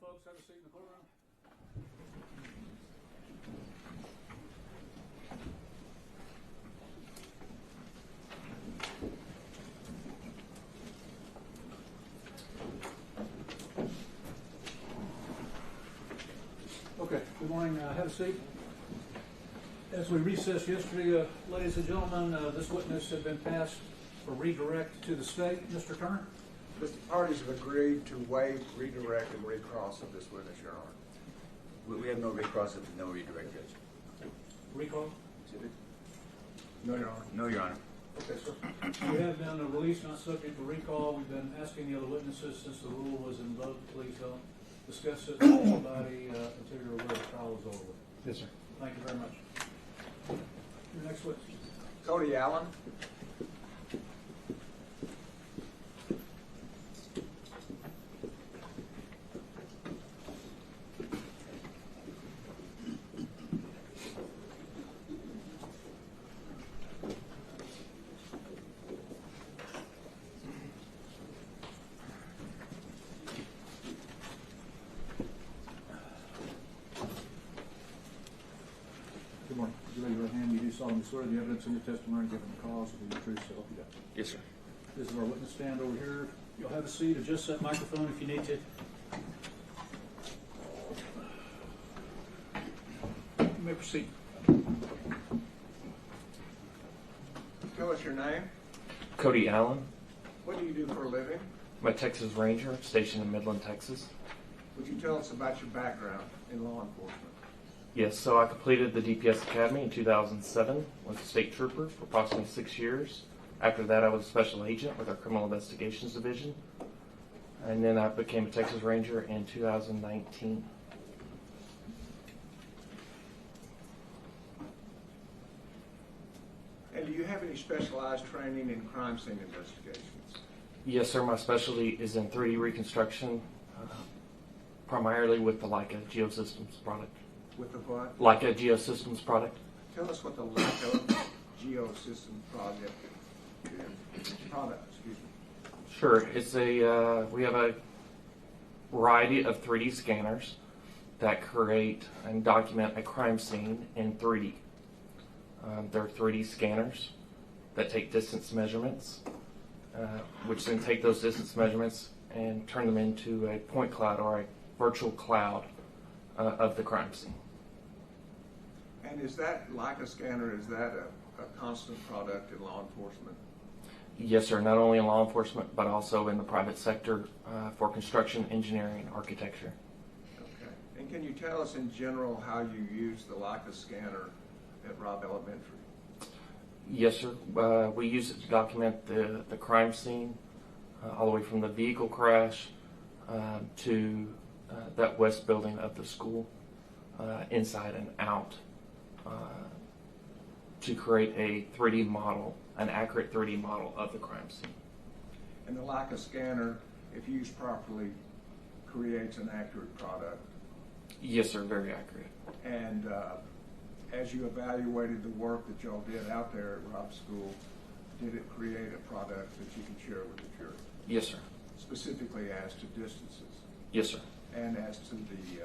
folks. Have a seat in the courtroom. Okay, good morning. Have a seat. As we recessed yesterday, ladies and gentlemen, this witness had been passed for redirect to the state. Mr. Turner? Mr. Parties have agreed to waive redirect and recross of this witness, Your Honor. We have no recross and no redirect, Judge. Recall? No, Your Honor. No, Your Honor. Okay, sir. We have been released not subject to recall. We've been asking the other witnesses since the rule was invoked. Please don't discuss it with anybody until you're aware the trial is over with. Yes, sir. Thank you very much. Your next witness. Cody Allen. Good morning. Would you raise your right hand? You do solemnly swear the evidence in your testimony given the cause will be the truth, so help you God. Yes, sir. This is our witness stand over here. You'll have a seat. Adjust that microphone if you need to. You may proceed. Tell us your name. Cody Allen. What do you do for a living? I'm a Texas Ranger stationed in Midland, Texas. Would you tell us about your background in law enforcement? Yes, so I completed the DPS Academy in 2007, was a state trooper for approximately 6 years. After that, I was a special agent with our Criminal Investigations Division. And then I became a Texas Ranger in 2019. And do you have any specialized training in crime scene investigations? Yes, sir, my specialty is in 3D reconstruction, primarily with the Leica Geosystems product. With the what? Leica Geosystems product. Tell us what the Leica Geosystem project is. Excuse me. Sure, it's a we have a variety of 3D scanners that create and document a crime scene in 3D. They're 3D scanners that take distance measurements, which then take those distance measurements and turn them into a point cloud or a virtual cloud of the crime scene. And is that Leica scanner, is that a constant product in law enforcement? Yes, sir, not only in law enforcement, but also in the private sector for construction, engineering, architecture. Okay. And can you tell us in general how you use the Leica scanner at Robb Elementary? Yes, sir. We use it to document the crime scene, all the way from the vehicle crash to that west building of the school, inside and out, to create a 3D model, an accurate 3D model of the crime scene. And the Leica scanner, if used properly, creates an accurate product? Yes, sir, very accurate. And as you evaluated the work that y'all did out there at Robb School, did it create a product that you can share with the jury? Yes, sir. Specifically as to distances? Yes, sir. And as to the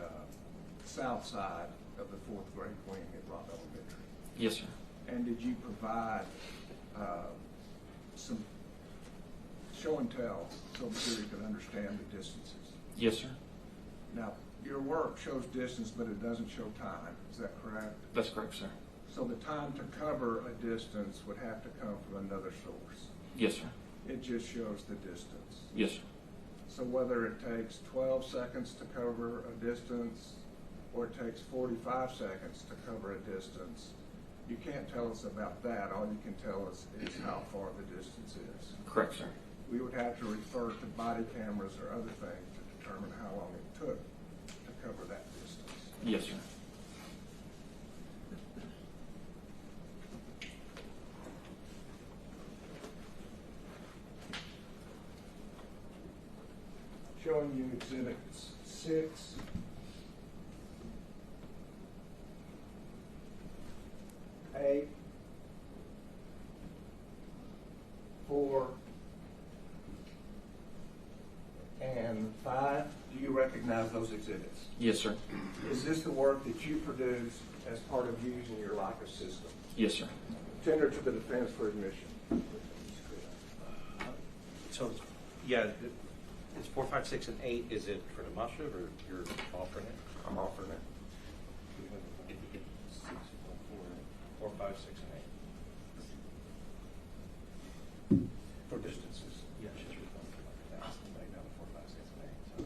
south side of the 4th grade wing at Robb Elementary? Yes, sir. And did you provide some show and tell so the jury could understand the distances? Yes, sir. Now, your work shows distance, but it doesn't show time. Is that correct? That's correct, sir. So the time to cover a distance would have to come from another source. Yes, sir. It just shows the distance. Yes, sir. So whether it takes 12 seconds to cover a distance or it takes 45 seconds to cover a distance, you can't tell us about that. All you can tell us is how far the distance is. Correct, sir. We would have to refer to body cameras or other things to determine how long it took to cover that distance. Yes, sir. Showing you exhibits 6, 8, 4, and 5. Do you recognize those exhibits? exhibits. Yes, sir. Is this the work that you produce as part of using your Leica system? Yes, sir. Tender to the defense for admission. So, yeah, it's 4, 5, 6, and 8. Is it for the mustard or you're offering it? I'm offering it. If you get 4, 5, 6, and 8. For distances. Yeah, it's just right now, 4, 5, 6, and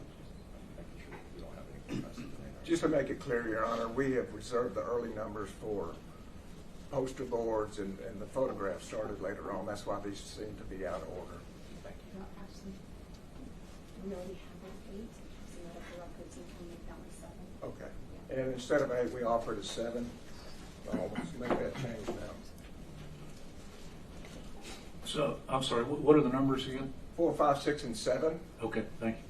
8. So just making sure we don't have any 4, 5, 6, and 8. Just to make it clear, Your Honor, we have reserved the early numbers for poster boards and the photographs started later on. That's why these seem to be out of order. Thank you. No, actually, we already have an 8, so that the records and can make that one 7. Okay. And instead of 8, we offered a 7. I'll make that change now. So, I'm sorry, what are the numbers again? 4, 5, 6, and 7. Okay, thank you.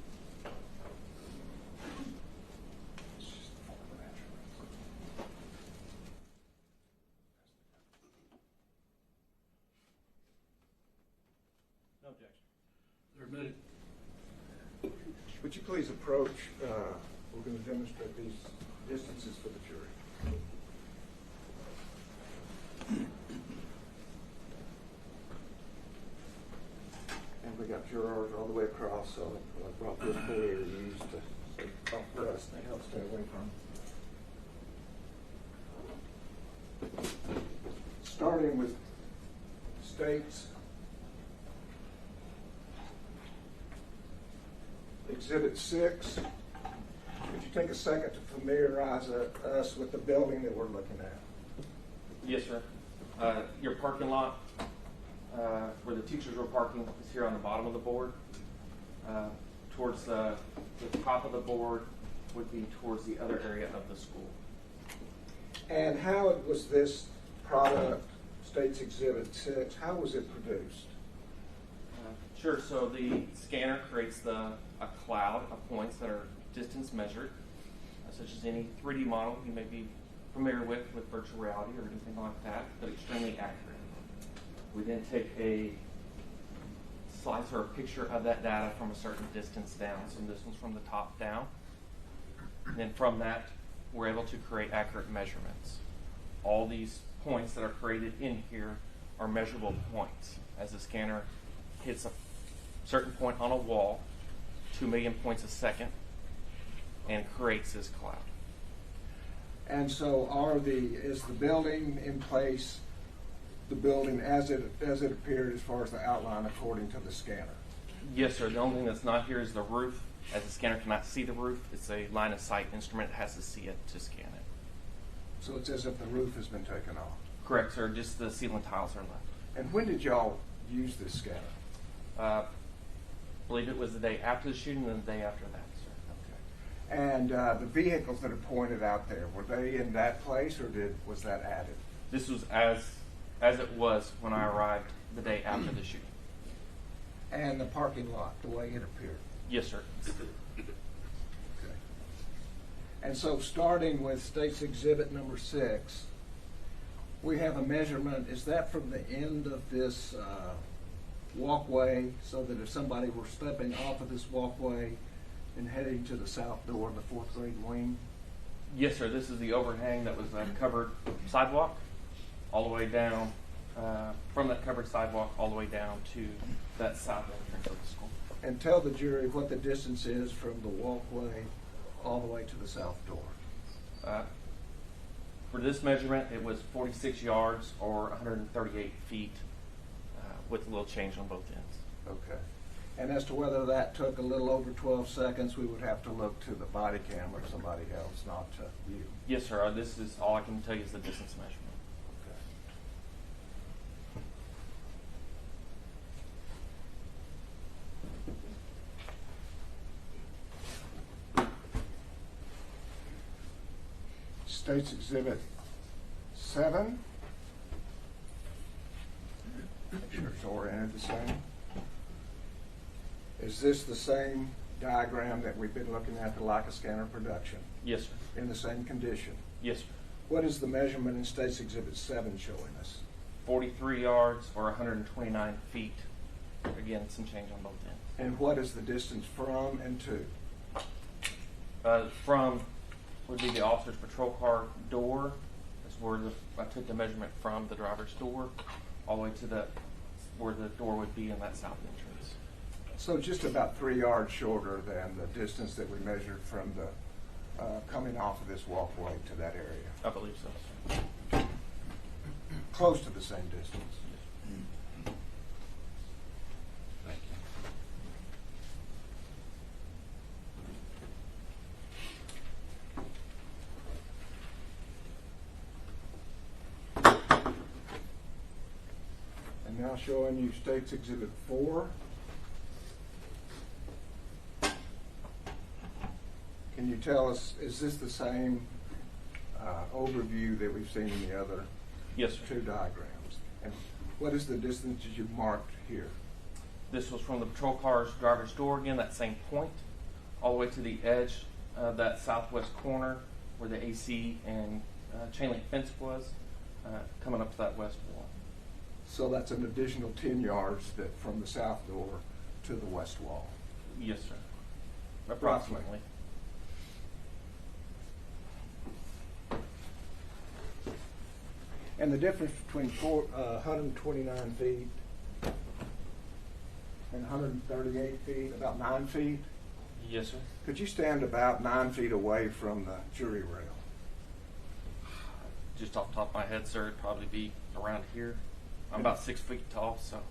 No objection. They're admitted. Would you please approach? We're going to demonstrate these distances for the jury. And we got jurors all the way across, so I brought this for you to use to help stay away from. Starting with states. Exhibit 6. Could you take a second to familiarize us with the building that we're looking at? Yes, sir. Your parking lot, where the teachers were parking, is here on the bottom of the board. Towards the top of the board would be towards the other area of the school. And how was this product, States Exhibit 6, how was it produced? Sure. So the scanner creates a cloud of points that are distance measured, such as any 3D model you may be familiar with virtual reality or anything like that, but extremely accurate. We then take a slice or a picture of that data from a certain distance down, some distance from the top down. And then from that, we're able to create accurate measurements. All these points that are created in here are measurable points. As the scanner hits a certain point on a wall, 2 million points a second, and creates this cloud. And so is the building in place, the building as it appeared as far as the outline according to the scanner? Yes, sir. The only thing that's not here is the roof. As the scanner cannot see the roof, it's a line of sight instrument. It has to see it to scan it. So it's as if the roof has been taken off. Correct, sir. Just the ceiling tiles are left. And when did y'all use this scanner? I believe it was the day after the shooting and the day after that, sir. Okay. And the vehicles that are pointed out there, were they in that place or was that added? This was as it was when I arrived the day after the shooting. And the parking lot, the way it appeared? Yes, sir. Okay. And so starting with State's Exhibit number 6, we have a measurement. Is that from the end of this walkway, so that if somebody were stepping off of this walkway and heading to the south door of the 4th grade wing? Yes, sir. This is the overhang that was covered sidewalk all the way down, from that covered sidewalk all the way down to that south entrance of the school. And tell the jury what the distance is from the walkway all the way to the south door. For this measurement, it was 46 yards or 138 feet with a little change on both ends. Okay. And as to whether that took a little over 12 seconds, we would have to look to the body cam or somebody else, not to you. Yes, sir. This is all I can tell you is the distance measurement. State's Exhibit 7. Make sure it's oriented the same. Is this the same diagram that we've been looking at, the Leica scanner production? Yes, sir. In the same condition? Yes, sir. What is the measurement in State's Exhibit 7 showing us? 43 yards or 129 feet. Again, some change on both ends. And what is the distance from and to? From would be the officer's patrol car door. That's where I took the measurement from the driver's door all the way to where the door would be in that south entrance. So just about 3 yards shorter than the distance that we measured from the coming off of this walkway to that area. I believe so. Close to the same distance. Thank you. And now showing you State's Exhibit 4. Can you tell us, is this the same overview that we've seen in the other Yes, sir. two diagrams? And what is the distance that you've marked here? This was from the patrol car's driver's door, again, that same point, all the way to the edge of that southwest corner where the AC and chain link fence was, coming up to that west wall. So that's an additional 10 yards that from the south door to the west wall. Yes, sir. Approximately. And the difference between 129 feet and 138 feet, about 9 feet? Yes, sir. Could you stand about 9 feet away from the jury rail? Just off the top of my head, sir, it'd probably be around here. I'm about 6 feet tall, so.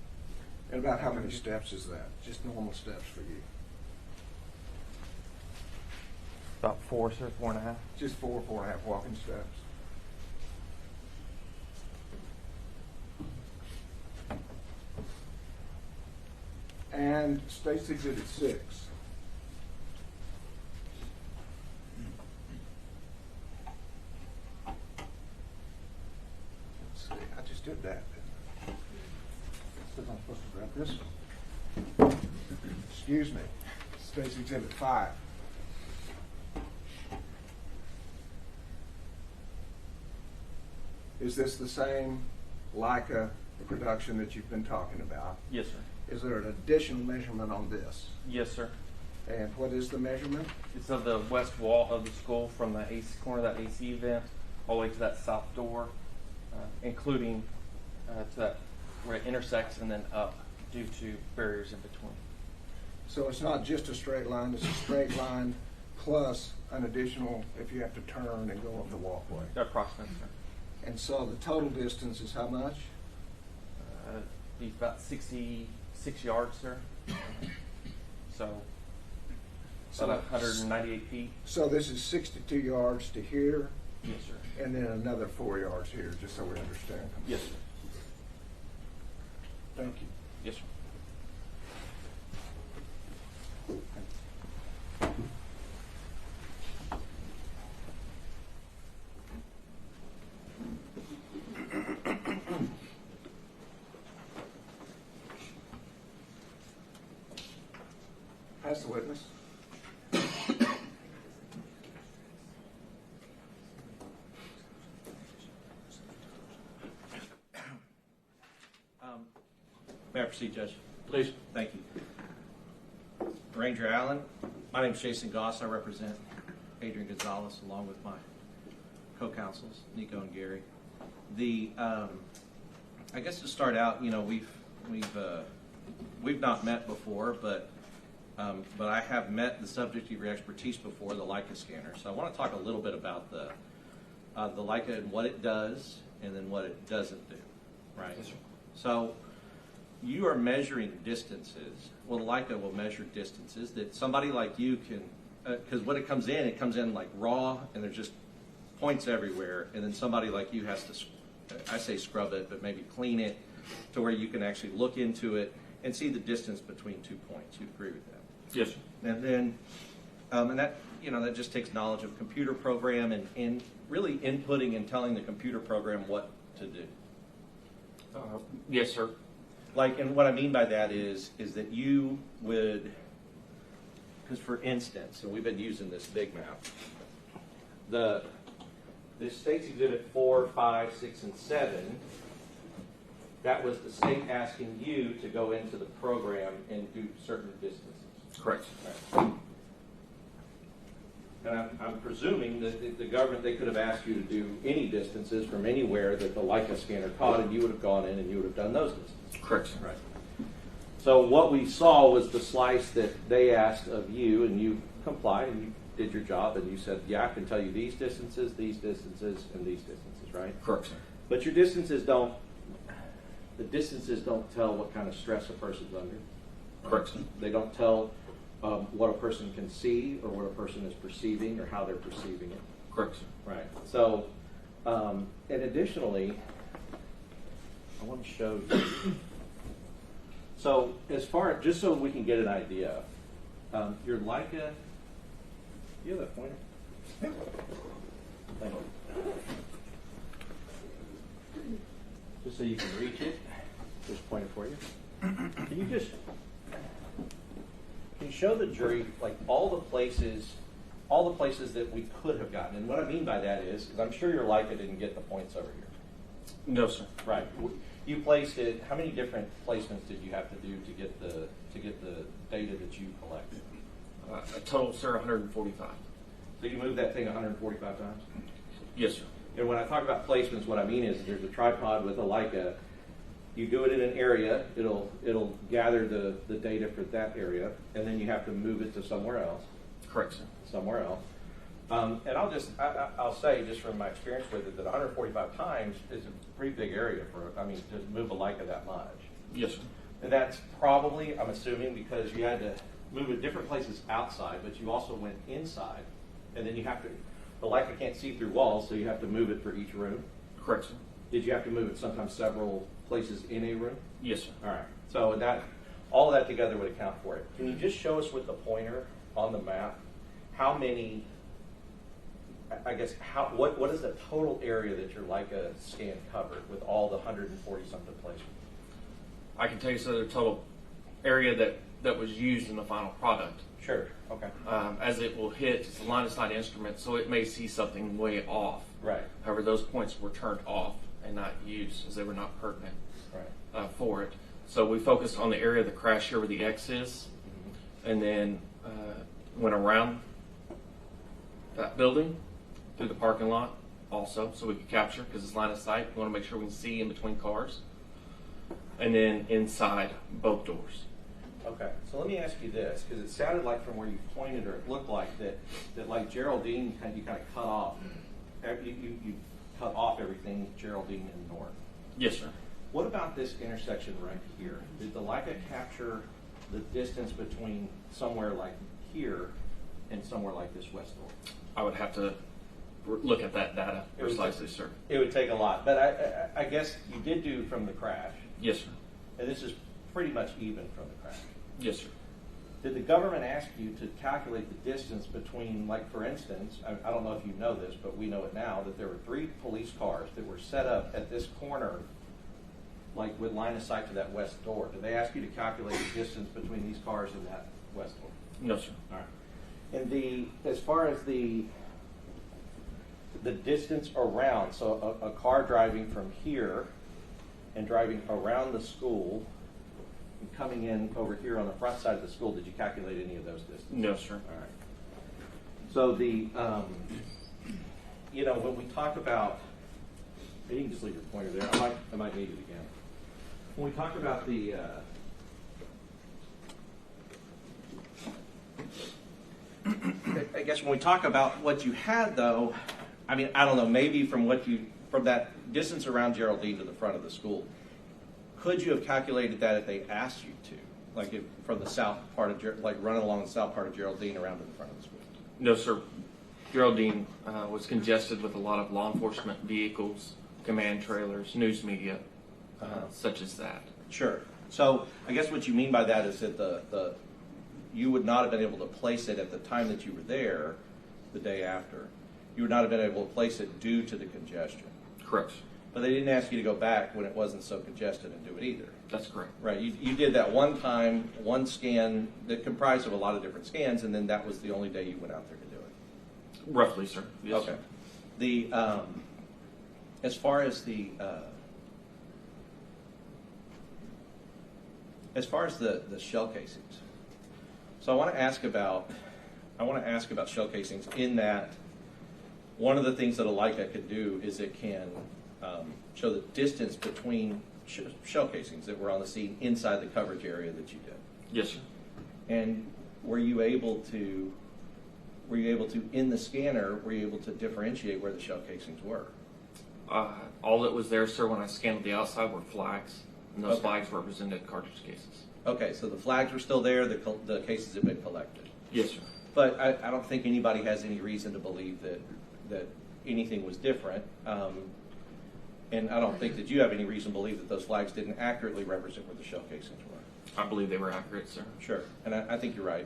And about how many steps is that? Just normal steps for you? About 4, sir, 4.5. Just 4.5 walking steps? And State's Exhibit 6. Let's see, I just did that. Says I'm supposed to grab this one. Excuse me. State's Exhibit 5. Is this the same Leica production that you've been talking about? Yes, sir. Is there an additional measurement on this? Yes, sir. And what is the measurement? It's of the west wall of the school from the corner of that AC vent all the way to that south door, including to that where it intersects and then up due to barriers in between. So it's not just a straight line, it's a straight line plus an additional if you have to turn and go up the walkway. Approximately, sir. And so the total distance is how much? Be about 66 yards, sir. So about 198 feet. So this is 62 yards to here, Yes, sir. and then another 4 yards here, just so we understand. Yes, sir. Thank you. Yes, sir. Pass the witness. May I proceed, Judge? Please. Thank you. Ranger Allen, my name is Jason Goss. I represent Adrian Gonzales along with my co-counsels, Nico and Gary. I guess to start out, you know, we've not met before, but I have met the subject of your expertise before, the Leica scanner. So I want to talk a little bit about the Leica and what it does, and then what it doesn't do, right? Yes, sir. So you are measuring distances. Well, Leica will measure distances that somebody like you can, because when it comes in like raw, and there's just points everywhere, and then somebody like you has to, I say scrub it, but maybe clean it to where you can actually look into it and see the distance between 2 points. You agree with that? Yes, sir. And then, and that, you know, that just takes knowledge of computer program and really inputting and telling the computer program what to do. Yes, sir. Like, and what I mean by that is that you would, because for instance, and we've been using this big map, the State's Exhibit 4, 5, 6, and 7, that was the state asking you to go into the program and do certain distances. Correct. Right. And I'm presuming that the government, they could have asked you to do any distances from anywhere that the Leica scanner caught, and you would have gone in and you would have done those distances. Correct, sir. Right. So what we saw was the slice that they asked of you, and you complied, and you did your job, and you said, yeah, I can tell you these distances, and these distances, right? Correct, sir. But your the distances don't tell what kind of stress a person's under. Correct, sir. They don't tell what a person can see or what a person is perceiving or how they're perceiving it. Correct, sir. Right. So, and additionally, I want to show you. So, just so we can get an idea, your Leica. Do you have that pointer? Thank you. Just so you can reach it, just point it for you. Can you show the jury like all the places that we could have gotten? And what I mean by that is I'm sure your Leica didn't get the points over here. No, sir. Right. You placed it. How many different placements did you have to do to get the data that you collected? A total, sir, 145. So you moved that thing 145 times? Yes, sir. And when I talk about placements, what I mean is there's a tripod with a Leica. You do it in an area, it'll gather the data for that area, and then you have to move it to somewhere else. Correct, sir. Somewhere else. And I'll say, just from my experience with it, that 145 times is a pretty big area to move a Leica that much. Yes, sir. And that's probably, I'm assuming, because you had to move it different places outside, but you also went inside, and then the Leica can't see through walls, so you have to move it for each room. Correct, sir. Did you have to move it sometimes several places in a room? Yes, sir. All right. So all of that together would account for it. Can you just show us with the pointer on the map how many? What is the total area that your Leica scan covered with all the 140 something placements? I can tell you, sir, the total area that was used in the final product. Sure. Okay. As it will hit, it's a line of sight instrument, so it may see something way off. Right. However, those points were turned off and not used as they were not pertinent for it. So we focused on the area of the crash here where the X is, and then went around that building through the parking lot also, so we could capture, because it's line of sight. We want to make sure we can see in between cars, and then inside both doors. Okay, so let me ask you this, because it sounded like from where you pointed, or it looked like that like Geraldine, you kind of cut off. You cut off everything Geraldine and North. Yes, sir. What about this intersection right here? Did the Leica capture the distance between somewhere like here and somewhere like this west door? I would have to look at that data precisely, sir. It would take a lot, but I guess you did do from the crash. Yes, sir. And this is pretty much even from the crash. Yes, sir. Did the government ask you to calculate the distance between, like for instance, I don't know if you know this, but we know it now, that there were 3 police cars that were set up at this corner, like with line of sight to that west door. Did they ask you to calculate the distance between these cars and that west door? No, sir. All right. And as far as the distance around, so a car driving from here and driving around the school and coming in over here on the front side of the school, did you calculate any of those distances? No, sir. All right. So when we talk about, you can just leave your pointer there. I might need it again. When we talk about the I guess when we talk about what you had, though, I don't know, maybe from that distance around Geraldine to the front of the school, could you have calculated that if they asked you to, like from the south part of, running along the south part of Geraldine around to the front of the school? No, sir. Geraldine was congested with a lot of law enforcement vehicles, command trailers, news media, such as that. Sure. So I guess what you mean by that is that you would not have been able to place it at the time that you were there the day after. You would not have been able to place it due to the congestion. Correct. But they didn't ask you to go back when it wasn't so congested and do it either. That's correct. Right. You did that one time, one scan that comprised of a lot of different scans, and then that was the only day you went out there to do it. Roughly, sir. Yes, Okay. sir. As far as the shell casings, so I want to ask about I want to ask about shell casings in that one of the things that a Leica could do is it can show the distance between shell casings that were on the scene inside the coverage area that you did. Yes, sir. And were you able to, in the scanner, were you able to differentiate where the shell casings were? All that was there, sir, when I scanned the outside were flags, and those Okay. flags represented cartridge cases. Okay, so the flags were still there, the cases had been collected. Yes, sir. But I don't think anybody has any reason to believe that anything was different. And I don't think that you have any reason to believe that those flags didn't accurately represent where the shell casings were. I believe they were accurate, sir. Sure, and I think you're right.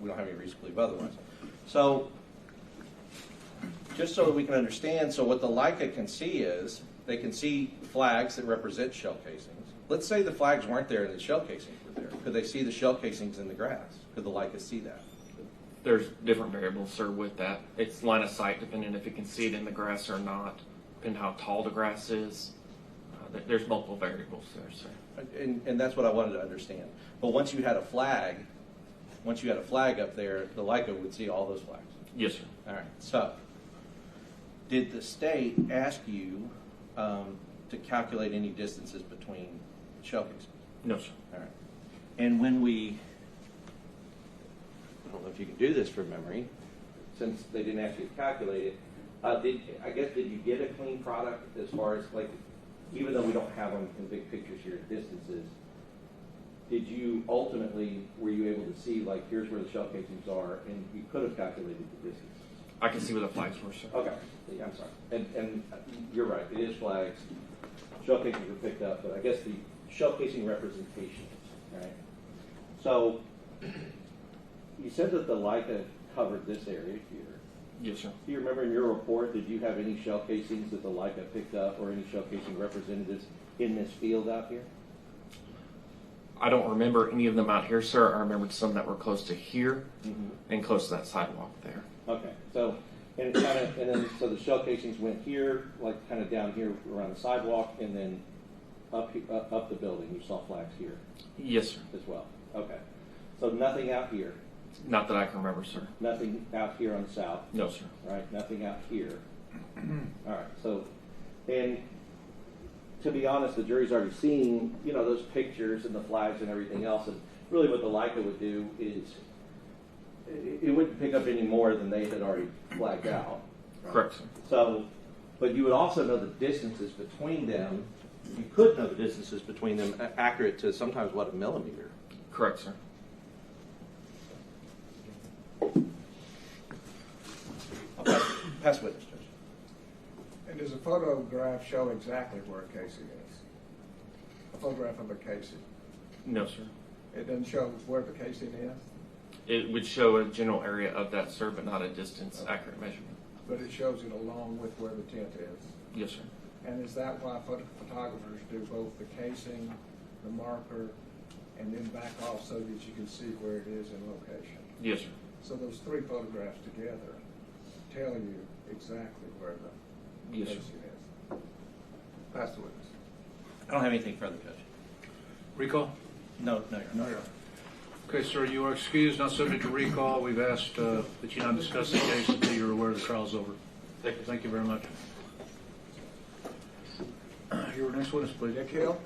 We don't have any reason to believe otherwise. So, just so that we can understand, so what the Leica can see is, they can see flags that represent shell casings. Let's say the flags weren't there and the shell casings were there. Could they see the shell casings in the grass? Could the Leica see that? There's different variables, sir, with that. It's line of sight, depending if you can see it in the grass or not, depending how tall the grass is. There's multiple variables there, sir. And that's what I wanted to understand. But once you had a flag up there, the Leica would see all those flags. Yes, sir. All right. So, did the state ask you to calculate any distances between shell casings? No, sir. All right. And when I don't know if you can do this from memory, since they didn't ask you to calculate it, did you get a clean product as far as, like, even though we don't have them in big pictures here at distances, did you ultimately, were you able to see, like, here's where the shell casings are, and you could have calculated the distance? I can see where the flags were, sir. Okay, yeah, I'm sorry. And you're right, it is flags. Shell casings were picked up, but I guess the shell casing representations, right? So, you said that the Leica covered this area here. Yes, sir. Do you remember in your report, did you have any shell casings that the Leica picked up or any shell casing representatives in this field out here? I don't remember any of them out here, sir. I remembered some that were close to here and close to that sidewalk there. Okay, so and then the shell casings went here, like kind of down here around the sidewalk, and then up the building. You saw flags here Yes, sir. as well. Okay, so nothing out here, Not that I can remember, sir. nothing out here on the south, No, sir. right? Nothing out here. All right, so and to be honest, the jury's already seen those pictures and the flags and everything else, and really what the Leica would do is it wouldn't pick up any more than they had already flagged out. Right? Correct, sir. So, but you would also know the distances between them. You could know the distances between them accurate to sometimes, what, a millimeter. Correct, sir. Pass witness, Judge. And does a photograph show exactly where a casing is? A photograph of a casing. No, sir. It doesn't show where the casing is, It would show a general area of that, sir, but not a distance accurate measurement. but it shows it along with where the tint is. Yes, sir. And is that why photographers do both the casing, the marker, and then back off so that you can see where it is in location? Yes, sir. So those three photographs together tell you exactly where the Yes, sir. casing is. Pass the witness. I don't have anything further, Judge. Recall? No, Your Honor. Okay, sir, you are excused, not subject to recall. We've asked that you not discuss the case until you're aware the trial's over. Thank you very much. Your next witness, please. Nick Hill?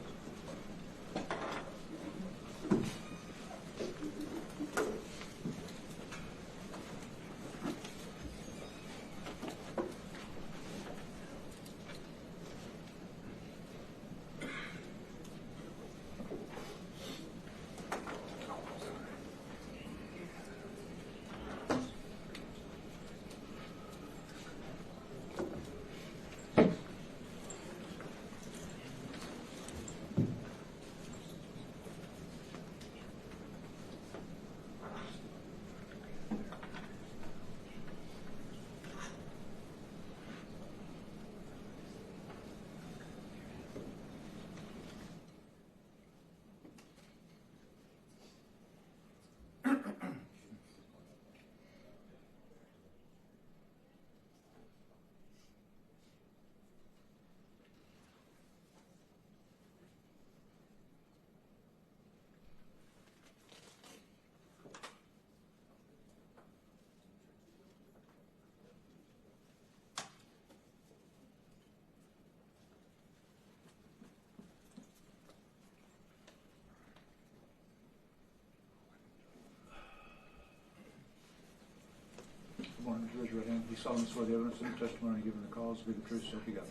raise your right hand. You solemnly swear the evidence in the testimony given in the cause will be the truth, so help you God.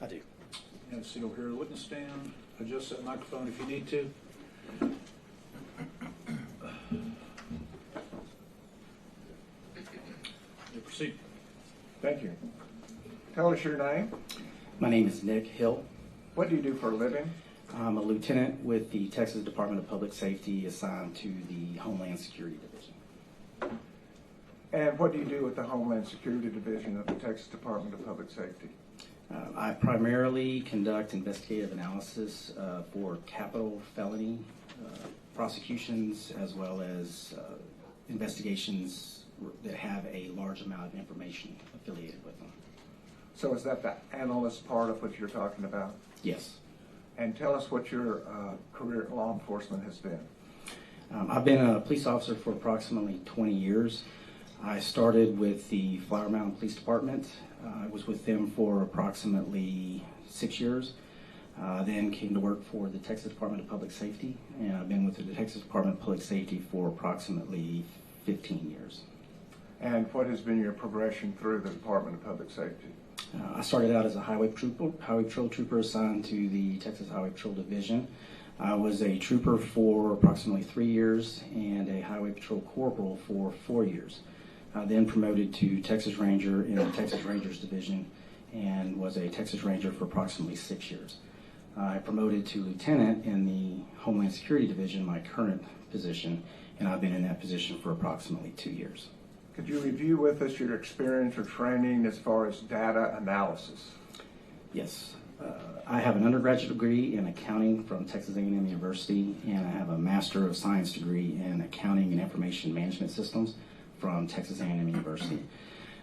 I do. You have a seat over here, the witness stand. Adjust that microphone if you need to. You proceed. Thank you. Tell us your name. My name is Nick Hill. What do you do for a living? I'm a lieutenant with the Texas Department of Public Safety assigned to the Homeland Security Division. And what do you do with the Homeland Security Division of the Texas Department of Public Safety? I primarily conduct investigative analysis for capital felony prosecutions, as well as investigations that have a large amount of information affiliated with them. So is that the analyst part of what you're talking about? Yes. And tell us what your career in law enforcement has been. I've been a police officer for approximately 20 years. I started with the Flower Mountain Police Department. I was with them for approximately 6 years. Then came to work for the Texas Department of Public Safety, and I've been with the Texas Department of Public Safety for approximately 15 years. And what has been your progression through the Department of Public Safety? I started out as a highway patrol trooper assigned to the Texas Highway Patrol Division. I was a trooper for approximately 3 years and a highway patrol corporal for 4 years. I then promoted to Texas Ranger in the Texas Rangers Division and was a Texas Ranger for approximately 6 years. I promoted to lieutenant in the Homeland Security Division, my current position, and I've been in that position for approximately 2 years. Could you review with us your experience or training as far as data analysis? Yes. I have an undergraduate degree in accounting from Texas A&M University, and I have a Master of Science degree in accounting and information management systems from Texas A&M University.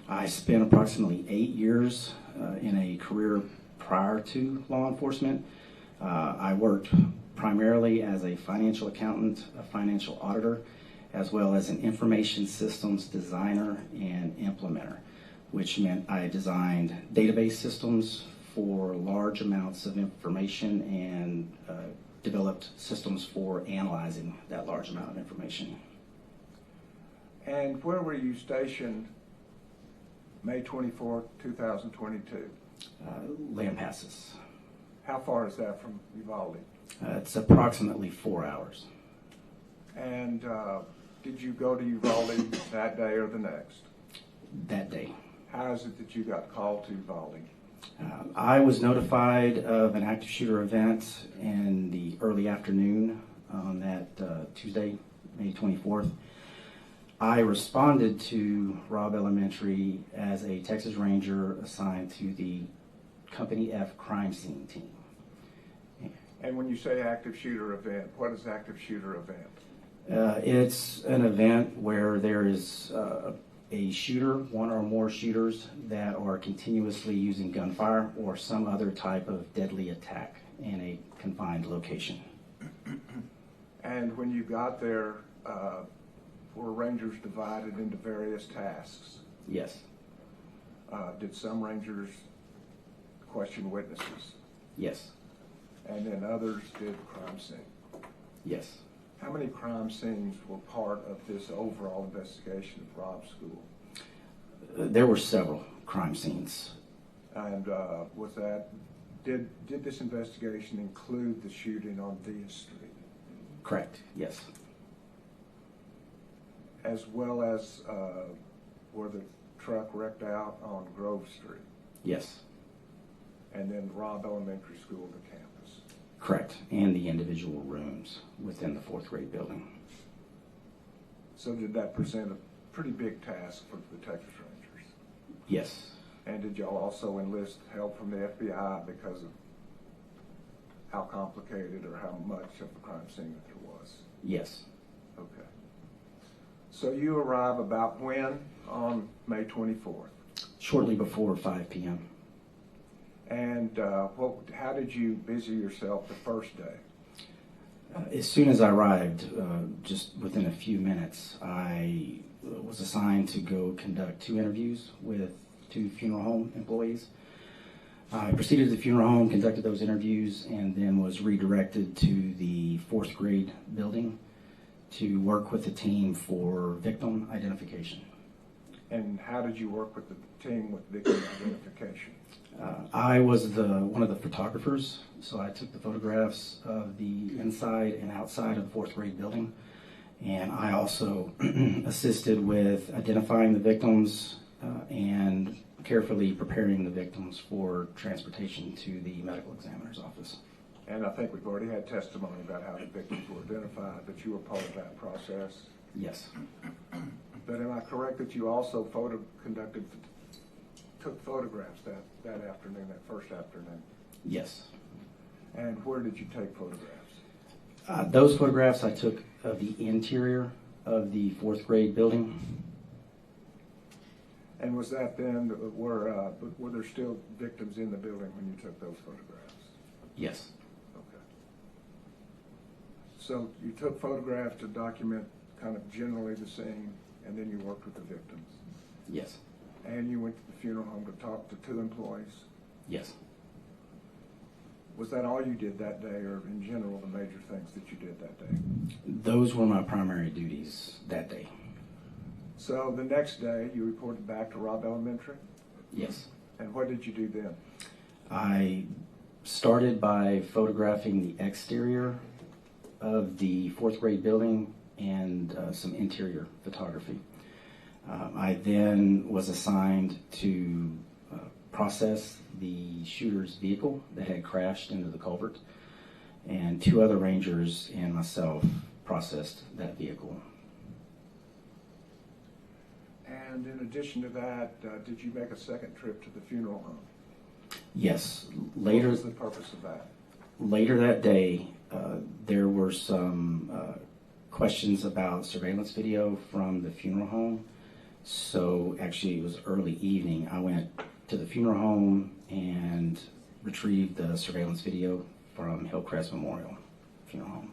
I spent approximately 8 years in a career prior to law enforcement. I worked primarily as a financial accountant, a financial auditor, as well as an information systems designer and implementer, which meant I designed database systems for large amounts of information and developed systems for analyzing that large amount of information. And where were you stationed May 24, 2022? Land passes. How far is that from Uvalde? It's approximately 4 hours. And did you go to Uvalde that day or the next? That day. How is it that you got called to Uvalde? I was notified of an active shooter event in the early afternoon on that Tuesday, May 24th. I responded to Robb Elementary as a Texas Ranger assigned to the Company F crime scene team. And when you say active shooter event, what is active shooter event? It's an event where there is a shooter, one or more shooters that are continuously using gunfire or some other type of deadly attack in a confined location. And when you got there, were Rangers divided into various tasks? Yes. Did some Rangers question witnesses? Yes. And then others did crime scene? Yes. How many crime scenes were part of this overall investigation of Robb's school? There were several crime scenes. And was that, did this investigation include the shooting on Via Street? Correct, yes. As well as were the truck wrecked out on Grove Street? Yes. And then Robb Elementary School, the campus? Correct, and the individual rooms within the fourth grade building. So did that present a pretty big task for the Texas Rangers? Yes. And did y'all also enlist help from the FBI because of how complicated or how much of a crime scene that there was? Yes. Okay. So you arrive about when on May 24th? Shortly before 5 p.m. And how did you busy yourself the first day? As soon as I arrived, just within a few minutes, I was assigned to go conduct 2 interviews with 2 funeral home employees. I proceeded to the funeral home, conducted those interviews, and then was redirected to the 4th grade building to work with the team for victim identification. And how did you work with the team with victim identification? I was one of the photographers, so I took the photographs of the inside and outside of the fourth grade building. And I also assisted with identifying the victims and carefully preparing the victims for transportation to the medical examiner's office. And I think we've already had testimony about how the victims were identified, but you were part of that process. Yes. But am I correct that you also took photographs that afternoon, that first afternoon? Yes. And where did you take photographs? Those photographs I took of the interior of the fourth grade building. And was that then, were there still victims in the building when you took those photographs? Yes. Okay. So you took photographs to document kind of generally the scene, and then you worked with the victims? Yes. And you went to the funeral home to talk to 2 employees? Yes. Was that all you did that day, or in general, the major things that you did that day? Those were my primary duties that day. So the next day, you reported back to Robb Elementary? Yes. And what did you do then? I started by photographing the exterior of the fourth grade building and some interior photography. I then was assigned to process the shooter's vehicle that had crashed into the culvert, and 2 other rangers and myself processed that vehicle. And in addition to that, did you make a second trip to the funeral home? Yes. What was the purpose of that? Later that day, there were some questions about surveillance video from the funeral home. So actually it was early evening. I went to the funeral home and retrieved the surveillance video from Hillcrest Memorial Funeral Home.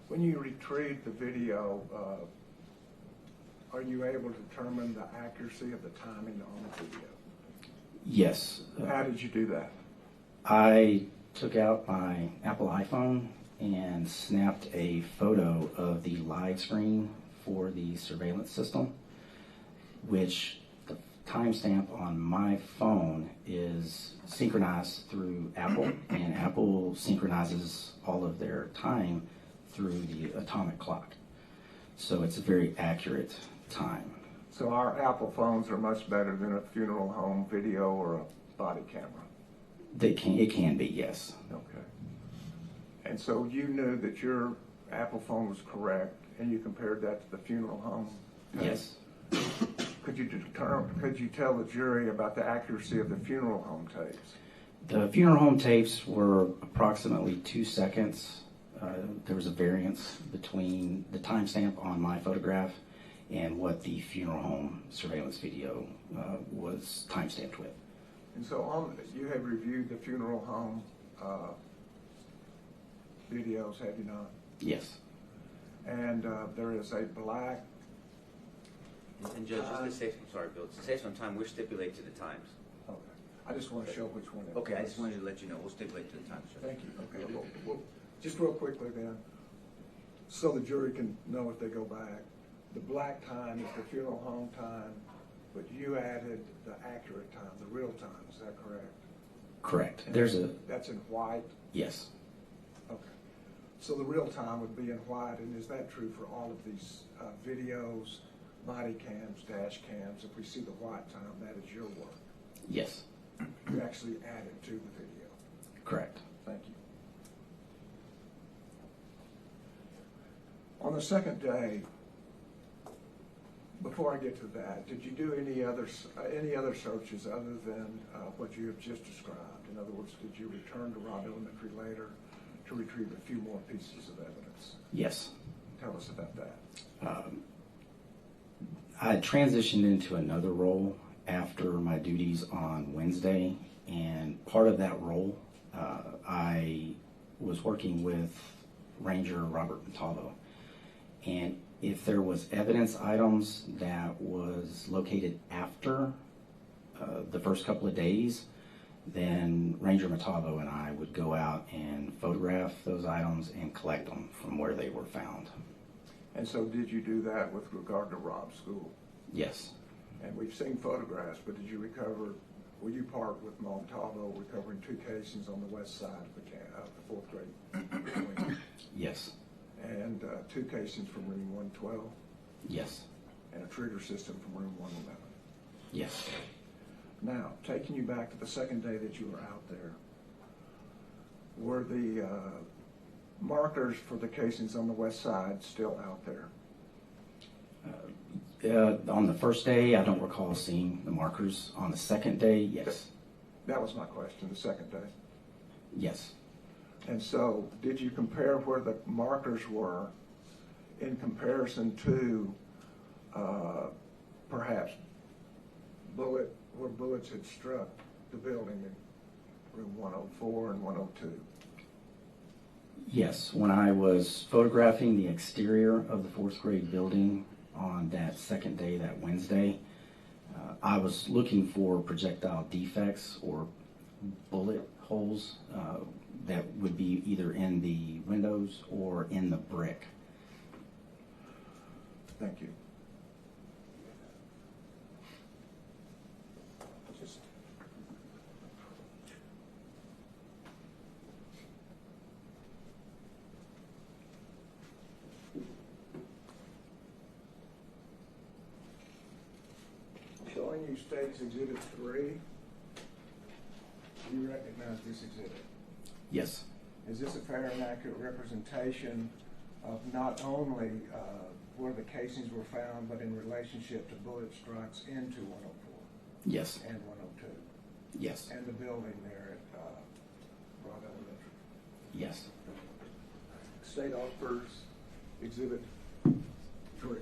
When you retrieved the video, are you able to determine the accuracy of the timing on the video? Yes. How did you do that? I took out my Apple iPhone and snapped a photo of the live screen for the surveillance system, which the timestamp on my phone is synchronized through Apple, and Apple synchronizes all of their time through the atomic clock. So it's a very accurate time. So our Apple phones are much better than a funeral home video or a body camera? It can be, yes. Okay. And so you knew that your Apple phone was correct, and you compared that to the funeral home? Yes. Could you tell the jury about the accuracy of the funeral home tapes? The funeral home tapes were approximately 2 seconds. There was a variance between the timestamp on my photograph and what the funeral home surveillance video was timestamped with. And so you have reviewed the funeral home videos, have you not? Yes. And there is a black... And Judge, just to save, I'm sorry, Bill, to save some time, we're stipulating to the times. Okay. I just want to show which one it is. Okay, I just wanted to let you know, we'll stipulate to the times, Judge. Thank you. Okay. Well, just real quickly then, so the jury can know if they go back. The black time is the funeral home time, but you added the accurate time, the real time. Is that correct? Correct. And that's in white? Yes. Okay. So the real time would be in white, and is that true for all of these videos, body cams, dash cams? If we see the white time, that is your work. Yes. You actually added to the video. Correct. Thank you. On the second day, before I get to that, did you do any other searches other than what you have just described? In other words, did you return to Robb Elementary later to retrieve a few more pieces of evidence? Yes. Tell us about that. I transitioned into another role after my duties on Wednesday, and part of that role, I was working with Ranger Robert Montalvo. And if there was evidence items that was located after the first couple of days, then Ranger Montalvo and I would go out and photograph those items and collect them from where they were found. And so did you do that with regard to Robb's school? Yes. And we've seen photographs, but did you recover, were you part with Montalvo recovering 2 casings on the west side of the 4th grade wing? Yes. And 2 casings from room 112? Yes. And a trigger system from room 111? Yes. Now, taking you back to the second day that you were out there, were the markers for the casings on the west side still out there? On the first day, I don't recall seeing the markers. On the second day, yes. That was my question, the second day. Yes. And so, did you compare where the markers were in comparison to perhaps where bullets had struck the building in room 104 and 102? Yes. When I was photographing the exterior of the 4th grade building on that second day, that Wednesday, I was looking for projectile defects or bullet holes that would be either in the windows or in the brick. Thank you. Just showing you State's Exhibit 3. Do you recognize this exhibit? Yes. Is this a fair and accurate representation of not only where the casings were found, but in relationship to bullet strikes into 104 Yes. and 102, Yes. and the building there at Robb Elementary? Yes. State offers Exhibit 3.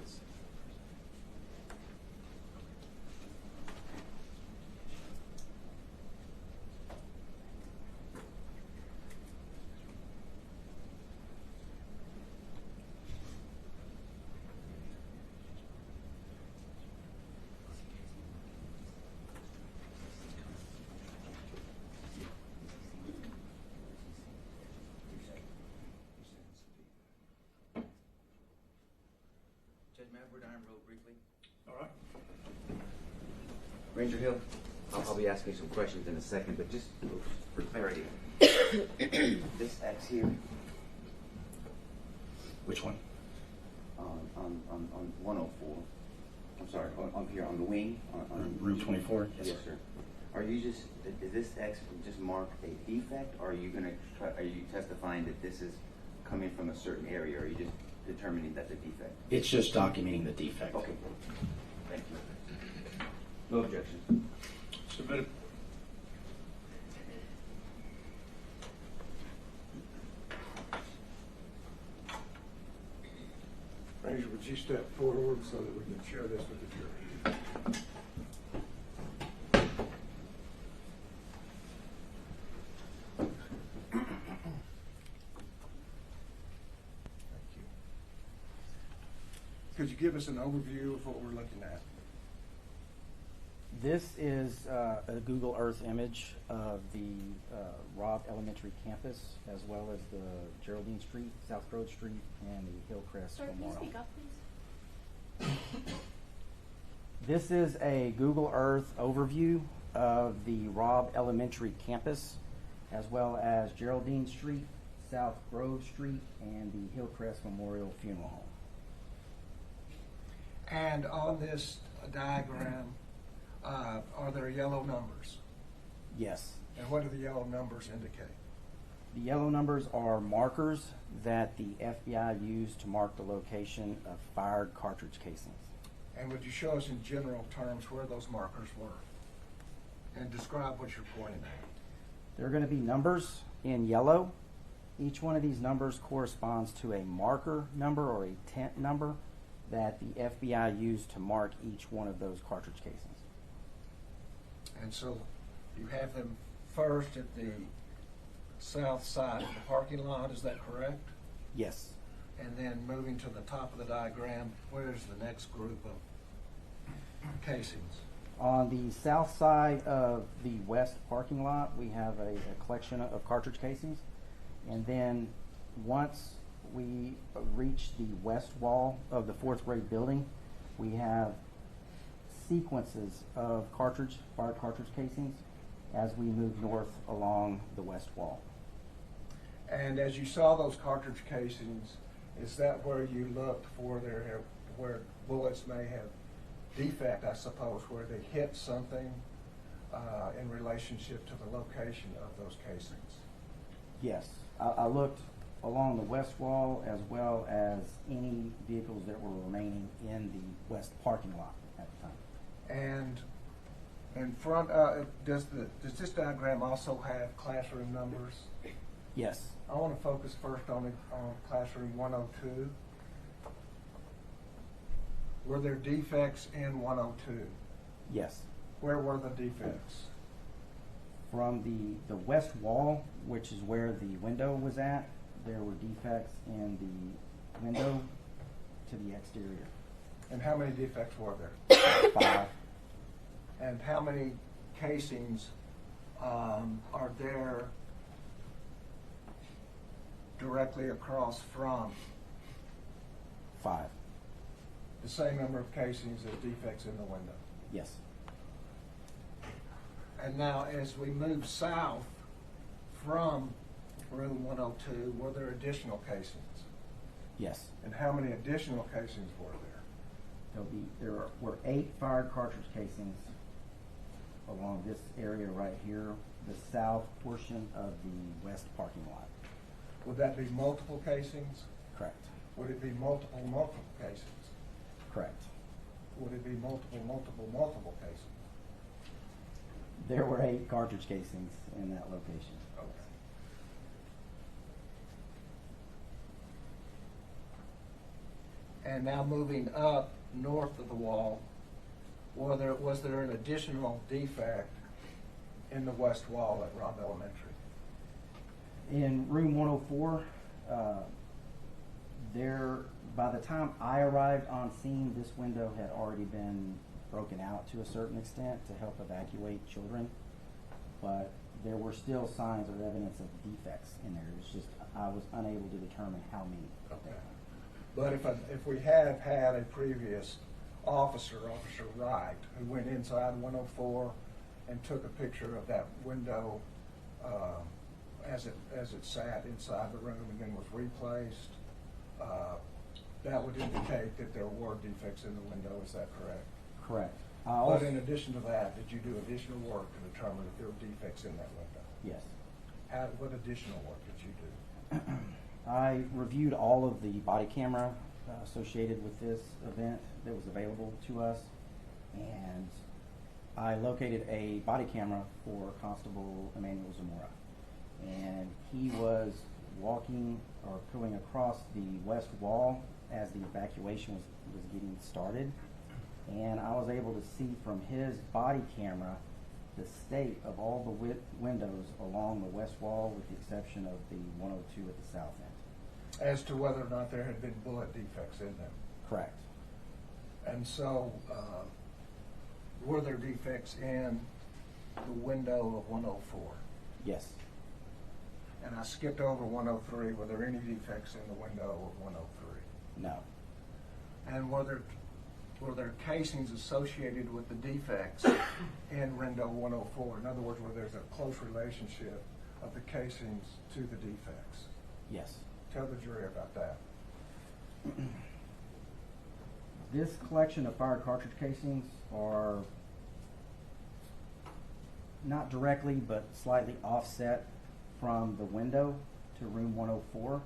Judge Maverick, Iron Road briefly. All right. Ranger Hill, I'll be asking you some questions in a second, but just for clarity. This X here Which one? on 104, I'm sorry, on here on the wing. On Room 24? Yes, sir. Are you just, is this X just mark a defect, or are you testifying that this is coming from a certain area, or are you just determining that's a defect? It's just documenting the defect. Okay. Thank you. No objection. Submitted. Ranger, would you step forward so that we can share this with the jury? Thank you. Could you give us an overview of what we're looking at? This is a Google Earth image of the Robb Elementary campus, as well as the Geraldine Street, South Grove Street, and the Hillcrest Sir, can you Memorial. speak up, please? This is a Google Earth overview of the Robb Elementary campus, as well as Geraldine Street, South Grove Street, and the Hillcrest Memorial Funeral Home. And on this diagram, are there yellow numbers? Yes. And what do the yellow numbers indicate? The yellow numbers are markers that the FBI used to mark the location of fired cartridge casings. And would you show us in general terms where those markers were? And describe what you're pointing at. There are going to be numbers in yellow. Each one of these numbers corresponds to a marker number or a tent number that the FBI used to mark each one of those cartridge casings. And so you have them first at the south side of the parking lot, is that correct? Yes. And then moving to the top of the diagram, where's the next group of casings? On the south side of the west parking lot, we have a collection of cartridge casings. And then once we reach the west wall of the 4th grade building, we have sequences of fired cartridge casings as we move north along the west wall. And as you saw those cartridge casings, is that where you looked for where bullets may have defect, I suppose, where they hit something in relationship to the location of those casings? Yes, I looked along the west wall as well as any vehicles that were remaining in the west parking lot at the time. And in front, does this diagram also have classroom numbers? Yes, I want to focus first on classroom 102. Were there defects in 102? yes. Where were the defects? From the west wall, which is where the window was at, there were defects in the window to the exterior. And how many defects were there? 5. And how many casings are there directly across from? 5. The same number of casings as defects in the window. Yes. And now, as we move south from room 102, were there additional casings? Yes. And how many additional casings were there? There were 8 fired cartridge casings along this area right here, the south portion of the west parking lot. Would that be multiple casings? Correct. Would it be multiple casings? Correct. Would it be multiple casings? There were 8 cartridge casings in that location. Okay. And now moving up north of the wall, was there an additional defect in the west wall at Robb Elementary? In room 104, by the time I arrived on scene, this window had already been broken out to a certain extent to help evacuate children, but there were still signs or evidence of defects in there. It was just I was unable to determine how many. Okay. But if we had had a previous Officer Wright, who went inside 104 and took a picture of that window as it sat inside the room and then was replaced, that would indicate that there were defects in the window. Is that correct? Correct. But in addition to that, did you do additional work to determine if there were defects in that window? Yes. What additional work did you do? I reviewed all of the body camera associated with this event that was available to us, and I located a body camera for Constable Emmanuel Zamora, and he was walking or going across the west wall as the evacuation was getting started, and I was able to see from his body camera the state of all the windows along the west wall, with the exception of the 102 at the south end. As to whether or not there had been bullet defects in them. Correct. And so, were there defects in the window of 104? Yes. And I skipped over 103. Were there any defects in the window of 103? No. And were there casings associated with the defects in window 104? In other words, where there's a close relationship of the casings to the defects? Yes. Tell the jury about that. This collection of fired cartridge casings are not directly but slightly offset from the window to room 104,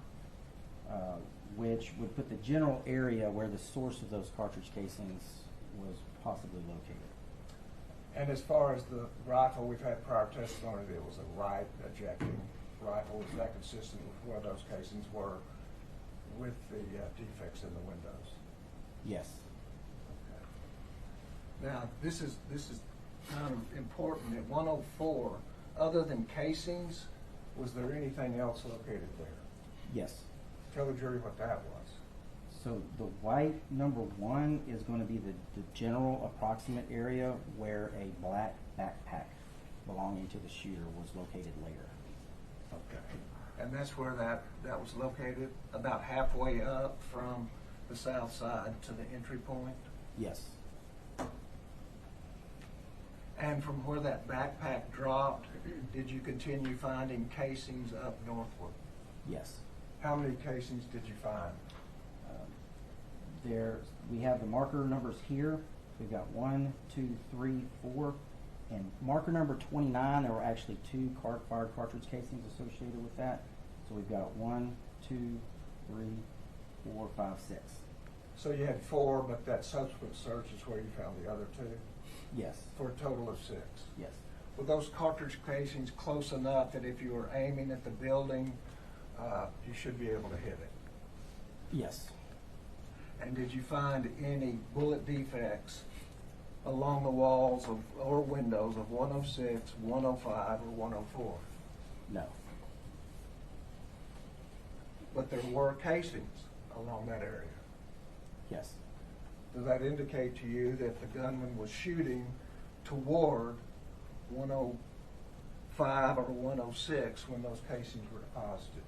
which would put the general ejecting where the source of those cartridge casings was possibly located. And as far as the rifle, we've had prior testimony that it was a right ejecting rifle. Is that consistent with where those casings were with the defects in the windows? Yes. Okay. Now, this is kind of important. At 104, other than casings, was there anything else located there? Yes. Tell the jury what that was. So the white number 1 is going to be the general approximate area where a black backpack belonging to the shooter was located later. Okay. And that's where that was located, about halfway up from the south side to the entry point? Yes. And from where that backpack dropped, did you continue finding casings up northward? Yes. How many casings did you find? We have the marker numbers here. We've got 1, 2, 3, 4. And marker number 29, there were actually 2 fired cartridge casings associated with that. So we've got 1, 2, 3, 4, 5, 6. So you had 4, but that subsequent search is where you found the other 2? Yes. For a total of 6? Yes. Were those cartridge casings close enough that if you were aiming at the building, you should be able to hit it? Yes. And did you find any bullet defects along the walls of, or windows of 106, 105, or 104? No. But there were casings along that area. Yes. Does that indicate to you that the gunman was shooting toward 105 or 106 when those casings were deposited?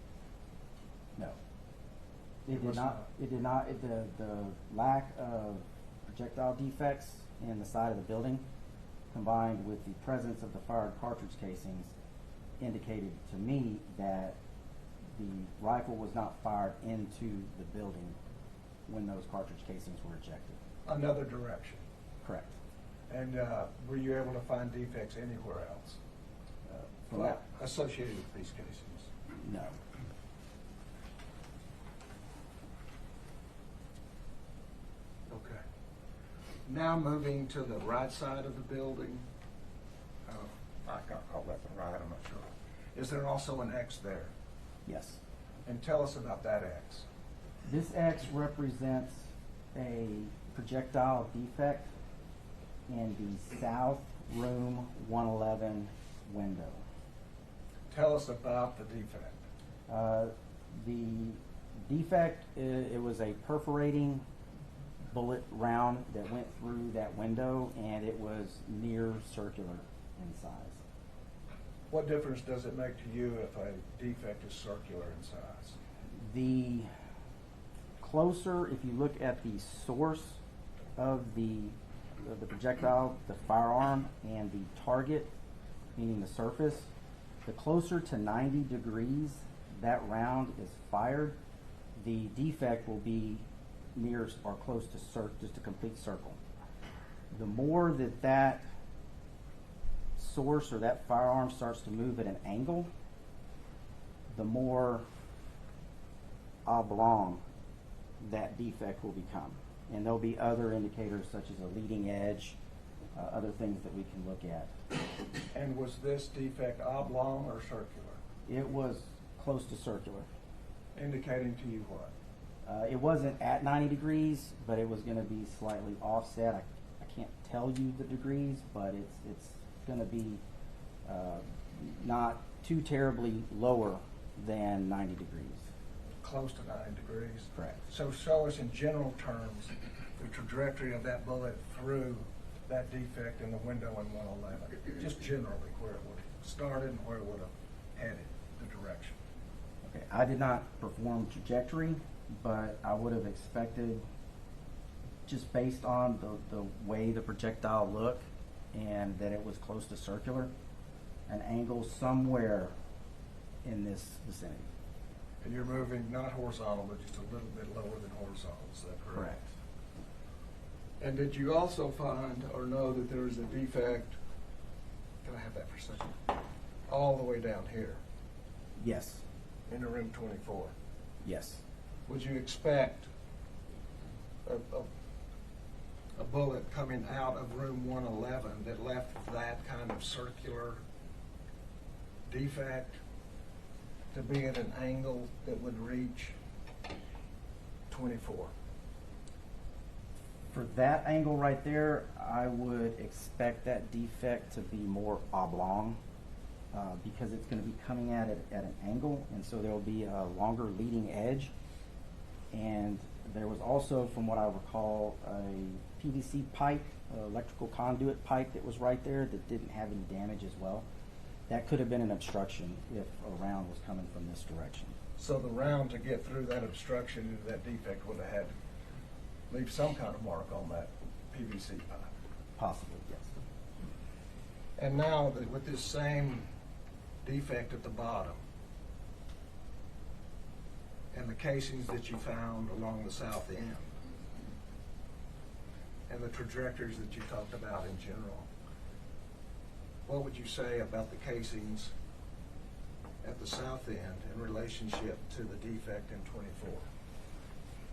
No. It did not. It did not. The lack of projectile defects in the side of the building, combined with the presence of the fired cartridge casings, indicated to me that the rifle was not fired into the building when those cartridge casings were ejected. Another direction. Correct. And were you able to find defects anywhere else From that, associated with these casings? no. Okay. Now moving to the right side of the building. I can't call left and right, I'm not sure. Is there also an X there? Yes. And tell us about that X. This X represents a projectile defect in the south room 111 window. Tell us about the defect. The defect, it was a perforating bullet round that went through that window, and it was near circular in size. What difference does it make to you if a defect is circular in size? The closer, if you look at the source of the projectile, the firearm, and the target, meaning the surface, the closer to 90 degrees that round is fired, the defect will be near or close to just a complete circle. The more that source or that firearm starts to move at an angle, the more oblong that defect will become. And there'll be other indicators such as a leading edge, other things that we can look at. And was this defect oblong or circular? It was close to circular. Indicating to you what? It wasn't at 90 degrees, but it was going to be slightly offset. I can't tell you the degrees, but it's going to be not too terribly lower than 90 degrees. Close to 90 degrees? Correct. So show us in general terms the trajectory of that bullet through that defect in the window in 111. Just generally where it would have started and where it would have headed, the direction. Okay, I did not perform trajectory, but I would have expected, just based on the way the projectile looked and that it was close to circular, an angle somewhere in this vicinity. And you're moving not horizontal, but just a little bit lower than horizontal, is that correct? Correct. And did you also find or know that there was a defect, can I have that for a second, all the way down here Yes. in the room 24? Yes. Would you expect a bullet coming out of room 111 that left that kind of circular defect to be at an angle that would reach 24? For that angle right there, I would expect that defect to be more oblong because it's going to be coming at it at an angle, and so there will be a longer leading edge. And there was also, from what I recall, a PVC pipe, electrical conduit pipe that was right there that didn't have any damage as well. That could have been an obstruction if a round was coming from this direction. So the round to get through that obstruction into that defect would have had to leave some kind of mark on that PVC pipe. Possibly, yes. And now with this same defect at the bottom and the casings that you found along the south end and the trajectories that you talked about in general, what would you say about the casings at the south end in relationship to the defect in 24?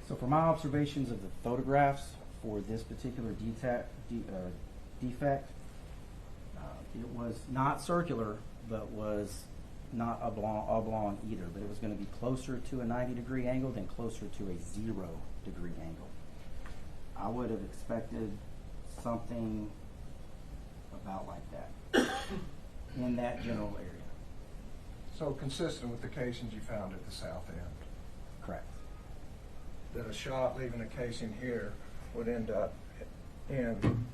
So from my observations of the photographs for this particular defect, it was not circular, but was not oblong either. But it was going to be closer to a 90-degree angle than closer to a 0-degree angle. I would have expected something about like that in that general area. So consistent with the casings you found at the south end, Correct. that a shot leaving a casing here would end up in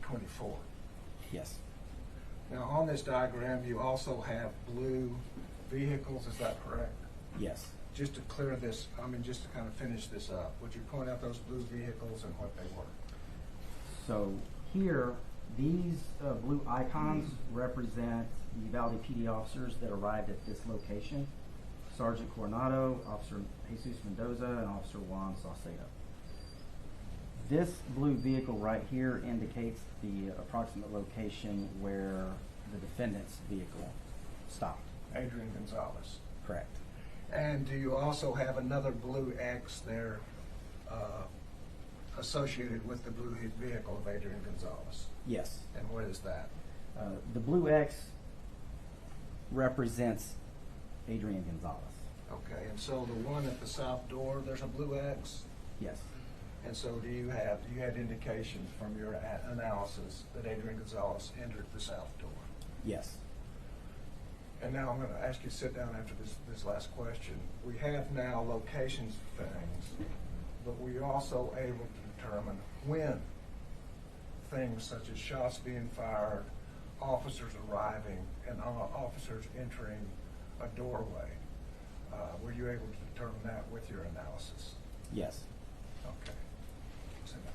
24. Yes. Now on this diagram, you also have blue vehicles, is that correct? Yes. Just to clear this, just to kind of finish this up, would you point out those blue vehicles and what they were? So here, these blue icons represent the Uvalde PD officers that arrived at this location: Sergeant Coronado, Officer Jesus Mendoza, and Officer Juan Saucedo. This blue vehicle right here indicates the approximate location where the defendant's vehicle stopped. Adrian Gonzales. Correct. And do you also have another blue X there associated with the blue vehicle of Adrian Gonzales? Yes. And what is that? The blue X represents Adrian Gonzales. Okay, and so the one at the south door, there's a blue X? Yes. And so you had indications from your analysis that Adrian Gonzales entered the south door? Yes. And now I'm going to ask you to sit down after this last question. We have now locations for things, but we're also able to determine when things such as shots being fired, officers arriving, and officers entering a doorway. Were you able to determine that with your analysis? Yes. Okay. Sit down.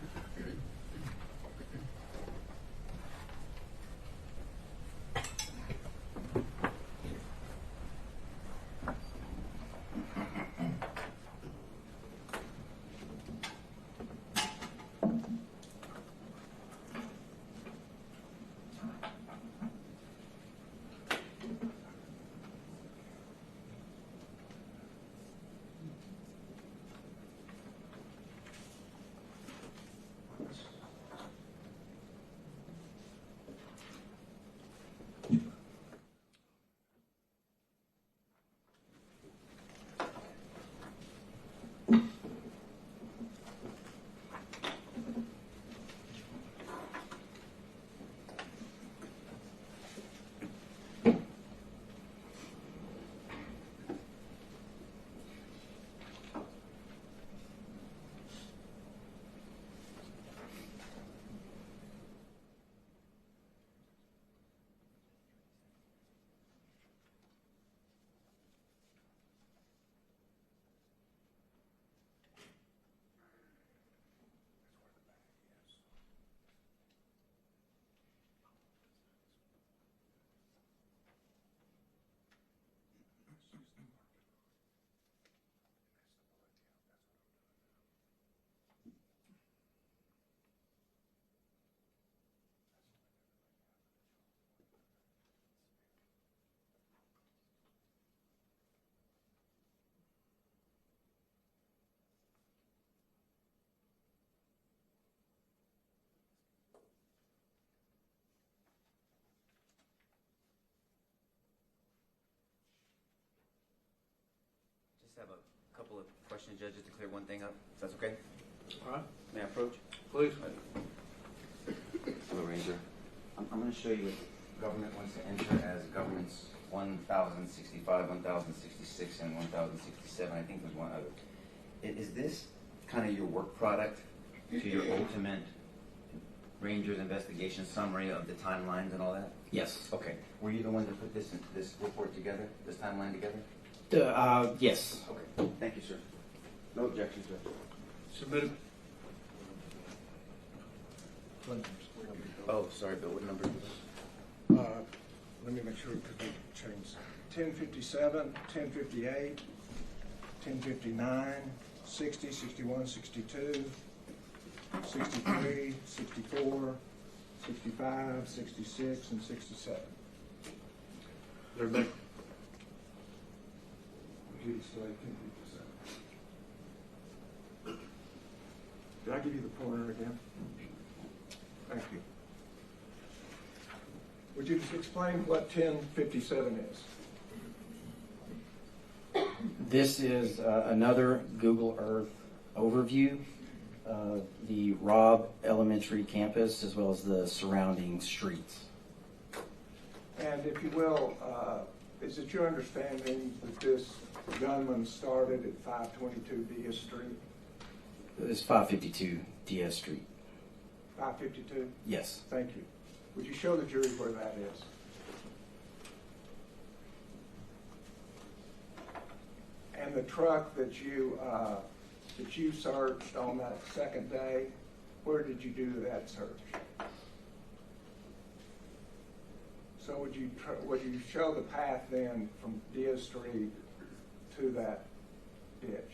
Just have a couple of questions, Judge, just to clear one thing up, if that's okay? All right, May I approach? please. Hello, Ranger. I'm going to show you what the government wants to enter as governments 1065, 1066, and 1067. I think there's one other. Is this kind of your work product to your ultimate Ranger's investigation summary of the timelines and all that? Yes. Okay. Were you the one that put this report together, this timeline together? Yes. Okay. Thank you, sir. No objections, Judge. Submitted. Oh, sorry, Bill. What number is this? let me make sure because we changed. 1057, 1058, 1059, 60, 61, 62, 63, 64, 65, 66, and 67. They're big. Judy still had 1057. Did I give you the pointer again? Thank you. Would you just explain what 1057 is? This is another Google Earth overview of the Robb Elementary campus as well as the surrounding streets. And if you will, is it your understanding that this gunman started at 522 DS Street? It's 552 DS Street. 552? Yes. Thank you. Would you show the jury where that is? And the truck that you searched on that second day, where did you do that search? So would you show the path then from Diaz Street to that ditch?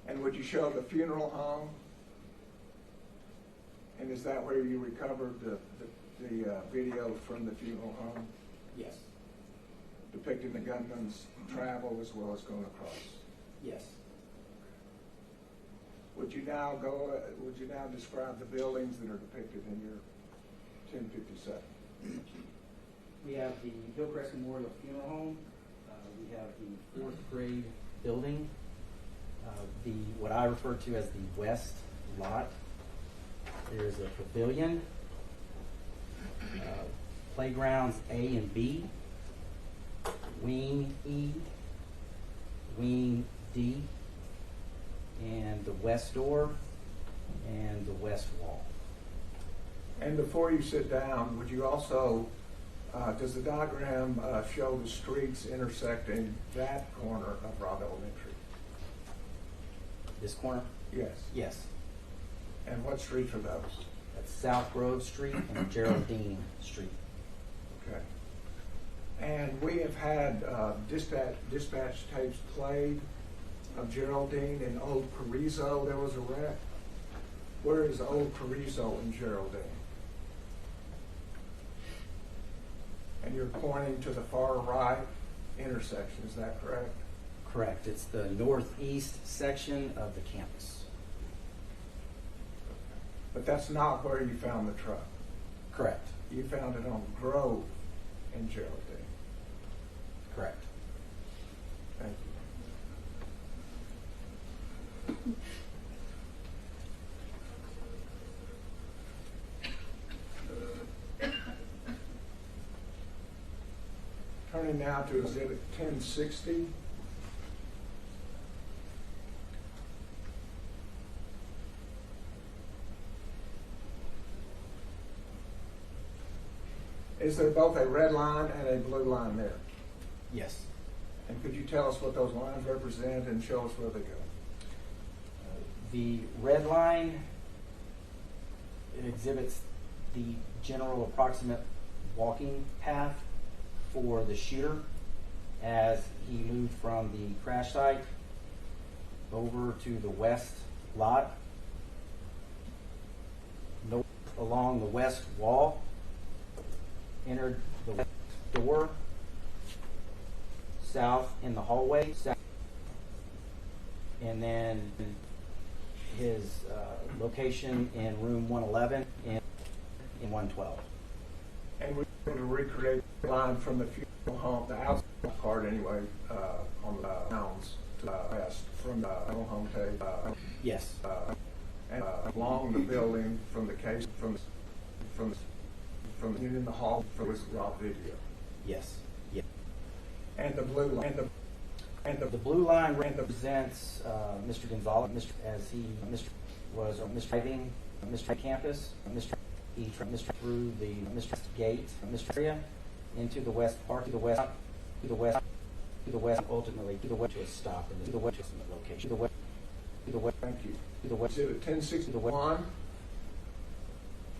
And would you show the funeral home? And is that where you recovered the video from the funeral home? Yes. Depicting the gunman's travel as well as going across. Yes. Would you now describe the buildings that are depicted in your 1057? We have the Hillcrest Memorial Funeral Home. We have the 4th grade building. What I refer to as the west lot. There's a pavilion, playgrounds A and B, wing E, wing D, and the west door and the west wall. And before you sit down, would you also, does the diagram show the streets intersecting that corner of Robb Elementary? This corner? Yes. Yes. And what streets are those? That's South Grove Street and Geraldine Street. Okay. And we have had dispatch tapes played of Geraldine and Old Carrizo. There was a wreck. Where is Old Carrizo in Geraldine? And you're pointing to the far right intersection, is that correct? Correct. It's the northeast section of the campus. But that's not where you found the truck. Correct. You found it on Grove in Geraldine. Correct. Thank you. Turning now to Exhibit 1060. Is there both a red line and a blue line there? Yes. And could you tell us what those lines represent and show us where they go? The red line exhibits the general approximate walking path for the shooter as he moved from the crash site over to the west lot, north along the west wall, entered the west door, south in the hallway, south, and then his location in room 111 in 112. And we're able to recreate the line from the funeral home, the outside part anyway, on the grounds to the west, from the funeral home to Yes. and along the building from the case from in the hall for this raw video. Yes. Yeah. And the blue line The blue line represents Mr. Gonzales, Mr. was driving Mr. campus, he through the Mr. gate, Mr. area into the west part, to the west, ultimately to the west to a stop and to the west location. Thank you. To the west. Exhibit 1061.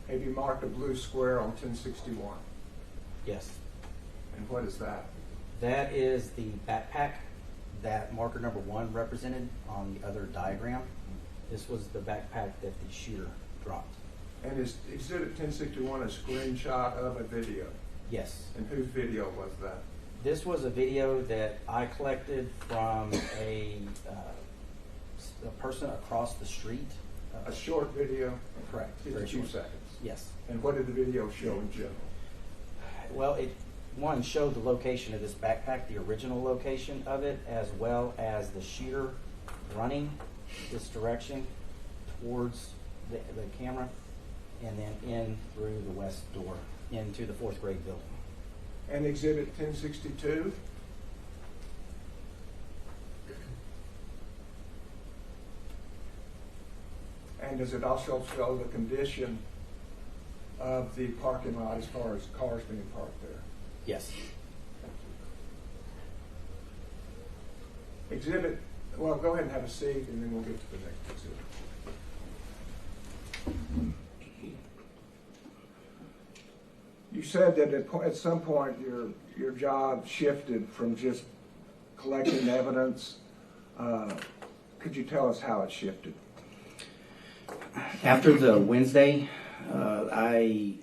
Have you marked a blue square on 1061? Yes. And what is that? That is the backpack that marker number 1 represented on the other diagram. This was the backpack that the shooter dropped. And is Exhibit 1061 a screenshot of a video? Yes. And whose video was that? This was a video that I collected from a person across the street. A short video? Correct. Very 52 short. seconds. Yes. And what did the video show in general? Well, one showed the location of this backpack, the original location of it, as well as the shooter running this direction towards the camera, and then in through the west door into the 4th grade building. And Exhibit 1062? And does it also show the condition of the parking lot as far as cars being parked there? Yes. Exhibit, well, go ahead and have a seat, and then we'll get to the next exhibit. You said that at some point your job shifted from just collecting evidence. Could you tell us how it shifted? After the Wednesday, I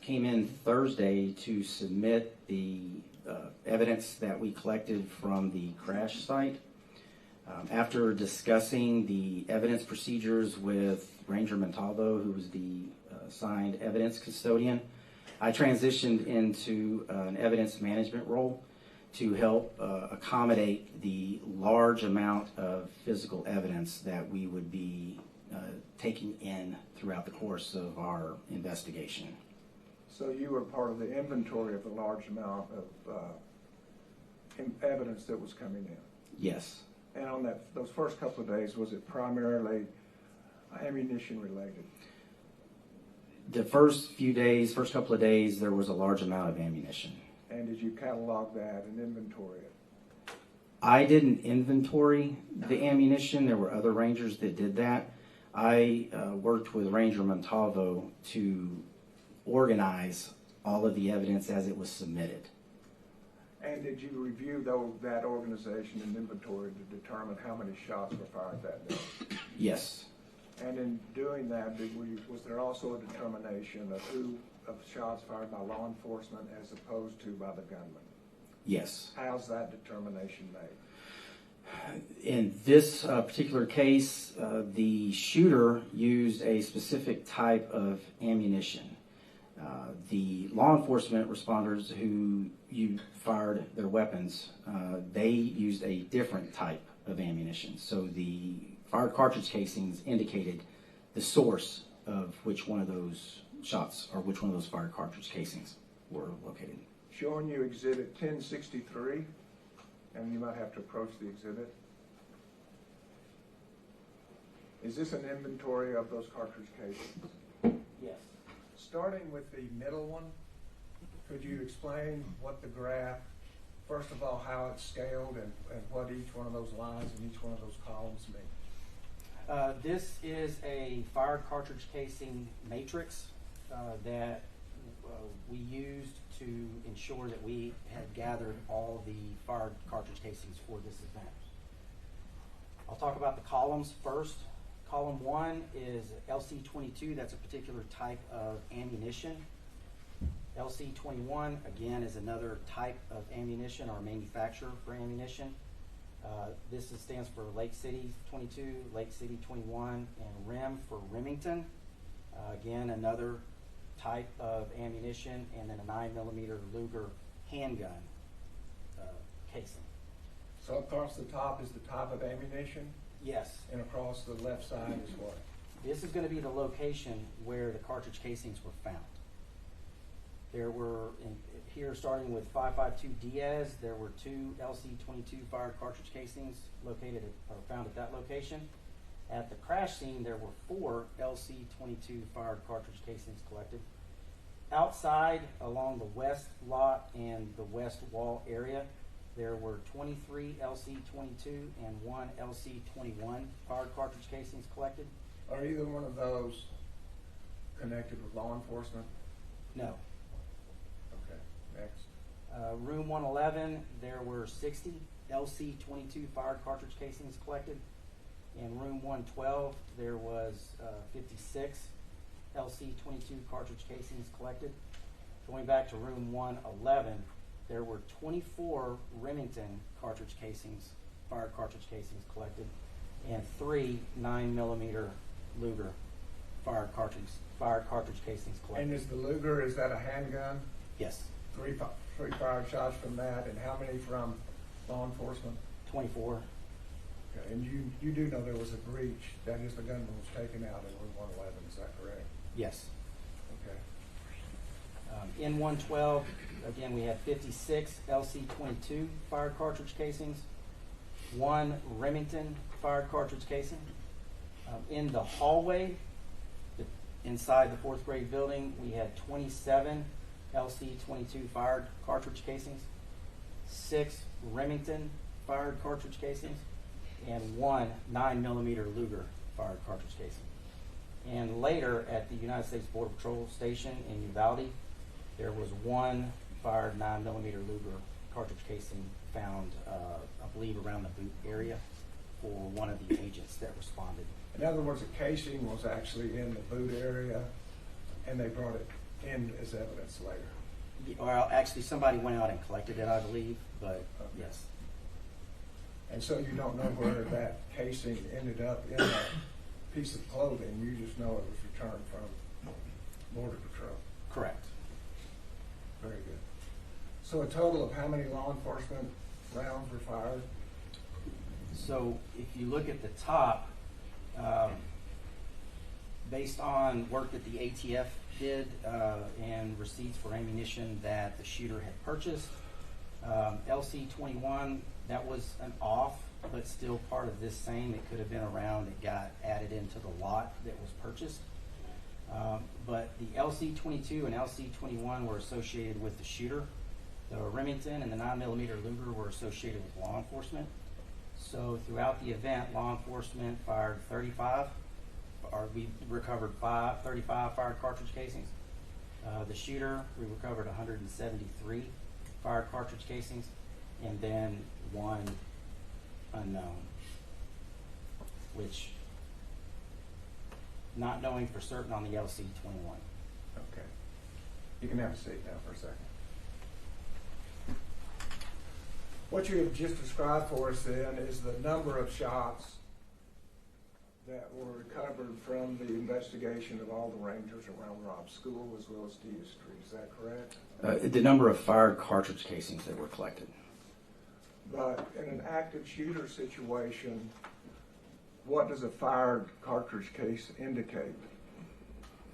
came in Thursday to submit the evidence that we collected from the crash site. After discussing the evidence procedures with Ranger Montalvo, who was the assigned evidence custodian, I transitioned into an evidence management role to help accommodate the large amount of physical evidence that we would be taking in throughout the course of our investigation. So you were part of the inventory of the large amount of evidence that was coming in? Yes. And on those first couple of days, was it primarily ammunition related? The first couple of days, there was a large amount of ammunition. And did you catalog that and inventory it? I didn't inventory the ammunition. There were other rangers that did that. I worked with Ranger Montalvo to organize all of the evidence as it was submitted. And did you review that organization and inventory to determine how many shots were fired that day? Yes. And in doing that, was there also a determination of shots fired by law enforcement as opposed to by the gunman? Yes. How's that determination made? In this particular case, the shooter used a specific type of ammunition. The law enforcement responders who fired their weapons, they used a different type of ammunition. So the fired cartridge casings indicated the source of which one of those shots or which one of those fired cartridge casings were located. Showing you Exhibit 1063, and you might have to approach the exhibit. Is this an inventory of those cartridge casings? Yes. Starting with the middle one, could you explain what the graph, first of all, how it's scaled and what each one of those lines and each one of those columns mean? This is a fired cartridge casing matrix that we used to ensure that we had gathered all the fired cartridge casings for this event. I'll talk about the columns first. Column 1 is LC22, that's a particular type of ammunition. LC21, again, is another type of ammunition or manufacturer for ammunition. This stands for Lake City 22, Lake City 21, and REM for Remington. Again, another type of ammunition, and then a 9mm Luger handgun casing. So across the top is the type of ammunition, Yes. and across the left side is what? This is going to be the location where the cartridge casings were found. There were, here starting with 552 Diaz, there were 2 LC22 fired cartridge casings located or found at that location. At the crash scene, there were 4 LC22 fired cartridge casings collected. Outside, along the west lot and the west wall area, there were 23 LC22 and 1 LC21 fired cartridge casings collected. Are either one of those connected with law enforcement? No. Okay, next. Room 111, there were 60 LC-22 fired cartridge casings collected. In room 112, there was 56 LC-22 cartridge casings collected. Going back to room 111, there were 24 Remington cartridge casings, fired cartridge casings collected, and 3 9mm Luger fired cartridge casings collected. And is the Luger, is that a handgun? Yes, Three fired shots from that, and how many from law enforcement? 24. Okay, and you do know there was a breach, that is, the gunman was taken out in room 111, is that correct? Yes. Okay. In 112, again, we had 56 LC-22 fired cartridge casings, 1 Remington fired cartridge casing. In the hallway, inside the 4th grade building, we had 27 LC-22 fired cartridge casings, 6 Remington fired cartridge casings, and 1 9mm Luger fired cartridge casing. And later at the United States Border Patrol station in Uvalde, there was 1 fired 9mm Luger cartridge casing found, I believe, around the boot area for one of the agents that responded. In other words, a casing was actually in the boot area, and they brought it in as evidence later. Well, actually, somebody went out and collected it, I believe, but Okay. yes. And so you don't know where that casing ended up in that piece of clothing, you just know it was returned from Border Patrol. Correct. Very good. So a total of how many law enforcement rounds were fired? So if you look at the top, based on work that the ATF did and receipts for ammunition that the shooter had purchased, LC-21, that was an off, but still part of this same. It could have been a round that got added into the lot that was purchased. But the LC-22 and LC-21 were associated with the shooter. The Remington and the 9mm Luger were associated with law enforcement. So throughout the event, law enforcement fired 35, or we recovered 35 fired cartridge casings. The shooter, we recovered 173 fired cartridge casings, and then 1 unknown, which, not knowing for certain on the LC-21. Okay. You can have a seat now for a second. What you have just described for us then is the number of shots that were recovered from the investigation of all the rangers around Robb School as well as Dia Street. Is that correct? The number of fired cartridge casings that were collected. But in an active shooter situation, what does a fired cartridge case indicate?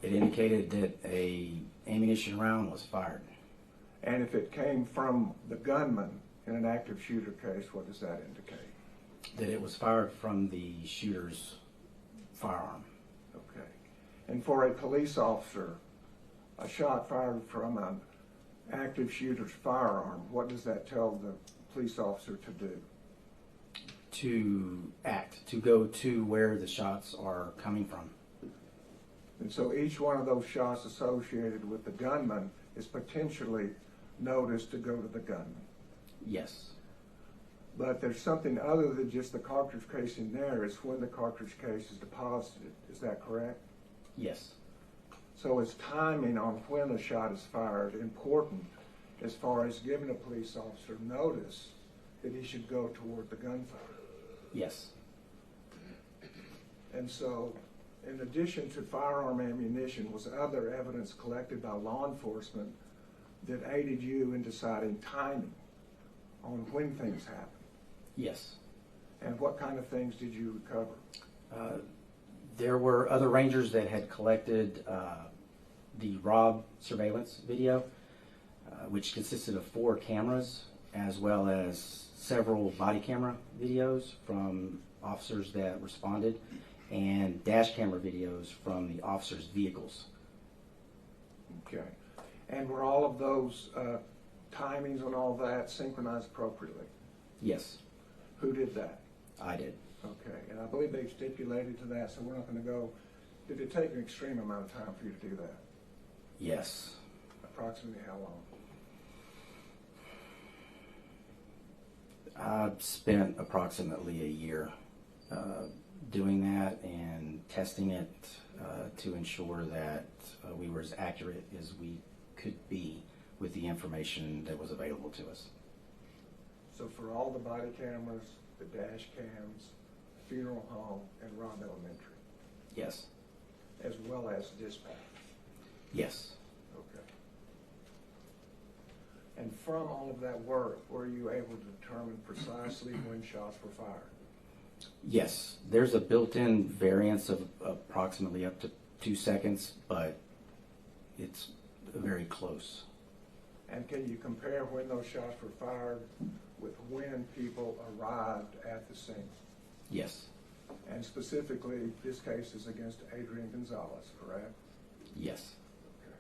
It indicated that a ammunition round was fired. And if it came from the gunman in an active shooter case, what does that indicate? That it was fired from the shooter's firearm. Okay. And for a police officer, a shot fired from an active shooter's firearm, what does that tell the police officer to do? To act, to go to where the shots are coming from. And so each one of those shots associated with the gunman is potentially noticed to go to the gunman. Yes. But there's something other than just the cartridge case in there. It's when the cartridge case is deposited. Is that correct? Yes. So is timing on when a shot is fired important as far as giving a police officer notice that he should go toward the gunfire? Yes. And so, in addition to firearm ammunition, was other evidence collected by law enforcement that aided you in deciding timing on when things happen? Yes. And what kind of things did you recover? There were other rangers that had collected the Robb surveillance video, which consisted of 4 cameras, as well as several body camera videos from officers that responded, and dash camera videos from the officers' vehicles. Okay. And were all of those timings and all that synchronized appropriately? Yes, Who did that? I did. Okay. And I believe they've stipulated to that, so we're not going to go Did it take an extreme amount of time for you to do that? Yes. Approximately how long? I spent approximately a year doing that and testing it to ensure that we were as accurate as we could be with the information that was available to us. So for all the body cameras, the dash cams, funeral home, and Robb Elementary, Yes. as well as dispatch? Yes. Okay. And from all of that work, were you able to determine precisely when shots were fired? Yes. There's a built-in variance of approximately up to 2 seconds, but it's very close. And can you compare when those shots were fired with when people arrived at the scene? Yes. And specifically, this case is against Adrian Gonzales, correct? Yes. Okay.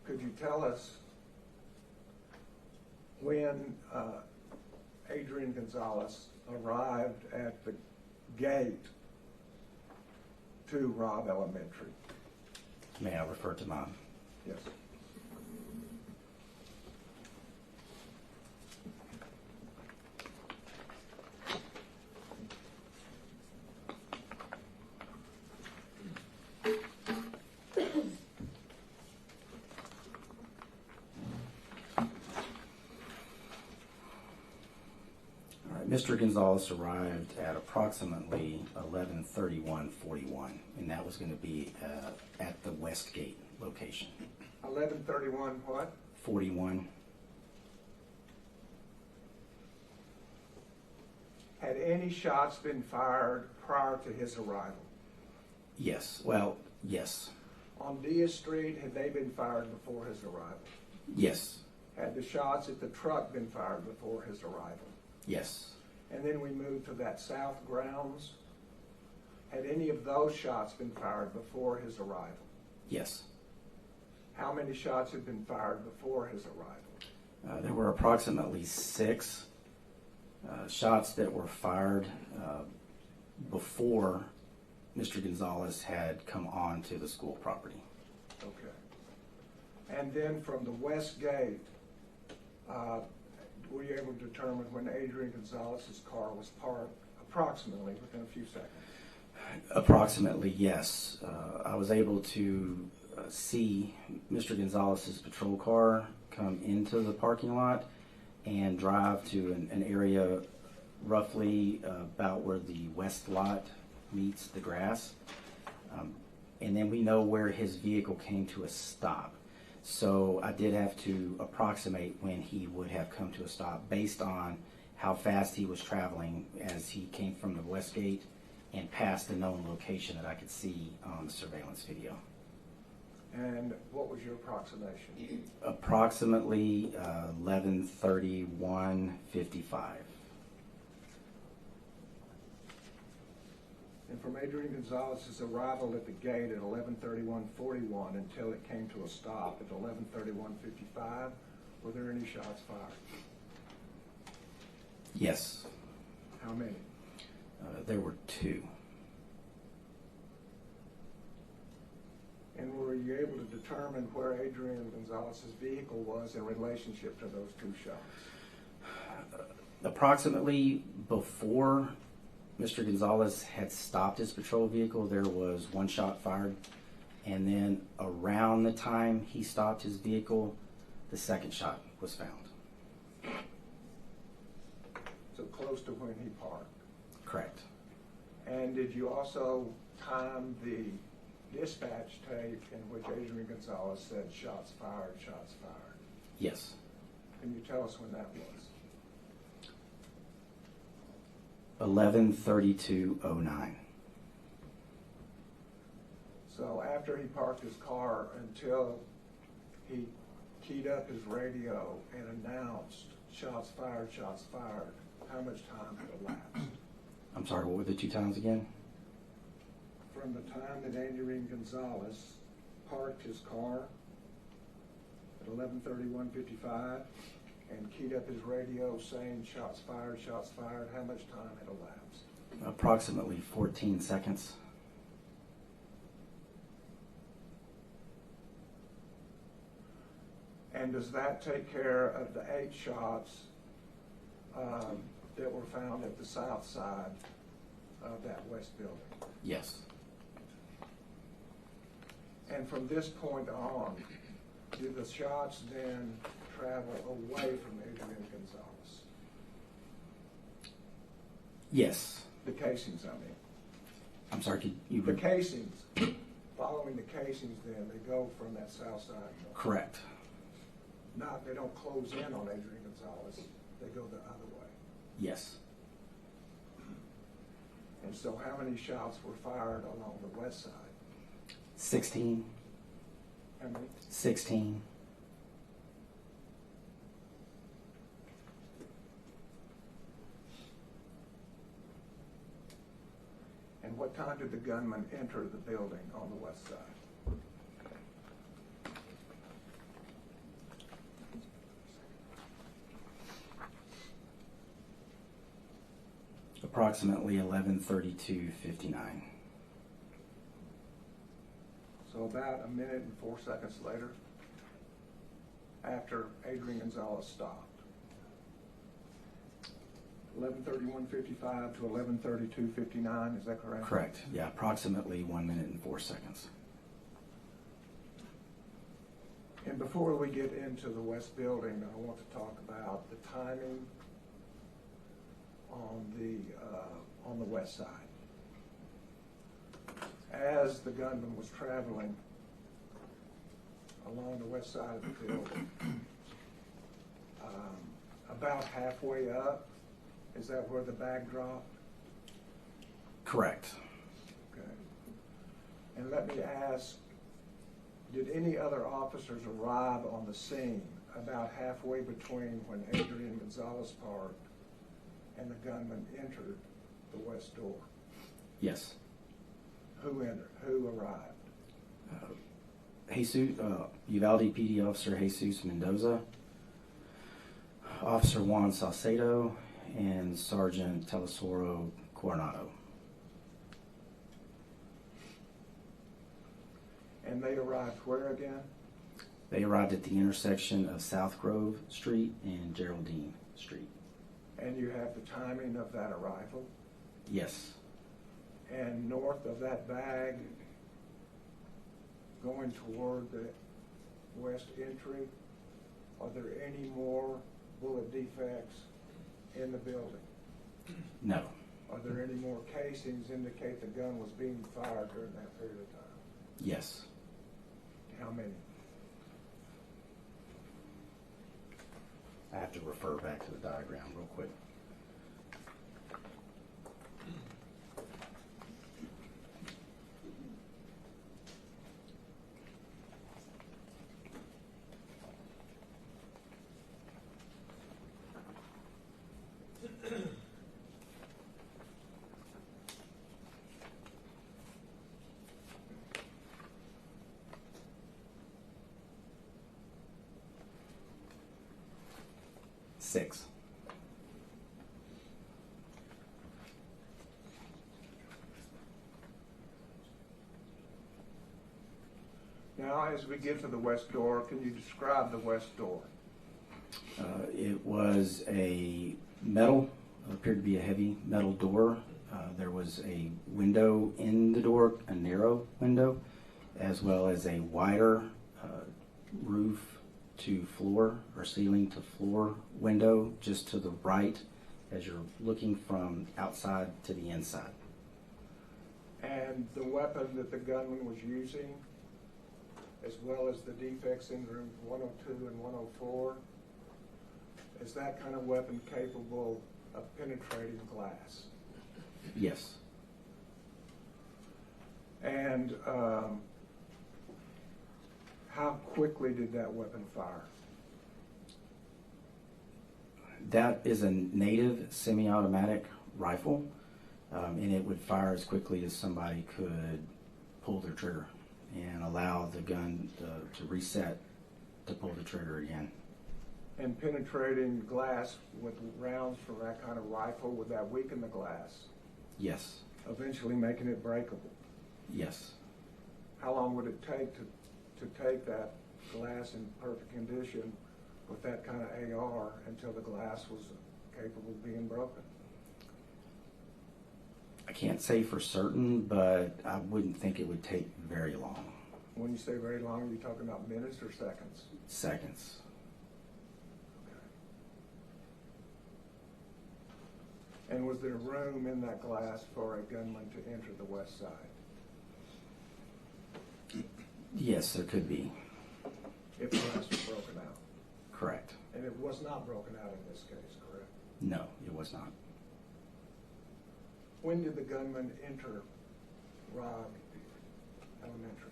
Could you tell us when Adrian Gonzales arrived at the gate to Robb Elementary? May I refer to mine? Yes. All right. Mr. Gonzales arrived at approximately 11:31:41, and that was going to be at the West Gate location. 11:31 what? 41. Had any shots been fired prior to his arrival? Yes. Well, yes. On Diaz Street, had they been fired before his arrival? Yes. Had the shots at the truck been fired before his arrival? Yes. And then we moved to that south grounds. Had any of those shots been fired before his arrival? Yes. How many shots had been fired before his arrival? There were approximately 6 shots that were fired before Mr. Gonzales had come on to the school property. Okay. And then from the west gate, were you able to determine when Adrian Gonzales' car was parked approximately within a few seconds? Approximately, yes. I was able to see Mr. Gonzales' patrol car come into the parking lot and drive to an area roughly about where the west lot meets the grass. And then we know where his vehicle came to a stop. So I did have to approximate when he would have come to a stop based on how fast he was traveling as he came from the west gate and past the known location that I could see on the surveillance video. And what was your approximation? Approximately 11:31:55. And from Adrian Gonzales' arrival at the gate at 11:31:41 until it came to a stop at 11:31:55, were there any shots fired? Yes. How many? There were 2. And were you able to determine where Adrian Gonzales' vehicle was in relationship to those 2 shots? Approximately before Mr. Gonzales had stopped his patrol vehicle, there was 1 shot fired. And then around the time he stopped his vehicle, the 2nd shot was found. So close to when he parked. Correct. And did you also time the dispatch tape in which Adrian Gonzales said shots fired, shots fired? Yes. Can you tell us when that was? 11:32:09. So after he parked his car until he keyed up his radio and announced shots fired, how much time had elapsed? I'm sorry, what were the 2 times again? From the time that Adrian Gonzales parked his car at 11:31:55 and keyed up his radio saying shots fired, how much time had elapsed? Approximately 14 seconds. And does that take care of the 8 shots that were found at the south side of that west building? Yes. And from this point on, do the shots then travel away from Adrian Gonzales? Yes. The casings, I mean. I'm sorry, could you... The casings, following the casings then, they go from that south side north. Correct. Not, they don't close in on Adrian Gonzales, they go the other way. Yes. And so how many shots were fired along the west side? 16. How many? 16. And what time did the gunman enter the building on the west side? Approximately 11:32:59. So about a minute and 4 seconds later, after Adrian Gonzales stopped. 11:31:55 to 11:32:59, is that correct? Correct. Yeah, approximately 1 minute and 4 seconds. And before we get into the west building, I want to talk about the timing on the west side. As the gunman was traveling along the west side of the building, about halfway up, is that where the bag dropped? Correct. Okay. And let me ask, did any other officers arrive on the scene about halfway between when Adrian Gonzales parked and the gunman entered the west door? Yes. Who entered? Who arrived? Uvalde PD Officer Jesus Mendoza, Officer Juan Salcedo, and Sergeant Telesoro Coronado. And they arrived where again? They arrived at the intersection of South Grove Street and Geraldine Street. And you have the timing of that arrival? Yes. And north of that bag, going toward the west entry, are there any more bullet defects in the building? No. Are there any more casings indicate the gun was being fired during that period of time? Yes. How many? I have to refer back to the diagram real quick. Six. Now, as we get to the west door, can you describe the west door? It was a metal, appeared to be a heavy metal door. There was a window in the door, a narrow window, as well as a wider roof to floor or ceiling to floor window just to the right as you're looking from outside to the inside. And the weapon that the gunman was using, as well as the defects in rooms 102 and 104, is that kind of weapon capable of penetrating glass? Yes. And how quickly did that weapon fire? That is a native semi-automatic rifle, and it would fire as quickly as somebody could pull their trigger and allow the gun to reset to pull the trigger again. And penetrating glass with rounds from that kind of rifle, would that weaken the glass? Yes. eventually making it breakable. Yes. How long would it take to take that glass in perfect condition with that kind of AR until the glass was capable of being broken? I can't say for certain, but I wouldn't think it would take very long. When you say very long, are you talking about minutes or seconds? Seconds. And was there room in that glass for a gunman to enter the west side? Yes, there could be. If the glass was broken out? Correct. And it was not broken out in this case, correct? No, it was not. When did the gunman enter Robb Elementary?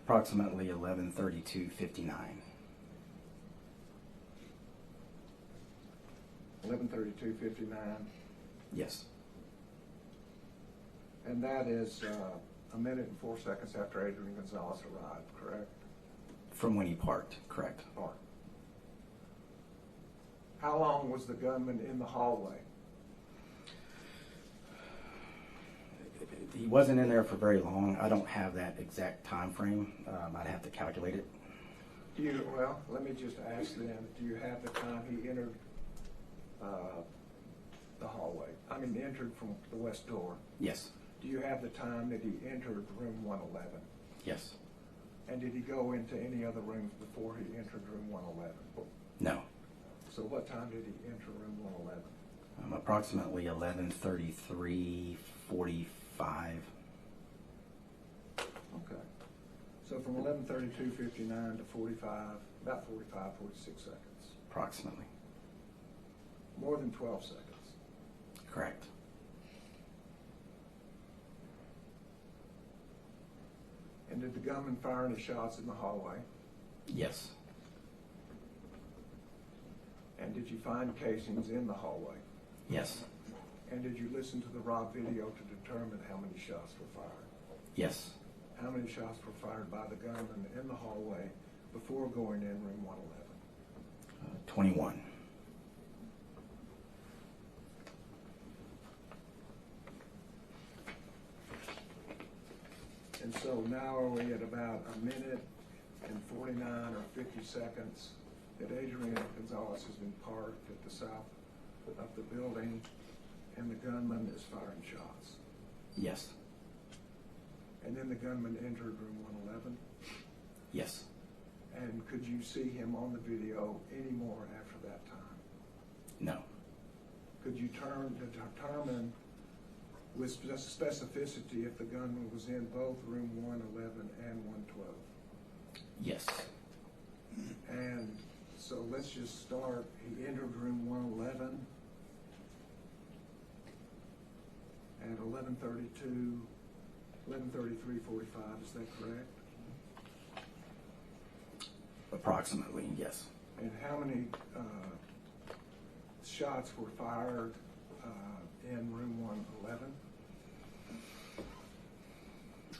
Approximately 11:32:59. 11:32:59. Yes. And that is a minute and 4 seconds after Adrian Gonzales arrived, correct? From when he parked, correct. Park. How long was the gunman in the hallway? He wasn't in there for very long. I don't have that exact time frame. I'd have to calculate it. Well, let me just ask then, do you have the time he entered the hallway? I mean, entered from the west door. Yes. Do you have the time that he entered room 111? Yes. And did he go into any other rooms before he entered room 111? No. So what time did he enter room 111? Approximately 11:33:45. Okay. So from 11:32:59 to 45, about 45, 46 seconds. Approximately. More than 12 seconds. Correct. And did the gunman fire any shots in the hallway? Yes. And did you find casings in the hallway? Yes. And did you listen to the Robb video to determine how many shots were fired? Yes. How many shots were fired by the gunman in the hallway before going in room 111? 21. And so now are we at about a minute and 49 or 50 seconds that Adrian Gonzales has been parked at the south of the building and the gunman is firing shots. Yes. And then the gunman entered room 111. Yes. And could you see him on the video any more after that time? No. Could you determine with specificity if the gunman was in both room 111 and 112? Yes. And so let's just start. He entered room 111 at 11:33:45. Is that correct? Approximately, yes. And how many shots were fired in room 111?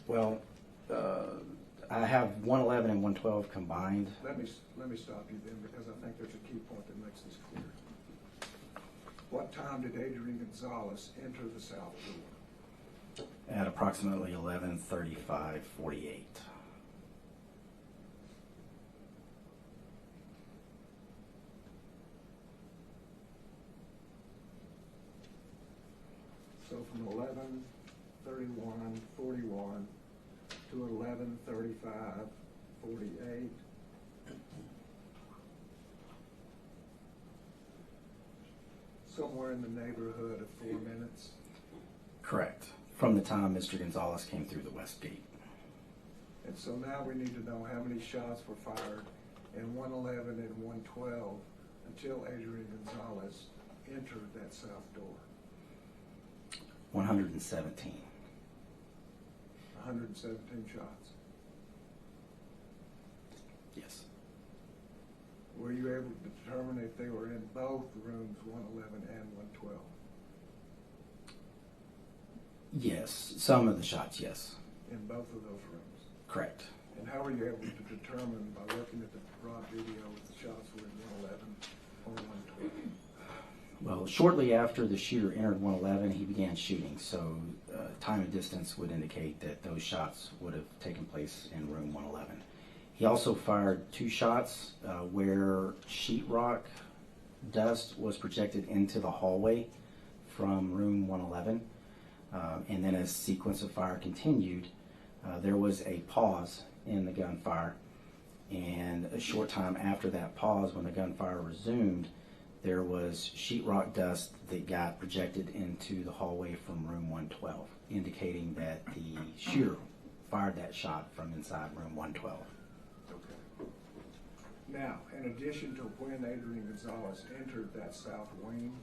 Well, I have 111 and 112 combined. Let me stop you then, because I think there's a key point that makes this clear. What time did Adrian Gonzales enter the south door? At approximately 11:35:48. So from 11:31:41 to 11:35:48. Somewhere in the neighborhood of 4 minutes. Correct. From the time Mr. Gonzales came through the west gate. And so now we need to know how many shots were fired in 111 and 112 until Adrian Gonzales entered that south door. 117. 117 shots. Yes. Were you able to determine if they were in both rooms 111 and 112? Yes, some of the shots, yes. in both of those rooms? Correct. And how were you able to determine by looking at the raw video if the shots were in 111 or 112? Well, shortly after the shooter entered 111, he began shooting, so time and distance would indicate that those shots would have taken place in room 111. He also fired 2 shots where sheetrock dust was projected into the hallway from room 111. And then as sequence of fire continued, there was a pause in the gunfire. And a short time after that pause, when the gunfire resumed, there was sheetrock dust that got projected into the hallway from room 112, indicating that the shooter fired that shot from inside room 112. Okay. Now, in addition to when Adrian Gonzales entered that south wing,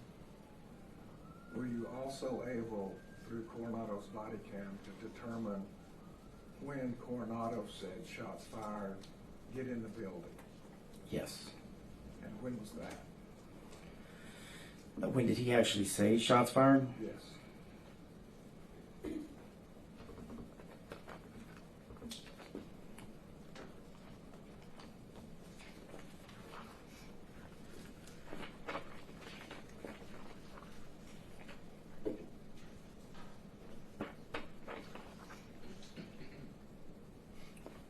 were you also able, through Coronado's body cam, to determine when Coronado said shots fired, get in the building? Yes. And when was that? When did he actually say shots fired? Yes.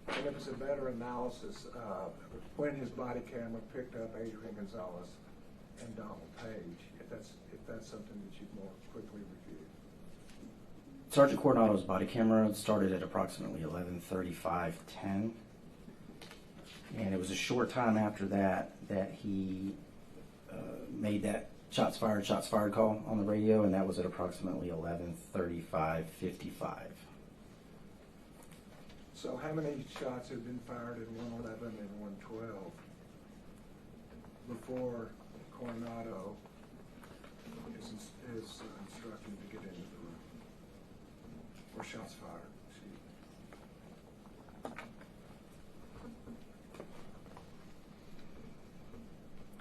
And it was a better analysis when his body camera picked up Adrian Gonzales and Donald Page, if that's something that you'd more quickly review. Sergeant Coronado's body camera started at approximately 11:35:10, and it was a short time after that that he made that shots fired call on the radio, and that was at approximately 11:35:55. So how many shots had been fired in 111 and 112 before Coronado is instructed to get into the room? Or shots fired, excuse me.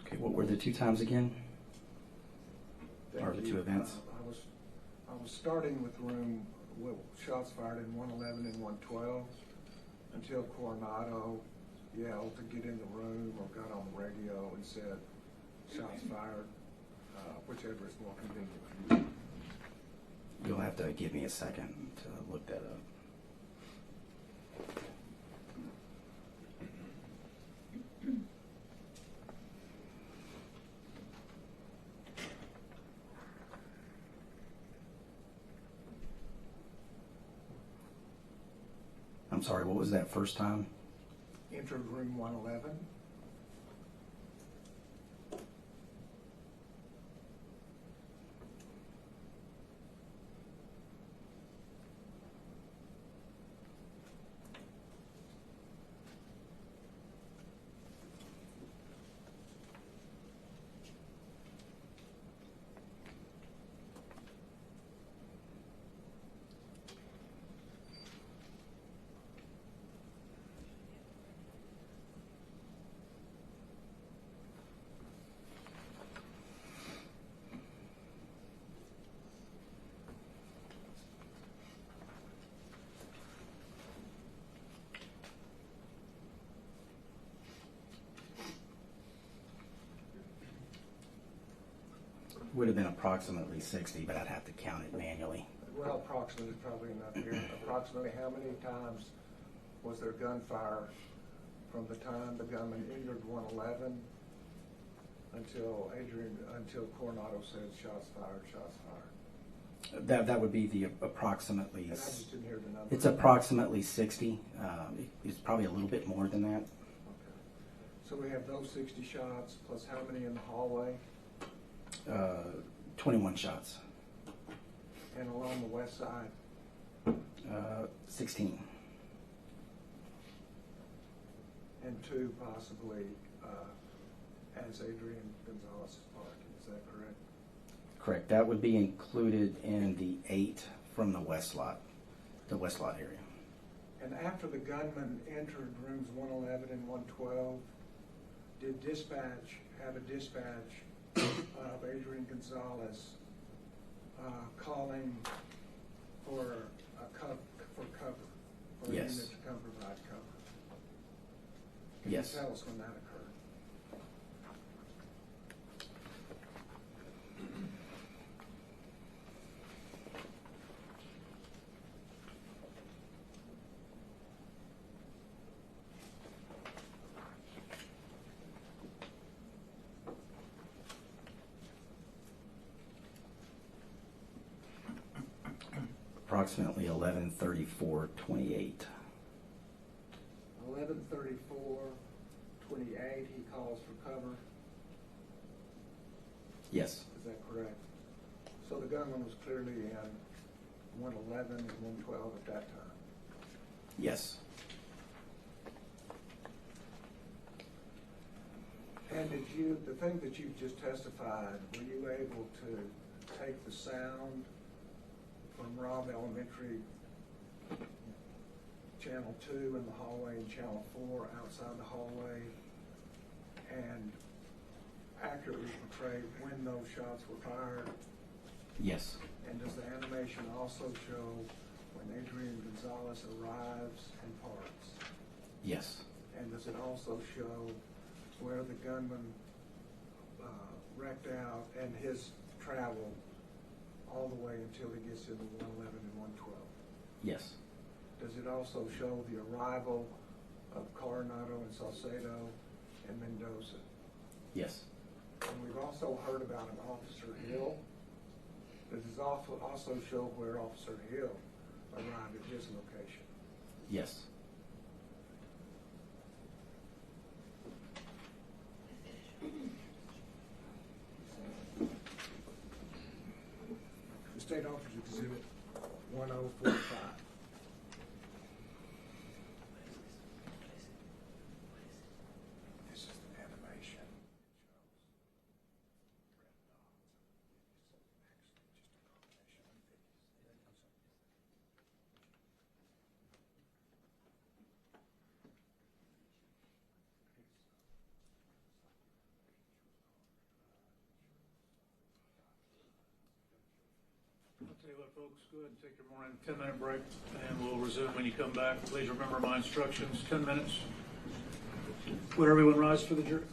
Okay, what were the 2 times again? Thank Or the you. 2 events? I was starting with shots fired in 111 and 112 until Coronado yelled to get in the room or got on the radio and said shots fired, whichever is more convenient for you. You'll have to give me a second to look that up. I'm sorry, what was that first time? Entered room 111. Would have been approximately 60, but I'd have to count it manually. Well, approximately is probably enough here. Approximately how many times was there gunfire from the time the gunman entered 111 until Coronado said shots fired, shots fired? That would be the approximately. And I just didn't hear the number. It's approximately 60. It's probably a little bit more than that. Okay. So we have those 60 shots plus how many in the hallway? 21 shots. And along the west side? 16. And 2 possibly as Adrian Gonzales is parking. Is that correct? Correct. That would be included in the 8 from the west lot area. And after the gunman entered rooms 111 and 112, did dispatch have a dispatch of Adrian Gonzales calling for for cover, for a Yes. unit to come provide cover. Can Yes. you tell us when that occurred? Approximately 11:34:28. 11:34:28, he calls for cover. Yes. Is that correct? So the gunman was clearly in 111 and 112 at that time. Yes. And did you, the thing that you just testified, were you able to take the sound from Robb Elementary Channel 2 in the hallway and Channel 4 outside the hallway and accurately portray when those shots were fired? Yes. And does the animation also show when Adrian Gonzales arrives and parts? Yes. And does it also show where the gunman wrecked out and his travel all the way until he gets into 111 and 112? Yes. Does it also show the arrival of Coronado and Salcedo and Mendoza? Yes. And we've also heard about an Officer Hill. Does it also show where Officer Hill arrived at his location? Yes. The State Officers Exhibit 1045. This is the animation. It shows red dots. It's actually just a combination of these. I'll tell you what, folks, go ahead and take your morning 10-minute break, and we'll resume when you come back. Please remember my instructions, 10 minutes. Would everyone rise for the jury?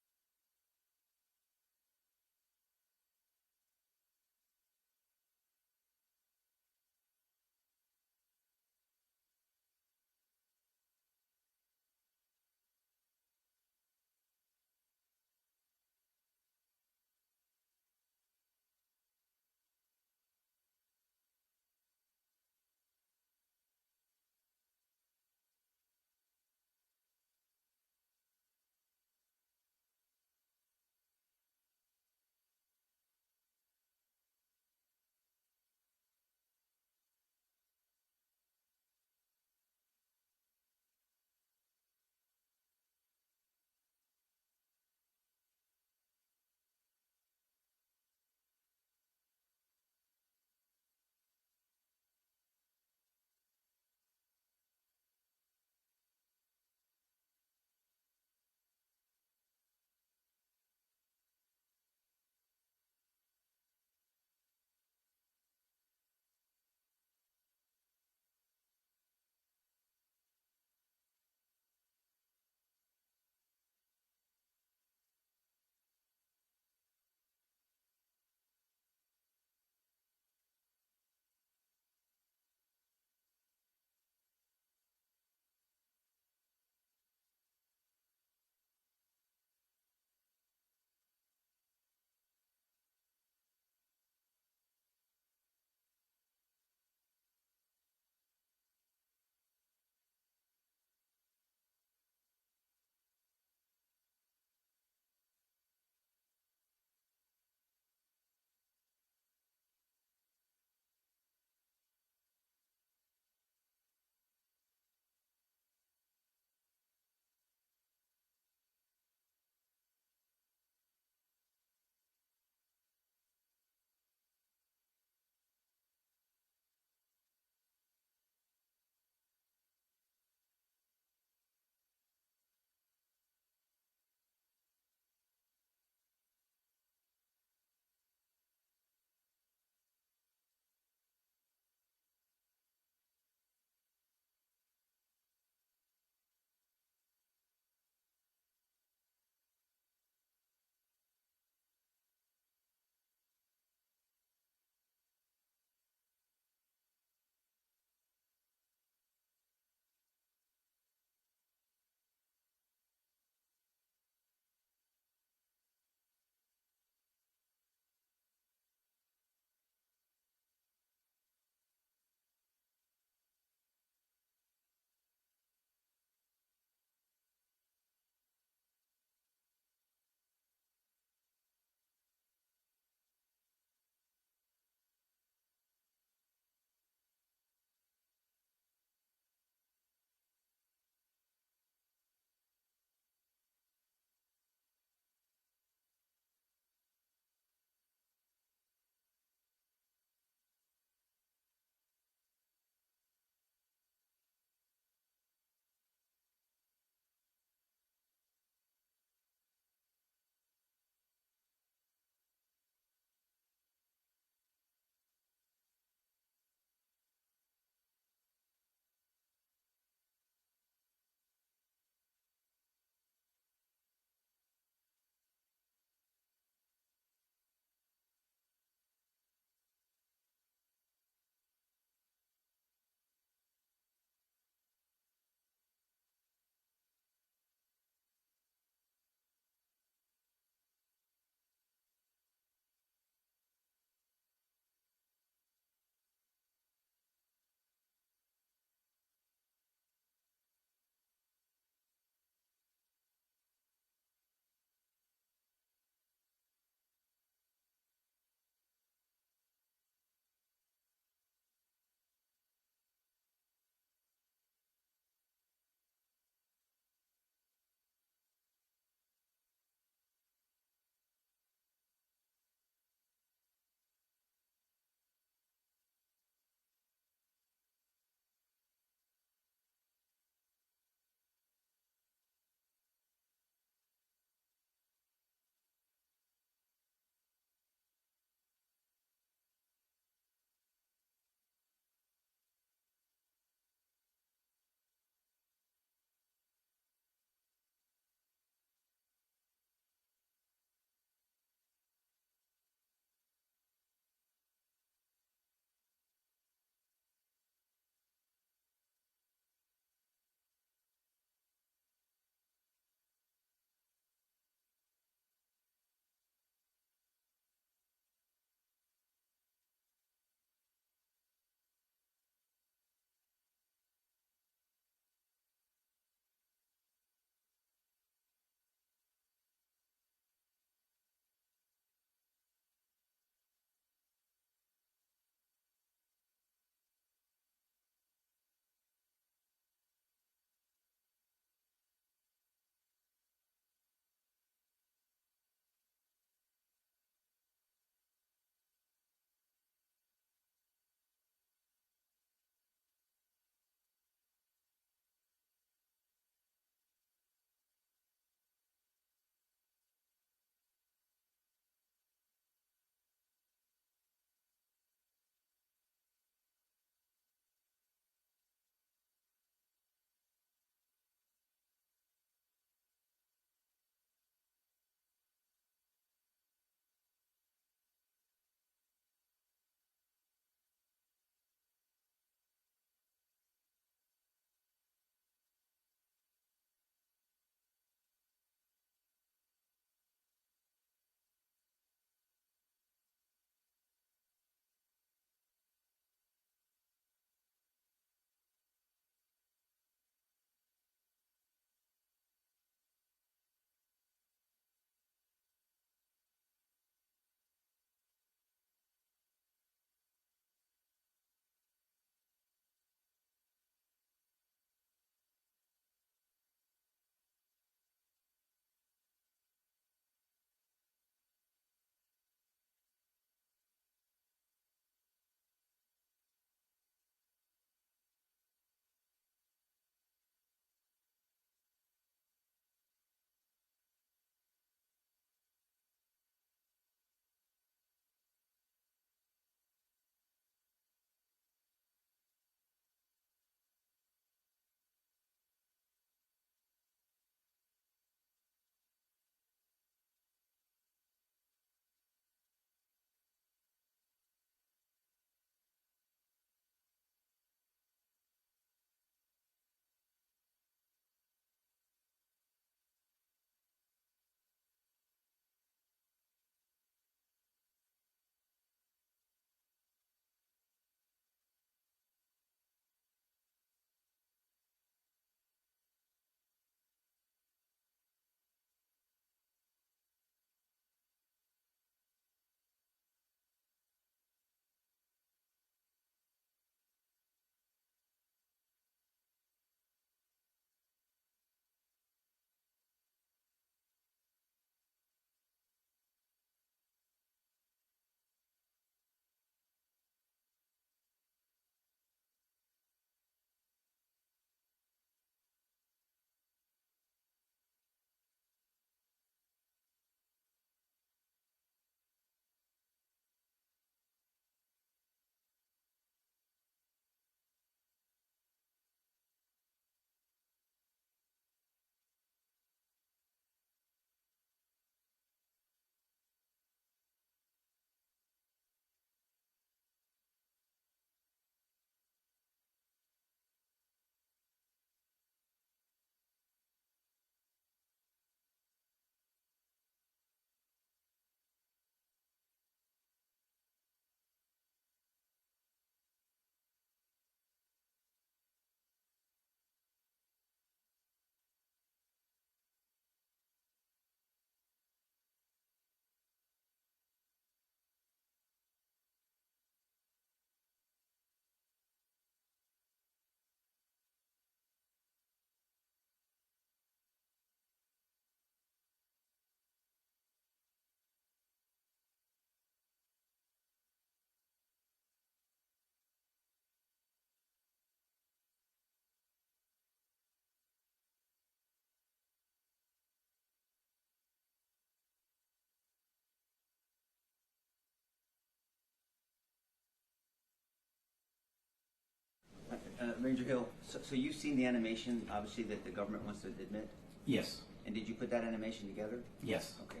Ranger Hill, so you've seen the animation, obviously, that the government wants to admit? Yes, And did you put that animation together? yes. Okay.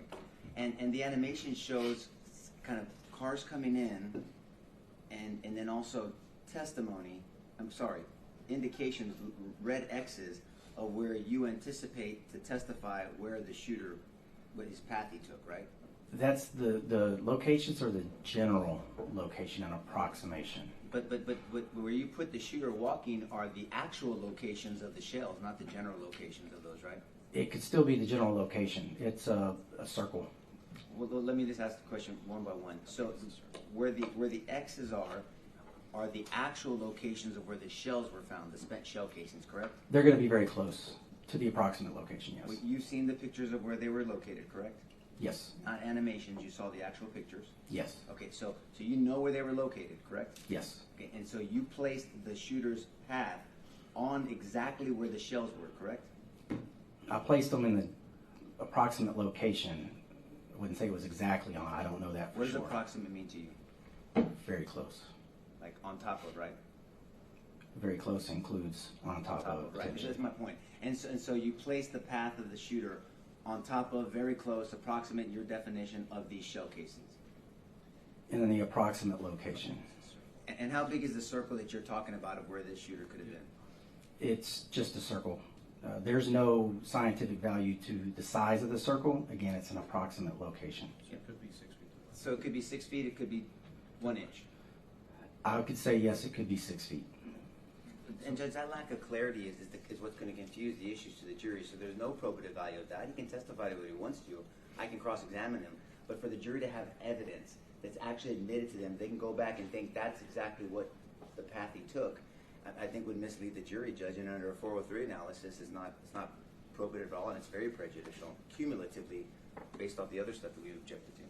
And the animation shows kind of cars coming in and then also testimony, indications, red X's of where you anticipate to testify where the shooter, what his path he took, right? That's the locations are the general location and approximation. But where you put the shooter walking are the actual locations of the shells, not the general locations of those, right? It could still be the general location. It's a circle. Well, let me just ask the question one by one. So, where the X's are the actual locations of where the shells were found, the spent shell casings, correct? They're going to be very close to the approximate location, yes. Well, you've seen the pictures of where they were located, correct? Yes, Not animations, you saw the actual pictures. yes, Okay, so you know where they were located, correct? yes, Okay, and so you placed the shooter's path on exactly where the shells were, correct? I placed them in the approximate location. I wouldn't say it was exactly on. I don't know that for What does sure. approximate mean to you? Very close. Like on top of, right? Very close includes on top of. Right, potentially. that's my point. And so you place the path of the shooter on top of, very close, approximate your definition of these shell casings. And then the approximate location. And how big is the circle that you're talking about of where this shooter could have been? It's just a circle. There's no scientific value to the size of the circle. Again, it's an approximate location. So it could be 6 feet. So it could be 6 feet, it could be 1 inch. I could say yes, it could be 6 feet. And Judge, that lack of clarity is what's going to confuse the issues to the jury. So there's no probative value of that. He can testify to what he wants to. I can cross-examine him. But for the jury to have evidence that's actually admitted to them, they can go back and think that's exactly what the path he took, I think would mislead the jury, Judge. And under a 403 analysis, it's not probative at all, and it's very prejudicial, cumulatively, based off the other stuff that we've objected to.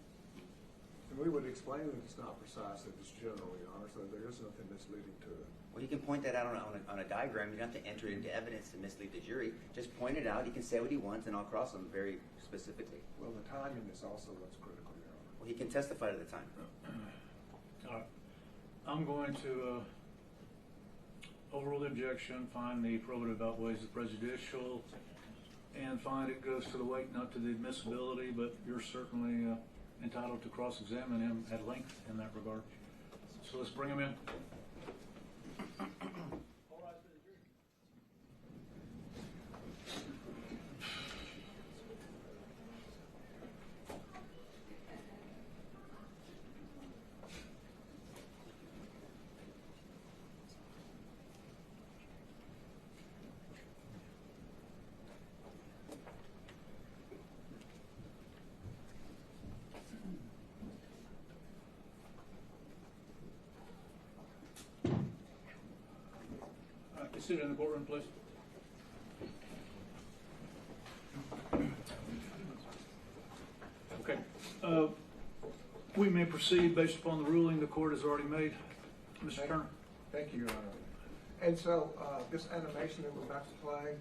And we would explain that it's not precise, that it's general, Your Honor, so there is nothing misleading to it. Well, you can point that out on a diagram. You don't have to enter it into evidence to mislead the jury. Just point it out. He can say what he wants, and I'll cross him very specifically. Well, the timing is also what's critical, Your Honor. Well, he can testify to the time. All right. I'm going to overrule the objection, find the probative outweighs the prejudicial, and find it goes to the weight, not to the admissibility, but you're certainly entitled to cross-examine him at length in that regard. So let's bring him in. Sit in the courtroom, please. Okay. We may proceed based upon the ruling the court has already made. Mr. Turner. Thank you, Your Honor. And so, this animation that we're about to play,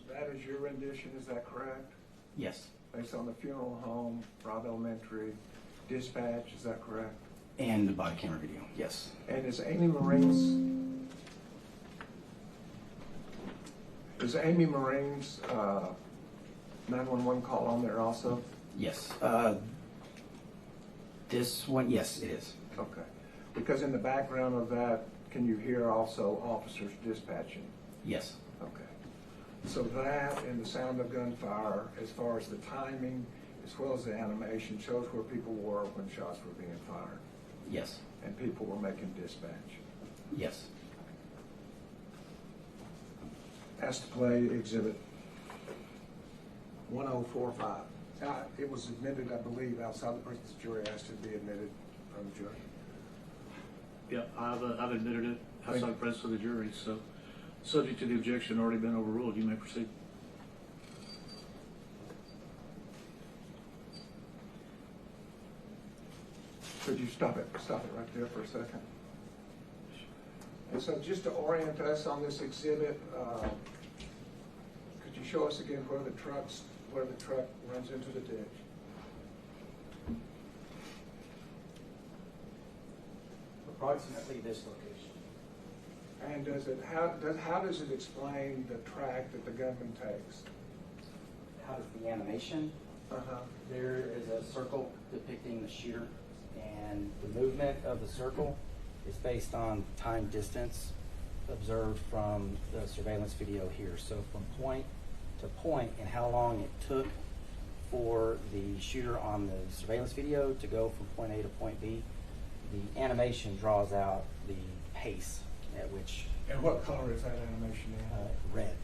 that is your rendition, is that correct? Yes. Based on the funeral home, Robb Elementary, dispatch, is that correct? And the body camera video, yes. And is Amy Marine's 911 call on there also? Yes. This one, yes, it is. Okay. Because in the background of that, can you hear also officers dispatching? Yes. Okay. So that and the sound of gunfire, as far as the timing, as well as the animation, shows where people were when shots were being fired. Yes. And people were making dispatch. Yes. Asked to play exhibit 1045. It was admitted, I believe, outside the presence of the jury, asked to be admitted from the jury. Yeah, I've admitted it outside the presence of the jury, so subject to the objection already been overruled, you may proceed. Could you stop it right there for a second? And so just to orient us on this exhibit, could you show us again where the truck runs into the ditch? Approximately this location. And how does it explain the track that the gunman takes? How does the animation? Uh-huh. There is a circle depicting the shooter, and the movement of the circle is based on time distance observed from the surveillance video here. So from point to point and how long it took for the shooter on the surveillance video to go from point A to point B, the animation draws out the pace at which And what color is that animation in? red.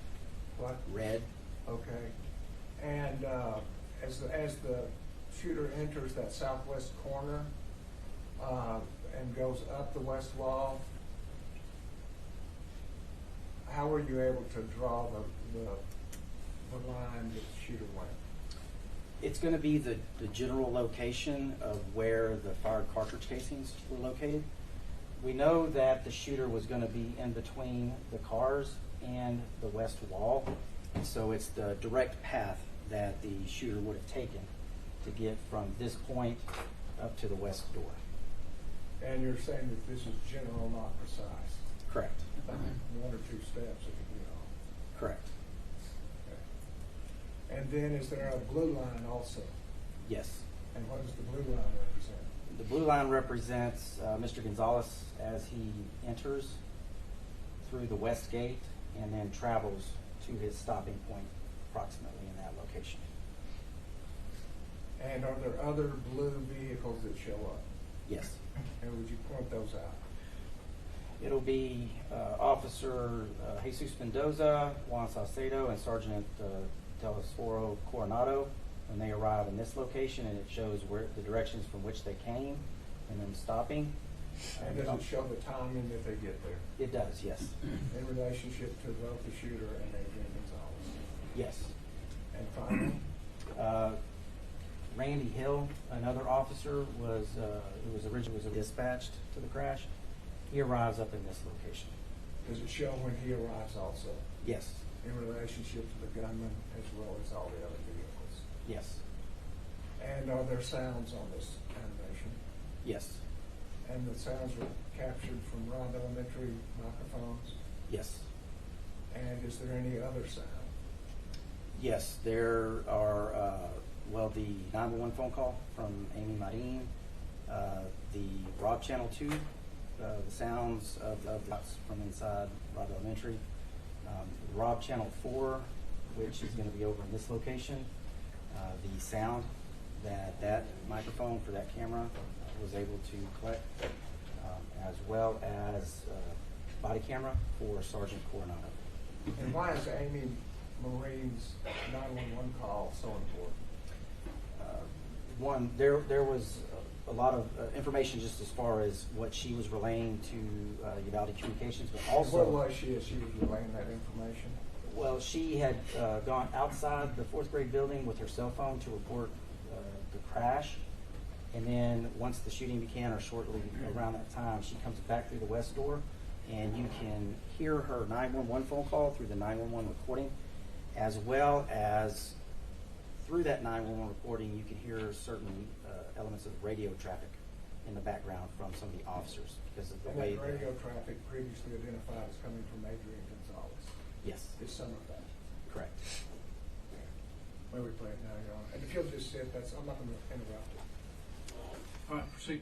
What? Red. Okay. And as the shooter enters that southwest corner and goes up the west wall, how were you able to draw the line that the shooter went? It's going to be the general location of where the fired cartridge casings were located. We know that the shooter was going to be in between the cars and the west wall, and so it's the direct path that the shooter would have taken to get from this point up to the west door. And you're saying that this is general, not precise? Correct. One or two steps it could be on. Correct. Okay. And then is there a blue line also? Yes. And what does the blue line represent? The blue line represents Mr. Gonzales as he enters through the west gate and then travels to his stopping point approximately in that location. And are there other blue vehicles that show up? Yes. And would you point those out? It'll be Officer Jesus Mendoza, Juan Saucedo, and Sergeant Telesforo Coronado when they arrive in this location, and it shows where the directions from which they came and then stopping. And does it show the timing that they get there? It does, yes. In relationship to both the shooter and Adrian Gonzales? Yes. And finally? Randy Hill, another officer, who was originally dispatched to the crash. He arrives up in this location. Does it show when he arrives also? Yes. In relationship to the gunman as well as all the other vehicles? Yes. And are there sounds on this animation? Yes. And the sounds were captured from Robb Elementary microphones? Yes. And is there any other sound? Yes, there are, the 911 phone call from Amy Marin, the Robb Channel 2, the sounds of the from inside Robb Elementary, Robb Channel 4, which is going to be over in this location, the sound that microphone for that camera was able to collect, as well as body camera for Sergeant Coronado. And why is Amy Marin's 911 call so important? One, there was a lot of information just as far as what she was relaying to Uvalde Communications, but also... What was she as she was relaying that information? Well, she had gone outside the fourth grade building with her cell phone to report the crash. And then once the shooting began, or shortly around that time, she comes back through the west door, and you can hear her 911 phone call through the 911 recording, as well as through that 911 recording, you can hear certain elements of radio traffic in the background from some of the officers because of the and way that radio traffic previously identified as coming from Adrian Gonzales. Yes. Is some of that. Correct. Where we play it now, Your Honor. And if you'll just sit, I'm not going to interrupt it. All right, proceed.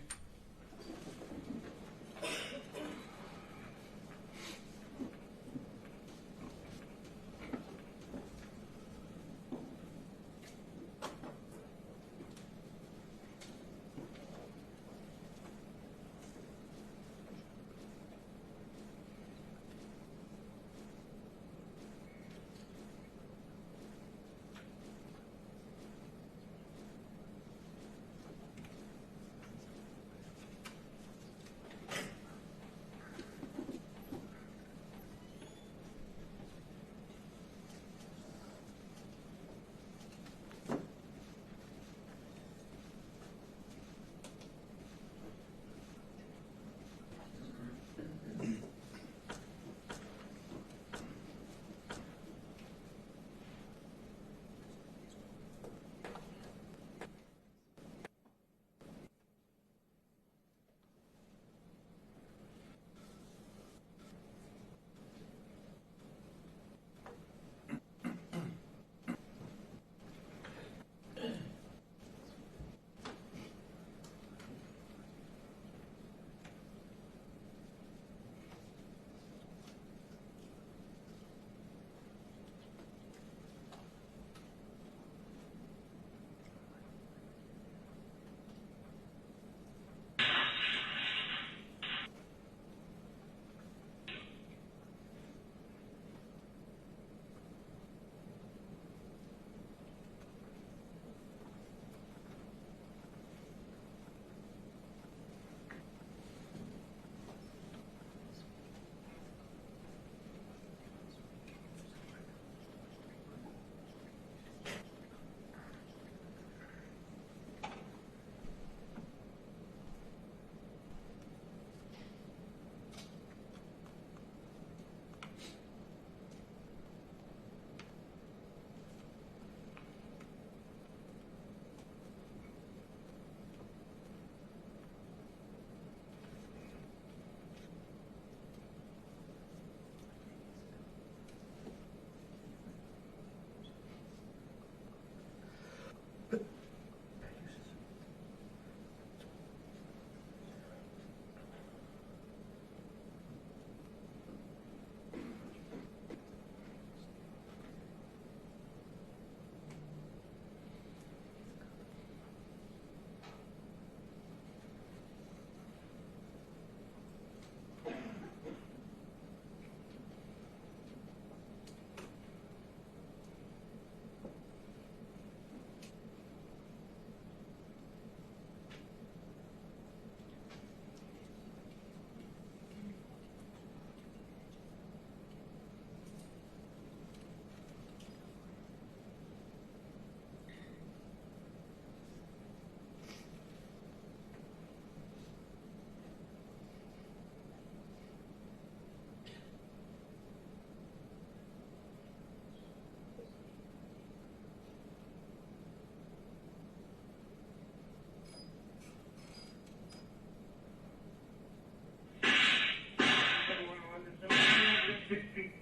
60.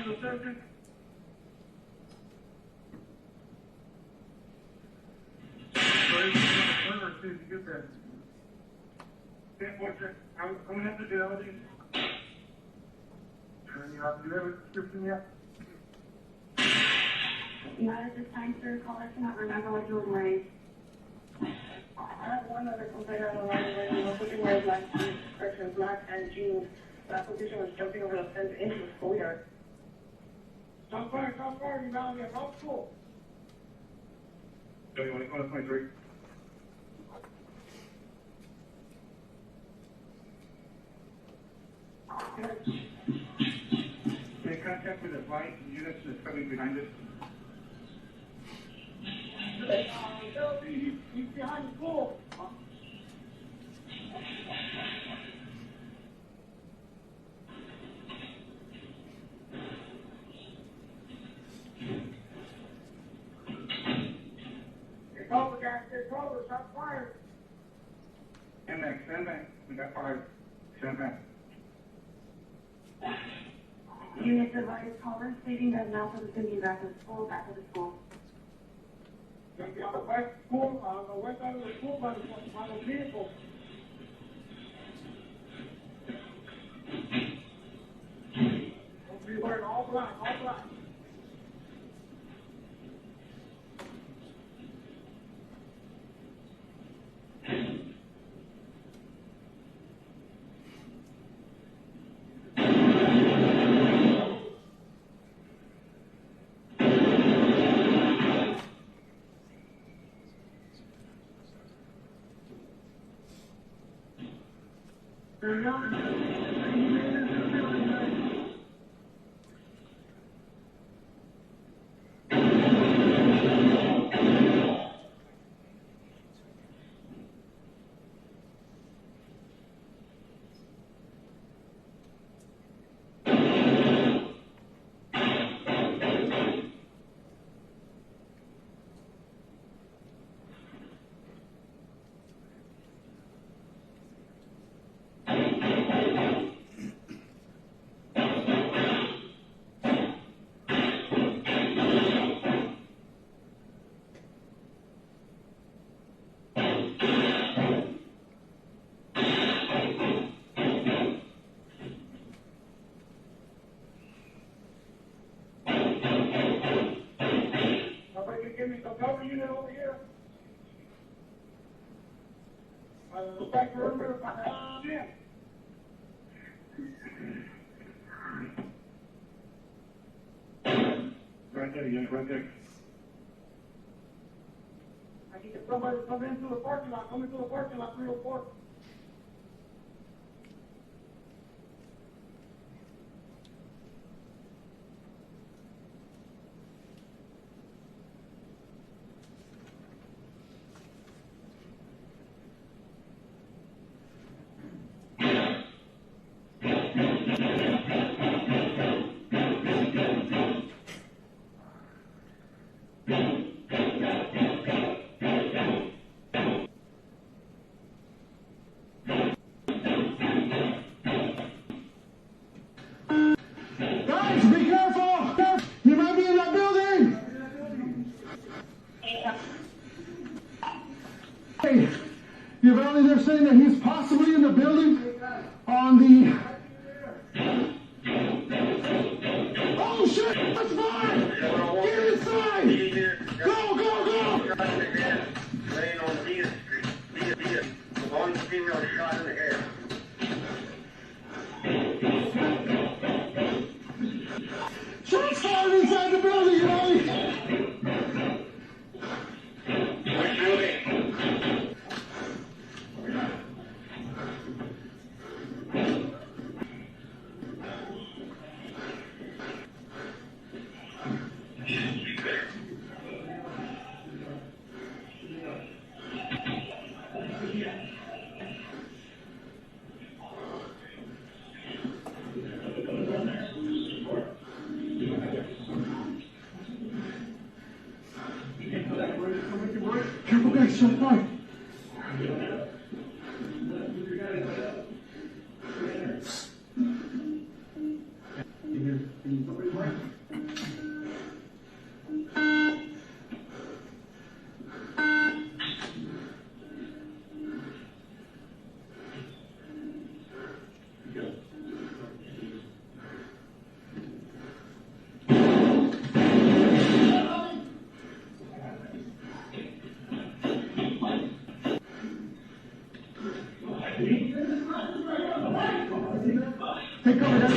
The subject. See if you get that. Yeah, what's it? I'm gonna have to do all these. Turn you off. Do you have a description yet? Not at this time, sir. Caller cannot remember what he was wearing. I have one other complaint on the line where he was looking wearing black jeans, correction, black and jeans. The application was jumping over the fence into the schoolyard. Stop fire, you down here, roll school. 23. Make contact with the flight units that's coming behind us. He's behind the floor. It's over, guys. It's over. Stop firing. Stand back. Stand back. We got fired. Stand back. Units advise caller stating that Nelson is going to be back to the school. Going to be on the west school, on the west side of the school by the vehicle. Don't be wearing all black, all black. Give me some cover unit over here. Look back for her. Right there, unit, right there. I need somebody to come into the parking lot. Come into the parking lot, 304. Uvalde, they're saying that he's possibly in the building on the... Oh shit, that's fine! Get inside! Go, go, go! Laying on D Street. One female shot in the head. Shots fired inside the building, Uvalde! Which building? Take cover, guys.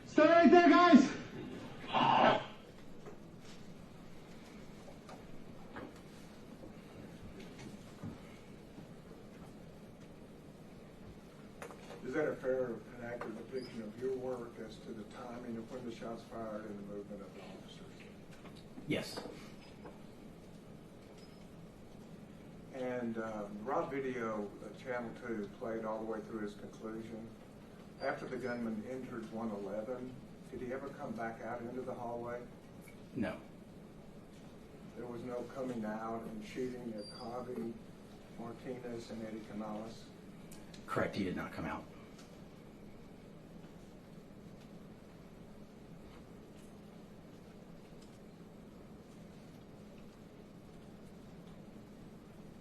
Stay right there, guys. Is that a fair and accurate depiction of your work as to the timing of when the shots fired and the movement of the officers? Yes. And Robb video, Channel 2, played all the way through his conclusion. After the gunman entered 111, did he ever come back out into the hallway? No. There was no coming out and shooting at Javi, Martinez, and Eddie Canales? Correct, he did not come out.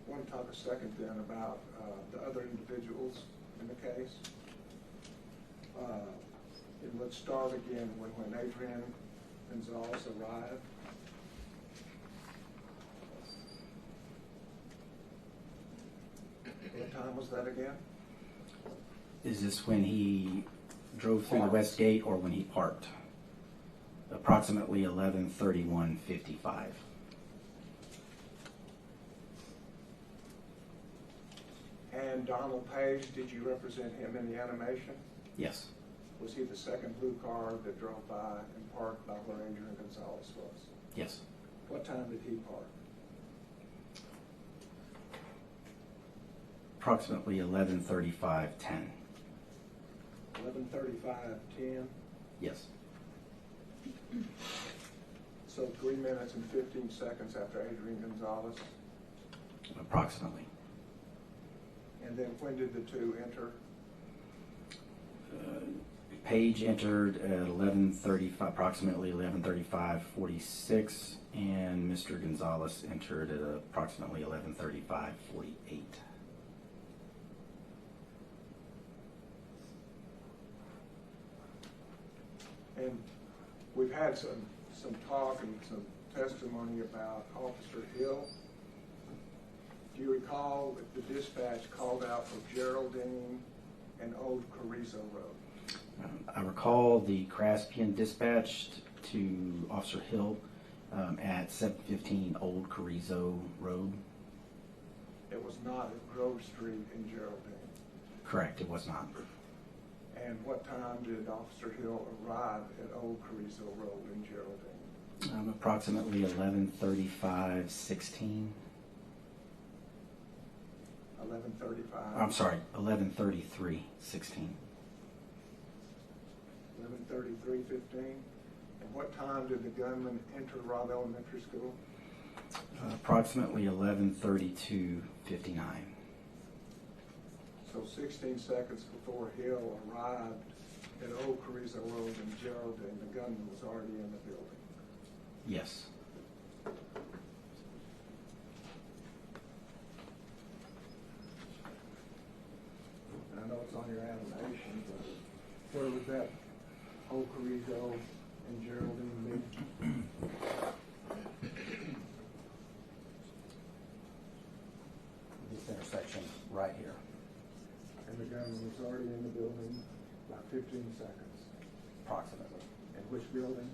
I want to talk a second then about the other individuals in the case. And let's start again when Adrian Gonzales arrived. What time was that again? Is this when he drove through the west gate or when he parked? Approximately 11:31:55. And Donald Page, did you represent him in the animation? Yes. Was he the second blue car that drove by and parked by where Adrian Gonzales was? Yes. What time did he park? Approximately 11:35:10. 11:35:10. Yes. So 3 minutes and 15 seconds after Adrian Gonzales. Approximately. And then when did the two enter? Page entered at 11:35, approximately 11:35:46, and Mr. Gonzales entered at approximately 11:35:48. And we've had some talk and some testimony about Officer Hill. Do you recall if the dispatch called out for Geraldine and Old Carrizo Road? I recall the Craspian dispatched to Officer Hill at 715 Old Carrizo Road. It was not at Grove Street in Geraldine. Correct, it was not. And what time did Officer Hill arrive at Old Carrizo Road in Geraldine? Approximately 11:35:16. 11:35. I'm sorry, 11:33:16. 11:33:15. And what time did the gunman enter Robb Elementary School? Approximately 11:32:59. So 16 seconds before Hill arrived at Old Carrizo Road in Geraldine, the gunman was already in the building. Yes. And I know it's on your animation, but where was that Old Carrizo and Geraldine meet? This intersection right here. And the gunman was already in the building about 15 seconds. Approximately. In which building?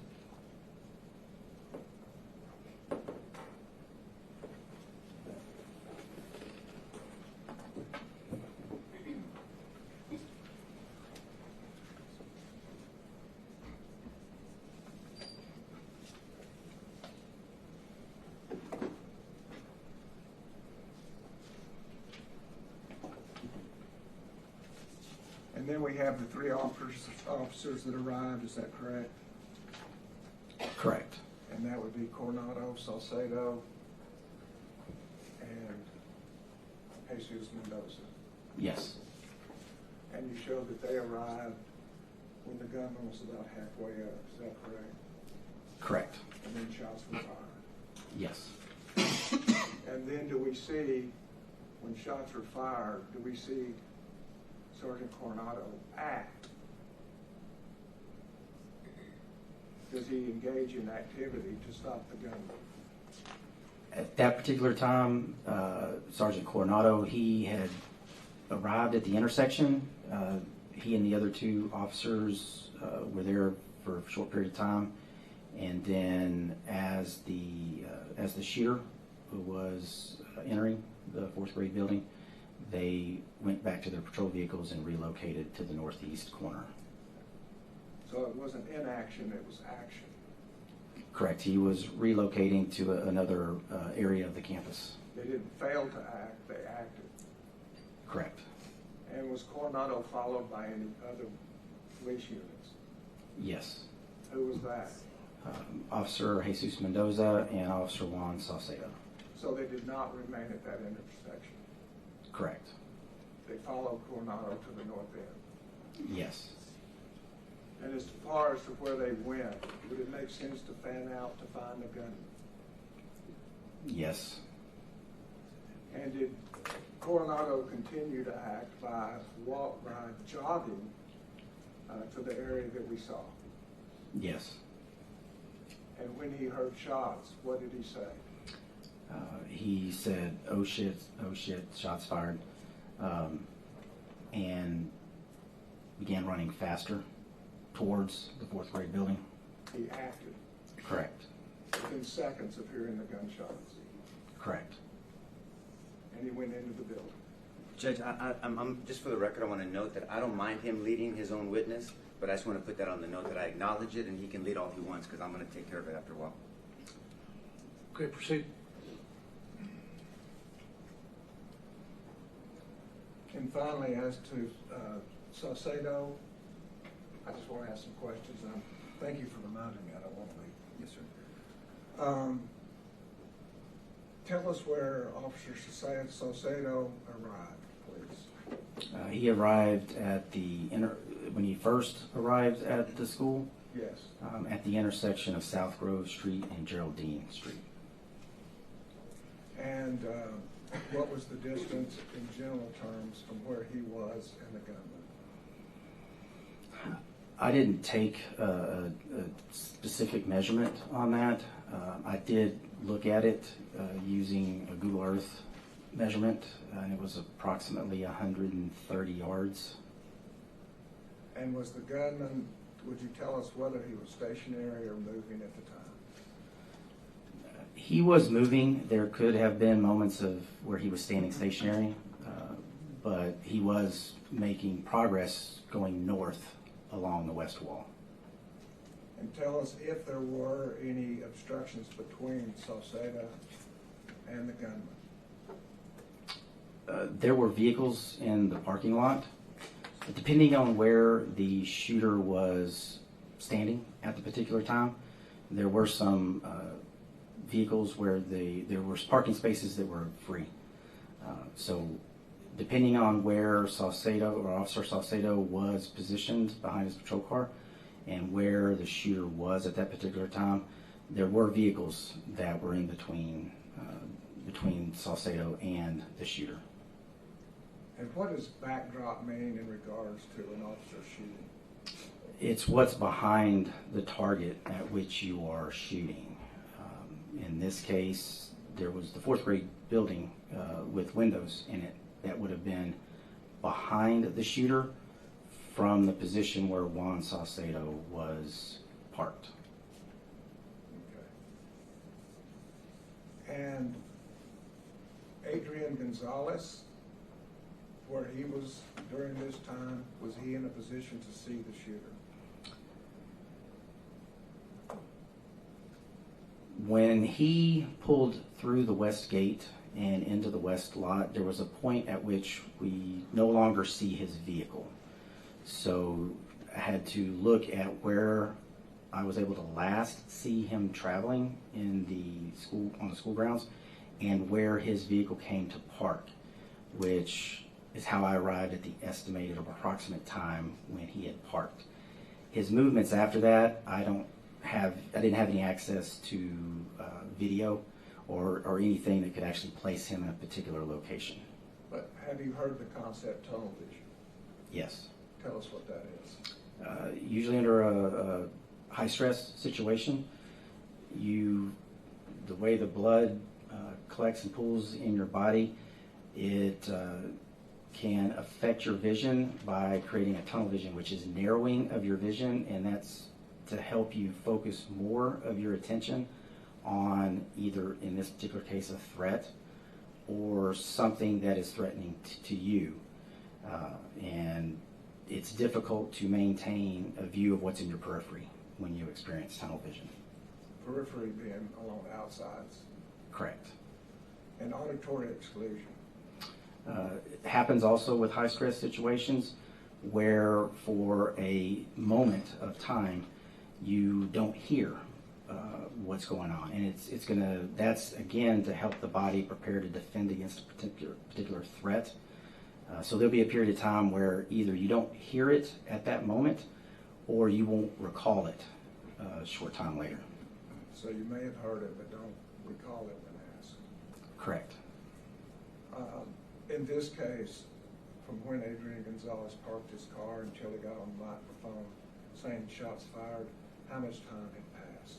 then we have the three officers that arrived, is that correct? Correct. And that would be Coronado, Salcedo, and Jesus Mendoza. Yes. And you showed that they arrived when the gunman was about halfway up, is that correct? Correct. And then shots were fired. Yes. And then do we see, when shots were fired, do we see Sergeant Coronado act? Does he engage in activity to stop the gunman? At that particular time, Sergeant Coronado, he had arrived at the intersection. He and the other two officers were there for a short period of time, and then as the shooter was entering the fourth grade building, they went back to their patrol vehicles and relocated to the northeast corner. So it wasn't inaction, it was action. Correct. He was relocating to another area of the campus. They didn't fail to act, they acted. Correct. And was Coronado followed by any other police units? Yes. Who was that? Officer Jesus Mendoza and Officer Juan Salcedo. So they did not remain at that intersection? Correct. They followed Coronado to the north end? Yes. And as far as to where they went, would it make sense to fan out to find the gunman? Yes. And did Coronado continue to act by jogging to the area that we saw? Yes. And when he heard shots, what did he say? He said, oh shit, shots fired, and began running faster towards the fourth grade building. He acted? Correct. Within seconds of hearing the gunshots? Correct. And he went into the building? Judge, I'm just for the record, I want to note that I don't mind him leading his own witness, but I just want to put that on the note that I acknowledge it, and he can lead all he wants, because I'm going to take care of it after a while. Okay, proceed. And finally, as to Salcedo, I just want to ask some questions. Thank you for reminding me. I don't want to leave. Yes, sir. Tell us where Officer Salcedo arrived, please. He arrived at when he first arrived at the school, Yes. at the intersection of South Grove Street and Geraldine Street. And what was the distance in general terms from where he was and the gunman? I didn't take a specific measurement on that. I did look at it using a Google Earth measurement, and it was approximately 130 yards. And was the gunman, would you tell us whether he was stationary or moving at the time? He was moving. There could have been moments of where he was standing stationary, but he was making progress going north along the west wall. And tell us if there were any obstructions between Salcedo and the gunman. There were vehicles in the parking lot. Depending on where the shooter was standing at the particular time, there were some vehicles where there were parking spaces that were free. So depending on where Salcedo or Officer Salcedo was positioned behind his patrol car and where the shooter was at that particular time, there were vehicles that were in between Salcedo and the shooter. And what does backdrop mean in regards to an officer shooting? It's what's behind the target at which you are shooting. In this case, there was the fourth grade building with windows in it that would have been behind the shooter from the position where Juan Salcedo was parked. Okay. And Adrian Gonzales, where he was during this time, was he in a position to see the shooter? When he pulled through the west gate and into the west lot, there was a point at which we no longer see his vehicle. So I had to look at where I was able to last see him traveling in the school, on the school grounds, and where his vehicle came to park, which is how I arrived at the estimated or approximate time when he had parked. His movements after that, I didn't have any access to video or anything that could actually place him in a particular location. But have you heard the concept tunnel vision? Yes. Tell us what that is. Usually under a high stress situation, the way the blood collects and pools in your body, it can affect your vision by creating a tunnel vision, which is narrowing of your vision, and that's to help you focus more of your attention on either, in this particular case, a threat or something that is threatening to you. And it's difficult to maintain a view of what's in your periphery when you experience tunnel vision. Periphery being along the outsides. Correct. And auditory exclusion. It happens also with high stress situations where for a moment of time you don't hear what's going on, and that's again to help the body prepare to defend against a particular threat. So there'll be a period of time where either you don't hear it at that moment or you won't recall it a short time later. So you may have heard it but don't recall it when asked. Correct. In this case, from when Adrian Gonzales parked his car until he got on the microphone saying shots fired, how much time had passed?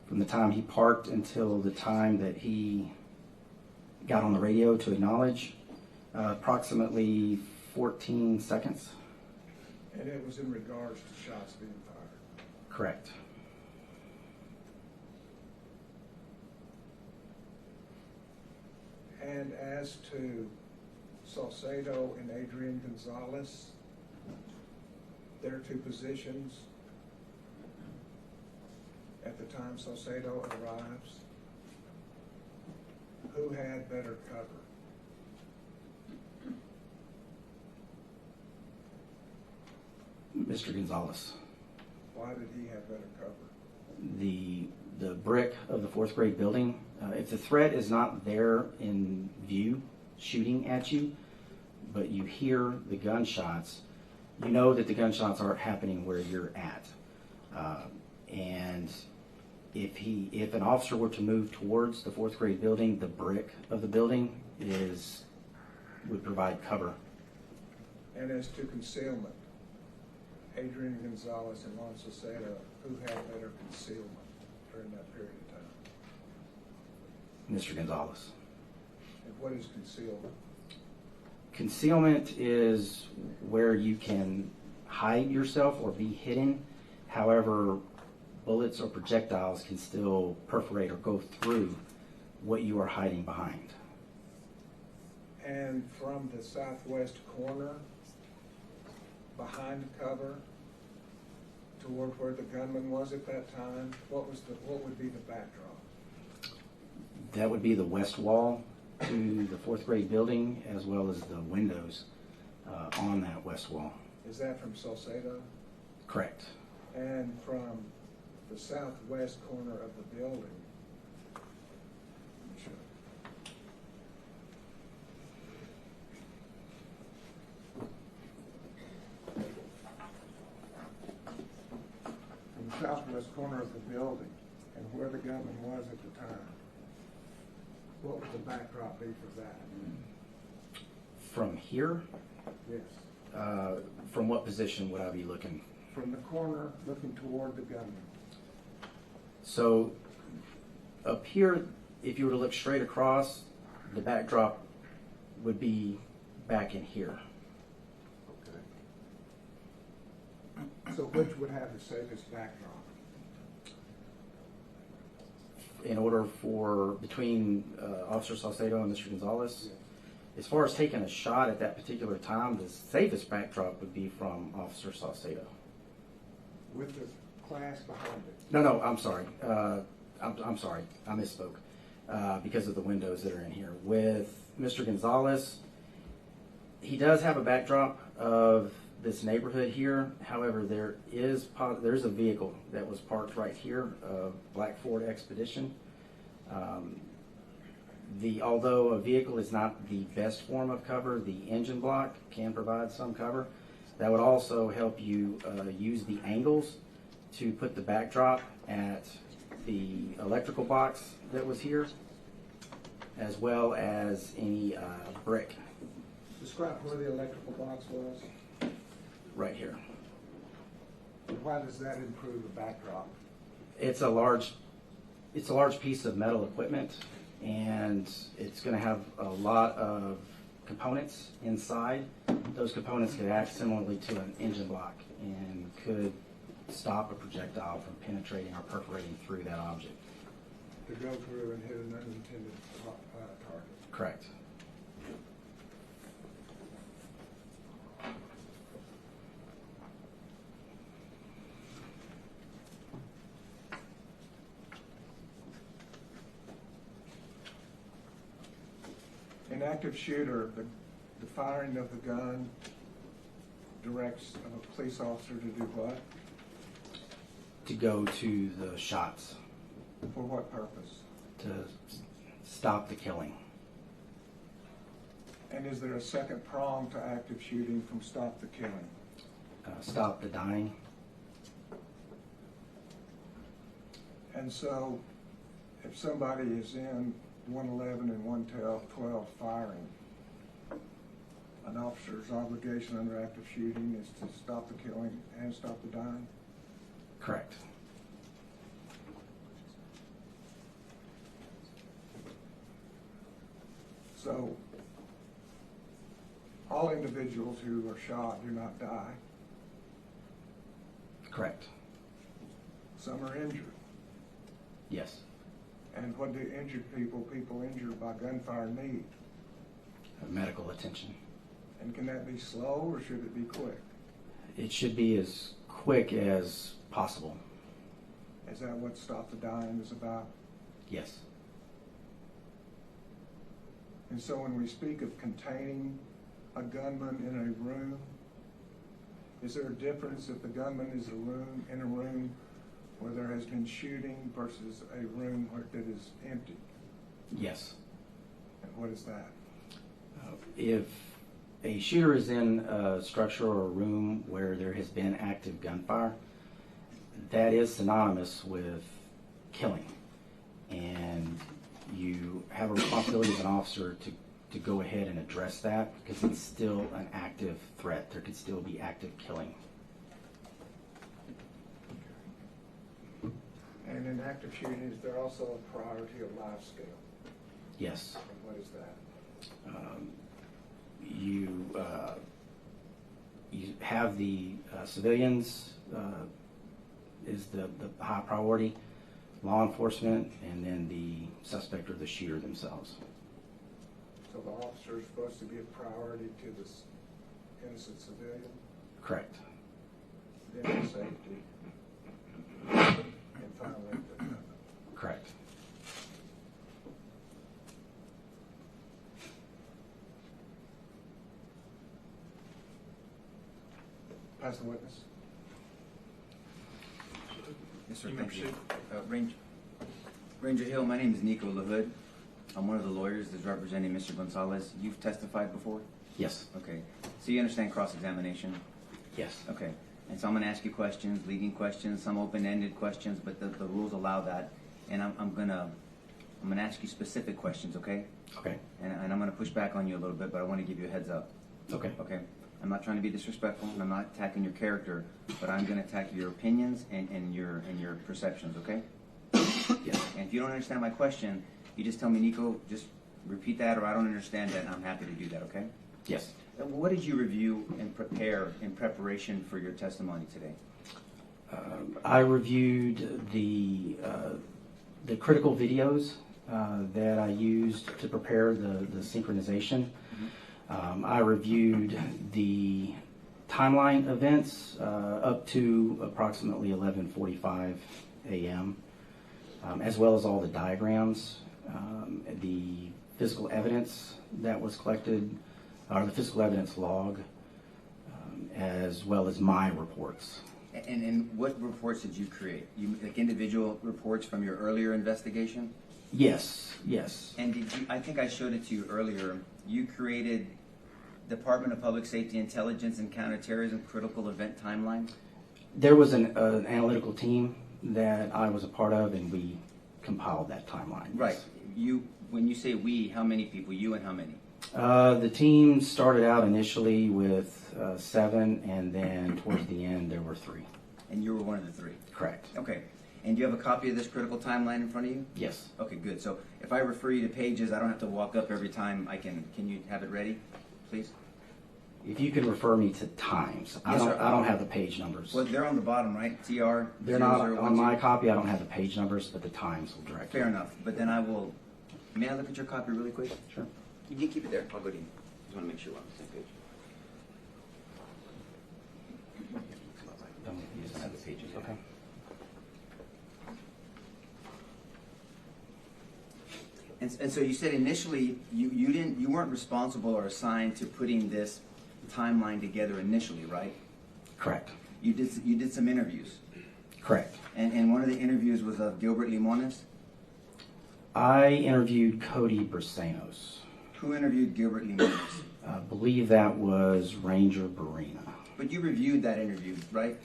From the time he parked until the time that he got on the radio to acknowledge, approximately 14 seconds. And it was in regards to shots being fired? Correct. And as to Salcedo and Adrian Gonzales, their two positions at the time Salcedo arrives, who had better cover? Mr. Gonzales. Why did he have better cover? The brick of the fourth grade building, if the threat is not there in view shooting at you, but you hear the gunshots, you know that the gunshots aren't happening where you're at. And if an officer were to move towards the fourth grade building, the brick of the building would provide cover. And as to concealment, Adrian Gonzales and Lon Salcedo, who had better concealment during that period of time? Mr. Gonzales. And what is concealment? Concealment is where you can hide yourself or be hidden. However, bullets or projectiles can still perforate or go through what you are hiding behind. And from the southwest corner, behind cover, toward where the gunman was at that time, what would be the backdrop? That would be the west wall to the fourth grade building, as well as the windows on that west wall. Is that from Salcedo? Correct. And from the southwest corner of the building, from the southwest corner of the building and where the gunman was at the time, what would the backdrop be for that? From here? Yes. From what position would I be looking? From the corner looking toward the gunman. So up here, if you were to look straight across, the backdrop would be back in here. Okay. So which would have the safest backdrop? In order for, between Officer Salcedo and Mr. Gonzales, Yes. as far as taking a shot at that particular time, the safest backdrop would be from Officer Salcedo. With the class behind it? No, I'm sorry. I'm sorry. I misspoke. because of the windows that are in here. With Mr. Gonzales, he does have a backdrop of this neighborhood here. However, there's a vehicle that was parked right here, a black Ford Expedition. Although a vehicle is not the best form of cover, the engine block can provide some cover. That would also help you use the angles to put the backdrop at the electrical box that was here, as well as any brick Describe where the electrical box was. right here. Why does that improve the backdrop? It's a large piece of metal equipment, and it's going to have a lot of components inside. Those components could act similarly to an engine block and could stop a projectile from penetrating or perforating through that object. To go through and hit an unintended target. Correct. An active shooter, the firing of the gun directs a police officer to do what? To go to the shots For what purpose? to stop the killing. And is there a second prong to active shooting from stop the killing? Stop the dying. And so, if somebody is in 111 and 112 firing, an officer's obligation under active shooting is to stop the killing and stop the dying? Correct. So, all individuals who are shot do not die. Correct. Some are injured. Yes. And what do injured people injured by gunfire need? Medical attention. And can that be slow or should it be quick? It should be as quick as possible. Is that what Stop the Dying is about? Yes. And so when we speak of containing a gunman in a room, is there a difference if the gunman is in a room where there has been shooting versus a room that is empty? Yes. And what is that? If a shooter is in a structure or a room where there has been active gunfire, that is synonymous with killing. And you have a responsibility as an officer to go ahead and address that because it's still an active threat. There could still be active killing. And in active shooting, is there also a priority of life scale? Yes. And what is that? You have the civilians is the high priority, law enforcement, and then the suspect or the shooter themselves. So the officer is supposed to give priority to this innocent civilian? Correct. Then the safety. And finally, the gunman. Correct. Pass the witness. Yes, sir, thank you. Ranger Hill, my name is Nico LaHood. I'm one of the lawyers that's representing Mr. Gonzales. You've testified before? Yes. Okay. So you understand cross-examination? Yes. Okay. And so I'm going to ask you questions, leading questions, some open-ended questions, but the rules allow that. And I'm going to ask you specific questions, okay? Okay. And I'm going to push back on you a little bit, but I want to give you a heads up. Okay. Okay? I'm not trying to be disrespectful, and I'm not attacking your character, but I'm going to attack your opinions and your perceptions, okay? Yes. And if you don't understand my question, you just tell me, Nico, just repeat that, or I don't understand that, and I'm happy to do that, okay? Yes. What did you review and prepare in preparation for your testimony today? I reviewed the critical videos that I used to prepare the synchronization. I reviewed the timeline events up to approximately 11:45 a.m., as well as all the diagrams the physical evidence that was collected, or the physical evidence log, as well as my reports. And what reports did you create? Like individual reports from your earlier investigation? Yes, yes. And did you, I think I showed it to you earlier, you created Department of Public Safety Intelligence and Counterterrorism Critical Event Timeline? There was an analytical team that I was a part of, and we compiled that timeline. Right. When you say we, how many people? You and how many? The team started out initially with 7, and then towards the end there were 3. And you were one of the 3? Correct. Okay. And do you have a copy of this critical timeline in front of you? Yes. Okay, good. So if I refer you to pages, I don't have to walk up every time. Can you have it ready, please? If you can refer me to times. Yes, sir. I don't have the page numbers. Well, they're on the bottom, right? TR? They're not on my copy. I don't have the page numbers, but the times will direct you. Fair enough. But then I will, may I look at your copy really quick? Sure. You can keep it there. I'll go to you. Just want to make sure we're on the same page. You just have the pages. Okay. And so you said initially you weren't responsible or assigned to putting this timeline together initially, right? Correct. You did some interviews. Correct. And one of the interviews was of Gilbert Limones. I interviewed Cody Brisenos. Who interviewed Gilbert Limones? I believe that was Ranger Barina. But you reviewed that interview, right?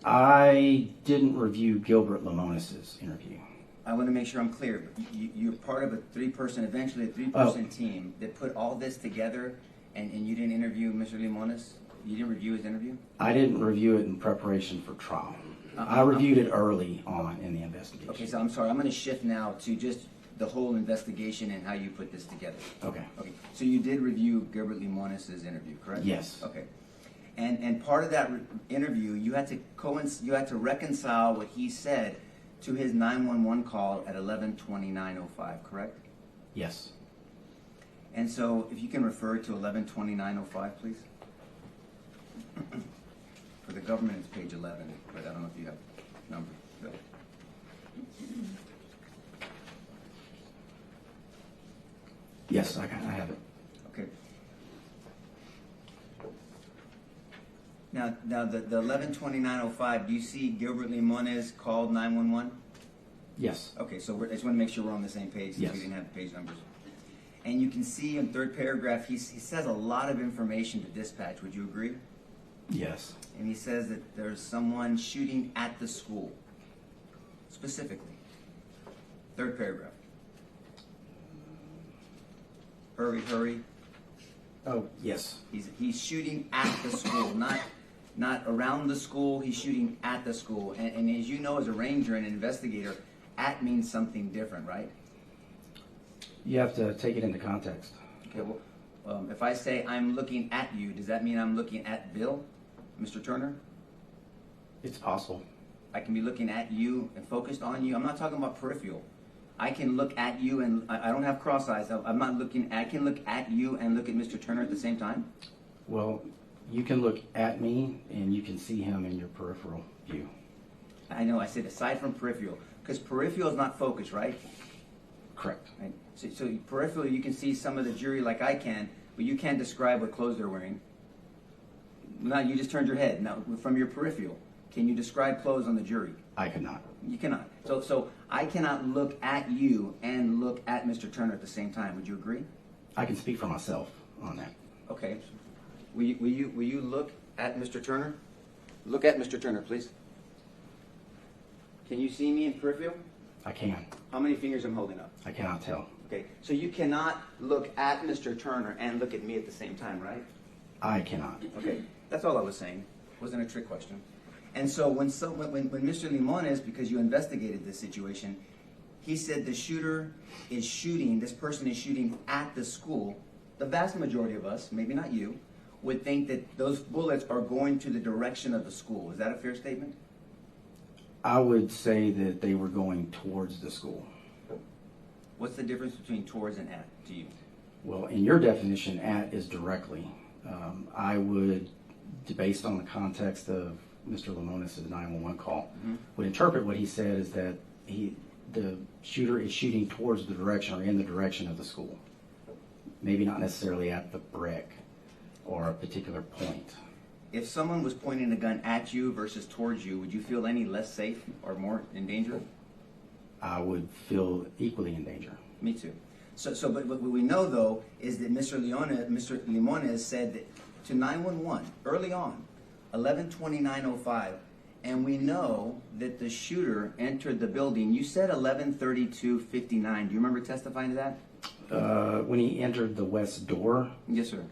I didn't review Gilbert Limones' interview. I want to make sure I'm clear. You're part of a 3-person, eventually a 3-person team that put all this together, and you didn't interview Mr. Limones? You didn't review his interview? I didn't review it in preparation for trial. I reviewed it early on in the investigation. Okay, so I'm sorry. I'm going to shift now to just the whole investigation and how you put this together. Okay. Okay. So you did review Gilbert Limones' interview, correct? Yes. Okay. And part of that interview, you had to reconcile what he said to his 911 call at 11:29:05, correct? Yes. And so, if you can refer to 11:29:05, please. For the government, it's page 11, but I don't know if you have numbers. Bill. Yes, I have it. Okay. Now the 11:29:05. Do you see Gilbert Limones called 911? Yes. Okay, so I just want to make sure we're on the same page since Yes. we didn't have the page numbers. And you can see in third paragraph, he says a lot of information to dispatch. Would you agree? Yes. And he says that there's someone shooting at the school, specifically. Third paragraph. Hurry, hurry. Oh, yes. He's shooting at the school, not around the school. He's shooting at the school. And as you know, as a ranger and an investigator, at means something different, right? You have to take it into context. Okay, well, if I say I'm looking at you, does that mean I'm looking at Bill, Mr. Turner? It's possible. I can be looking at you and focused on you. I'm not talking about peripheral. I can look at you and I don't have cross eyes. I'm not looking. I can look at you and look at Mr. Turner at the same time. Well, you can look at me and you can see him in your peripheral view. I know. I said aside from peripheral, because peripheral is not focus, right? Correct. Right. So peripheral, you can see some of the jury like I can, but you can't describe what clothes they're wearing. Now you just turned your head. Now from your peripheral, can you describe clothes on the jury? I could not. You cannot. So I cannot look at you and look at Mr. Turner at the same time. Would you agree? I can speak for myself on that. Okay. Will you look at Mr. Turner? Look at Mr. Turner, please. Can you see me in peripheral? I can. How many fingers I'm holding up? I cannot tell. Okay. So you cannot look at Mr. Turner and look at me at the same time, right? I cannot. Okay. That's all I was saying. It wasn't a trick question. And so when Mr. Limones, because you investigated this situation, he said the shooter is shooting, this person is shooting at the school. The vast majority of us, maybe not you, would think that those bullets are going to the direction of the school. Is that a fair statement? I would say that they were going towards the school. What's the difference between towards and at to you? Well, in your definition, at is directly. I would, based on the context of Mr. Limones' 911 call, would interpret what he said is that the shooter is shooting towards the direction or in the direction of the school. Maybe not necessarily at the brick or a particular point. If someone was pointing a gun at you versus towards you, would you feel any less safe or more in danger? I would feel equally in danger. Me too. But what we know though is that Mr. Limones said that to 911 early on, 11:29:05, and we know that the shooter entered the building. You said 11:32:59. Do you remember testifying to that? When he entered the west door. Yes, sir.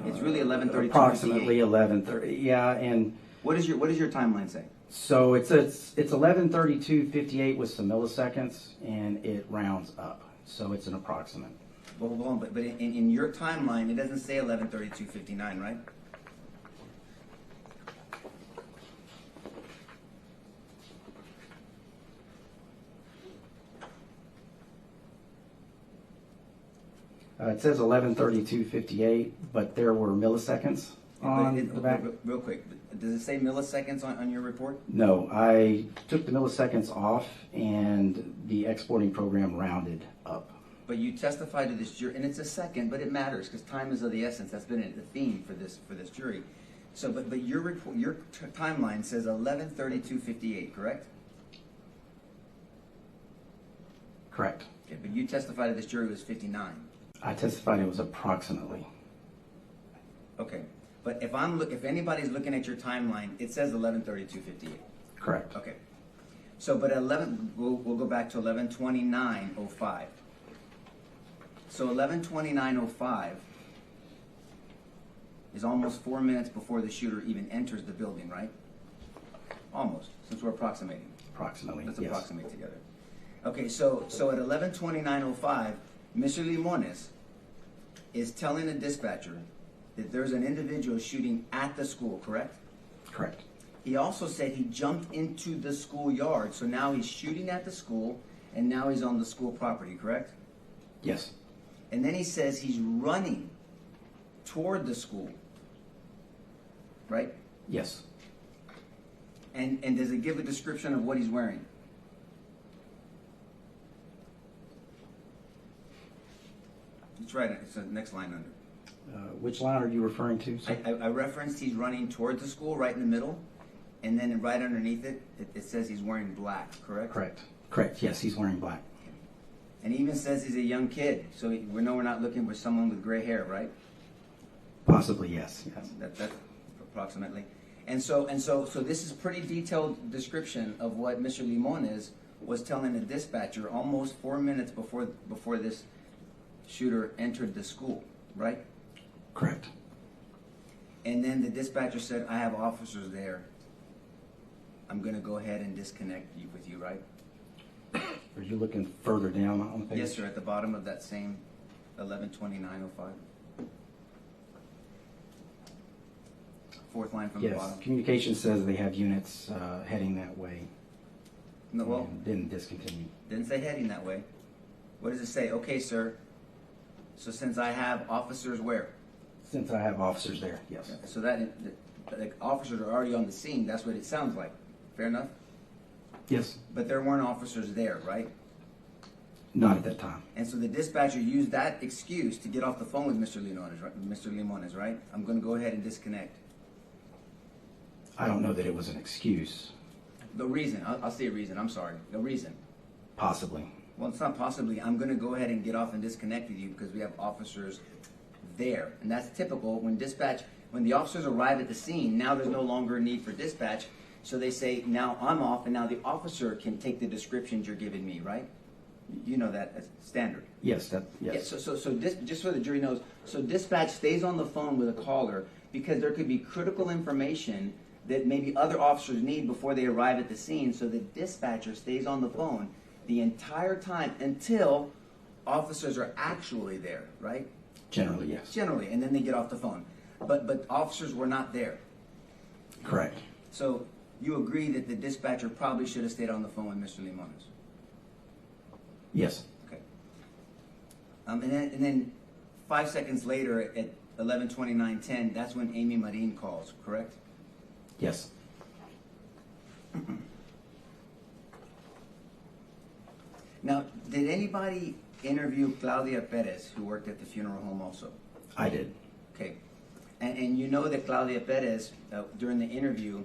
It's really 11:32:58. Approximately 11:30. Yeah, and what does your timeline say? So it's 11:32:58 with some milliseconds, and it rounds up. So it's an approximate. Well, hold on, but in your timeline, it doesn't say 11:32:59, right? It says 11:32:58, but there were milliseconds on the back. Real quick, does it say milliseconds on your report? No, I took the milliseconds off, and the exporting program rounded up. But you testified to this jury, and it's a second, but it matters because time is of the essence. That's been the theme for this jury. So, but your report, your timeline says 11:32:58, correct? Correct. Okay, but you testified to this jury was 59. I testified it was approximately. Okay, but if anybody's looking at your timeline, it says 11:32:58. Correct. Okay, so but we'll go back to 11:29:05. So 11:29:05 is almost 4 minutes before the shooter even enters the building, right? Almost, since we're approximating. Approximately. Let's yes. approximate together. Okay, so at 11:29:05, Mr. Limones is telling the dispatcher that there's an individual shooting at the school, correct? Correct. He also said he jumped into the schoolyard, so now he's shooting at the school, and now he's on the school property, correct? Yes. And then he says he's running toward the school, right? Yes. And does it give a description of what he's wearing? It's right, it's the next line under. Which line are you referring to, sir? I referenced he's running toward the school, right in the middle, and then right underneath it, it says he's wearing black, correct? Correct. Correct, yes, he's wearing black. And he even says he's a young kid, so we know we're not looking for someone with gray hair, right? Possibly, yes. Yes. That's approximately. And so this is pretty detailed description of what Mr. Limones was telling the dispatcher almost 4 minutes before this shooter entered the school, right? Correct. And then the dispatcher said, I have officers there. I'm going to go ahead and disconnect with you, right? Are you looking further down on the page? Yes, sir, at the bottom of that same 11:29:05. Fourth line from the Yes, bottom. communication says they have units heading that way. No, well, and didn't discontinue. didn't say heading that way. What does it say? Okay, sir. So since I have officers where? Since I have officers there, yes. So that the officers are already on the scene. That's what it sounds like. Fair enough? Yes. But there weren't officers there, right? Not at that time. And so the dispatcher used that excuse to get off the phone with Mr. Limones, right? I'm going to go ahead and disconnect. I don't know that it was an excuse. The reason, I'll say a reason, I'm sorry. The reason. Possibly. Well, it's not possibly. I'm going to go ahead and get off and disconnect with you because we have officers there. And that's typical when the officers arrive at the scene, now there's no longer a need for dispatch. So they say, now I'm off, and now the officer can take the descriptions you're giving me, right? You know that as standard. Yes, yes. Yeah, just so the jury knows, so dispatch stays on the phone with a caller because there could be critical information that maybe other officers need before they arrive at the scene, so the dispatcher stays on the phone the entire time until officers are actually there, right? Generally, yes. Generally, and then they get off the phone. But officers were not there. Correct. So you agree that the dispatcher probably should have stayed on the phone with Mr. Limones? Yes. Okay. And then 5 seconds later at 11:29:10, that's when Amy Marin calls, correct? Yes. Now, did anybody interview Claudia Perez, who worked at the funeral home also? I did. Okay. And you know that Claudia Perez, during the interview,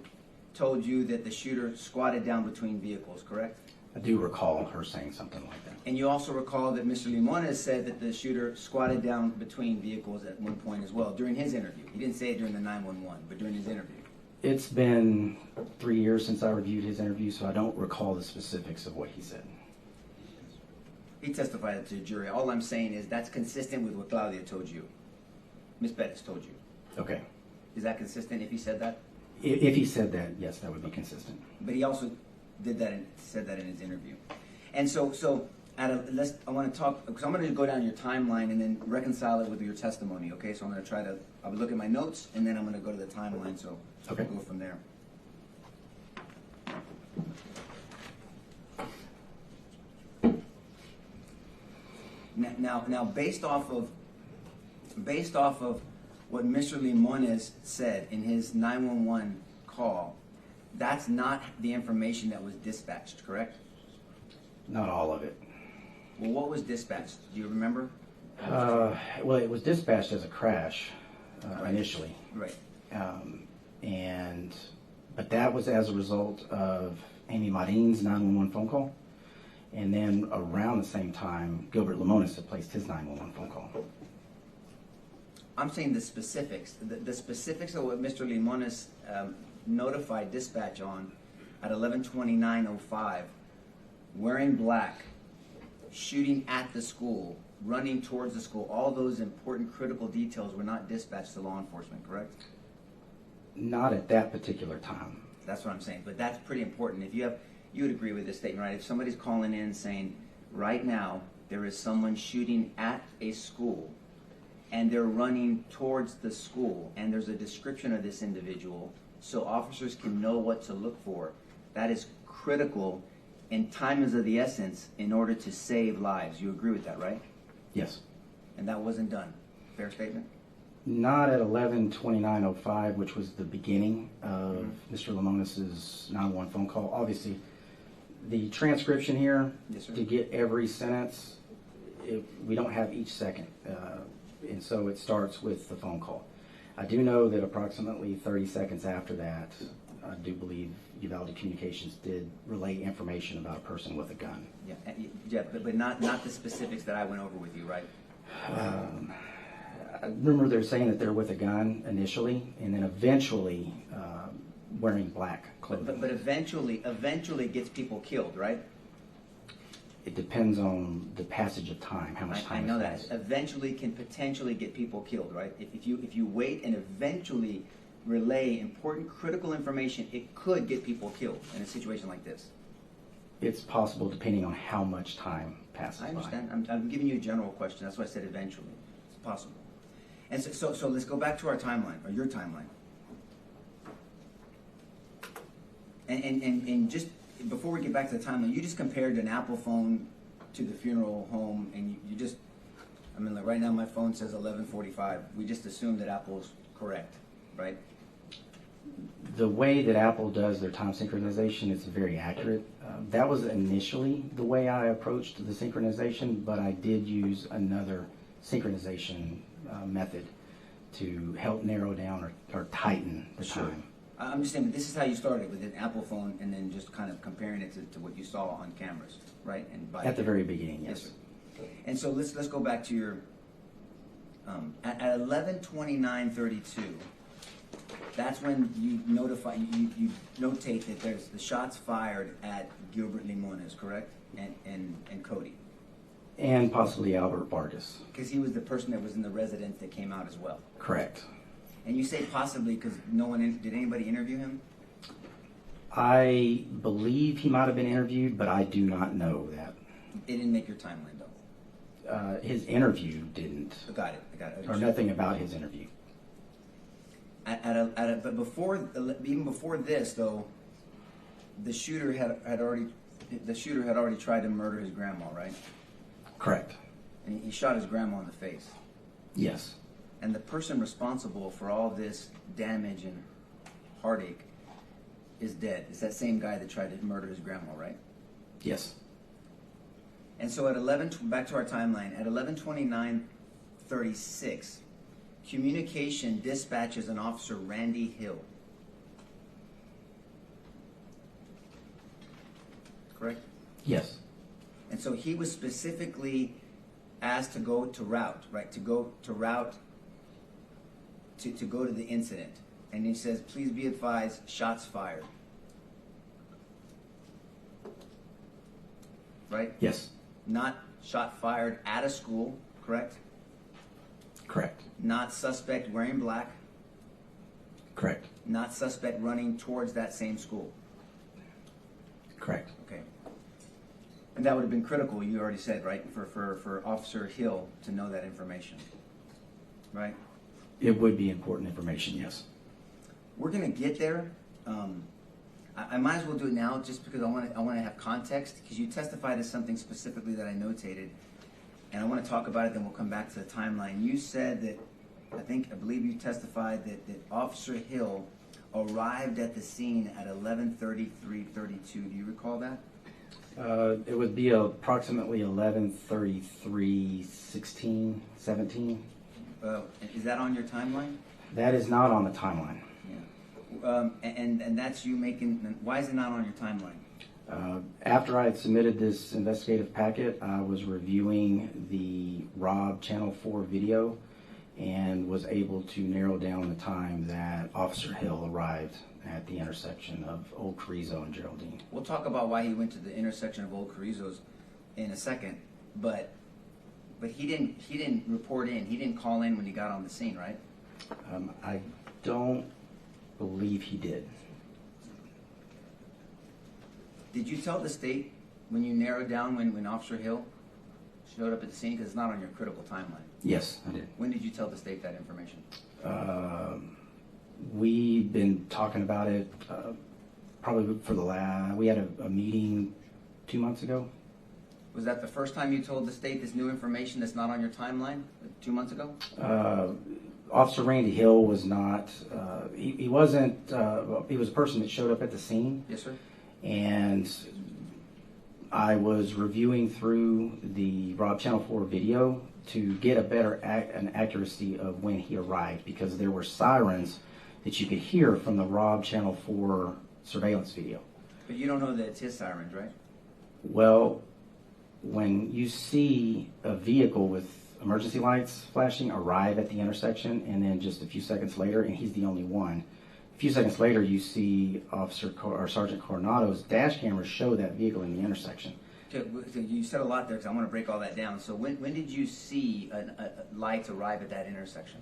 told you that the shooter squatted down between vehicles, correct? I do recall her saying something like that. And you also recall that Mr. Limones said that the shooter squatted down between vehicles at one point as well during his interview. He didn't say it during the 911, but during his interview. It's been 3 years since I reviewed his interview, so I don't recall the specifics of what he said. He testified to the jury. All I'm saying is that's consistent with what Claudia told you. Ms. Perez told you. Okay. Is that consistent if he said that? If he said that, yes, that would be consistent. But he also did that and said that in his interview. And so I want to talk, because I'm going to go down your timeline and then reconcile it with your testimony, okay? So I'm going to try to, I'll look at my notes and then I'm going to go to the timeline, so okay. We'll go from there. Now, based off of what Mr. Limones said in his 911 call, that's not the information that was dispatched, correct? Not all of it. Well, what was dispatched? Do you remember? Well, it was dispatched as a crash initially. Right. But that was as a result of Amy Marin's 911 phone call. And then around the same time, Gilbert Limones had placed his 911 phone call. I'm saying the specifics. The specifics of what Mr. Limones notified dispatch on at 11:29:05, wearing black, shooting at the school, running towards the school, all those important critical details were not dispatched to law enforcement, correct? Not at that particular time. That's what I'm saying, but that's pretty important. If you would agree with this statement, right? If somebody's calling in saying, right now, there is someone shooting at a school, and they're running towards the school, and there's a description of this individual, so officers can know what to look for, that is critical, and time is of the essence in order to save lives. You agree with that, right? Yes. And that wasn't done. Fair statement? Not at 11:29:05, which was the beginning of Mr. Limones' 911 phone call. Obviously, the transcription here, Yes, sir. to get every sentence, we don't have each second. And so it starts with the phone call. I do know that approximately 30 seconds after that, I do believe Uvalde Communications did relay information about a person with a gun. Yeah, but not the specifics that I went over with you, right? I remember they're saying that they're with a gun initially, and then eventually wearing black clothing. But eventually gets people killed, right? It depends on the passage of time, how much time I know has that. passed. Eventually can potentially get people killed, right? If you wait and eventually relay important critical information, it could get people killed in a situation like this. It's possible depending on how much time passes I by. understand. I'm giving you a general question. That's why I said eventually. It's possible. And so let's go back to our timeline, or your timeline. And just before we get back to the timeline, you just compared an Apple phone to the funeral home, and you just, I mean, like right now my phone says 11:45. We just assume that Apple's correct, right? The way that Apple does their time synchronization is very accurate. That was initially the way I approached the synchronization, but I did use another synchronization method to help narrow down or tighten the time. I'm just saying, this is how you started with an Apple phone, and then just kind of comparing it to what you saw on cameras, right? And At the very beginning, yes. Sir. And so let's go back to your at 11:29:32. That's when you notify you notate that there's the shots fired at Gilbert Limones, correct? And Cody. And possibly Albert Vargas. Because he was the person that was in the residence that came out as well. Correct. And you say possibly because did anybody interview him? I believe he might have been interviewed, but I do not know that. It didn't make your timeline though. His interview didn't. I got it. Or nothing about his interview. But even before this though, the shooter had already tried to murder his grandma, right? Correct. And he shot his grandma in the face. Yes. And the person responsible for all this damage and heartache is dead. It's that same guy that tried to murder his grandma, right? Yes. And so at back to our timeline, at 11:29:36, communication dispatches an officer, Randy Hill. Correct? Yes. And so he was specifically asked to go to route, right? To go to route to go to the incident. And he says, please be advised, shots fired. Right? Yes. Not shot fired at a school, correct? Correct. Not suspect wearing black. Correct. Not suspect running towards that same school. Correct. Okay. And that would have been critical, you already said, right, for Officer Hill to know that information, right? It would be important information, yes. We're going to get there. I might as well do it now just because I want to have context, because you testified to something specifically that I notated, and I want to talk about it, then we'll come back to the timeline. You said that, I believe you testified that Officer Hill arrived at the scene at 11:33:32. Do you recall that? It would be approximately 11:33:16, 17. Is that on your timeline? That is not on the timeline. Yeah. And that's you making, why is it not on your timeline? After I had submitted this investigative packet, I was reviewing the Robb Channel 4 video and was able to narrow down the time that Officer Hill arrived at the intersection of Old Carrizo and Geraldine. We'll talk about why he went to the intersection of Old Carrizo's in a second, but he didn't report in. He didn't call in when he got on the scene, right? I don't believe he did. Did you tell the state when you narrowed down when Officer Hill showed up at the scene? Because it's not on your critical timeline. Yes, I did. When did you tell the state that information? We've been talking about it probably for we had a meeting 2 months ago. Was that the first time you told the state this new information that's not on your timeline, 2 months ago? Officer Randy Hill was not, he wasn't, he was a person that showed up at the scene. Yes, sir. And I was reviewing through the Robb Channel 4 video to get a better an accuracy of when he arrived, because there were sirens that you could hear from the Robb Channel 4 surveillance video. But you don't know that it's his sirens, right? Well, when you see a vehicle with emergency lights flashing arrive at the intersection, and then just a few seconds later, and he's the only one, a few seconds later you see Sergeant Coronado's dash cameras show that vehicle in the intersection. So you said a lot there, because I want to break all that down. So when did you see lights arrive at that intersection?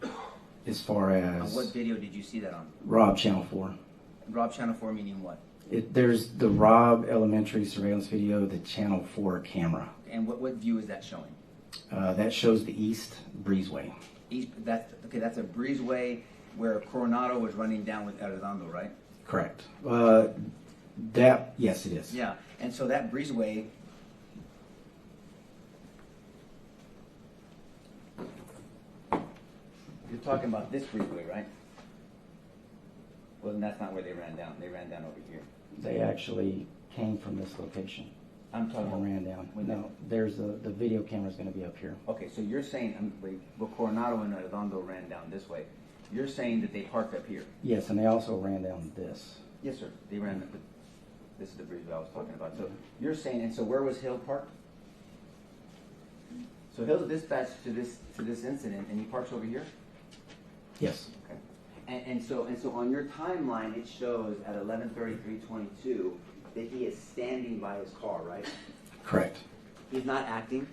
As far as... what video did you see that on? Robb Channel 4. Robb Channel 4 meaning what? There's the Robb Elementary surveillance video, the Channel 4 camera. And what view is that showing? That shows the east breezeway. East, that's a breezeway where Coronado was running down with Arredondo, right? Correct. Yes, it is. Yeah, and so that breezeway... You're talking about this breezeway, right? Well, then that's not where they ran down. They ran down over here. They actually came from this location. I'm talking about... ran down. No, there's the video camera's going to be up here. Okay, so you're saying, well, Coronado and Arredondo ran down this way. You're saying that they parked up here? Yes, and they also ran down this. Yes, sir. They ran... This is the breezeway I was talking about. So you're saying, and so where was Hill parked? So Hill's dispatched to this incident, and he parks over here? Yes. Okay. And so on your timeline, it shows at 11:33:22 that he is standing by his car, right? Correct. He's not acting.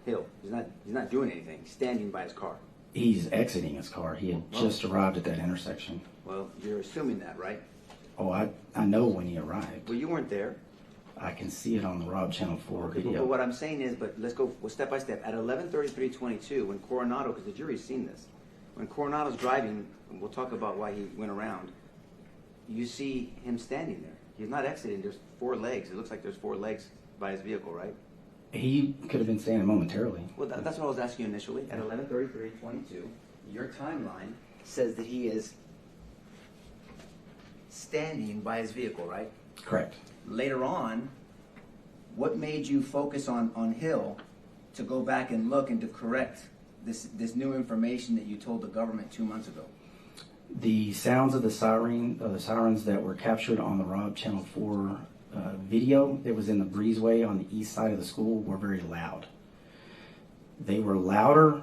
Hill. He's not doing anything. He's standing by his car. He's exiting his car. He had just arrived at that intersection. Well, you're assuming that, right? Oh, I know when he arrived. Well, you weren't there. I can see it on the Robb Channel 4 video. But what I'm saying is, let's go step by step. At 11:33:22, when Coronado, because the jury's seen this, when Coronado's driving, and we'll talk about why he went around, you see him standing there. He's not exiting. There's 4 legs. It looks like there's 4 legs by his vehicle, right? He could have been standing momentarily. Well, that's what I was asking you initially. At 11:33:22, your timeline says that he is standing by his vehicle, right? Correct. Later on, what made you focus on Hill to go back and look and to correct this new information that you told the government 2 months ago? The sounds of the sirens that were captured on the Robb Channel 4 video that was in the breezeway on the east side of the school were very loud. They were louder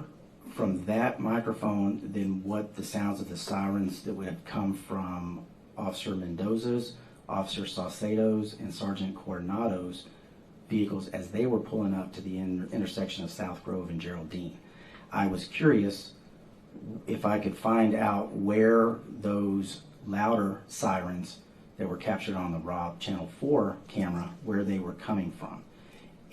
from that microphone than what the sounds of the sirens that would have come from Officer Mendoza's, Officer Saucedo's, and Sergeant Coronado's vehicles as they were pulling up to the intersection of South Grove and Geraldine. I was curious if I could find out where those louder sirens that were captured on the Robb Channel 4 camera, where they were coming from.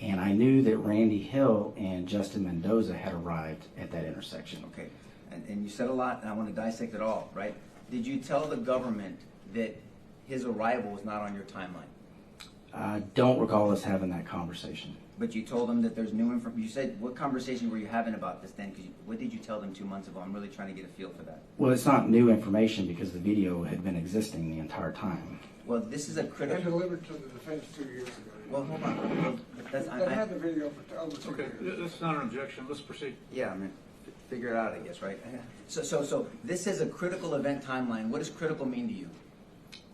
And I knew that Randy Hill and Justin Mendoza had arrived at that intersection. Okay, and you said a lot, and I want to dissect it all, right? Did you tell the government that his arrival was not on your timeline? I don't recall us having that conversation. But you told them that there's new information. You said, what conversation were you having about this then? What did you tell them 2 months ago? I'm really trying to get a feel for that. Well, it's not new information because the video had been existing the entire time. Well, this is a And critical. delivered to the defense 2 years ago. Well, hold on. Well, They had the video for over 2 Okay, years. that's not an objection. Let's proceed. Yeah, I mean, figure it out, I guess, right? So this is a critical event timeline. What does critical mean to you?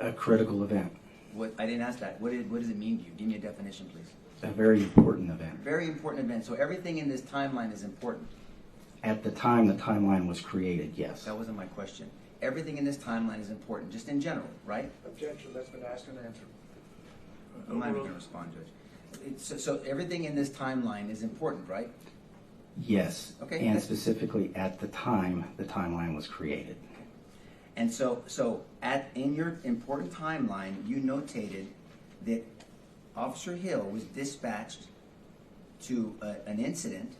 A critical event. What, I didn't ask that. What does it mean to you? Give me a definition, please. A very important event. Very important event. So everything in this timeline is important. At the time the timeline was created, yes. That wasn't my question. Everything in this timeline is important, just in general, right? Objection, that's been asked and answered. I'm not even going to respond, Judge. So everything in this timeline is important, right? Yes. Okay. And specifically at the time the timeline was created. And so in your important timeline, you notated that Officer Hill was dispatched to an incident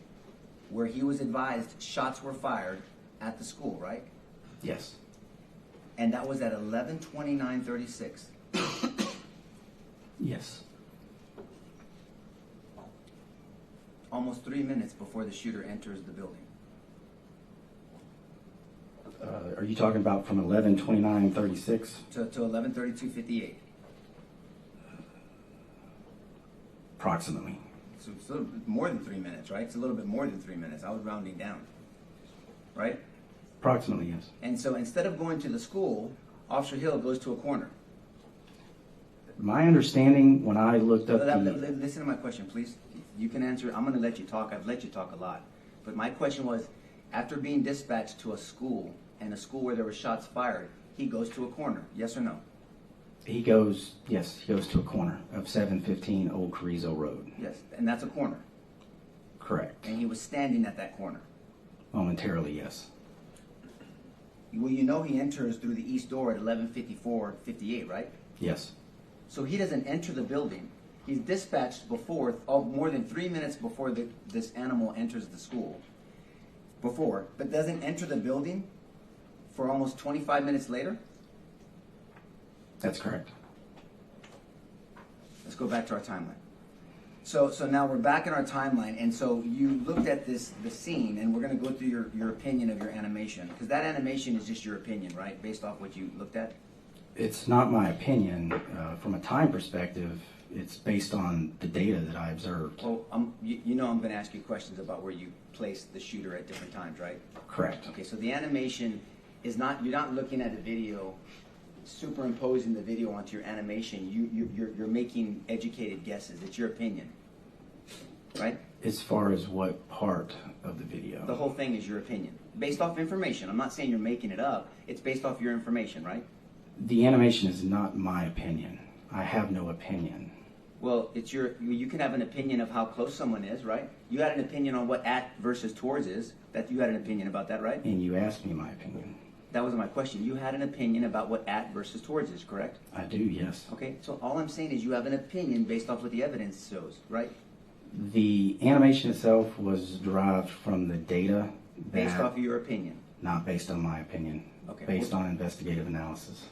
where he was advised shots were fired at the school, right? Yes. And that was at 11:29:36. Yes. Almost 3 minutes before the shooter enters the building. Are you talking about from 11:29:36? To 11:32:58. Approximately. So it's a little bit more than 3 minutes, right? It's a little bit more than 3 minutes. I was rounding down, right? Approximately, yes. And so instead of going to the school, Officer Hill goes to a corner. My understanding when I looked up Listen to my question, please. You can answer. I'm going to let you talk. I've let you talk a lot. But my question was, after being dispatched to a school, and a school where there were shots fired, he goes to a corner. Yes or no? he goes to a corner of 715 Old Carrizo Road. Yes, and that's a corner. Correct. And he was standing at that corner. Momentarily, yes. Well, you know he enters through the east door at 11:54:58, right? Yes. So he doesn't enter the building. He's dispatched before, more than 3 minutes before this animal enters the school. But doesn't enter the building for almost 25 minutes later? That's correct. Let's go back to our timeline. So now we're back in our timeline, and so you looked at the scene, and we're going to go through your opinion of your animation, because that animation is just your opinion, right, based off what you looked at? It's not my opinion. From a time perspective, it's based on the data that I observed. Well, you know I'm going to ask you questions about where you placed the shooter at different times, right? Correct. Okay, so the animation is not, you're not looking at a video, superimposing the video onto your animation. You're making educated guesses. It's your opinion, right? As far as what part of the video? The whole thing is your opinion, based off information. I'm not saying you're making it up. It's based off your information, right? The animation is not my opinion. I have no opinion. Well, you can have an opinion of how close someone is, right? You had an opinion on what at versus towards is. That you had an opinion about that, right? And you asked me my opinion. That wasn't my question. You had an opinion about what at versus towards is, correct? I do, yes. Okay, so all I'm saying is you have an opinion based off what the evidence shows, right? The animation itself was derived from the data. Based off of your opinion. Not based on my opinion. Okay. Based on investigative analysis.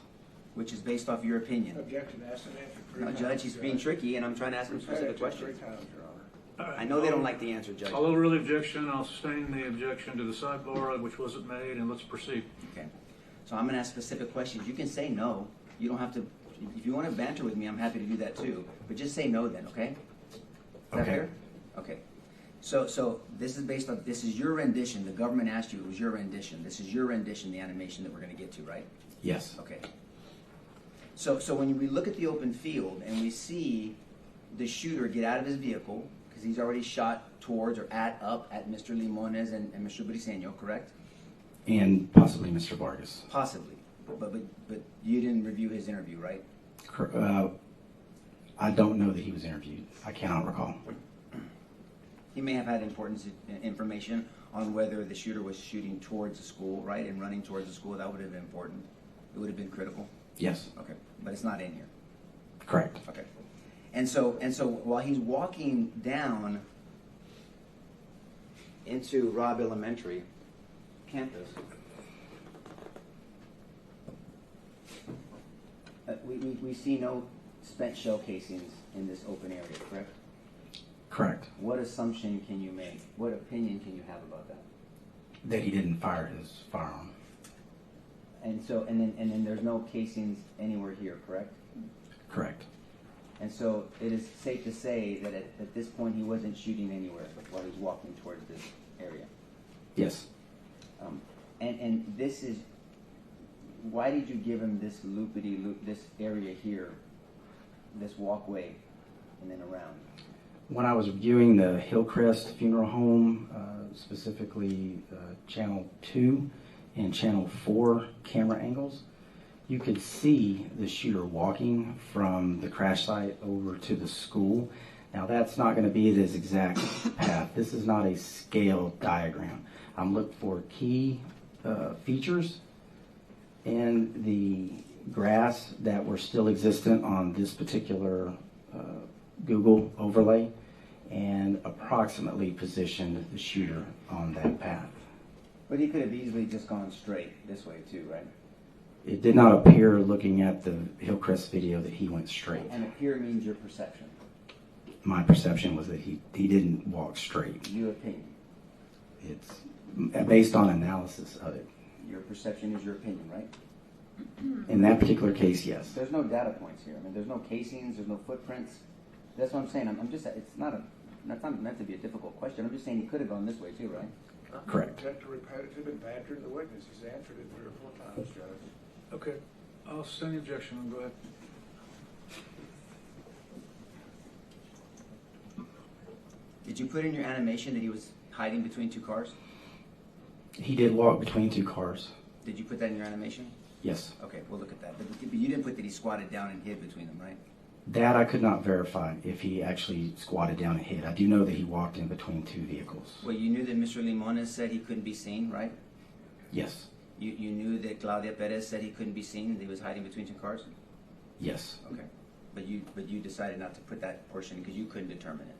Which is based off your opinion. Objection, asked and answered 3 No, times. Judge, he's being tricky, and I'm trying to ask him specific questions. 3 times, Your Honor. I know they don't like the answer, Judge. I'll overrule the objection. I'll sustain the objection to the sidebar, which wasn't made, and let's proceed. Okay. So I'm going to ask specific questions. You can say no. You don't have to. If you want to banter with me, I'm happy to do that too. But just say no then, okay? that Okay. fair? Okay. So this is based on, this is your rendition. The government asked you, it was your rendition. This is your rendition, the animation that we're gonna get to, right? Yes. Okay. So when we look at the open field and we see the shooter get out of his vehicle, because he's already shot towards or up at Mr. Limones and Mr. Briseño, correct? And possibly Mr. Vargas. Possibly. But you didn't review his interview, right? I don't know that he was interviewed. I cannot recall. He may have had important information on whether the shooter was shooting towards the school, right, and running towards the school. That would have been important. It would have been critical. Yes. Okay, but it's not in here. Correct. Okay, and so while he's walking down into Robb Elementary campus, we see no spent shell casings in this open area, correct? Correct. What assumption can you make? What opinion can you have about that? That he didn't fire his firearm. And then there's no casings anywhere here, correct? Correct. And so it is safe to say that at this point he wasn't shooting anywhere while he was walking towards this area. Yes. And this is, why did you give him this loopity-loop, this area here, this walkway, and then around? When I was reviewing the Hillcrest Funeral Home, specifically Channel 2 and Channel 4 camera angles, you could see the shooter walking from the crash site over to the school. Now that's not going to be this exact path. This is not a scale diagram. I'm looking for key features in the grass that were still existent on this particular Google overlay, and approximately positioned the shooter on that path. But he could have easily just gone straight this way too, right? It did not appear, looking at the Hillcrest video, that he went straight. And appear means your perception. My perception was that he didn't walk straight. Your opinion. It's based on analysis of it. Your perception is your opinion, right? In that particular case, yes. There's no data points here. I mean, there's no casings, there's no footprints. That's what I'm saying. I'm just, it's not meant to be a difficult question. I'm just saying he could have gone this way too, right? Correct. Object to repetitive and badgering the witness. He's answered it 3 or 4 times, Judge. Okay, I'll send the objection and go ahead. Did you put in your animation that he was hiding between 2 cars? He did walk between 2 cars. Did you put that in your animation? Yes. Okay, we'll look at that. But you didn't put that he squatted down and hid between them, right? That I could not verify if he actually squatted down and hid. I do know that he walked in between 2 vehicles. Well, you knew that Mr. Limones said he couldn't be seen, right? Yes. You knew that Claudia Perez said he couldn't be seen, that he was hiding between 2 cars? Yes. Okay. But you decided not to put that portion because you couldn't determine it.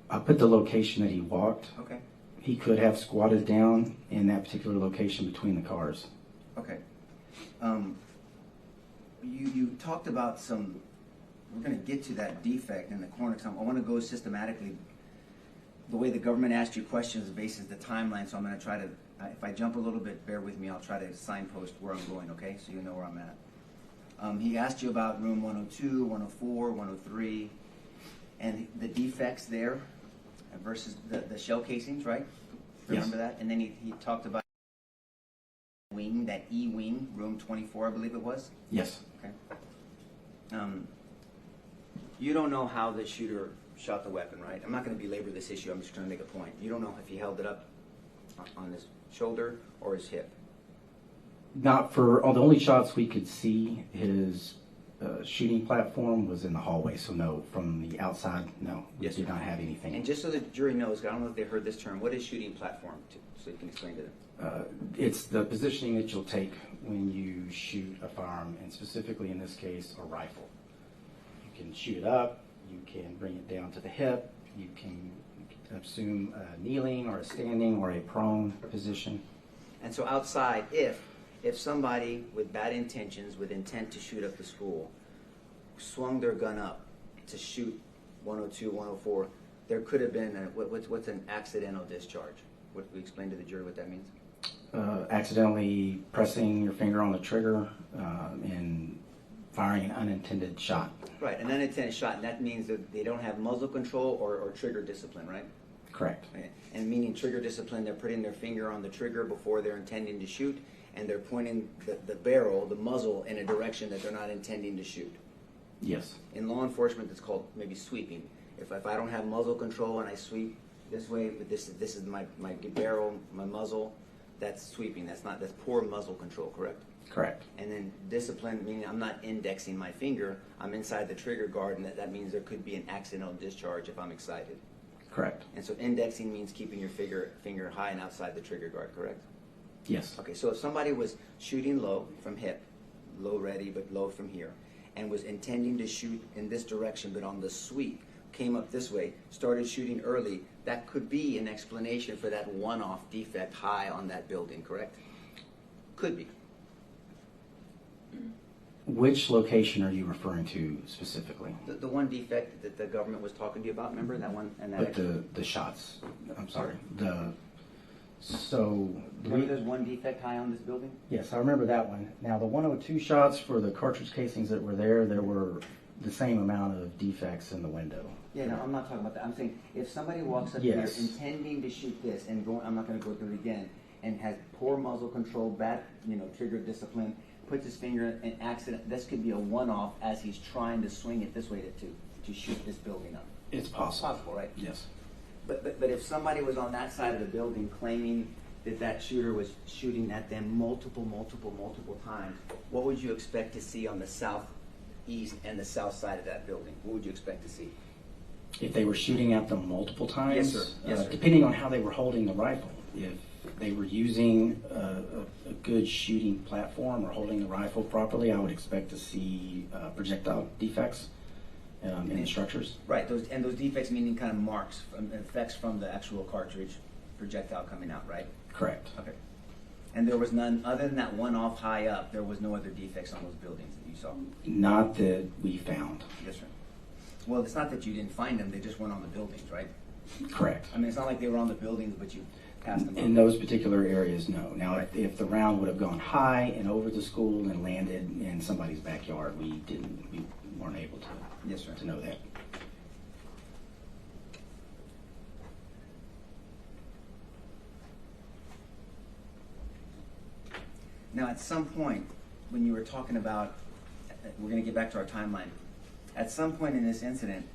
I put the location that he walked. Okay. He could have squatted down in that particular location between the cars. Okay. You talked about some, we're going to get to that defect in the corner. I want to go systematically. The way the government asked you questions bases the timeline, so I'm going to try to, if I jump a little bit, bear with me, I'll try to signpost where I'm going, okay? So you know where I'm at. He asked you about room 102, 104, 103, and the defects there versus the shell casings, right? Remember that? And then he talked about wing, that E wing, room 24, I believe it was? Yes. Okay. You don't know how the shooter shot the weapon, right? I'm not going to belabor this issue. I'm just going to make a point. You don't know if he held it up on his shoulder or his hip. Not for all the only shots we could see. His shooting platform was in the hallway, so no. From the outside, no. We Yes, did sir. not have anything. And just so the jury knows, I don't know if they heard this term, what is shooting platform? So you can explain to them. It's the positioning that you'll take when you shoot a firearm, and specifically in this case, a rifle. You can shoot it up, you can bring it down to the hip, you can assume a kneeling or a standing or a prone position. And so outside, if somebody with bad intentions, with intent to shoot up the school, swung their gun up to shoot 102, 104, there could have been what's an accidental discharge? What we explain to the jury what that means? Accidentally pressing your finger on the trigger and firing an unintended shot. Right, an unintended shot, and that means that they don't have muzzle control or trigger discipline, right? Correct. Right. And meaning trigger discipline, they're putting their finger on the trigger before they're intending to shoot, and they're pointing the barrel, the muzzle, in a direction that they're not intending to shoot. Yes. In law enforcement, it's called maybe sweeping. If I don't have muzzle control and I sweep this way, but this is my barrel, my muzzle, that's sweeping. That's poor muzzle control, correct? Correct. And then discipline, meaning I'm not indexing my finger, I'm inside the trigger guard, and that means there could be an accidental discharge if I'm excited. Correct. And so indexing means keeping your finger high and outside the trigger guard, correct? Yes. Okay, so if somebody was shooting low from hip, low ready, but low from here, and was intending to shoot in this direction, but on the sweep, came up this way, started shooting early, that could be an explanation for that one-off defect high on that building, correct? Could be. Which location are you referring to specifically? The one defect that the government was talking to you about, remember that one? And that But the shots. I'm sorry. Remember there's one defect high on this building? Yes, I remember that one. Now, the 102 shots for the cartridge casings that were there were the same amount of defects in the window. Yeah, no, I'm not talking about that. I'm saying if somebody walks up Yes. here intending to shoot this and I'm not going to go through it again, and has poor muzzle control, bad, trigger discipline, puts his finger in accident, this could be a one-off as he's trying to swing it this way to shoot this building up. It's possible. Possible, right? Yes. But if somebody was on that side of the building claiming that shooter was shooting at them multiple times, what would you expect to see on the southeast and the south side of that building? What would you expect to see? If they were shooting at them multiple times, Yes, sir. Yes, sir. Depending on how they were holding the rifle. If they were using a good shooting platform or holding the rifle properly, I would expect to see projectile defects in the structures. Right, those defects meaning kind of marks, effects from the actual cartridge projectile coming out, right? Correct. Okay. And there was none, other than that one off high up, there was no other defects on those buildings that you saw? Not that we found. Yes, sir. Well, it's not that you didn't find them, they just weren't on the buildings, right? Correct. I mean, it's not like they were on the buildings, but you passed them In up. those particular areas, no. Now, if the round would have gone high and over the school and landed in somebody's backyard, we weren't able to. Yes, sir. To know that. Now, at some point, when you were talking about, we're going to get back to our timeline. At some point in this incident,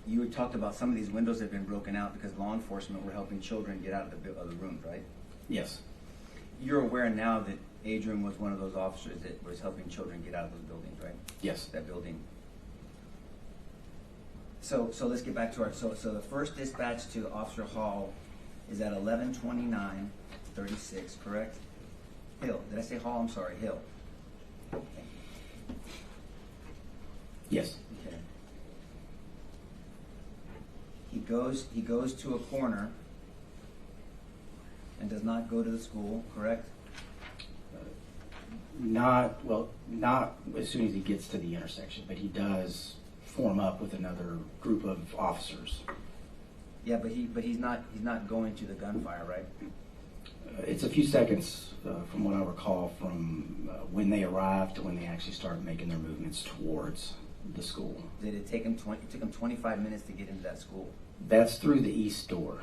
you had talked about some of these windows had been broken out because law enforcement were helping children get out of the rooms, right? Yes. You're aware now that Adrian was one of those officers that was helping children get out of those buildings, right? Yes. That building. So let's get back to our, so the first dispatch to Officer Hall is at 11:29:36, correct? Hill. Did I say Hall? I'm sorry, Hill. Thank you. Yes. Okay. He goes to a corner and does not go to the school, correct? Not as soon as he gets to the intersection, but he does form up with another group of officers. Yeah, but he's not going to the gunfire, right? It's a few seconds from what I recall from when they arrived to when they actually started making their movements towards the school. Did it take him it took him 25 minutes to get into that school? That's through the east door.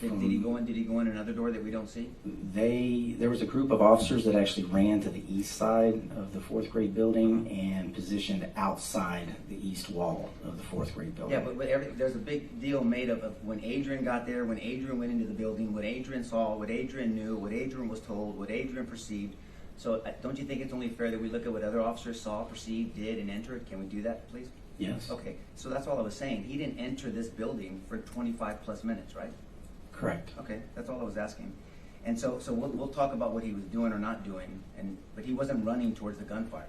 Did he go in another door that we don't see? There was a group of officers that actually ran to the east side of the fourth grade building and positioned outside the east wall of the fourth grade building. Yeah, but there's a big deal made of when Adrian got there, when Adrian went into the building, what Adrian saw, what Adrian knew, what Adrian was told, what Adrian perceived. So don't you think it's only fair that we look at what other officers saw, perceived, did, and entered? Can we do that, please? Yes. Okay, so that's all I was saying. He didn't enter this building for 25 plus minutes, right? Correct. Okay, that's all I was asking. And so we'll talk about what he was doing or not doing, but he wasn't running towards the gunfire.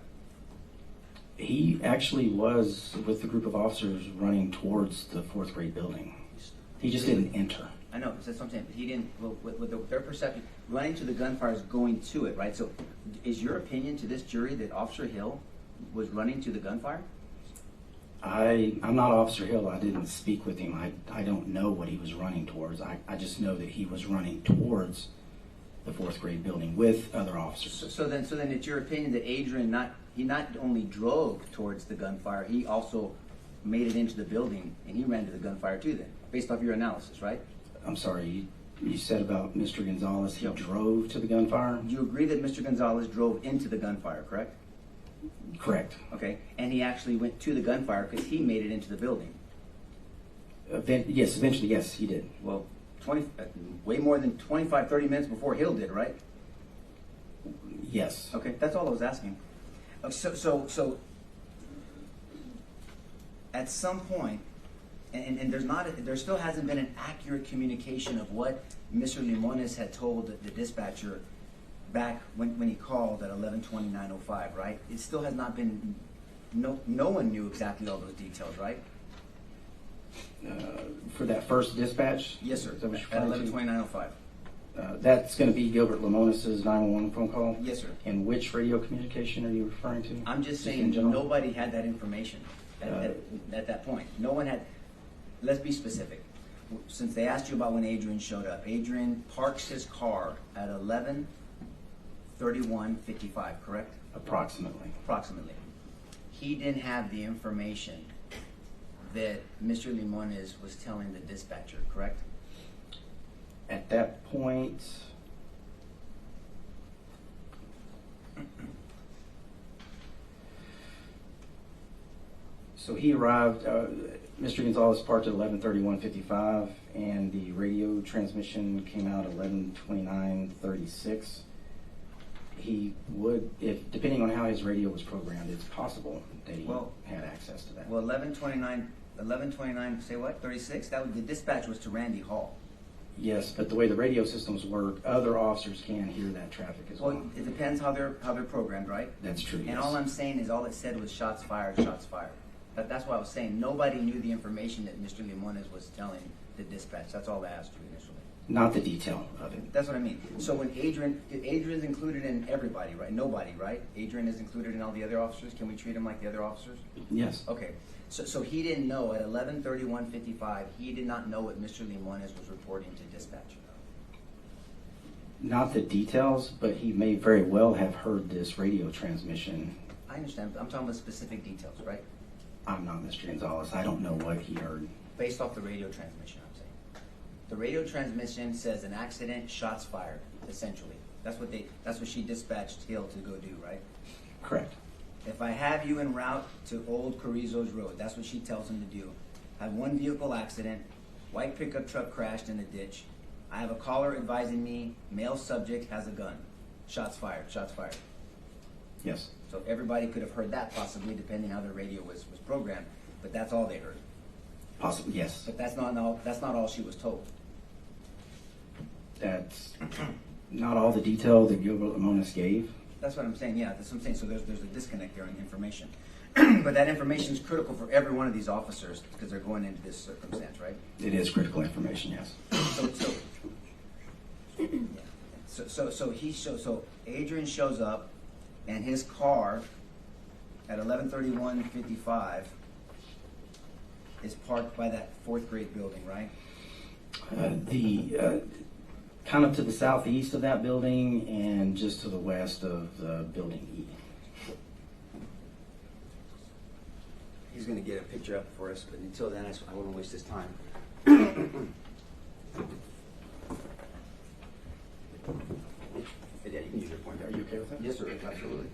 He actually was with the group of officers running towards the fourth grade building. He just didn't enter. I know, that's what I'm saying, but he didn't, with their perception, running to the gunfire is going to it, right? So is your opinion to this jury that Officer Hill was running to the gunfire? I'm not Officer Hill. I didn't speak with him. I don't know what he was running towards. I just know that he was running towards the fourth grade building with other So, officers. so then it's your opinion that Adrian he not only drove towards the gunfire, he also made it into the building and he ran to the gunfire too then, based off your analysis, right? I'm sorry, you said about Mr. Gonzales, he Yep. drove to the gunfire? Do you agree that Mr. Gonzales drove into the gunfire, correct? Correct. Okay, and he actually went to the gunfire because he made it into the building. Yes, eventually, yes, he did. Well, way more than 25, 30 minutes before Hill did, right? Yes. Okay, that's all I was asking. So at some point, and there still hasn't been an accurate communication of what Mr. Limones had told the dispatcher back when he called at 11:29:05, right? It still has not been. No one knew exactly all those details, right? For that first dispatch? Yes, sir. Is that what you're At referring to? 11:29:05. That's going to be Gilbert Limones' 911 phone call? Yes, sir. And which radio communication are you referring to? I'm just in saying general? nobody had that information at that point. No one had. Let's be specific. Since they asked you about when Adrian showed up, Adrian parks his car at 11:31:55, correct? Approximately. Approximately. He didn't have the information that Mr. Limones was telling the dispatcher, correct? At that point, so he arrived, Mr. Gonzales parked at 11:31:55, and the radio transmission came out at 11:29:36. He would, depending on how his radio was programmed, it's possible that he had access to that. Well, 11:29, say what, 36? The dispatch was to Randy Hall. Yes, but the way the radio systems work, other officers can hear that traffic as well. Well, it depends how they're programmed, right? That's true, And yes. all I'm saying is all it said was shots fired, shots fired. That's why I was saying nobody knew the information that Mr. Limones was telling the dispatch. That's all I asked you initially. Not the detail of it. That's what I mean. So when Adrian's included in everybody, right? Nobody, right? Adrian is included in all the other officers. Can we treat him like the other officers? Yes. Okay. So he didn't know at 11:31:55. He did not know what Mr. Limones was reporting to dispatch. Not the details, but he may very well have heard this radio transmission. I understand. I'm talking about specific details, right? I'm not Mr. Gonzales. I don't know what he heard. Based off the radio transmission, I'm saying. The radio transmission says an accident, shots fired, essentially. That's what she dispatched Hill to go do, right? Correct. If I have you en route to Old Carrizo's Road, that's what she tells him to do. Had one vehicle accident, white pickup truck crashed in a ditch. I have a caller advising me, male subject has a gun. Shots fired, shots fired. Yes. So everybody could have heard that possibly, depending how their radio was programmed, but that's all they heard. Possibly, yes. But that's not all she was told. That's not all the detail that Gilbert Limones gave. That's what I'm saying, yeah, that's what I'm saying. So there's a disconnect there in information. But that information is critical for every one of these officers because they're going into this circumstance, right? It is critical information, yes. So Adrian shows up and his car at 11:31:55 is parked by that fourth grade building, right? Kind of to the southeast of that building and just to the west of building E. He's going to get a picture up for us, but until then, I wouldn't waste his time. Yeah, you can use your pointer. Are you okay with that? Yes, sir, absolutely.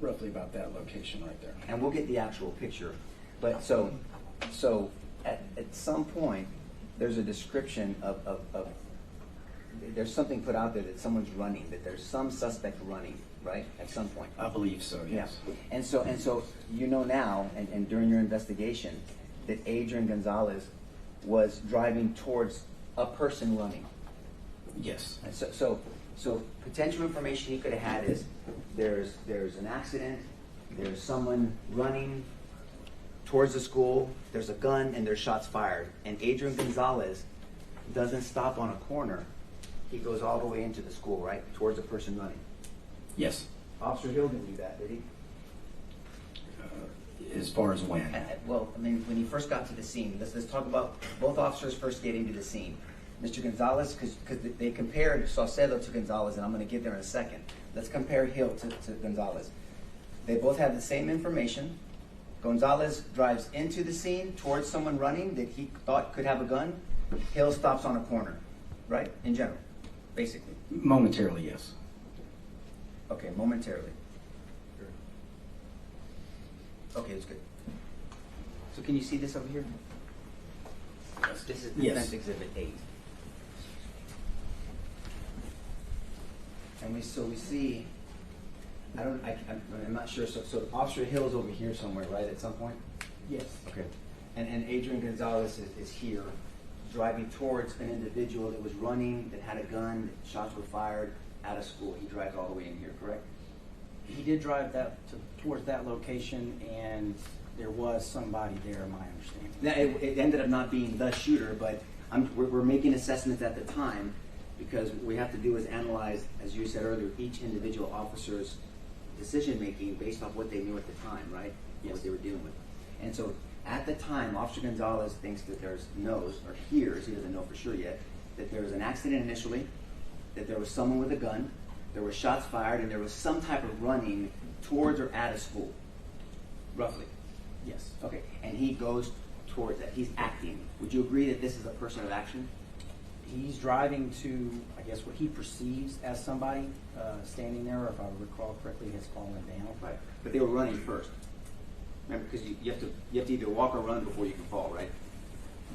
Roughly about that location right there. And we'll get the actual picture. But so at some point, there's a description of there's something put out there that someone's running, that there's some suspect running, right? At some point. I believe so, yes. Yeah. And so you know now, and during your investigation, that Adrian Gonzales was driving towards a person running. Yes. And so potential information he could have had is there's an accident, there's someone running towards the school, there's a gun, and there's shots fired. And Adrian Gonzales doesn't stop on a corner. He goes all the way into the school, right? Towards a person running. Yes. Officer Hill didn't do that, did he? As far as when? Well, I mean, when he first got to the scene, let's talk about both officers first getting to the scene. Mr. Gonzales, because they compared Saucedo to Gonzales, and I'm going to get there in a second. Let's compare Hill to Gonzales. They both have the same information. Gonzales drives into the scene towards someone running that he thought could have a gun. Hill stops on a corner, right? In general, basically. Momentarily, yes. Okay, momentarily. Okay, it's good. So can you see this over here? This is Defense Exhibit 8. And we see, I'm not sure, so Officer Hill's over here somewhere, right, at some point? Yes. Okay. And Adrian Gonzales is here, driving towards an individual that was running, that had a gun, that shots were fired out of school. He drives all the way in here, correct? He did drive towards that location, and there was somebody there, my understanding. Now, it ended up not being the shooter, but we're making assessments at the time, because what we have to do is analyze, as you said earlier, each individual officer's decision-making based off what they knew at the time, right? What they were dealing with. And so at the time, Officer Gonzales thinks that knows, or hears, he doesn't know for sure yet, that there was an accident initially, that there was someone with a gun, there were shots fired, and there was some type of running towards or out of school, roughly. Yes. Okay, and he goes towards that. He's acting. Would you agree that this is a person of action? He's driving to, I guess, what he perceives as somebody standing there, or if I recall correctly, has fallen down. Right. But they were running first. Remember, because you have to either walk or run before you can fall, right?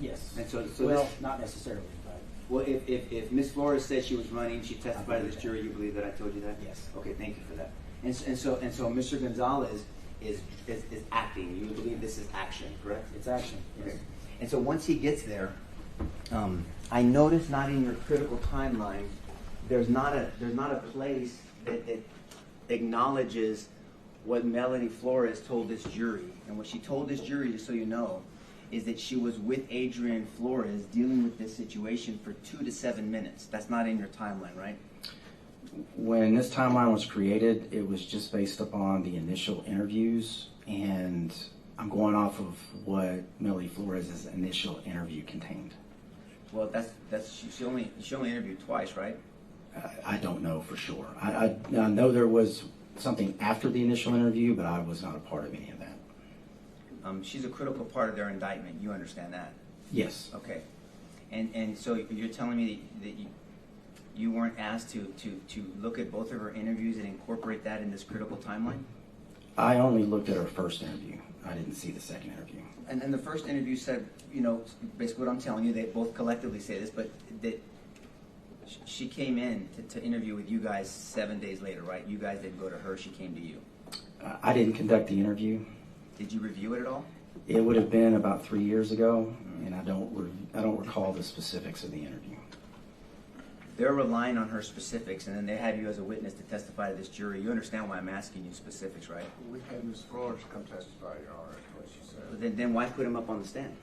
Yes. And so not necessarily, but. Well, if Ms. Flores said she was running, she testified to this jury. You believe that I told you that? Yes. Okay, thank you for that. And so Mr. Gonzales is acting. You believe this is action, correct? It's action. Yes. Okay. And so once he gets there, I noticed not in your critical timeline, there's not a place that acknowledges what Melanie Flores told this jury. And what she told this jury, just so you know, is that she was with Adrian Flores dealing with this situation for 2 to 7 minutes. That's not in your timeline, right? When this timeline was created, it was just based upon the initial interviews, and I'm going off of what Melanie Flores' initial interview contained. Well, she only interviewed twice, right? I don't know for sure. I know there was something after the initial interview, but I was not a part of any of that. She's a critical part of their indictment. You understand that? Yes. Okay. And so you're telling me that you weren't asked to look at both of her interviews and incorporate that in this critical timeline? I only looked at her first interview. I didn't see the second interview. And then the first interview said, basically what I'm telling you, they both collectively say this, but that she came in to interview with you guys 7 days later, right? You guys didn't go to her, she came to you. I didn't conduct the interview. Did you review it at all? It would have been about 3 years ago, and I don't recall the specifics of the interview. They're relying on her specifics, and then they have you as a witness to testify to this jury. You understand why I'm asking you specifics, right? We had Ms. Flores come testify, Your Honor, is what she said. Then why put him up on the stand?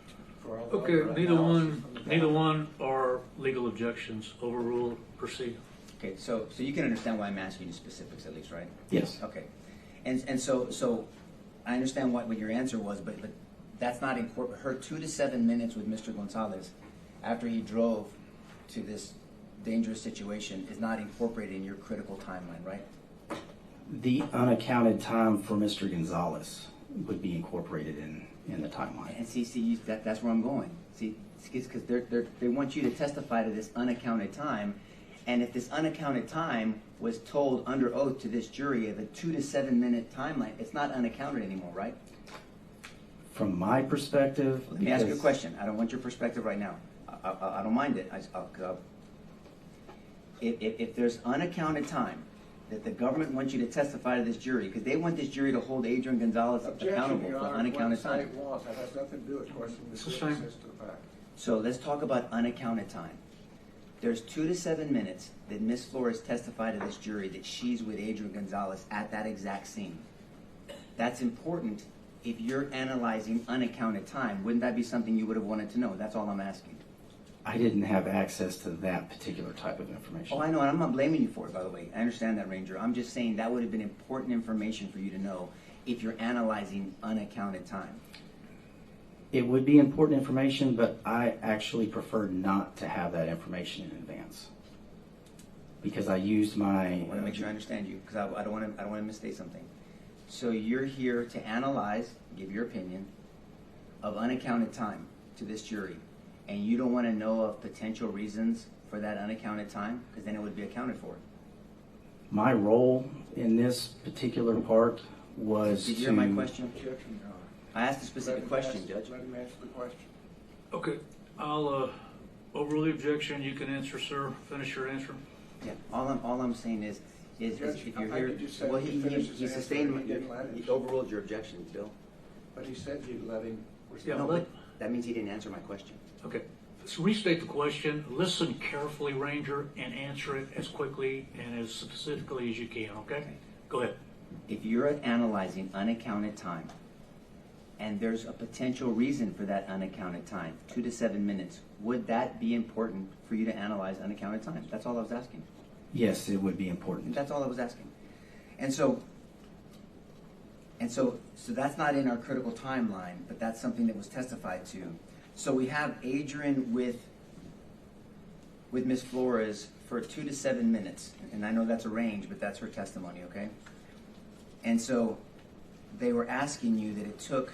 Okay, neither one are legal objections. Overruled. Proceed. Okay, so you can understand why I'm asking you specifics at least, right? Yes. Okay, and so I understand what your answer was, but that's not incorporated. Her 2 to 7 minutes with Mr. Gonzales after he drove to this dangerous situation is not incorporated in your critical timeline, right? The unaccounted time for Mr. Gonzales would be incorporated in the timeline. And see, that's where I'm going. See, because they want you to testify to this unaccounted time, and if this unaccounted time was told under oath to this jury of a 2 to 7 minute timeline, it's not unaccounted anymore, right? From my perspective, Let me ask you a question. I don't want your perspective right now. I don't mind it. If there's unaccounted time that the government wants you to testify to this jury, because they want this jury to hold Adrian Gonzales accountable for unaccounted time. That has nothing to do with questioning the It's a shame. witnesses to the fact. So let's talk about unaccounted time. There's 2 to 7 minutes that Ms. Flores testified to this jury that she's with Adrian Gonzales at that exact scene. That's important if you're analyzing unaccounted time. Wouldn't that be something you would have wanted to know? That's all I'm asking. I didn't have access to that particular type of information. Oh, I know, and I'm not blaming you for it, by the way. I understand that, Ranger. I'm just saying that would have been important information for you to know if you're analyzing unaccounted time. It would be important information, but I actually prefer not to have that information in advance. Because I used my... I want to make sure I understand you, because I don't want to misstate something. So you're here to analyze, give your opinion, of unaccounted time to this jury, and you don't want to know of potential reasons for that unaccounted time, because then it would be accounted for. My role in this particular part was Did you to... hear my question? Objection, Your Honor. I asked a specific Let him question, ask- Judge. Let him answer the question. Okay, I'll overrule the objection. You can answer, sir. Finish your answer. Yeah, all I'm saying is Judge, if you're I here, think you just said well, he finished his he answer sustained, and he didn't let him. he overruled your objection, Bill. But he said you'd let him. Yeah, No, let- but that means he didn't answer my question. Okay, let's restate the question. Listen carefully, Ranger, and answer it as quickly and as specifically as you can, okay? Go ahead. If you're analyzing unaccounted time, and there's a potential reason for that unaccounted time, 2 to 7 minutes, would that be important for you to analyze unaccounted time? That's all I was asking. Yes, it would be important. That's all I was asking. And so that's not in our critical timeline, but that's something that was testified to. So we have Adrian with Ms. Flores for 2 to 7 minutes, and I know that's a range, but that's her testimony, okay? And so they were asking you that it took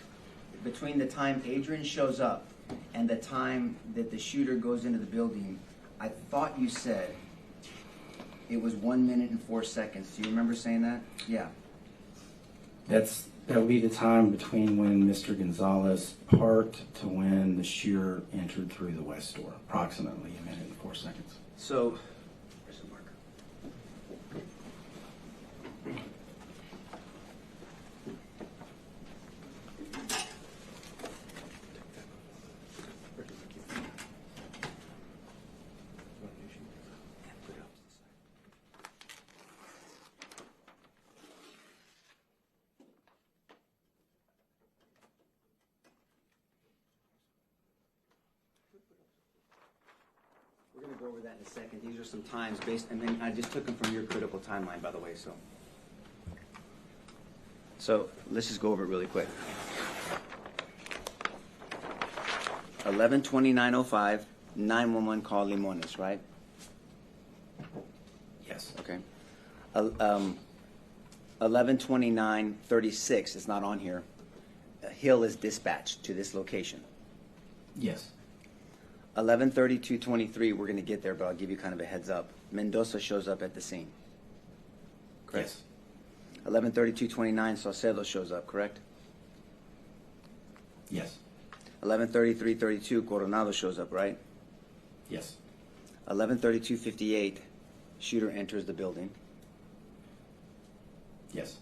between the time Adrian shows up and the time that the shooter goes into the building. I thought you said it was 1 minute and 4 seconds. Do you remember saying that? Yeah. That would be the time between when Mr. Gonzales parked to when the shooter entered through the west door, approximately 1 minute and 4 seconds. So, where's the marker? We're going to go over that in a second. These are some times based, and then I just took them from your critical timeline, by the way, so let's just go over it really quick. 11:29:05, 911 call Limones, right? Yes. Okay. 11:29:36, it's not on here. Hill is dispatched to this location. Yes. 11:32:23, we're going to get there, but I'll give you kind of a heads up. Mendoza shows up at the scene. Correct? Yes. 11:32:29, Saucedo shows up, correct? Yes. 11:33:32, Coronado shows up, right? Yes. 11:32:58, shooter enters the building. Yes.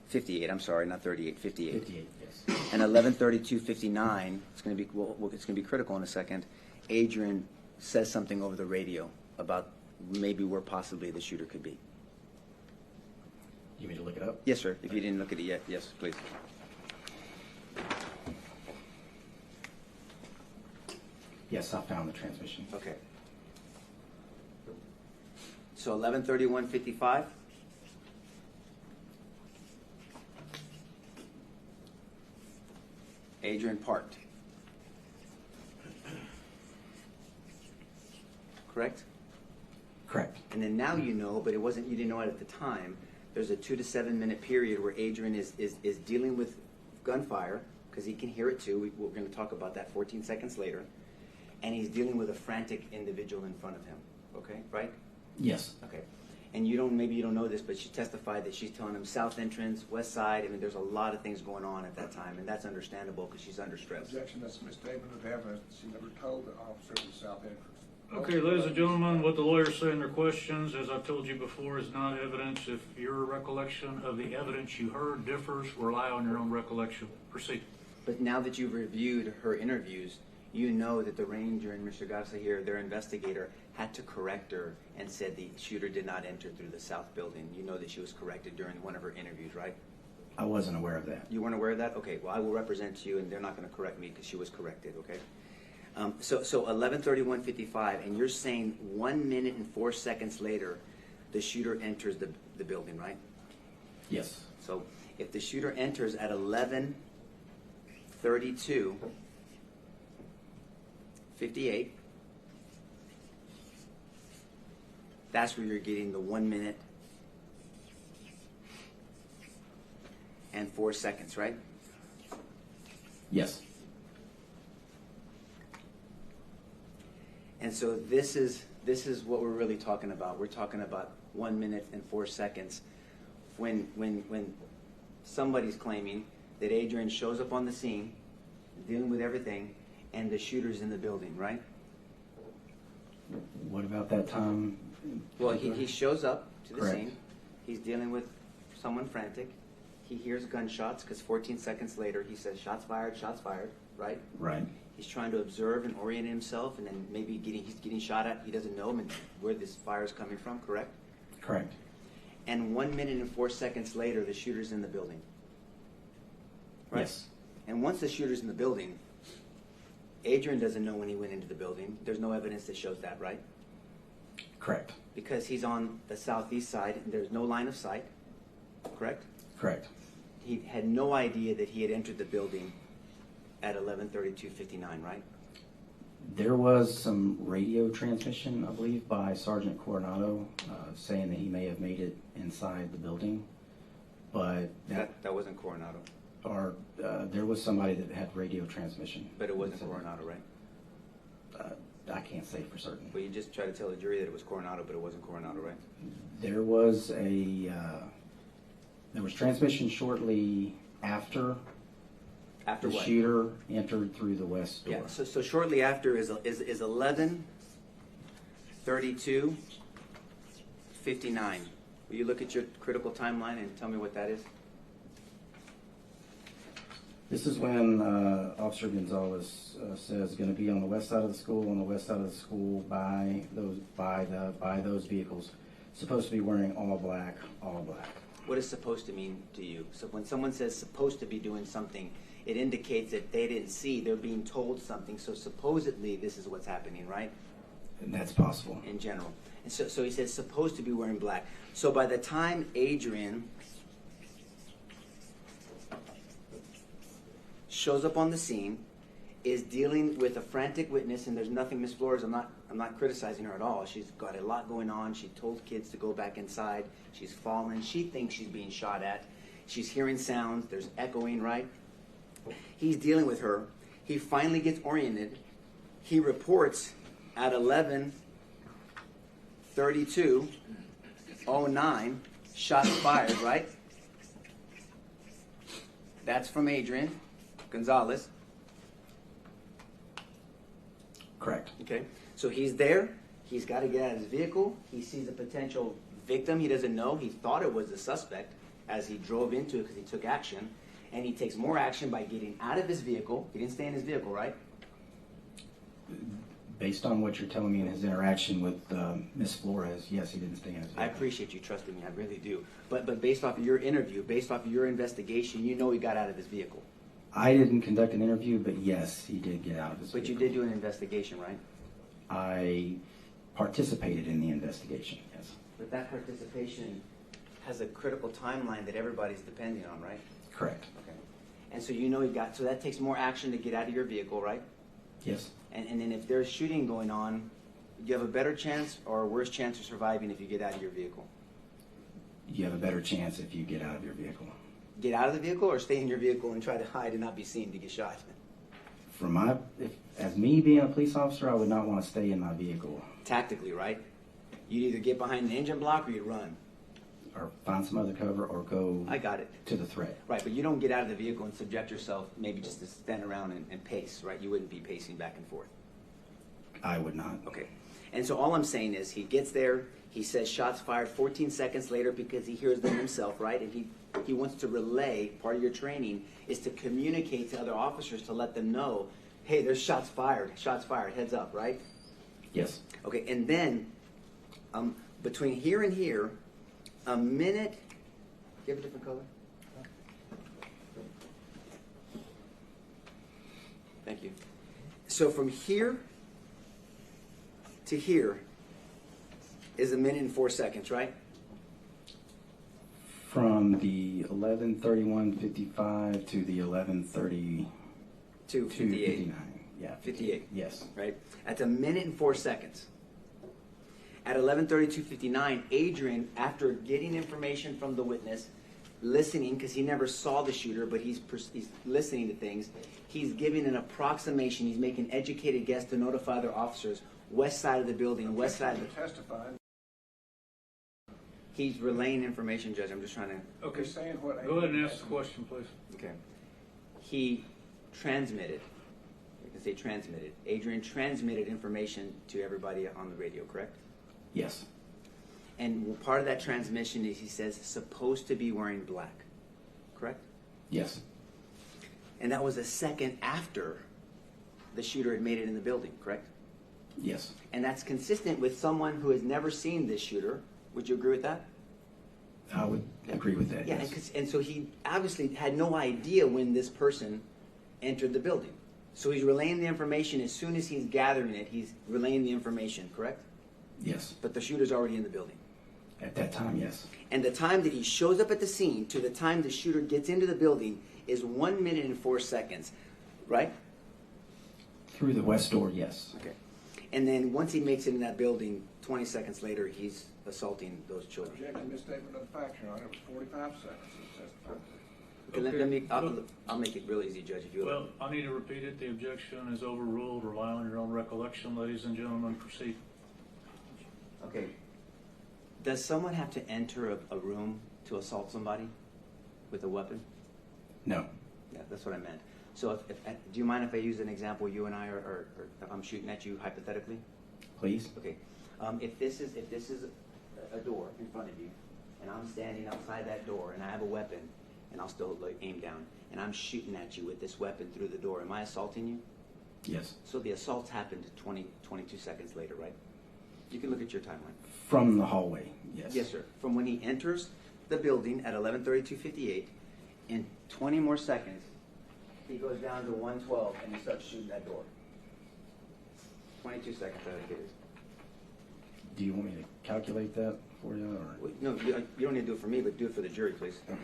58, I'm sorry, not 38, 58. 58, yes. And 11:32:59, it's going to be it's going to be critical in a second. Adrian says something over the radio about maybe where possibly the shooter could be. You want me to look it up? Yes, sir. If you didn't look at it yet, yes, please. Yes, I found the transmission. Okay. So 11:31:55. Adrian parked. Correct? Correct. And then now you know, but you didn't know it at the time. There's a 2 to 7 minute period where Adrian is dealing with gunfire, because he can hear it too. We're going to talk about that 14 seconds later. And he's dealing with a frantic individual in front of him. Okay, right? Yes. Okay. And maybe you don't know this, but she testified that she's telling him south entrance, west side. I mean, there's a lot of things going on at that time, and that's understandable because she's under stress. Objection, that's a misstatement of evidence. She never told the officer the south entrance. Okay, ladies and gentlemen, what the lawyers say in their questions, as I've told you before, is not evidence. If your recollection of the evidence you heard differs, rely on your own recollection. Proceed. But now that you've reviewed her interviews, you know that the ranger and Mr. Garza here, their investigator, had to correct her and said the shooter did not enter through the south building. You know that she was corrected during one of her interviews, right? I wasn't aware of that. You weren't aware of that? Okay, well, I will represent you, and they're not going to correct me because she was corrected, okay? So 11:31:55, and you're saying 1 minute and 4 seconds later, the shooter enters the building, right? Yes. So if the shooter enters at 11:32 58. That's where you're getting the 1 minute and 4 seconds, right? Yes. And so this is what we're really talking about. We're talking about 1 minute and 4 seconds. When somebody's claiming that Adrian shows up on the scene, dealing with everything, and the shooter's in the building, right? What about that time? Well, he shows up to the Correct. scene. He's dealing with someone frantic. He hears gunshots because 14 seconds later he says, shots fired, right? Right. He's trying to observe and orient himself, and then maybe he's getting shot at. He doesn't know where this fire is coming from, correct? Correct. And 1 minute and 4 seconds later, the shooter's in the building. Right? Yes. And once the shooter's in the building, Adrian doesn't know when he went into the building. There's no evidence that shows that, right? Correct. Because he's on the southeast side, and there's no line of sight, correct? Correct. He had no idea that he had entered the building at 11:32:59, right? There was some radio transmission, I believe, by Sergeant Coronado saying that he may have made it inside the building, but That wasn't Coronado, there was somebody that had radio transmission. but it wasn't Coronado, right? I can't say for certain. Well, you just tried to tell the jury that it was Coronado, but it wasn't Coronado, right? There was transmission shortly after After the what? shooter entered through the west door. Yeah. So shortly after is 11:32:59. Will you look at your critical timeline and tell me what that is? This is when Officer Gonzales says going to be on the west side of the school, by those vehicles, supposed to be wearing all black. What is supposed to mean to you? So when someone says supposed to be doing something, it indicates that they didn't see, they're being told something. So supposedly this is what's happening, right? And that's possible. In general. And so he says supposed to be wearing black. So by the time Adrian shows up on the scene, is dealing with a frantic witness, and there's nothing, Miss Flores, I'm not criticizing her at all. She's got a lot going on. She told kids to go back inside. She's fallen. She thinks she's being shot at. She's hearing sounds. There's echoing, right? He's dealing with her. He finally gets oriented. He reports at 11:32:09, shots fired, right? That's from Adrian Gonzales. Correct. Okay, so he's there. He's got to get out of his vehicle. He sees a potential victim he doesn't know. He thought it was the suspect as he drove into it because he took action. And he takes more action by getting out of his vehicle. He didn't stay in his vehicle, right? Based on what you're telling me in his interaction with Miss Flores, yes, he didn't stay in his vehicle. I appreciate you trusting me. I really do. But based off of your interview, based off of your investigation, you know he got out of his vehicle. I didn't conduct an interview, but yes, he did get out of his vehicle. But you did do an investigation, right? I participated in the investigation, yes. But that participation has a critical timeline that everybody's depending on, right? Correct. Okay. And so you know so that takes more action to get out of your vehicle, right? Yes. And then if there's shooting going on, you have a better chance or a worse chance of surviving if you get out of your vehicle? You have a better chance if you get out of your vehicle. Get out of the vehicle or stay in your vehicle and try to hide and not be seen to get shot? As me being a police officer, I would not want to stay in my vehicle. Tactically, right? You'd either get behind the engine block or you'd run. Or find some other cover or go I got it. to the threat. Right, but you don't get out of the vehicle and subject yourself maybe just to stand around and pace, right? You wouldn't be pacing back and forth. I would not. Okay. And so all I'm saying is he gets there, he says shots fired 14 seconds later because he hears them himself, right? And he wants to relay, part of your training is to communicate to other officers to let them know, hey, there's shots fired, heads up, right? Yes. Okay, and then between here and here, a minute, do you have a different color? Thank you. So from here to here is a minute and 4 seconds, right? From the 11:31:55 to the 11:32:59. Yeah. 58. Yes. Right? That's a minute and 4 seconds. At 11:32:59, Adrian, after getting information from the witness, listening, because he never saw the shooter, but he's listening to things, he's giving an approximation. He's making educated guess to notify their officers, west side of the building, west side of the... Testified. He's relaying information, Judge. I'm just trying to... Okay, Saying what go ahead and ask the question, please. Okay. He transmitted, you can say transmitted, Adrian transmitted information to everybody on the radio, correct? Yes. And part of that transmission is, he says, supposed to be wearing black, correct? Yes. And that was a second after the shooter had made it in the building, correct? Yes. And that's consistent with someone who has never seen this shooter. Would you agree with that? I would agree with that. Yeah, Yes. and so he obviously had no idea when this person entered the building. So he's relaying the information as soon as he's gathering it. He's relaying the information, correct? Yes. But the shooter's already in the building. At that time, yes. And the time that he shows up at the scene to the time the shooter gets into the building is 1 minute and 4 seconds, right? Through the west door, yes. Okay. And then once he makes it in that building, 20 seconds later, he's assaulting those children. Objection, misstatement of the facts, Your Honor. It was 45 seconds. It testified. Okay, I'll make it real easy, Judge, if you Well, I need to repeat it. The objection is overruled. Rely on your own recollection, ladies and gentlemen. Proceed. Okay. Does someone have to enter a room to assault somebody with a weapon? No. Yeah, that's what I meant. So do you mind if I use an example, you and I are if I'm shooting at you hypothetically? Please. Okay. If this is a door in front of you, and I'm standing outside that door, and I have a weapon, and I'll still aim down, and I'm shooting at you with this weapon through the door, am I assaulting you? Yes. So the assault's happened 22 seconds later, right? You can look at your timeline. From the hallway, yes. Yes, sir. From when he enters the building at 11:32:58, in 20 more seconds, he goes down to 112 and he starts shooting that door. 22 seconds, I think it is. Do you want me to calculate that for you? Or? No, you don't need to do it for me, but do it for the jury, please. Okay.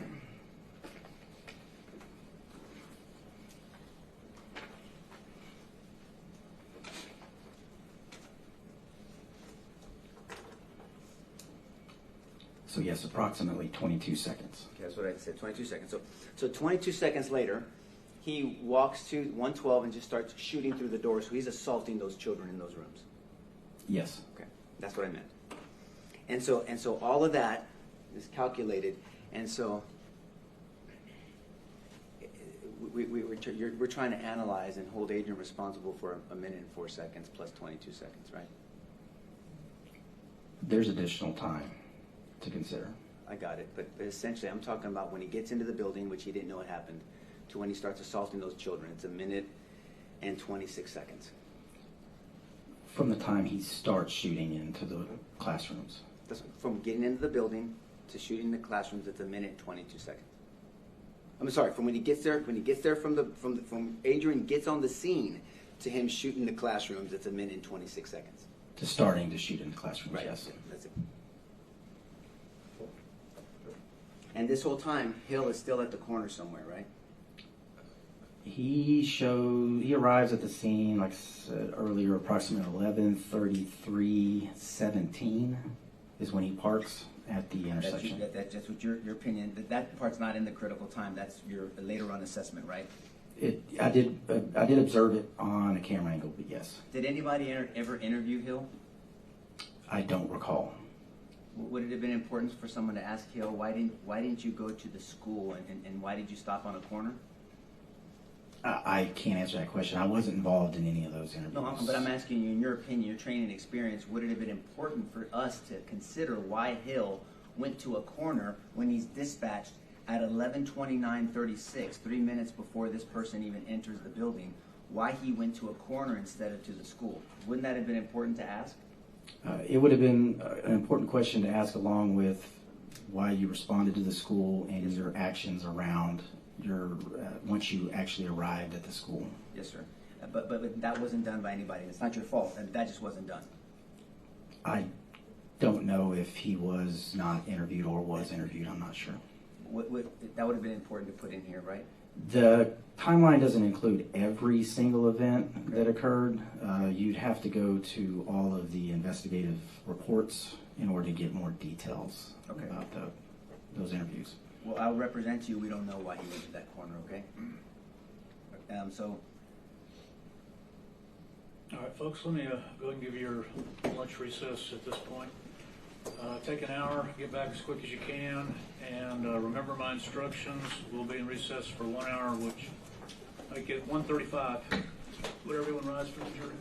So yes, approximately 22 seconds. Okay, that's what I said, 22 seconds. So 22 seconds later, he walks to 112 and just starts shooting through the door, so he's assaulting those children in those rooms. Yes. Okay, that's what I meant. And so all of that is calculated, and so we're trying to analyze and hold Adrian responsible for a minute and 4 seconds plus 22 seconds, right? There's additional time to consider. I got it, but essentially I'm talking about when he gets into the building, which he didn't know it happened, to when he starts assaulting those children. It's a minute and 26 seconds. From the time he starts shooting into the classrooms. That's from getting into the building to shooting the classrooms, it's a minute and 22 seconds. I'm sorry, from when he gets there, from Adrian gets on the scene to him shooting the classrooms, it's a minute and 26 seconds. To starting to shoot in the classrooms, Right, yes. that's it. And this whole time, Hill is still at the corner somewhere, right? He arrives at the scene, like I said earlier, approximately 11:33:17 is when he parks at the intersection. That's what your opinion, that part's not in the critical time, that's your later on assessment, right? I did observe it on a camera angle, but yes. Did anybody ever interview Hill? I don't recall. Would it have been important for someone to ask Hill, why didn't you go to the school and why did you stop on a corner? I can't answer that question. I wasn't involved in any of those interviews. No, but I'm asking you, in your opinion, your training and experience, would it have been important for us to consider why Hill went to a corner when he's dispatched at 11:29:36, 3 minutes before this person even enters the building, why he went to a corner instead of to the school? Wouldn't that have been important to ask? It would have been an important question to ask, along with why you responded to the school and your actions around your once you actually arrived at the school. Yes, sir. But that wasn't done by anybody. It's not your fault. That just wasn't done. I don't know if he was not interviewed or was interviewed. I'm not sure. that would have been important to put in here, right? The timeline doesn't include every single event that occurred. You'd have to go to all of the investigative reports in order to get more details about those interviews. Well, I'll represent you. We don't know why he went to that corner, okay? So, All right, folks, let me go ahead and give you your lunch recess at this point. Take an hour, get back as quick as you can, and remember my instructions. We'll be in recess for 1 hour, which make it 1:35. Would everyone rise for the jury?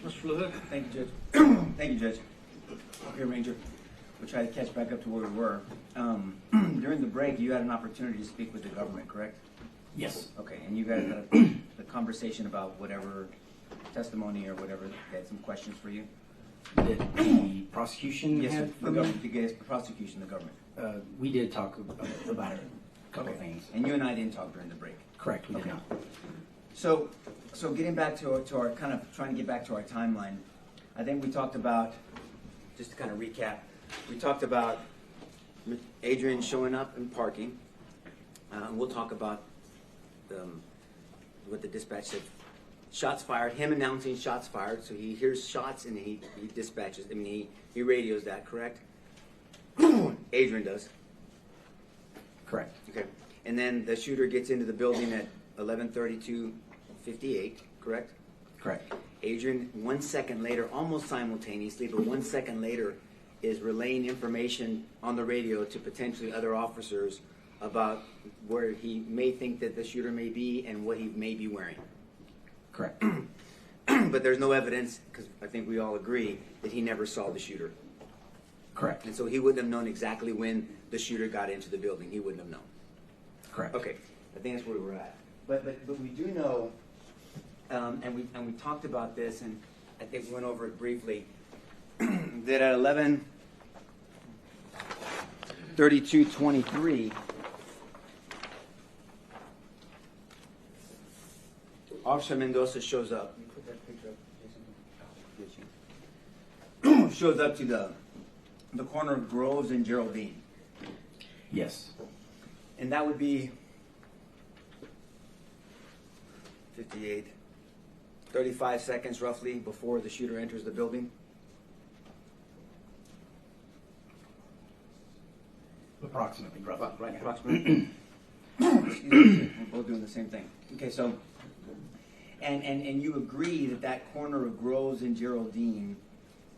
Mr. Fluid? Thank you, Judge. Thank you, Judge. Okay, Ranger. We'll try to catch back up to where we were. During the break, you had an opportunity to speak with the government, correct? Yes. Okay, and you guys had a conversation about whatever testimony or whatever. They had some questions for you. Did the prosecution Yes, sir. have The for me? government, the guys, the prosecution, the government. We did talk about a couple of things. And you and I didn't talk during the break. Correct, we did Okay. not. So getting back to our kind of trying to get back to our timeline, I think we talked about, just to kind of recap, we talked about Adrian showing up and parking. We'll talk about what the dispatch said. Shots fired, him announcing shots fired, so he hears shots and he dispatches, he radios that, correct? Adrian does. Correct. Okay. And then the shooter gets into the building at 11:32:58, correct? Correct. Adrian, 1 second later, almost simultaneously, but 1 second later, is relaying information on the radio to potentially other officers about where he may think that the shooter may be and what he may be wearing. Correct. But there's no evidence, because I think we all agree, that he never saw the shooter. Correct. And so he wouldn't have known exactly when the shooter got into the building. He wouldn't have known. Correct. Okay, I think that's where we're at. But we do know, and we talked about this, and I think we went over it briefly, that at 11:32:23, Officer Mendoza shows up. You put that picture up, Jason? Shows up to the corner of Groves and Geraldine. Yes. And that would be 35 seconds roughly before the shooter enters the building. Approximately, roughly. Right, approximately. Excuse me, we're both doing the same thing. Okay, so, and you agree that corner of Groves and Geraldine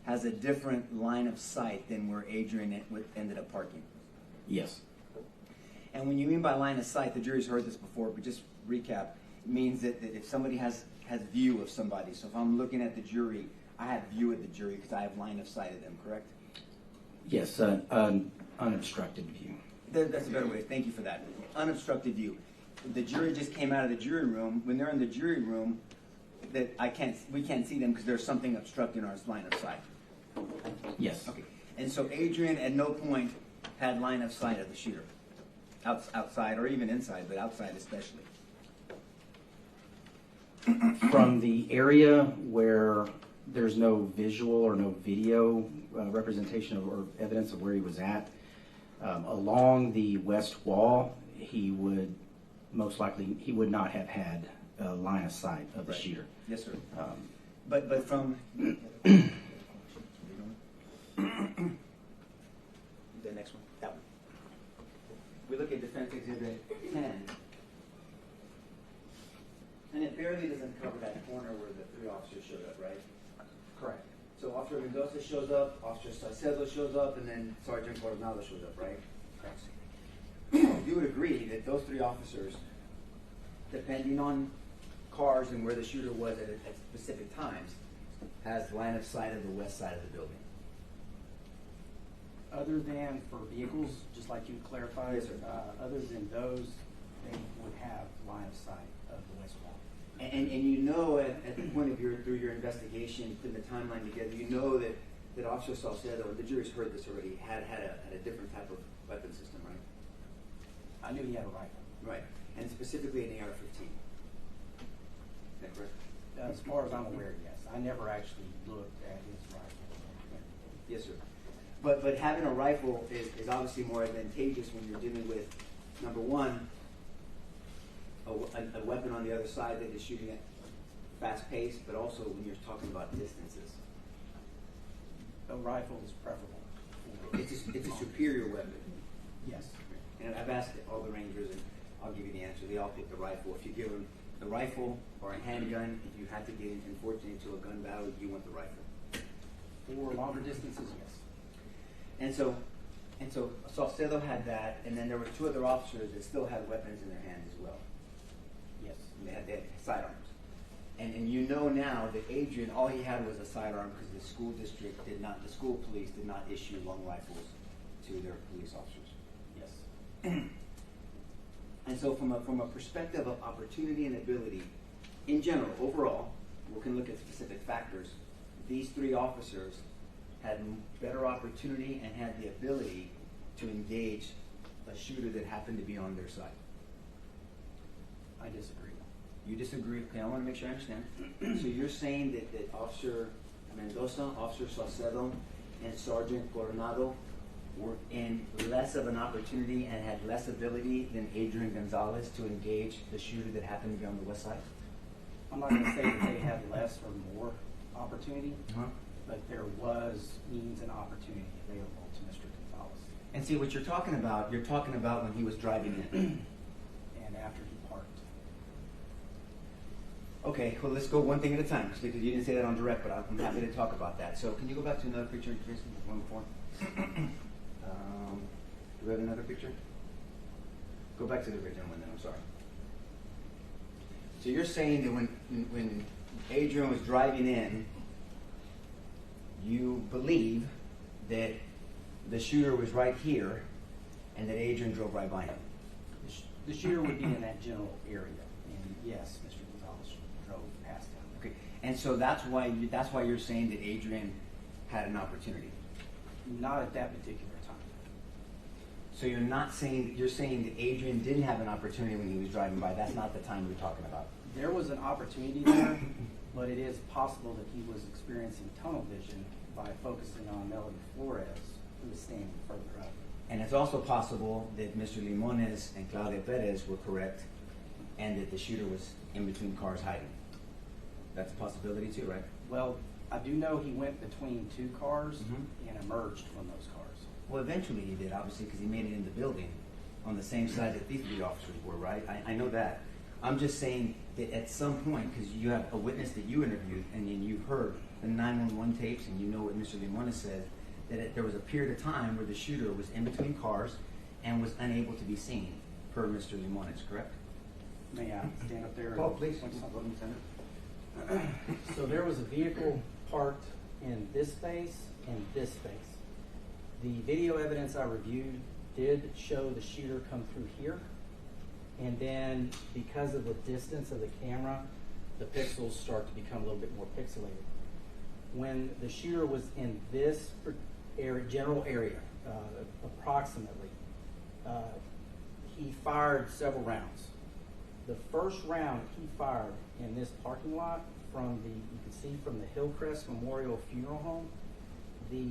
has a different line of sight than where Adrian ended up parking. Yes. And when you mean by line of sight, the jury's heard this before, but just recap, it means that if somebody has view of somebody, so if I'm looking at the jury, I have view of the jury because I have line of sight of them, correct? Yes, unobstructed view. That's a better way. Thank you for that. Unobstructed view. The jury just came out of the jury room. When they're in the jury room, we can't see them because there's something obstructing our line of sight. Yes. Okay. And so Adrian at no point had line of sight of the shooter. Outside or even inside, but outside especially. From the area where there's no visual or no video representation or evidence of where he was at, along the west wall, he would most likely, he would not have had a line of sight of the shooter. Yes, sir. But from the next one, that one. We look at Defense Exhibit 10, and it barely doesn't cover that corner where the three officers showed up, right? Correct. So Officer Mendoza shows up, Officer Salcedo shows up, and then Sergeant Coronado shows up, right? Correct. You would agree that those three officers, depending on cars and where the shooter was at specific times, has line of sight of the west side of the building. Other than for vehicles, just like you clarified, Yes, sir. Other than those, they would have line of sight of the west wall. And you know at the point of through your investigation, putting the timeline together, you know that Officer Salcedo, the jury's heard this already, had a different type of weapon system, right? I knew he had a rifle. Right. And specifically an AR-15. Is that correct? As far as I'm aware, yes. I never actually looked at his rifle. Yes, sir. But having a rifle is obviously more advantageous when you're dealing with, number one, a weapon on the other side that is shooting at fast pace, but also when you're talking about distances. A rifle is preferable. It's a superior weapon. Yes. And I've asked all the Rangers, and I'll give you the answer. They all pick the rifle. If you give them the rifle or a handgun, if you have to get unfortunately into a gun battle, you want the rifle. For longer distances, yes. And so Salcedo had that, and then there were two other officers that still had weapons in their hands as well. Yes. They had sidearms. And you know now that Adrian, all he had was a sidearm because the school district did not, the school police did not issue long rifles to their police officers. Yes. And so from a perspective of opportunity and ability, in general, overall, we can look at specific factors. These three officers had better opportunity and had the ability to engage a shooter that happened to be on their side. I disagree. You disagree? Okay, I want to make sure I understand. So you're saying that Officer Mendoza, Officer Salcedo, and Sergeant Coronado were in less of an opportunity and had less ability than Adrian Gonzales to engage the shooter that happened to be on the west side? I'm not going to say that they had less or more opportunity, but there was means and opportunity available to Mr. Gonzales. And see, what you're talking about when he was driving in. And after he parked. Okay, well, let's go one thing at a time, because you didn't say that on direct, but I'm happy to talk about that. So can you go back to another picture, Chris, one before? Do we have another picture? Go back to the original one then, I'm sorry. So you're saying that when Adrian was driving in, you believe that the shooter was right here and that Adrian drove right by him? The shooter would be in that general area, and yes, Mr. Gonzales drove past him. Okay, and so that's why you're saying that Adrian had an opportunity? Not at that particular time. So you're saying that Adrian didn't have an opportunity when he was driving by. That's not the time we're talking about. There was an opportunity there, but it is possible that he was experiencing tunnel vision by focusing on Melody Flores, who was standing further up. And it's also possible that Mr. Limones and Claudia Perez were correct and that the shooter was in between cars hiding. That's a possibility too, right? Well, I do know he went between two cars and emerged from those cars. Well, eventually he did, obviously, because he made it in the building on the same side that these three officers were, right? I know that. I'm just saying that at some point, because you have a witness that you interviewed and then you've heard the 911 tapes and you know what Mr. Limones said, that there was a period of time where the shooter was in between cars and was unable to be seen, per Mr. Limones, correct? May I stand up there? Oh, please. So there was a vehicle parked in this space and this space. The video evidence I reviewed did show the shooter come through here. And then because of the distance of the camera, the pixels start to become a little bit more pixelated. When the shooter was in this general area, approximately, he fired several rounds. The first round he fired in this parking lot from you can see from the Hillcrest Memorial Funeral Home, the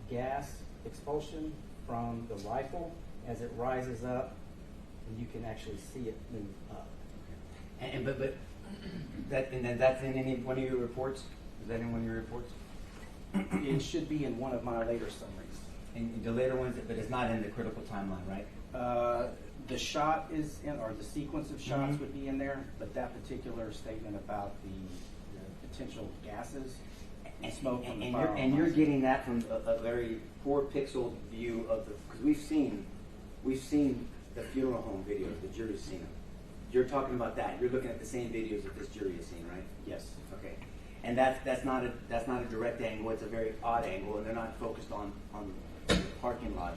gas expulsion from the rifle as it rises up, and you can actually see it move up. And that's in any one of your reports? Is that in one of your reports? It should be in one of my later summaries. And the later ones, but it's not in the critical timeline, right? The shot is in, or the sequence of shots would be in there, but that particular statement about the potential gases and smoke from the firearm. And you're getting that from a very poor pixel view of because we've seen the funeral home videos, the jury's seen them. You're talking about that. You're looking at the same videos that this jury has seen, right? Yes. Okay. And that's not a direct angle. It's a very odd angle, and they're not focused on the parking lot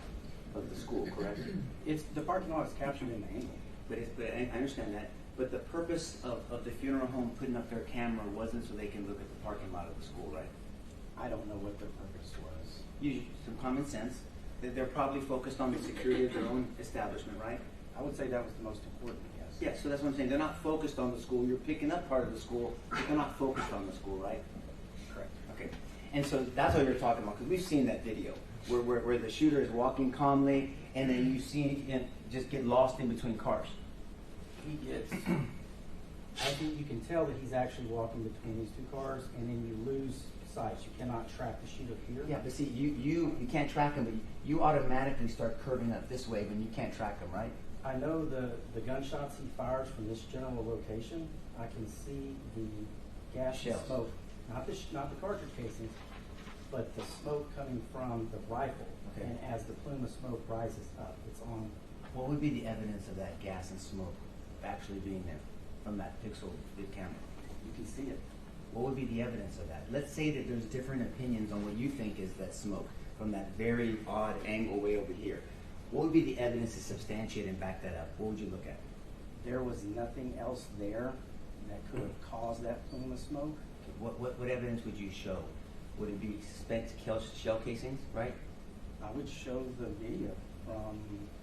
of the school, correct? The parking lot is captured in the angle. But I understand that. But the purpose of the funeral home putting up their camera wasn't so they can look at the parking lot of the school, right? I don't know what their purpose was. Some common sense. That they're probably focused on the security of their own establishment, right? I would say that was the most important, yes. Yeah, so that's what I'm saying. They're not focused on the school. You're picking up part of the school, but they're not focused on the school, right? Correct. Okay. And so that's what you're talking about, because we've seen that video where the shooter is walking calmly, and then you see him just get lost in between cars. He gets, I think you can tell that he's actually walking between these two cars, and then you lose sight. You cannot track the shooter here. Yeah, but see, you can't track him, but you automatically start curving up this way when you can't track him, right? I know the gunshots he fires from this general location. I can see the gas and Shells. smoke, not the cartridge casings, but the smoke coming from the rifle. Okay. And as the plume of smoke rises up, it's on. What would be the evidence of that gas and smoke actually being there from that pixel big camera? You can see it. What would be the evidence of that? Let's say that there's different opinions on what you think is that smoke from that very odd angle way over here. What would be the evidence to substantiate and back that up? What would you look at? There was nothing else there that could have caused that plume of smoke. What evidence would you show? Would it be spent shell casings, right? I would show the video from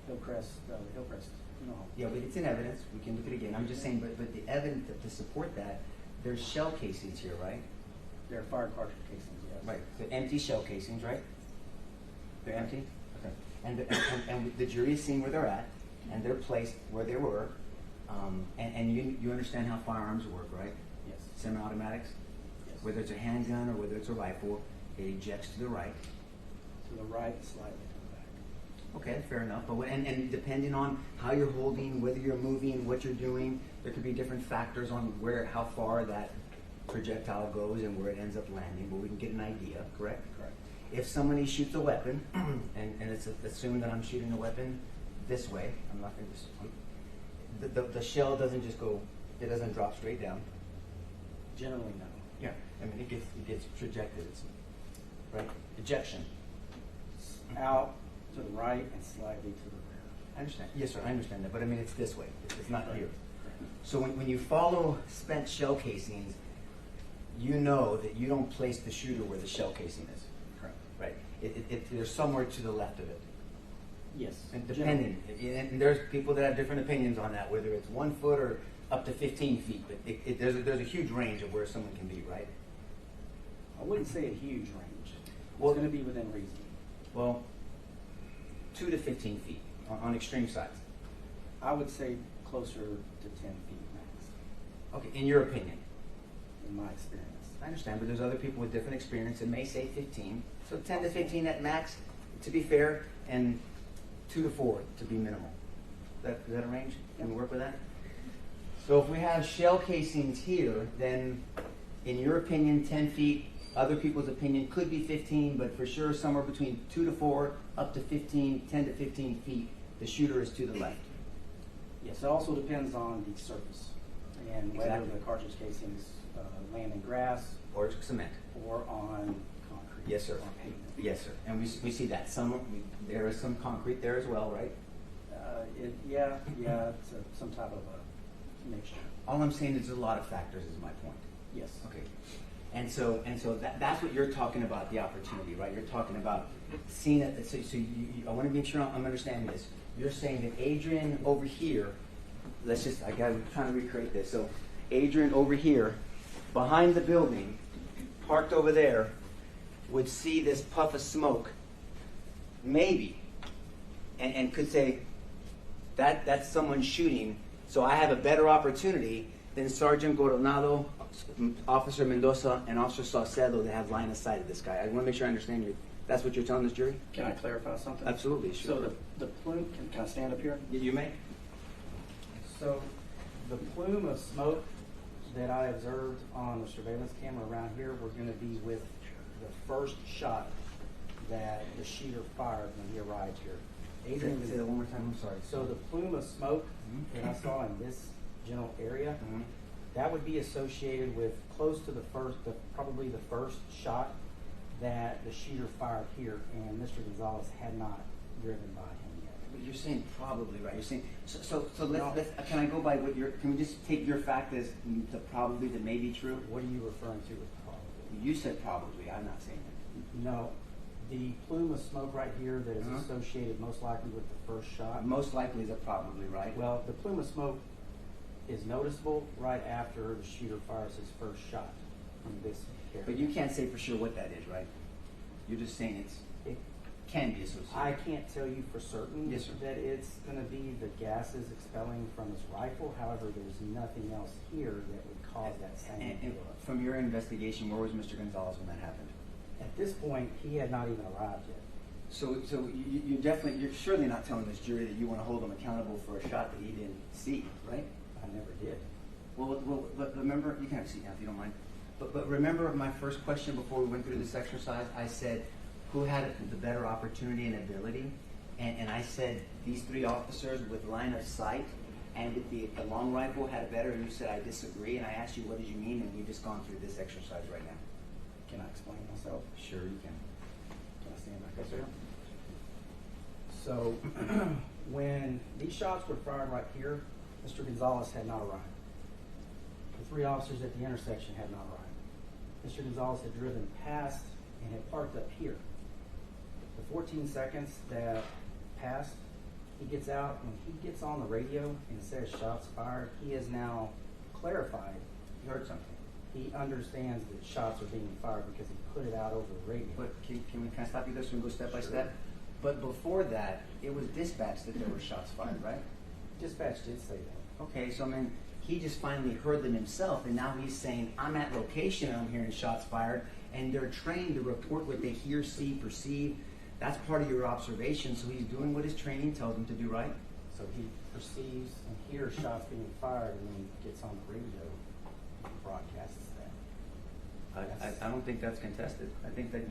Hillcrest, funeral home. Yeah, but it's in evidence. We can look at it again. I'm just saying, but the evidence to support that, there's shell casings here, right? They're fire cartridge casings, yes. Right. So empty shell casings, right? They're empty? Okay. And the jury is seeing where they're at, and they're placed where they were. And you understand how firearms work, right? Yes. Semi-automatics? Yes. Whether it's a handgun or whether it's a rifle, it ejects to the right. To the right, slightly to the back. Okay, fair enough. But and depending on how you're holding, whether you're moving, what you're doing, there could be different factors on how far that projectile goes and where it ends up landing. But we can get an idea, correct? Correct. If somebody shoots a weapon, and it's assumed that I'm shooting a weapon this way, I'm not going to. The shell doesn't just go. It doesn't drop straight down. Generally, no. Yeah, I mean it gets trajected. It's right ejection. Out to the right and slightly to the rear. I understand. Yes, sir. I understand that. But I mean it's this way. It's not here. Correct. So when you follow spent shell casings, you know that you don't place the shooter where the shell casing is. Correct. Right. There's somewhere to the left of it. Yes. And depending, and there's people that have different opinions on that, whether it's 1 foot or up to 15 feet. But there's a huge range of where someone can be, right? I wouldn't say a huge range. Well, It's going to be within reason. Well, 2 to 15 feet on extreme sides. I would say closer to 10 feet max, Okay, in your opinion. in my experience. I understand, but there's other people with different experience that may say 15. So 10 to 15 at max, to be fair, and 2 to 4 to be minimal. Is that a range? Can we work with that? So if we have shell casings here, then in your opinion, 10 feet, other people's opinion could be 15, but for sure somewhere between 2 to 4, up to 15, 10 to 15 feet, the shooter is to the left. Yes, it also depends on the surface and whether Exactly. the cartridge casings land in grass Or cement. or on concrete. Yes, sir. Or pavement. Yes, sir. And we see that. There is some concrete there as well, right? Yeah, it's some type of a mixture. All I'm saying is there's a lot of factors is my point. Yes. Okay. And so that's what you're talking about, the opportunity, right? You're talking about seeing it. So I want to make sure I'm understanding this. You're saying that Adrian over here, I'm trying to recreate this. So Adrian over here, behind the building, parked over there, would see this puff of smoke, maybe, and could say, that's someone shooting, so I have a better opportunity than Sergeant Coronado, Officer Mendoza, and Officer Saucedo that have line of sight of this guy. I want to make sure I understand you. That's what you're telling this jury? Can I clarify something? Absolutely, sure. So the plume, can I stand up here? You may. So the plume of smoke that I observed on the surveillance camera around here were going to be with the first shot that the shooter fired when he arrived here. Adrian, Say that one more time, I'm sorry. so the plume of smoke that I saw in this general area, that would be associated with close to probably the first shot that the shooter fired here, and Mr. Gonzales had not driven by him yet. But you're saying probably, right? You're saying so. Let's can I go by what your? Can we just take your fact as the probably that may be true? What are you referring to with probably? You said probably. I'm not saying that. No, the plume of smoke right here that is associated most likely with the first shot. Most likely is a probably, right? Well, the plume of smoke is noticeable right after the shooter fires his first shot from this area. But you can't say for sure what that is, right? You're just saying it can be associated. I can't tell you for certain Yes, sir. that it's going to be the gases expelling from his rifle. However, there's nothing else here that would cause that same. And from your investigation, where was Mr. Gonzales when that happened? At this point, he had not even arrived yet. So you're surely not telling this jury that you want to hold him accountable for a shot that he didn't see, right? I never did. Well, but remember, you can have a seat now if you don't mind. But remember my first question before we went through this exercise? I said, who had the better opportunity and ability? And I said, these three officers with line of sight and the long rifle had it better, and you said, I disagree, and I asked you, what did you mean, and we've just gone through this exercise right now. Can I explain myself? Sure you can. Can I stand back up there? So, when these shots were fired right here, Mr. Gonzales had not arrived. The three officers at the intersection had not arrived. Mr. Gonzales had driven past and had parked up here. The 14 seconds that passed, he gets out. When he gets on the radio and says shots fired, he has now clarified. You heard something. He understands that shots are being fired because he put it out over the radio. But can I stop you there so we can go step by step? But before that, it was dispatched that there were shots fired, right? Dispatch did say that. Okay, so I mean, he just finally heard them himself, and now he's saying, I'm at location and I'm hearing shots fired, and they're trained to report what they hear, see, perceive. That's part of your observation, so he's doing what his training tells him to do, right? So he perceives and hears shots being fired and then gets on the radio and broadcasts that. I don't think that's contested. I think that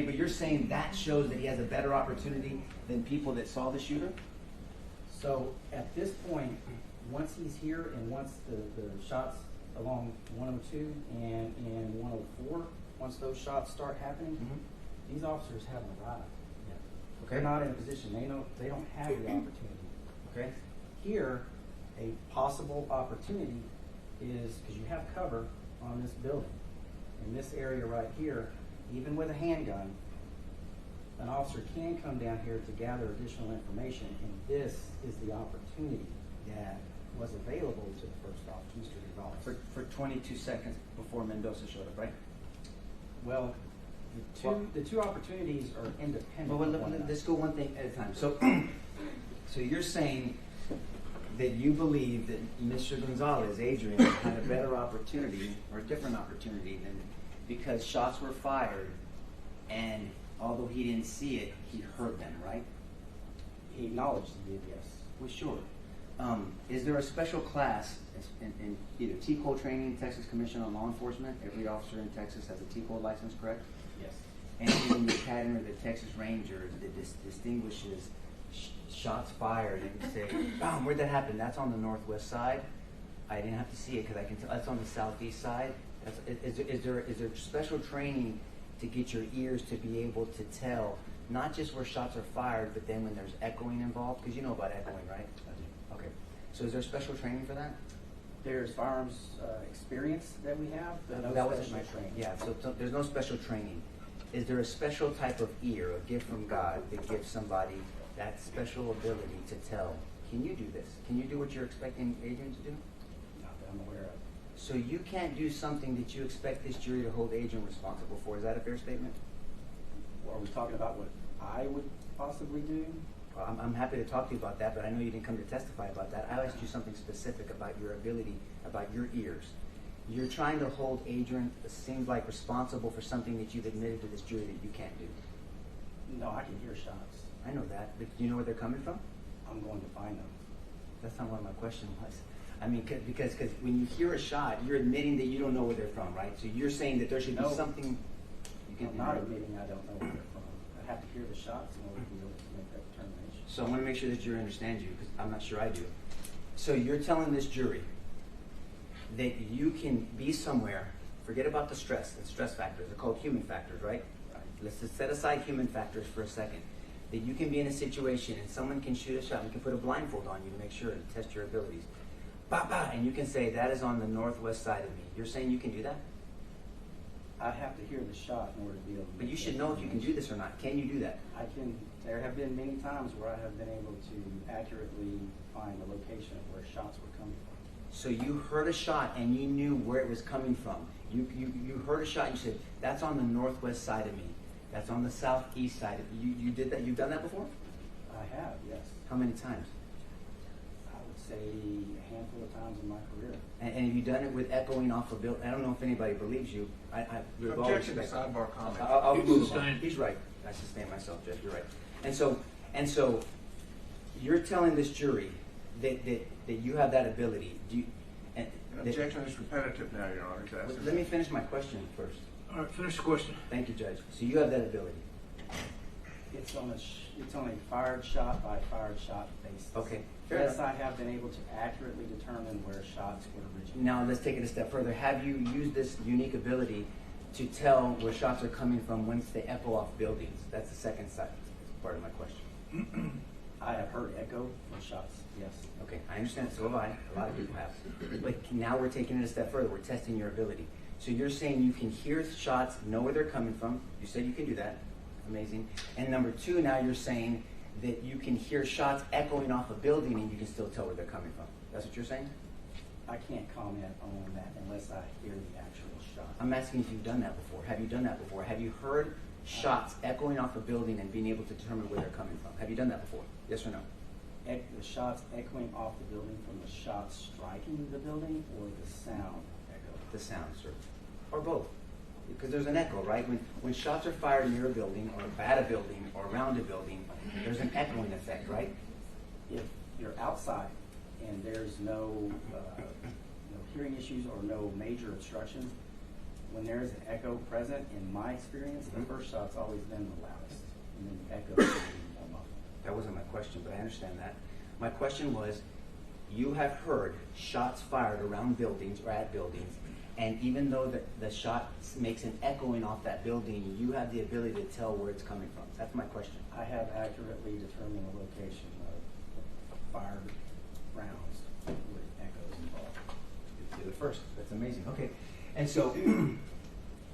but you're saying that shows that he has a better opportunity than people that saw the shooter? So at this point, once he's here and once the shots along 102 and in 104, once those shots start happening, these officers haven't arrived yet. Okay. They're not in a position. They don't have the opportunity. Okay. Here, a possible opportunity is because you have cover on this building. In this area right here, even with a handgun, an officer can come down here to gather additional information, and this is the opportunity that was available to the first officer, Mr. Gonzales. For 22 seconds before Mendoza showed up, right? Well, the two opportunities are independent. Well, of one another. let's go one thing at a time. So, so you're saying that you believe that Mr. Gonzales, Adrian, had a better opportunity or a different opportunity than because shots were fired, and although he didn't see it, he heard them, right? He acknowledged he did, yes. Well, sure. Is there a special class in either TCOL training, Texas Commission on Law Enforcement? Every officer in Texas has a TCOL license, correct? Yes. Anything in the academy or the Texas Rangers that distinguishes shots fired and say, where'd that happen? That's on the northwest side. I didn't have to see it because I can tell. That's on the southeast side. Is there special training to get your ears to be able to tell not just where shots are fired, but then when there's echoing involved? Because you know about echoing, right? I do. Okay. So is there special training for that? There's firearms experience that we have, but no that wasn't special my training. Yeah, so there's no special training. Is there a special type of ear, a gift from God, that gives somebody that special ability to tell, can you do this? Can you do what you're expecting Adrian to do? Not that I'm aware of. So you can't do something that you expect this jury to hold Adrian responsible for. Is that a fair statement? Are we talking about what I would possibly do? Well, I'm happy to talk to you about that, but I know you didn't come to testify about that. I asked you something specific about your ability, about your ears. You're trying to hold Adrian, it seems like, responsible for something that you've admitted to this jury that you can't do. No, I can hear shots. I know that, but do you know where they're coming from? I'm going to find them. That's not what my question was. I mean, because when you hear a shot, you're admitting that you don't know where they're from, right? So you're saying that there should be something you can. I'm not admitting I don't know where they're from. I have to hear the shots in order to be able to make that determination. So I want to make sure that the jury understands you, because I'm not sure I do. So you're telling this jury that you can be somewhere, forget about the stress factors, they're called human factors, right? Let's just set aside human factors for a second. That you can be in a situation and someone can shoot a shot and can put a blindfold on you to make sure to test your abilities. Bah, bah, and you can say, that is on the northwest side of me. You're saying you can do that? I have to hear the shot in order to be able to. But you should know if you can do this or not. Can you do that? I can. There have been many times where I have been able to accurately find the location of where shots were coming from. So you heard a shot and you knew where it was coming from. You heard a shot and you said, that's on the northwest side of me. That's on the southeast side of me. You did that? You've done that before? I have, yes. How many times? I would say a handful of times in my career. And have you done it with echoing off a building? I don't know if anybody believes you. Objection to sidebar comment. I'll move on. He's right. I sustain myself, Jeff. You're right. And so you're telling this jury that you have that ability. Objection is repetitive now, Your Honor. Let me finish my question first. All right, finish the question. Thank you, Judge. So you have that ability. It's on a fired shot by fired shot basis. Okay. Fair Yes, enough. I have been able to accurately determine where shots would originate. Now, let's take it a step further. Have you used this unique ability to tell where shots are coming from once they echo off buildings? That's the second side, part of my question. I have heard echo from shots, yes. Okay, I understand, so have I. A lot of people have. But now we're taking it a step further. We're testing your ability. So you're saying you can hear shots, know where they're coming from. You said you can do that. Amazing. And number two, now you're saying that you can hear shots echoing off a building and you can still tell where they're coming from. That's what you're saying? I can't comment on that unless I hear the actual shot. I'm asking if you've done that before. Have you done that before? Have you heard shots echoing off a building and being able to determine where they're coming from? Have you done that before? Yes or no? The shots echoing off the building from the shots striking the building or the sound echo? The sound, sir. Or both. Because there's an echo, right? When shots are fired near a building or at a building or around a building, there's an echoing effect, right? If you're outside and there's no hearing issues or no major obstructions, when there's an echo present, in my experience, the first shot's always been the loudest, and then the echo is more muffled. That wasn't my question, but I understand that. My question was, you have heard shots fired around buildings or at buildings, and even though the shot makes an echoing off that building, you have the ability to tell where it's coming from. That's my question. I have accurately determined the location of fired rounds with echoes involved. You're the first. That's amazing. Okay. And so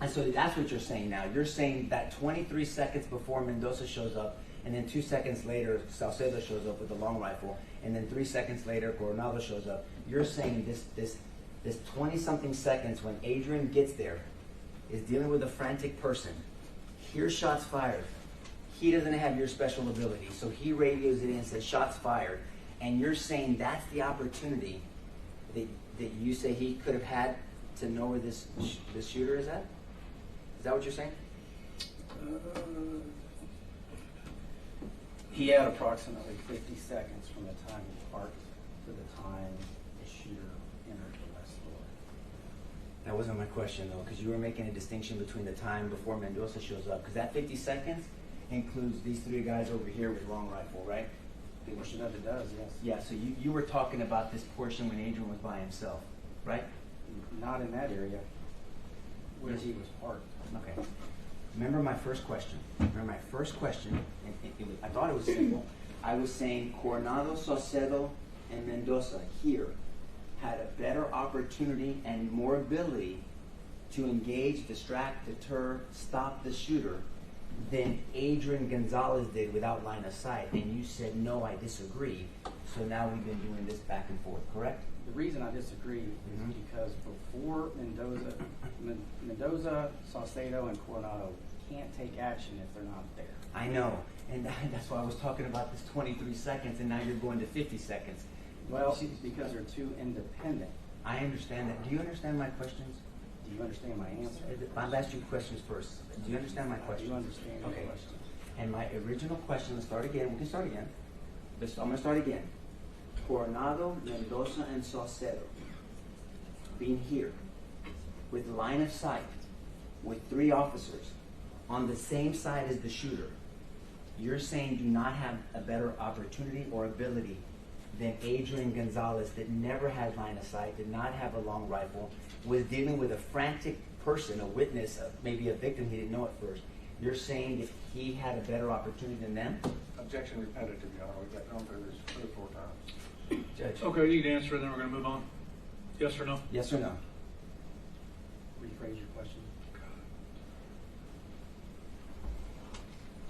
that's what you're saying now. You're saying that 23 seconds before Mendoza shows up, and then 2 seconds later, Salcedo shows up with a long rifle, and then 3 seconds later, Coronado shows up. You're saying this 20-something seconds when Adrian gets there is dealing with a frantic person, hears shots fired. He doesn't have your special ability, so he radios it in and says, shots fired. And you're saying that's the opportunity that you say he could have had to know where this shooter is at? Is that what you're saying? He had approximately 50 seconds from the time he parked to the time the shooter entered the west door. That wasn't my question, though, because you were making a distinction between the time before Mendoza shows up, because that 50 seconds includes these three guys over here with long rifle, right? The portion of it does, yes. Yeah, so you were talking about this portion when Adrian was by himself, right? Not in that area where Yes. he was parked. Okay. Remember my first question? And I thought it was simple. I was saying Coronado, Saucedo, and Mendoza here had a better opportunity and more ability to engage, distract, deter, stop the shooter than Adrian Gonzales did without line of sight. And you said, no, I disagree. So now we've been doing this back and forth, correct? The reason I disagree is because before Mendoza, Saucedo, and Coronado can't take action if they're not there. I know. And that's why I was talking about this 23 seconds, and now you're going to 50 seconds. Well, because they're too independent. I understand that. Do you understand my questions? Do you understand my answer? I've asked you questions first. Do you understand my questions? I do understand your Okay. question. And my original question, let's start again. We can start again. I'm going to start again. Coronado, Mendoza, and Saucedo being here with line of sight with 3 officers on the same side as the shooter. You're saying do not have a better opportunity or ability than Adrian Gonzales that never had line of sight, did not have a long rifle, was dealing with a frantic person, a witness, maybe a victim he didn't know at first. You're saying that he had a better opportunity than them? Objection repetitive, Your Honor. We've gone through this 3 or 4 times. Judge. Okay, you can answer it, then we're going to move on. Yes or no? Yes or no? Rephrase your question.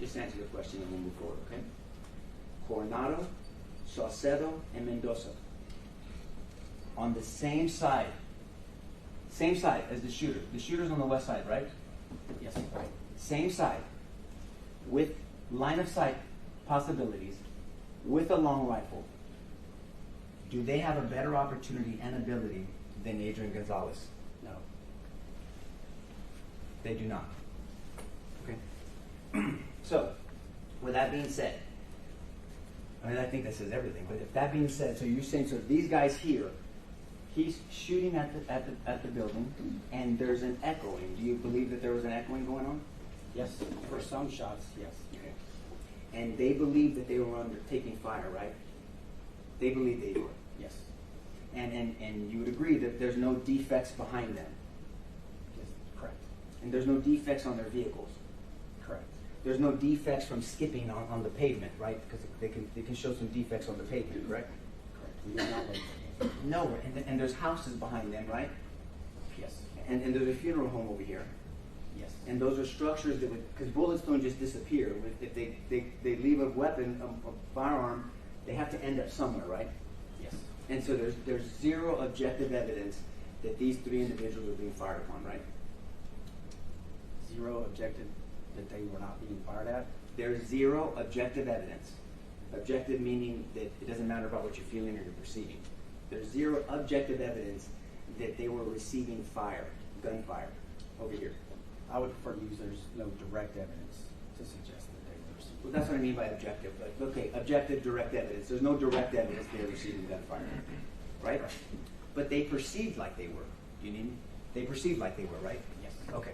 Just answer the question and we'll move forward, okay? Coronado, Saucedo, and Mendoza on the same side as the shooter. The shooter's on the west side, right? Yes. Right. Same side with line of sight possibilities with a long rifle. Do they have a better opportunity and ability than Adrian Gonzales? No. They do not. Okay. So, with that being said, I think that says everything. But if that being said, so you're saying, so these guys here, he's shooting at the building, and there's an echoing. Do you believe that there was an echoing going on? Yes. For some shots, yes. Okay. And they believe that they were undertaking fire, right? They believe they do it. Yes. And you would agree that there's no defects behind them. Yes. Correct. And there's no defects on their vehicles. Correct. There's no defects from skipping on the pavement, right? Because they can show some defects on the pavement, correct? Correct. We do not wait. No, and there's houses behind them, right? Yes. And there's a funeral home over here. Yes. And those are structures that would, because bullets don't just disappear. If they leave a weapon, a firearm, they have to end up somewhere, right? Yes. And so there's zero objective evidence that these three individuals are being fired upon, right? Zero objective that they were not being fired at. There's zero objective evidence. Objective meaning that it doesn't matter about what you're feeling or you're perceiving. There's zero objective evidence that they were receiving fire, gunfire, over here. I would prefer to use there's no direct evidence to suggest that they were receiving. Well, that's what I mean by objective. Like, okay, objective, direct evidence. There's no direct evidence they're receiving gunfire, right? But they perceived like they were. You need? They perceived like they were, right? Yes. Okay.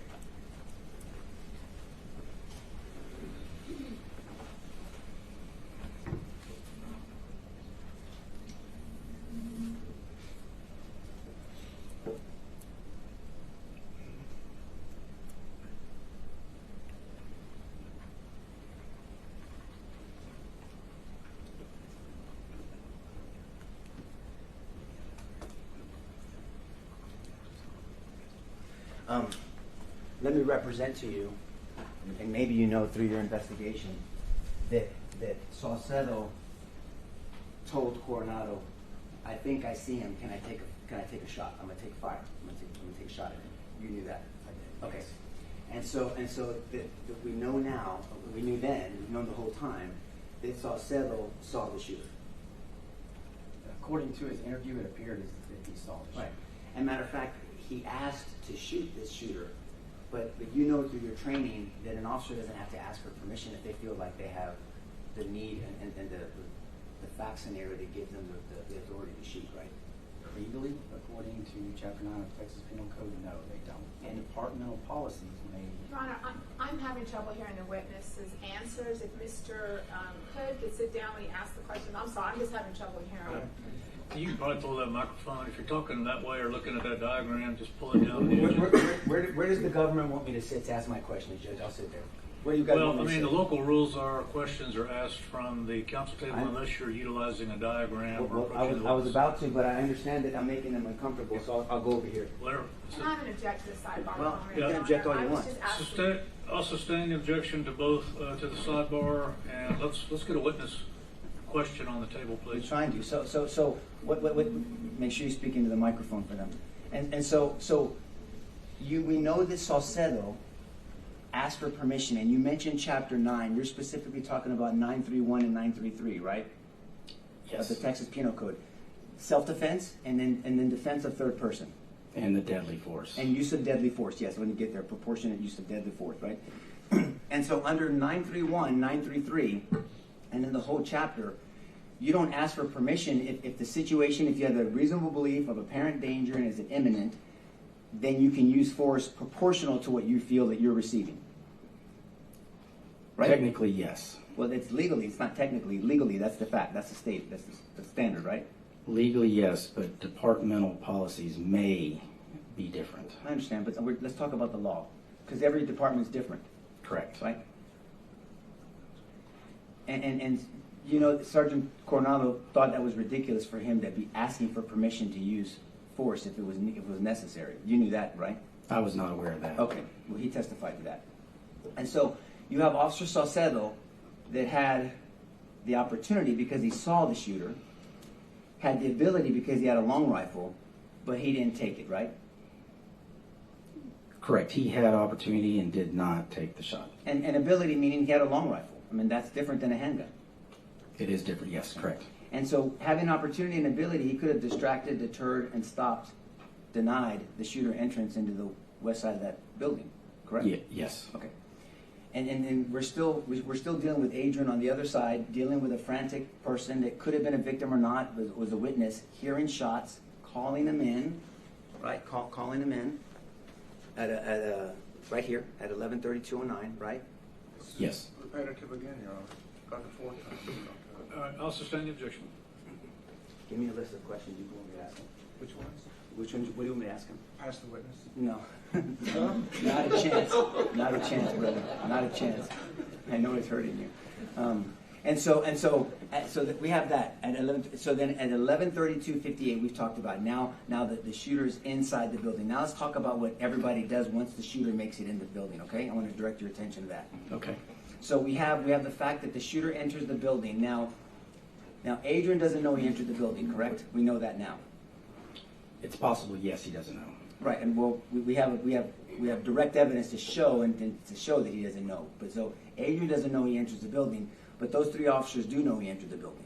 Let me represent to you, and maybe you know through your investigation, that Saucedo told Coronado, "I think I see him. Can I take a shot? I'm gonna take fire. I'm gonna take a shot at him." You knew that. I did. Okay. And so that we know now, we knew then, we've known the whole time, that Saucedo saw the shooter. According to his interview, it appeared as if he saw the shooter. Right. And matter of fact, he asked to shoot this shooter, but you know through your training that an officer doesn't have to ask for permission if they feel like they have the need and the fact scenario that gives them the authority to shoot, right? Legally, according to Chapter 9 of Texas Penal Code, no, they don't. And departmental policies may. Your Honor, I'm having trouble hearing the witness's answers. If Mr. Hood could sit down when he asks the question, I'm sorry, I'm just having trouble hearing. You can probably pull that microphone. If you're talking that way or looking at that diagram, just pull it down. Where does the government want me to sit to ask my question, Judge? I'll sit there. Where you guys Well, want I me to mean, the sit? local rules are questions are asked from the council table unless you're utilizing a diagram or Well, I was about to, but I understand that I'm making them uncomfortable, so I'll go over here. Blair, And I'm going to object to the sidebar. Well, comment, you can Your object all Honor. you I was want. just asking- I'll sustain the objection to both, to the sidebar, and let's get a witness question on the table, We're please. trying to. So what, make sure you speak into the microphone for them. And so we know that Saucedo asked for permission, and you mentioned Chapter 9. You're specifically talking about 931 and 933, right? Yes. Of the Texas Penal Code. Self-defense and then defense of third person. And the deadly force. And use of deadly force, yes, when you get there, proportionate use of deadly force, right? And so under 931, 933, and in the whole chapter, you don't ask for permission if the situation, if you have a reasonable belief of apparent danger and is imminent, then you can use force proportional to what you feel that you're receiving. Right? Technically, yes. Well, it's legally, it's not technically. Legally, that's the fact, that's the state, that's the standard, right? Legally, yes, but departmental policies may be different. I understand, but let's talk about the law, because every department's different. Correct. Right? And you know, Sergeant Coronado thought that was ridiculous for him to be asking for permission to use force if it was necessary. You knew that, right? I was not aware of that. Okay. Well, he testified to that. And so you have Officer Saucedo that had the opportunity because he saw the shooter, had the ability because he had a long rifle, but he didn't take it, right? Correct. He had opportunity and did not take the shot. And ability meaning he had a long rifle. I mean, that's different than a handgun. It is different, yes, correct. And so having opportunity and ability, he could have distracted, deterred, and stopped, denied the shooter entrance into the west side of that building, correct? Yes. Okay. And we're still dealing with Adrian on the other side, dealing with a frantic person that could have been a victim or not, was a witness, hearing shots, calling them in, right? Calling them in at right here at 11:32:09, right? Yes. Repetitive again, Your Honor. About the fourth time. All right, I'll sustain the objection. Give me a list of questions you want me to ask him. Which ones? Which ones, what do you want me to ask him? Pass the witness. No. Not a chance. Not a chance, brother. Not a chance. I know it's hurting you. So that we have that at 11. So then at 11:32:58, we've talked about now that the shooter's inside the building. Now let's talk about what everybody does once the shooter makes it into the building. Okay, I want to direct your attention to that. Okay. So we have the fact that the shooter enters the building. Now Adrian doesn't know he entered the building, correct? We know that now. It's possible, yes, he doesn't know. Right, and we have direct evidence to show and to show that he doesn't know. But so Adrian doesn't know he enters the building, but those three officers do know he entered the building.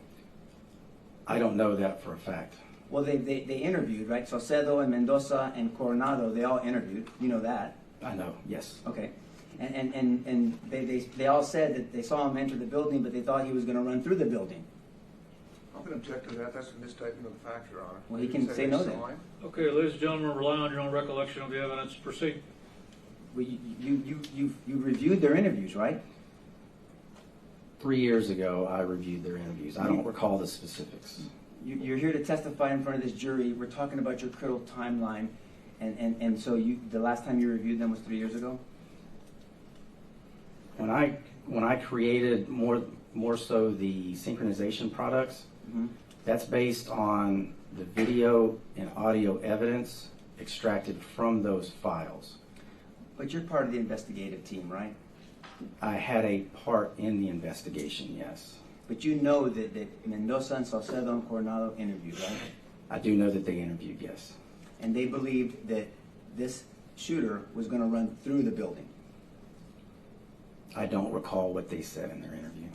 I don't know that for a fact. Well, they interviewed, right? Saucedo and Mendoza and Coronado, they all interviewed. You know that. I know, yes. Okay. And they all said that they saw him enter the building, but they thought he was going to run through the building. I'm going to object to that. That's a misstatement of the fact, Your Honor. Well, he They can said say they no saw then. him. Okay, ladies and gentlemen, rely on your own recollection of the evidence. Proceed. Well, you reviewed their interviews, right? 3 years ago, I reviewed their interviews. I don't recall the specifics. You're here to testify in front of this jury. We're talking about your critical timeline, and so the last time you reviewed them was 3 years ago. When I created more so the synchronization products, that's based on the video and audio evidence extracted from those files. But you're part of the investigative team, right? I had a part in the investigation, yes. But you know that Mendoza and Saucedo and Coronado interviewed, right? I do know that they interviewed, yes. And they believed that this shooter was going to run through the building. I don't recall what they said in their interview.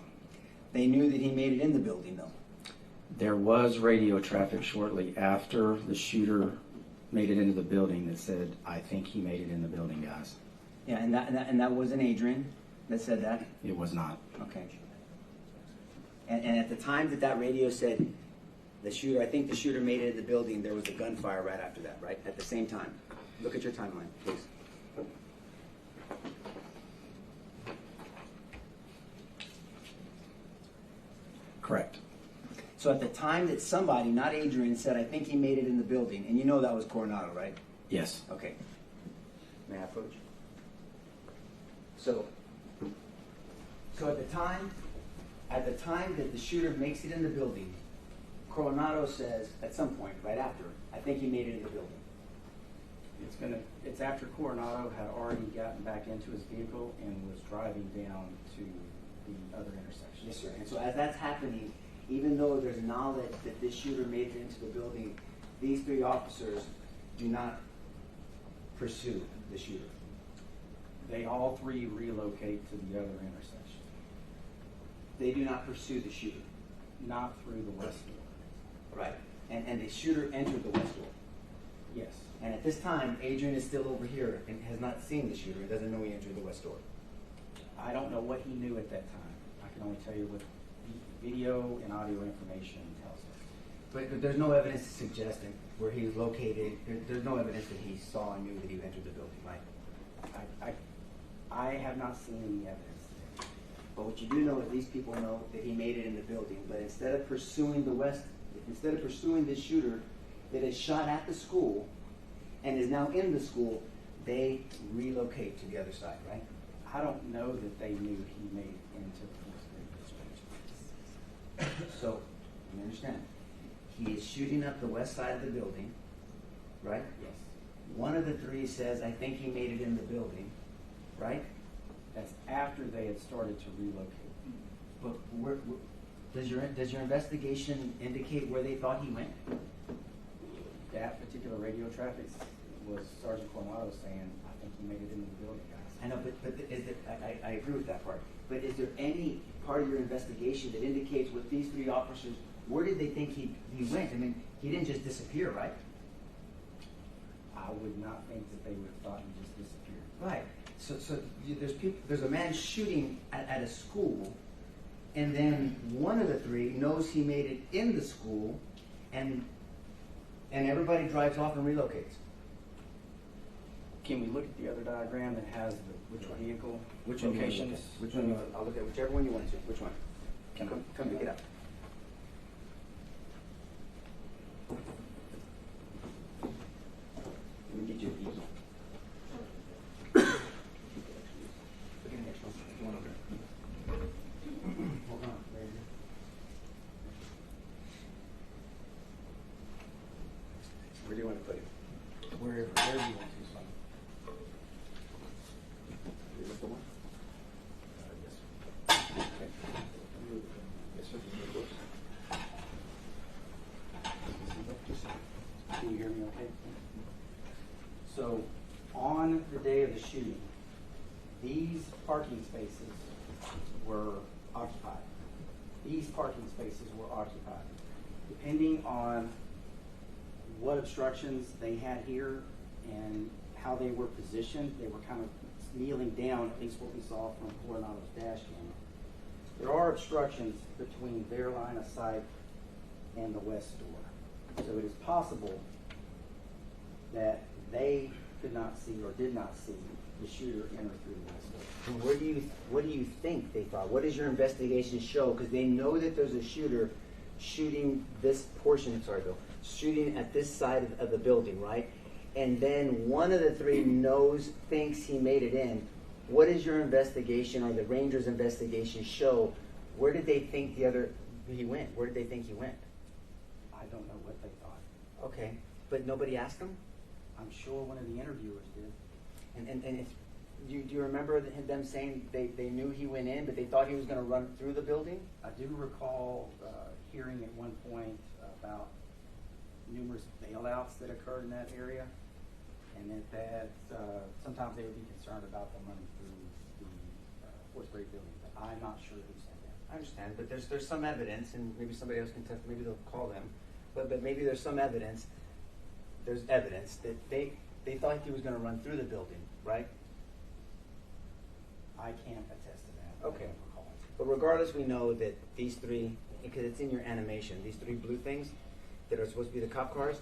They knew that he made it in the building, though. There was radio traffic shortly after the shooter made it into the building that said, "I think he made it in the building, guys." Yeah, and that wasn't Adrian that said that? It was not. Okay. And at the time that radio said, I think the shooter made it in the building, there was a gunfire right after that, right? At the same time. Look at your timeline, please. Correct. So at the time that somebody, not Adrian, said, "I think he made it in the building," and you know that was Coronado, right? Yes. Okay. May I approach? So at the time that the shooter makes it in the building, Coronado says at some point, right after, "I think he made it in the building." It's after Coronado had already gotten back into his vehicle and was driving down to the other intersection. Yes, sir. And so as that's happening, even though there's knowledge that this shooter made it into the building, these three officers do not pursue the shooter. They all three relocate to the other intersection, They do not pursue the shooter. not through the west door. Right. And the shooter entered the west door. Yes. And at this time, Adrian is still over here and has not seen the shooter and doesn't know he entered the west door. I don't know what he knew at that time. I can only tell you what video and audio information tells us. But there's no evidence to suggest that where he was located, there's no evidence that he saw and knew that he entered the building, right? I have not seen any evidence today. But what you do know is these people know that he made it in the building. But instead of pursuing this shooter that is shot at the school and is now in the school, they relocate to the other side, right? I don't know that they knew he made it into the fourth grade district. So, you understand? He is shooting up the west side of the building, right? Yes. One of the three says, "I think he made it in the building," right? That's after they had started to relocate. But does your investigation indicate where they thought he went? That particular radio traffic was Sergeant Coronado saying, "I think he made it into the building, guys." I know, but I agree with that part. But is there any part of your investigation that indicates with these three officers, where did they think he went? I mean, he didn't just disappear, right? I would not think that they would have thought he just disappeared. Right. So there's a man shooting at a school, and then one of the three knows he made it in the school, and everybody drives off and relocates. Can we look at the other diagram that has which vehicle Which one? locations? Which one? I'll look at whichever one you want to. Which one? Come pick it up. Let me get you a peek. Look at the next one. The one over there. Hold on, right here. Where do you want to put it? Wherever you want to, son. Is this the one? Yes. Okay. Yes, sir. Of course. Can you hear me okay? So, on the day of the shooting, these parking spaces were occupied. These parking spaces were occupied. Depending on what obstructions they had here and how they were positioned, they were kind of kneeling down, at least what we saw from Coronado's dash camera. There are obstructions between their line of sight and the west door. So it is possible that they could not see or did not see the shooter enter through the west door. And what do you think they thought? What does your investigation show? Because they know that there's a shooter shooting this portion, sorry Bill, shooting at this side of the building, right? And then one of the three thinks he made it in. What does your investigation or the Rangers' investigation show? Where did they think he went? Where did they think he went? I don't know what they thought. Okay, but nobody asked him? I'm sure one of the interviewers did. And if do you remember them saying they knew he went in, but they thought he was going to run through the building? I do recall hearing at one point about numerous bailouts that occurred in that area, and that sometimes they would be concerned about them running through the fourth grade building, but I'm not sure who said that. I understand, but there's some evidence, and maybe somebody else can test. Maybe they'll call them, but maybe there's some evidence. There's evidence that they thought he was going to run through the building, right? I can't attest to that. Okay. But regardless, we know that these three, because it's in your animation, these three blue things that are supposed to be the cop cars,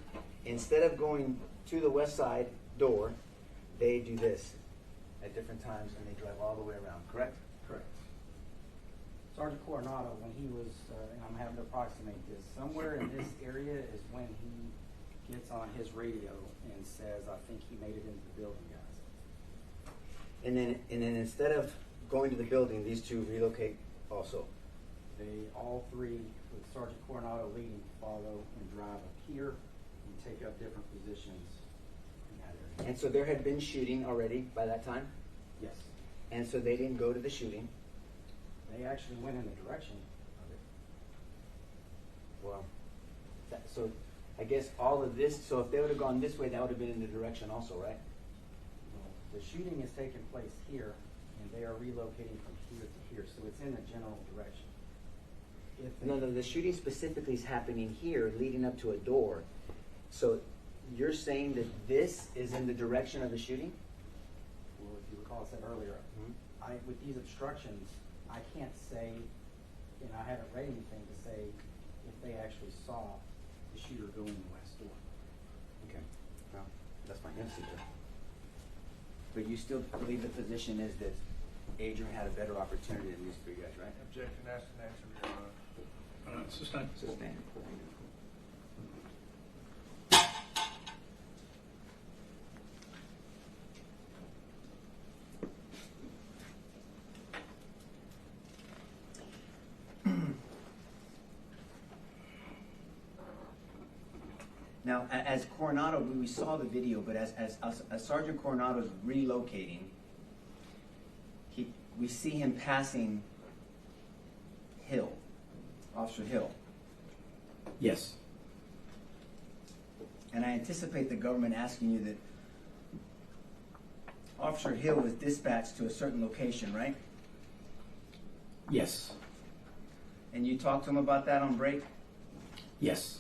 instead of going to the west side door, they do this at different times and they drive all the way around, correct? Correct. Sergeant Coronado, when he was, and I'm having to approximate this, somewhere in this area is when he gets on his radio and says, I think he made it into the building, guys. And then instead of going to the building, these two relocate also. They all three, with Sergeant Coronado leading, follow and drive up here and take up different positions in that area. And so there had been shooting already by that time? Yes. And so they didn't go to the shooting? They actually went in the direction of it. Well, so I guess all of this, so if they would have gone this way, that would have been in the direction also, right? The shooting is taking place here, and they are relocating from here to here, so it's in the general direction. No, the shooting specifically is happening here, leading up to a door. So you're saying that this is in the direction of the shooting? Well, if you recall, I said earlier, with these obstructions, I can't say, and I haven't read anything to say if they actually saw the shooter go in the west door. Okay, well, that's fine. Yes, but you still believe the position is that Adrian had a better opportunity than these three guys, right? Objection, asked and answered, Your Honor. Sustain. Sustained. Now, as Coronado, we saw the video, but as Sergeant Coronado's relocating, we see him passing Hill, Officer Hill. Yes. And I anticipate the government asking you that Officer Hill was dispatched to a certain location, right? Yes. And you talked to him about that on break? Yes.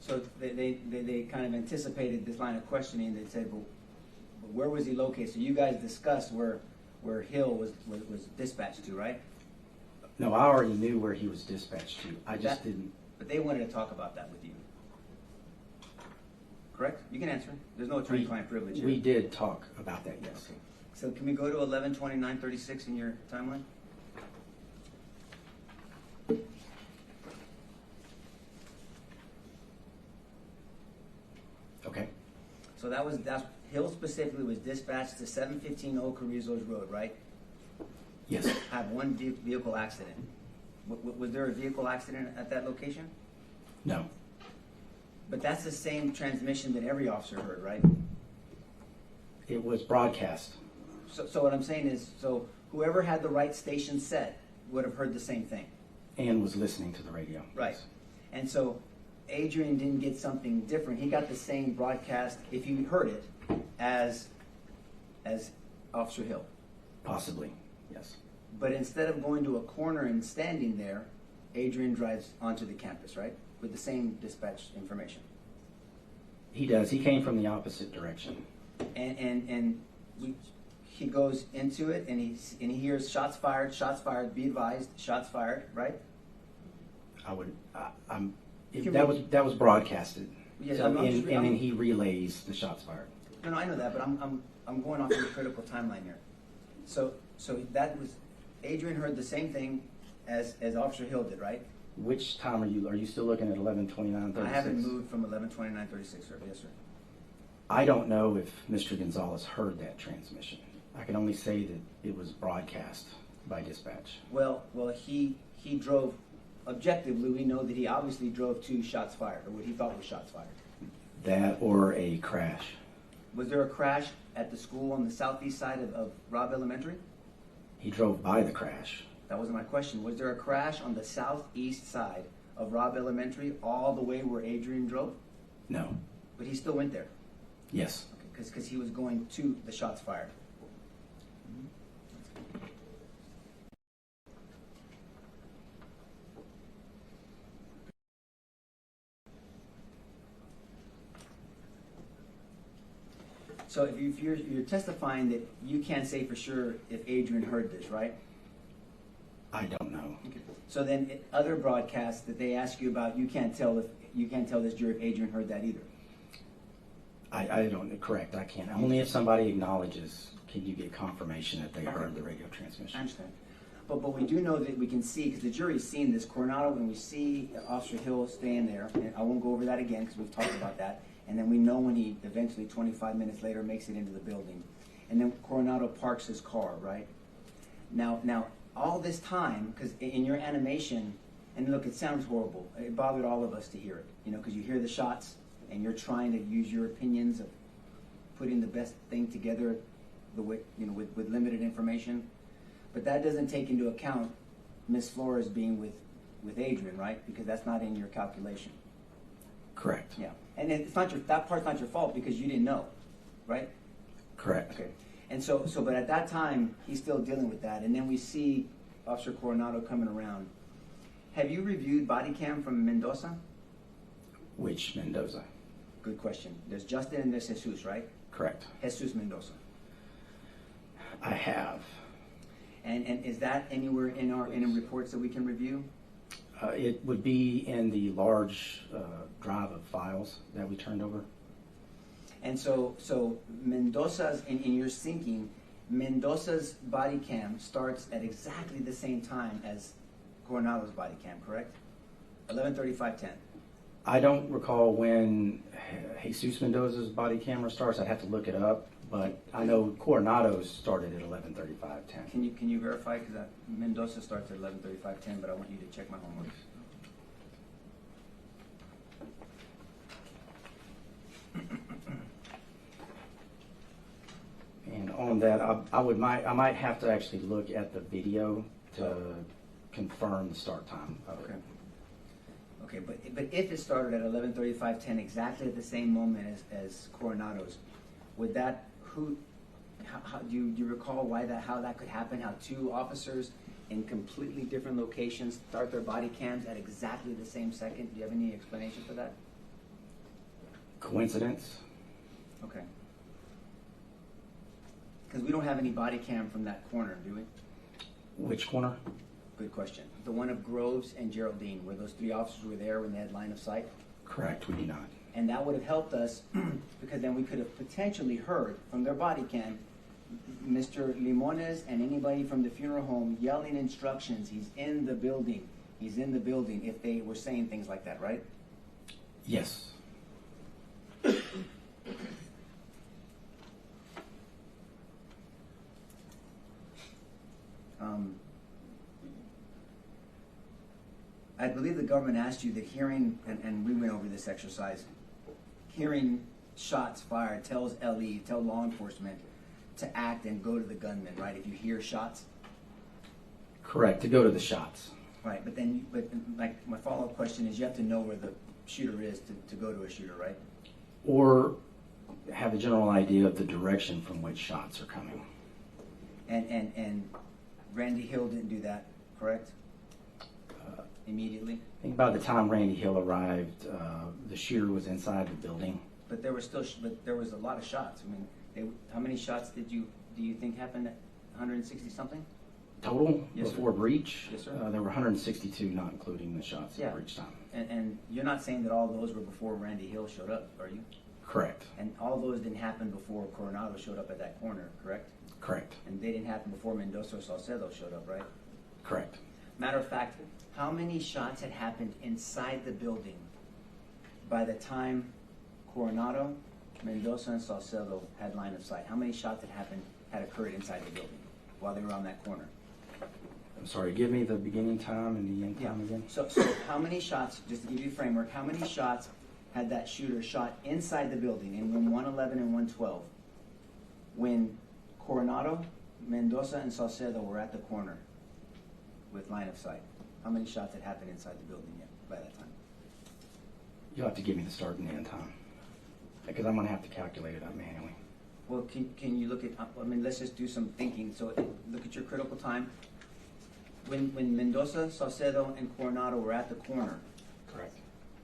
So they kind of anticipated this line of questioning. They said, well, where was he located? So you guys discussed where Hill was dispatched to, right? No, I already knew where he was dispatched to. I just didn't. But they wanted to talk about that with you. Correct? You can answer. There's no attorney-client privilege here. We did talk about that, yes. Okay. So can we go to 11/29/36 in your timeline? So that's Hill specifically was dispatched to 715 Old Carrizos Road, right? Yes. Have one vehicle accident. Was there a vehicle accident at that location? No. But that's the same transmission that every officer heard, right? It was broadcast. So what I'm saying is, so whoever had the right station set would have heard the same thing. And was listening to the radio. Right. And so Adrian didn't get something different. He got the same broadcast, if you heard it, as Officer Hill. Possibly, yes. But instead of going to a corner and standing there, Adrian drives onto the campus, right? With the same dispatch information. He does. He came from the opposite direction. And he goes into it and he hears shots fired, be advised, shots fired, right? That was broadcasted. Yes, So, and then he relays the shots fired. No, I know that, but I'm going off the critical timeline here. So that was, Adrian heard the same thing as Officer Hill did, right? Which time are you still looking at 11:29:36? I haven't moved from 11:29:36, sir. Yes, sir. I don't know if Mr. Gonzales heard that transmission. I can only say that it was broadcast by dispatch. Well, he drove, objectively, we know that he obviously drove 2 shots fired, or what he thought was shots fired. That or a crash. Was there a crash at the school on the southeast side of Robb Elementary? He drove by the crash. That wasn't my question. Was there a crash on the southeast side of Robb Elementary all the way where Adrian drove? No. But he still went there? Yes. Okay, because he was going to the shots fired. So if you're testifying that you can't say for sure if Adrian heard this, right? I don't know. Okay. So then other broadcasts that they ask you about, you can't tell this jury if Adrian heard that either. I don't, correct, I can't. Only if somebody acknowledges can you get confirmation that they heard the radio transmission. I understand. But we do know that we can see, because the jury's seen this, Coronado, when we see Officer Hill staying there, and I won't go over that again because we've talked about that, and then we know when he eventually, 25 minutes later, makes it into the building. And then Coronado parks his car, right? Now, all this time, because in your animation, and look, it sounds horrible. It bothered all of us to hear it, because you hear the shots, and you're trying to use your opinions of putting the best thing together, with limited information. But that doesn't take into account Miss Flores being with Adrian, right? Because that's not in your calculation. Correct. Yeah, and it's not that part's not your fault because you didn't know, right? Correct. Okay, and so but at that time he's still dealing with that, and then we see Officer Coronado coming around. Have you reviewed body cam from Mendoza? Which Mendoza? Good question. There's Justin and there's Jesus, right? Correct. Jesus Mendoza. I have. And is that anywhere in reports that we can review? It would be in the large drive of files that we turned over. And so Mendoza's, in your syncing, Mendoza's body cam starts at exactly the same time as Coronado's body cam, correct? 11:35:10. I don't recall when Jesus Mendoza's body camera starts. I'd have to look it up, but I know Coronado's started at 11:35:10. Can you verify? Because Mendoza starts at 11:35:10, but I want you to check my homework. And on that, I might have to actually look at the video to confirm the start time of it. Okay, but if it started at 11:35:10, exactly at the same moment as Coronado's, would that how do you recall how that could happen? How 2 officers in completely different locations start their body cams at exactly the same second? Do you have any explanation for that? Coincidence? Okay. Because we don't have any body cam from that corner, do we? Which corner? Good question. The one of Groves and Geraldine, where those 3 officers were there when they had line of sight? Correct, we do not. And that would have helped us because then we could have potentially heard from their body cam Mr. Limones and anybody from the funeral home yelling instructions, he's in the building, if they were saying things like that, right? Yes. I believe the government asked you that hearing, and we went over this exercise, hearing shots fired tells LE, tell law enforcement to act and go to the gunman, right? If you hear shots? Correct, to go to the shots. Right, but then, like, my follow-up question is you have to know where the shooter is to go to a shooter, right? Or have a general idea of the direction from which shots are coming. And Randy Hill didn't do that, correct? Immediately? I think by the time Randy Hill arrived, the shooter was inside the building. But there was still, but there was a lot of shots. I mean, how many shots do you think happened? 160 something? Total, Yes, before sir. breach, Yes, sir. there were 162, not including the shots Yeah. at breach time. And you're not saying that all those were before Randy Hill showed up, are you? Correct. And all those didn't happen before Coronado showed up at that corner, correct? Correct. And they didn't happen before Mendoza or Salcedo showed up, right? Correct. Matter of fact, how many shots had happened inside the building by the time Coronado, Mendoza, and Salcedo had line of sight? How many shots had occurred inside the building while they were on that corner? I'm sorry, give me the beginning time and the end time again. So how many shots, just to give you a framework, how many shots had that shooter shot inside the building in room 111 and 112 when Coronado, Mendoza, and Salcedo were at the corner with line of sight? How many shots had happened inside the building yet by that time? You'll have to give me the start and end time, because I'm going to have to calculate it up manually. Well, can you look at, I mean, let's just do some thinking. So look at your critical time. When Mendoza, Salcedo, and Coronado were at the corner, Correct.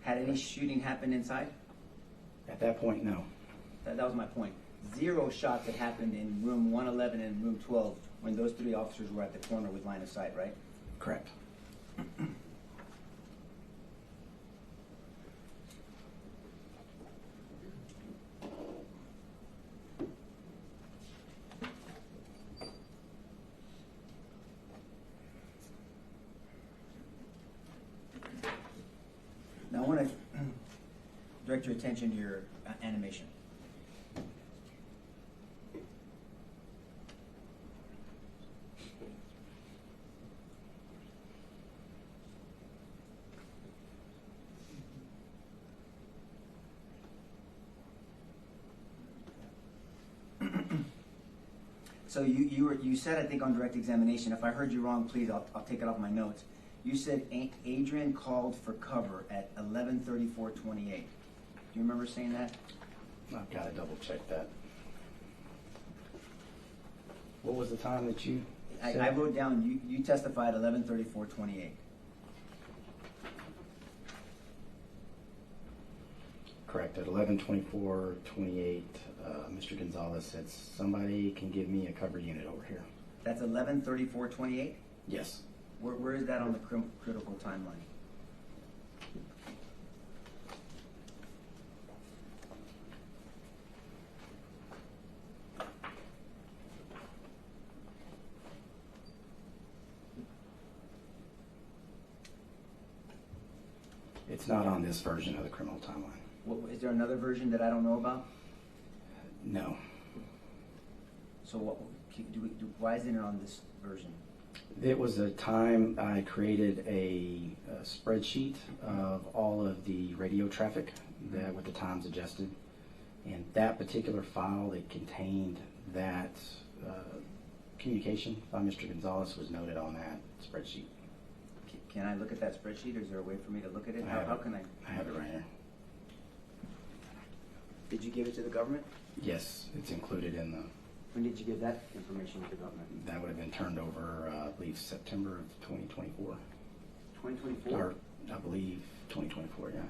had any shooting happened inside? At that point, no. That was my point. 0 shots had happened in room 111 and room 12 when those 3 officers were at the corner with line of sight, right? Correct. Now I want to direct your attention to your animation. So you said, I think on direct examination, if I heard you wrong, please, I'll take it off my notes. You said Adrian called for cover at 11:34:28. Do you remember saying that? I've got to double check that. What was the time that you said? I wrote down, you testified 11:34:28. Correct. At 11:24:28, Mr. Gonzales said, somebody can give me a cover unit over here. That's 11:34:28? Yes. Where is that on the critical timeline? It's not on this version of the criminal timeline. Is there another version that I don't know about? No. So why isn't it on this version? It was a time I created a spreadsheet of all of the radio traffic that with the times adjusted. And that particular file that contained that communication by Mr. Gonzales was noted on that spreadsheet. Can I look at that spreadsheet? Is there a way for me to look at it? How can I? I have it right here. Did you give it to the government? Yes, it's included in the... When did you give that information to the government? That would have been turned over, I believe, September of 2024. 2024? Or, I believe, 2024, yeah.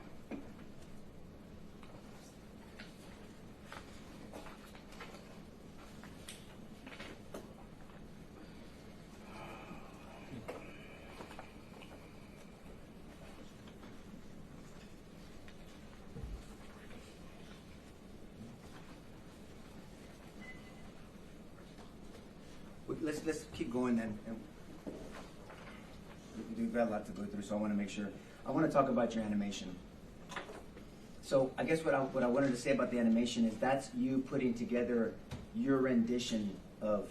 Let's keep going then. We've got a lot to go through, so I want to make sure. I want to talk about your animation. So I guess what I wanted to say about the animation is that's you putting together your rendition of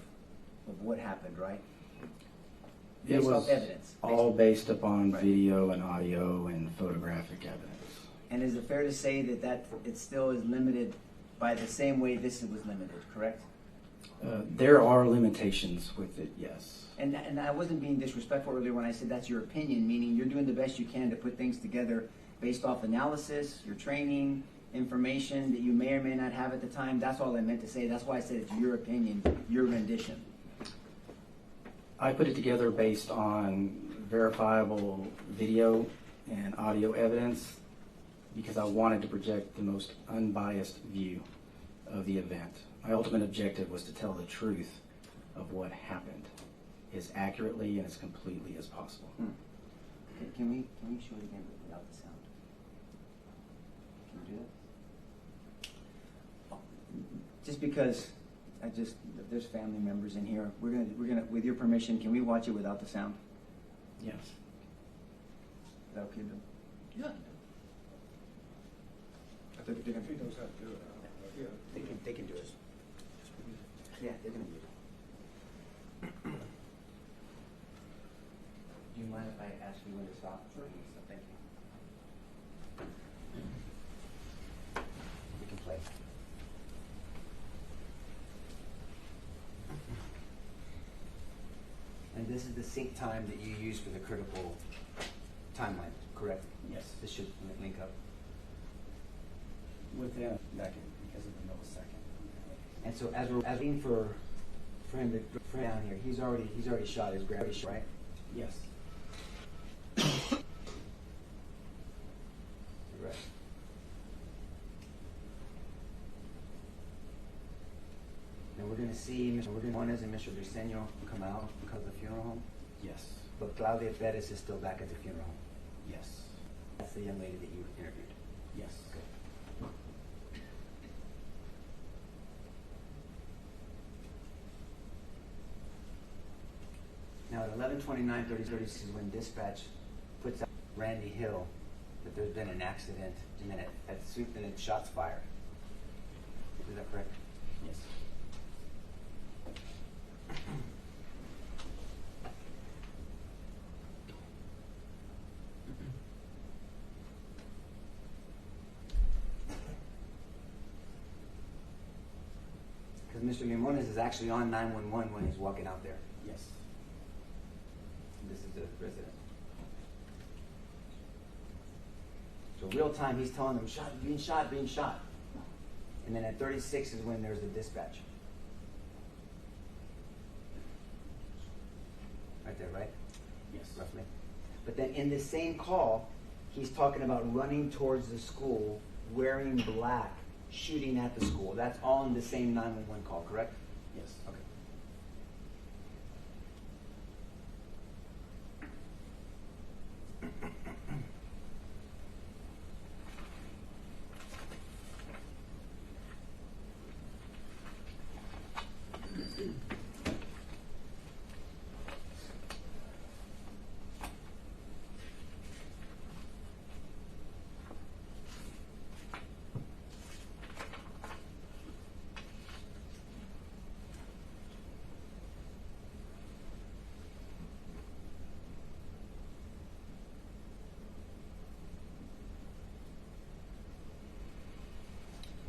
what happened, right? It Based was off evidence. all based upon Right. video and audio and photographic evidence. And is it fair to say that it still is limited by the same way this was limited, correct? There are limitations with it, yes. And I wasn't being disrespectful earlier when I said that's your opinion, meaning you're doing the best you can to put things together based off analysis, your training, information that you may or may not have at the time. That's all I meant to say. That's why I said it's your opinion, your rendition. I put it together based on verifiable video and audio evidence because I wanted to project the most unbiased view of the event. My ultimate objective was to tell the truth of what happened as accurately and as completely as possible. Okay, can we show it again without the sound? Can we do that? Just because there's family members in here. We're gonna with your permission, can we watch it without the sound? Yes. Is that okay, Bill? Yeah. I think if he knows how to do it, yeah. They can do it. Yeah, they're gonna do it. Do you mind if I ask you when to stop? Sure. Thank you. We can play. And this is the sync time that you use for the critical timeline, correct? Yes. This should link up. Within a second because of the millisecond. And so as we're asking for him to down here, he's already shot his gravity shot, right? Yes. Right. Now we're going to see Mr. Juarez and Mr. Briseño come out because of the funeral home. Yes. But Claudia Perez is still back at the funeral home. Yes. That's the young lady that you interviewed. Yes. Okay. Now at 11:29:30 is when dispatch puts out Randy Hill that there's been an accident and then at shots fired. Is that correct? Yes. Because Mr. Limones is actually on 911 when he's walking out there. Yes. This is the resident. So real time, he's telling them, being shot. And then at 36 is when there's the dispatch. Right there, right? Yes. Roughly. But then in the same call, he's talking about running towards the school, wearing black, shooting at the school. That's all in the same 911 call, correct? Yes. Okay.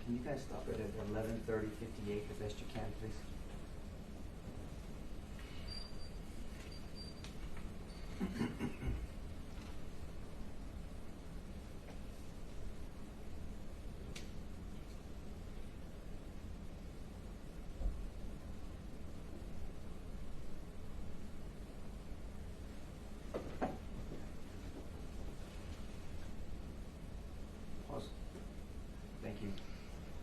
Can you guys stop it at 11:30:58 the best you can, please? Pause. Thank you.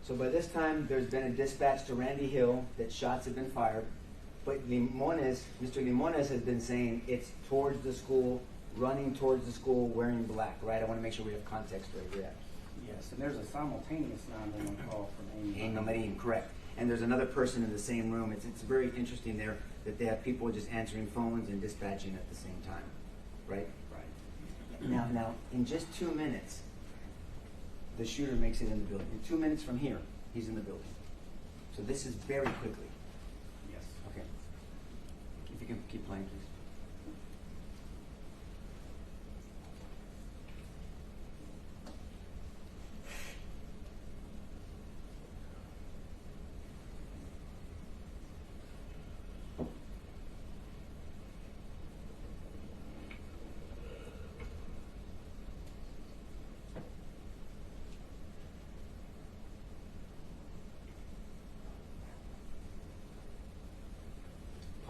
So by this time, there's been a dispatch to Randy Hill that shots have been fired, but Mr. Limones has been saying it's towards the school, running towards the school, wearing black, right? I want to make sure we have context where we're at. Yes, and there's a simultaneous 911 call from Amy. Marin, correct. And there's another person in the same room. It's very interesting there that they have people just answering phones and dispatching at the same time, right? Right. Now, in just 2 minutes, the shooter makes it in the building. In 2 minutes from here, he's in the building. So this is very quickly. Yes. Okay. If you can keep playing, please.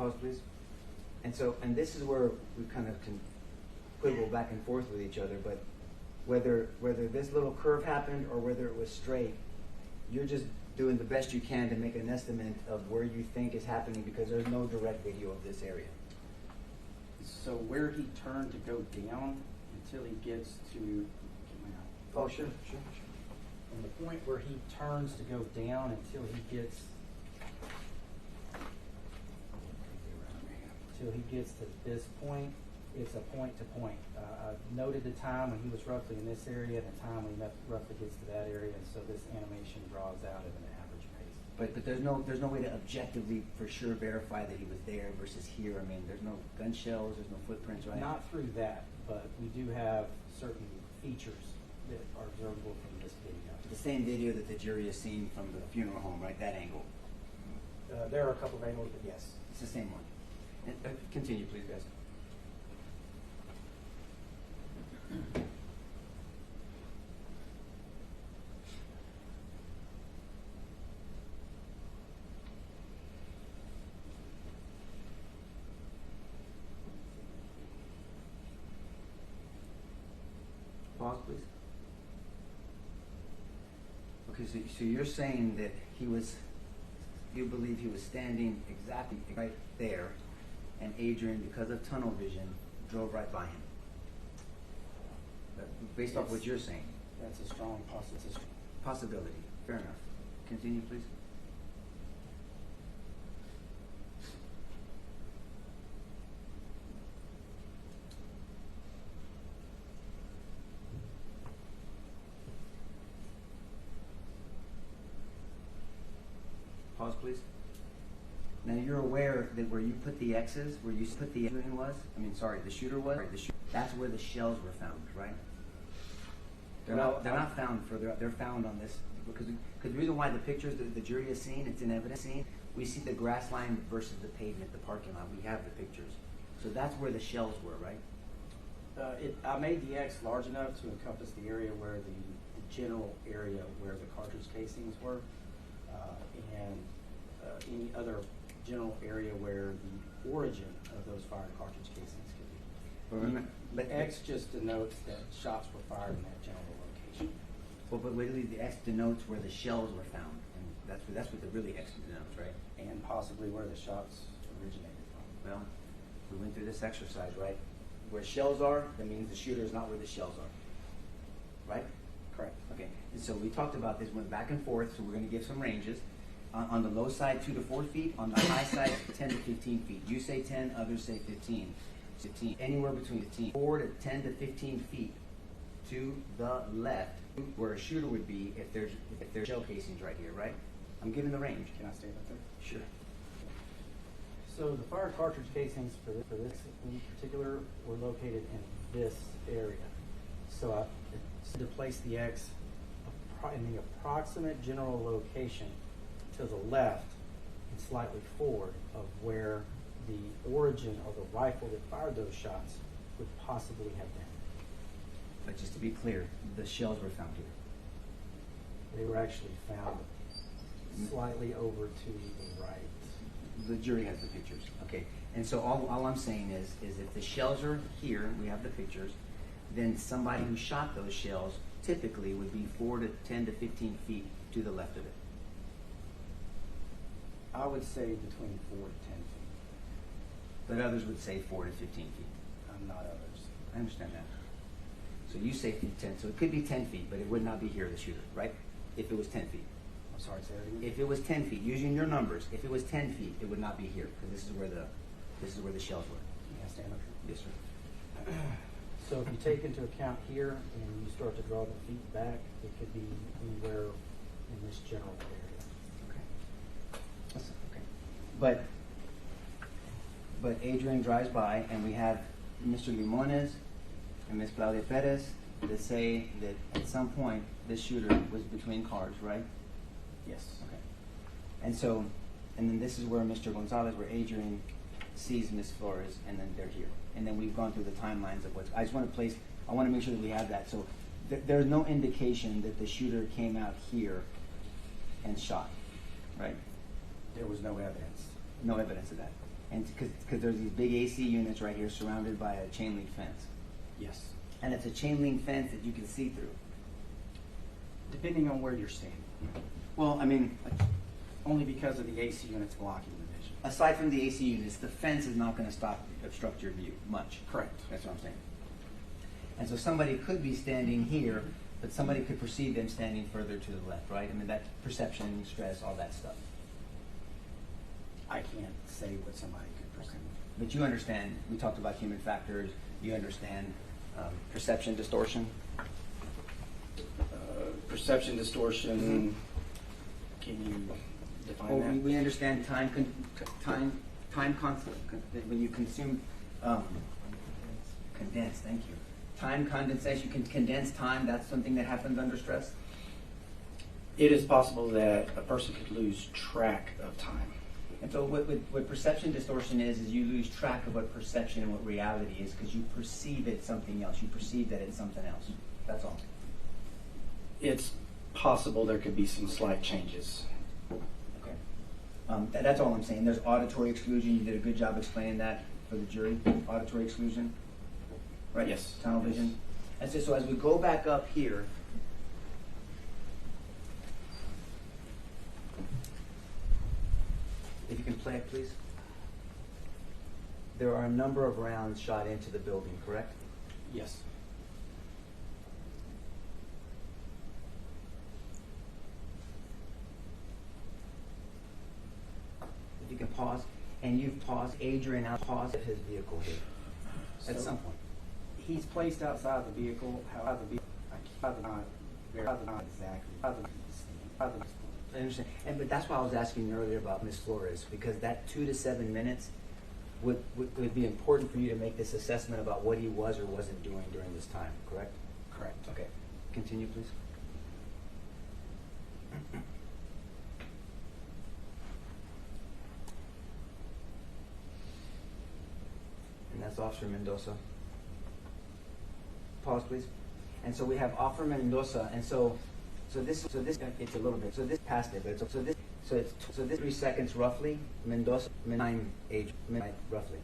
Pause, please. And this is where we kind of can quibble back and forth with each other, but whether this little curve happened or whether it was straight, you're just doing the best you can to make an estimate of where you think is happening because there's no direct video of this area. So where he turned to go down until he gets to, Oh, sure. from the point where he turns to go down until he gets to this point, it's a point to point. I noted the time when he was roughly in this area and the time when he roughly gets to that area, and so this animation draws out at an average pace. But there's no way to objectively for sure verify that he was there versus here. I mean, there's no gun shells, there's no footprints, right? Not through that, but we do have certain features that are observable from this video. The same video that the jury has seen from the funeral home, right? That angle. There are a couple of angles, but yes. It's the same one. And, continue, please, guys. Pause, please. Okay, so you're saying that you believe he was standing exactly right there, and Adrian, because of tunnel vision, drove right by him. Based off what you're saying. That's a strong Possibility. Fair enough. Continue, please. Pause, please. Now you're aware that where you put the X's, where you put the shooting was, the shooter was, that's where the shells were found, right? They're not found further up. They're found on this because the reason why the pictures that the jury has seen, it's in evidence. We see the grass line versus the pavement, the parking lot. We have the pictures, so that's where the shells were, right? I made the X large enough to encompass the area where the general area where the cartridge casings were, and any other general area where the origin of those fired cartridge casings could be. But X just denotes that shots were fired in that general location. Well, but literally the X denotes where the shells were found, and that's what the really X denotes, right? And possibly where the shots originated from. Well, we went through this exercise, right? Where shells are, that means the shooter is not where the shells are, right? Correct. Okay, and so we talked about this, went back and forth, so we're going to give some ranges. On the low side, 2 to 4 feet. On the high side, 10 to 15 feet. You say 10, others say 15. 15. Anywhere between 15. 4 to 10 to 15 feet to the left, where a shooter would be if there's shell casings right here, right? I'm giving the range. Can I stay right there? Sure. So the fired cartridge casings for this in particular were located in this area. So I to place the X in the approximate general location to the left and slightly forward of where the origin of the rifle that fired those shots would possibly have been. But just to be clear, the shells were found here. They were actually found slightly over to the right. The jury has the pictures. Okay. And so all I'm saying is if the shells are here, we have the pictures, then somebody who shot those shells typically would be 4 to 10 to 15 feet to the left of it. I would say between 4 to 10 feet. But others would say 4 to 15 feet. I'm not others. I understand that. So you say 10, so it could be 10 feet, but it would not be here, the shooter, right? If it was 10 feet. I'm sorry, say that again? If it was 10 feet, using your numbers, if it was 10 feet, it would not be here, because this is where the shells were. Can I stand up here? Yes, sir. So if you take into account here and you start to draw the feet back, it could be anywhere in this general area. Okay. That's okay. But Adrian drives by, and we have Mr. Limones and Ms. Claudia Perez that say that at some point this shooter was between cars, right? Yes. Okay. And then this is where Mr. Gonzales, where Adrian sees Ms. Flores, and then they're here. And then we've gone through the timelines of I want to make sure that we have that. So there's no indication that the shooter came out here and shot, right? There was no evidence. No evidence of that. And because there's these big AC units right here surrounded by a chain link fence. Yes. And it's a chain link fence that you can see through. Depending on where you're standing. Well, I mean, Only because of the AC units blocking the vision. aside from the AC units, the fence is not going to obstruct your view much. Correct. That's what I'm saying. And so somebody could be standing here, but somebody could perceive them standing further to the left, right? I mean, that perception, stress, all that stuff. I can't say what somebody could perceive. But you understand, we talked about human factors, you understand perception distortion? Perception distortion, can you define Well, that? we understand time constant, when you consume, condense, thank you. Time condensation, you can condense time, that's something that happens under stress? It is possible that a person could lose track of time. And so what perception distortion is you lose track of what perception and what reality is because you perceive it something else. You perceive that it's something else. That's all. It's possible there could be some slight changes. Okay. That's all I'm saying. There's auditory exclusion. You did a good job explaining that for the jury. Auditory exclusion. Right? Yes. Tunnel vision. And so as we go back up here, if you can play it, please. There are a number of rounds shot into the building, correct? Yes. If you can pause, and you've paused Adrian out, pause his vehicle here at some point. He's placed outside the vehicle, however, I cannot exactly. I understand, but that's why I was asking you earlier about Ms. Flores, because that 2 to 7 minutes would be important for you to make this assessment about what he was or wasn't doing during this time, correct? Correct. Okay, continue, please. And that's Officer Mendoza. Pause, please. And so we have Officer Mendoza, and so this it's a little bit. So this passed it, but so this 3 seconds roughly. Mendoza, 9 age, roughly.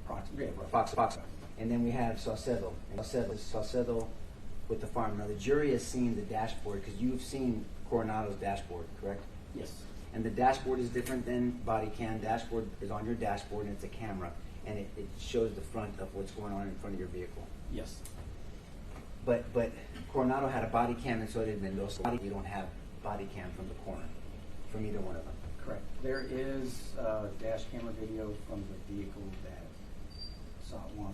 Approximately. And then we have Saucedo. And Saucedo with the farm. Now the jury has seen the dashboard because you've seen Coronado's dashboard, correct? Yes. And the dashboard is different than body cam. Dashboard is on your dashboard and it's a camera, and it shows the front of what's going on in front of your vehicle. Yes. But Coronado had a body cam and so did Mendoza. You don't have body cam from the corner, from either one of them. Correct. There is dash camera video from the vehicle that Saucedo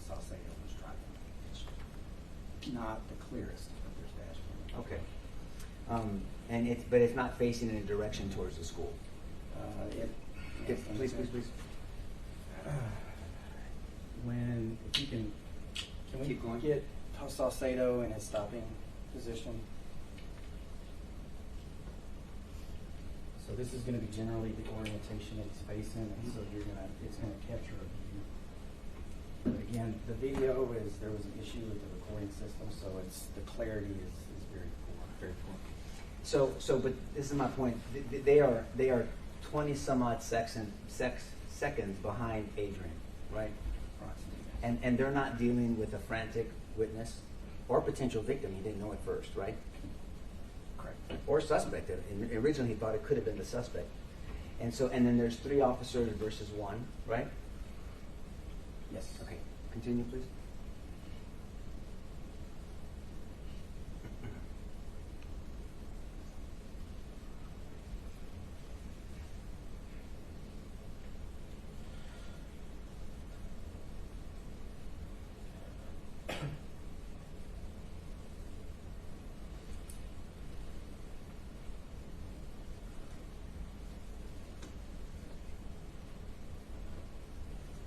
was driving. It's not the clearest, but there's dash camera. Okay. But it's not facing in a direction towards the school. Please. If you can we Keep going. get Saucedo in his stopping position? So this is going to be generally the orientation it's facing, and so it's going to capture a view. But again, the video there was an issue with the recording system, so the clarity is very poor. Very poor. But this is my point. They are 20 some odd seconds behind Adrian, right? Approximately. And they're not dealing with a frantic witness or potential victim. He didn't know at first, right? Correct. Or suspect. Originally, he thought it could have been the suspect. And then there's 3 officers versus 1, right? Yes. Okay. Continue, please.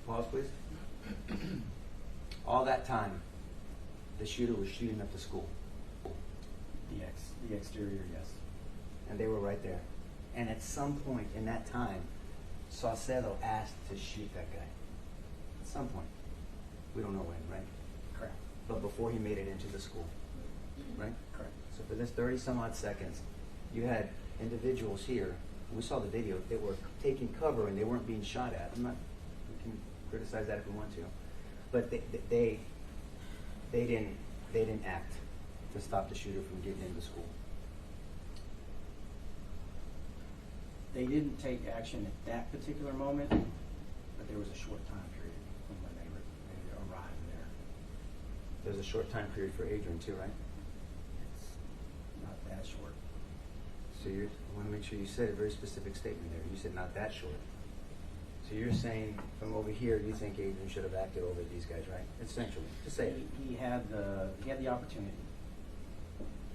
Pause, please. All that time, the shooter was shooting up the school. The exterior, yes. And they were right there. And at some point in that time, Saucedo asked to shoot that guy. At some point. We don't know when, right? Correct. But before he made it into the school. Right? Correct. So for this 30 some odd seconds, you had individuals here We saw the video. They were taking cover and they weren't being shot at. I'm not. We can criticize that if we want to, but they didn't act to stop the shooter from getting into the school. They didn't take action at that particular moment, but there was a short time period from when they arrived there. There's a short time period for Adrian too, right? It's not that short. So I want to make sure you said a very specific statement there. You said not that short. So you're saying from over here, you think Adrian should have acted over these guys, right? Essentially, just say it. He had the opportunity.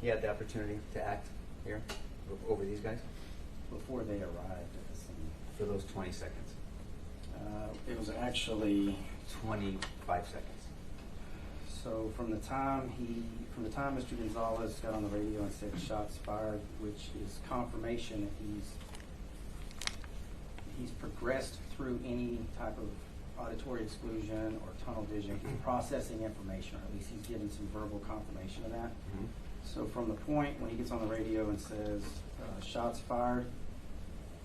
He had the opportunity to act here over these guys Before they arrived at the scene. for those 20 seconds. It was actually 25 seconds. so from the time Mr. Gonzales got on the radio and said shots fired, which is confirmation that he's progressed through any type of auditory exclusion or tunnel vision. He's processing information, or at least he's given some verbal confirmation of that. Mm-hmm. So from the point when he gets on the radio and says shots fired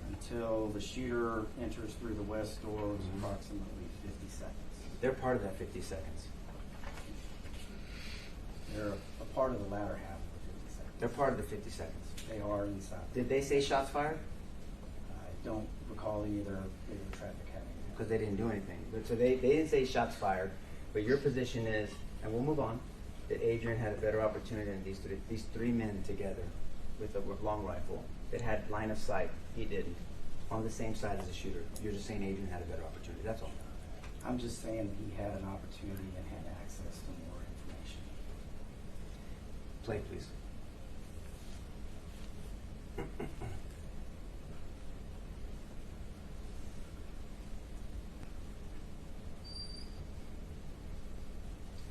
until the shooter enters through the west door is approximately 50 seconds. They're part of that 50 seconds. They're a part of the latter half of the 50 seconds. They're part of the 50 seconds. They are inside. Did they say shots fired? I don't recall any of their traffic having it. Because they didn't do anything. So they didn't say shots fired, but your position is, and we'll move on, that Adrian had a better opportunity than these three men together with a long rifle that had line of sight. He didn't. On the same side as the shooter. You're just saying Adrian had a better opportunity. That's all. I'm just saying that he had an opportunity and had access to more information. Play, please.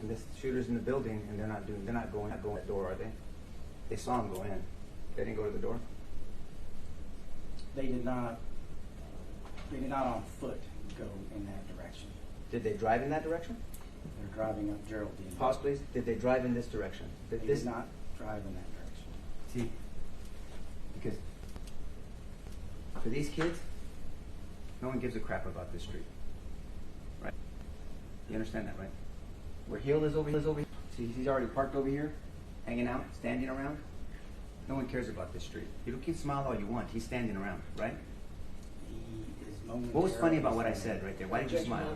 And this shooter's in the building, and they're not going that door, are they? They saw him go in. They didn't go to the door. They did not on foot go in that direction. Did they drive in that direction? They're driving up Geraldine. Pause, please. Did they drive in this direction? They did not drive in that direction. See, because for these kids, no one gives a crap about this street, right? You understand that, right? Where Hill is over here. See, he's already parked over here, hanging out, standing around. No one cares about this street. You can smile all you want. He's standing around, right? He is momentarily. What was funny about what I said right there? Why did you smile?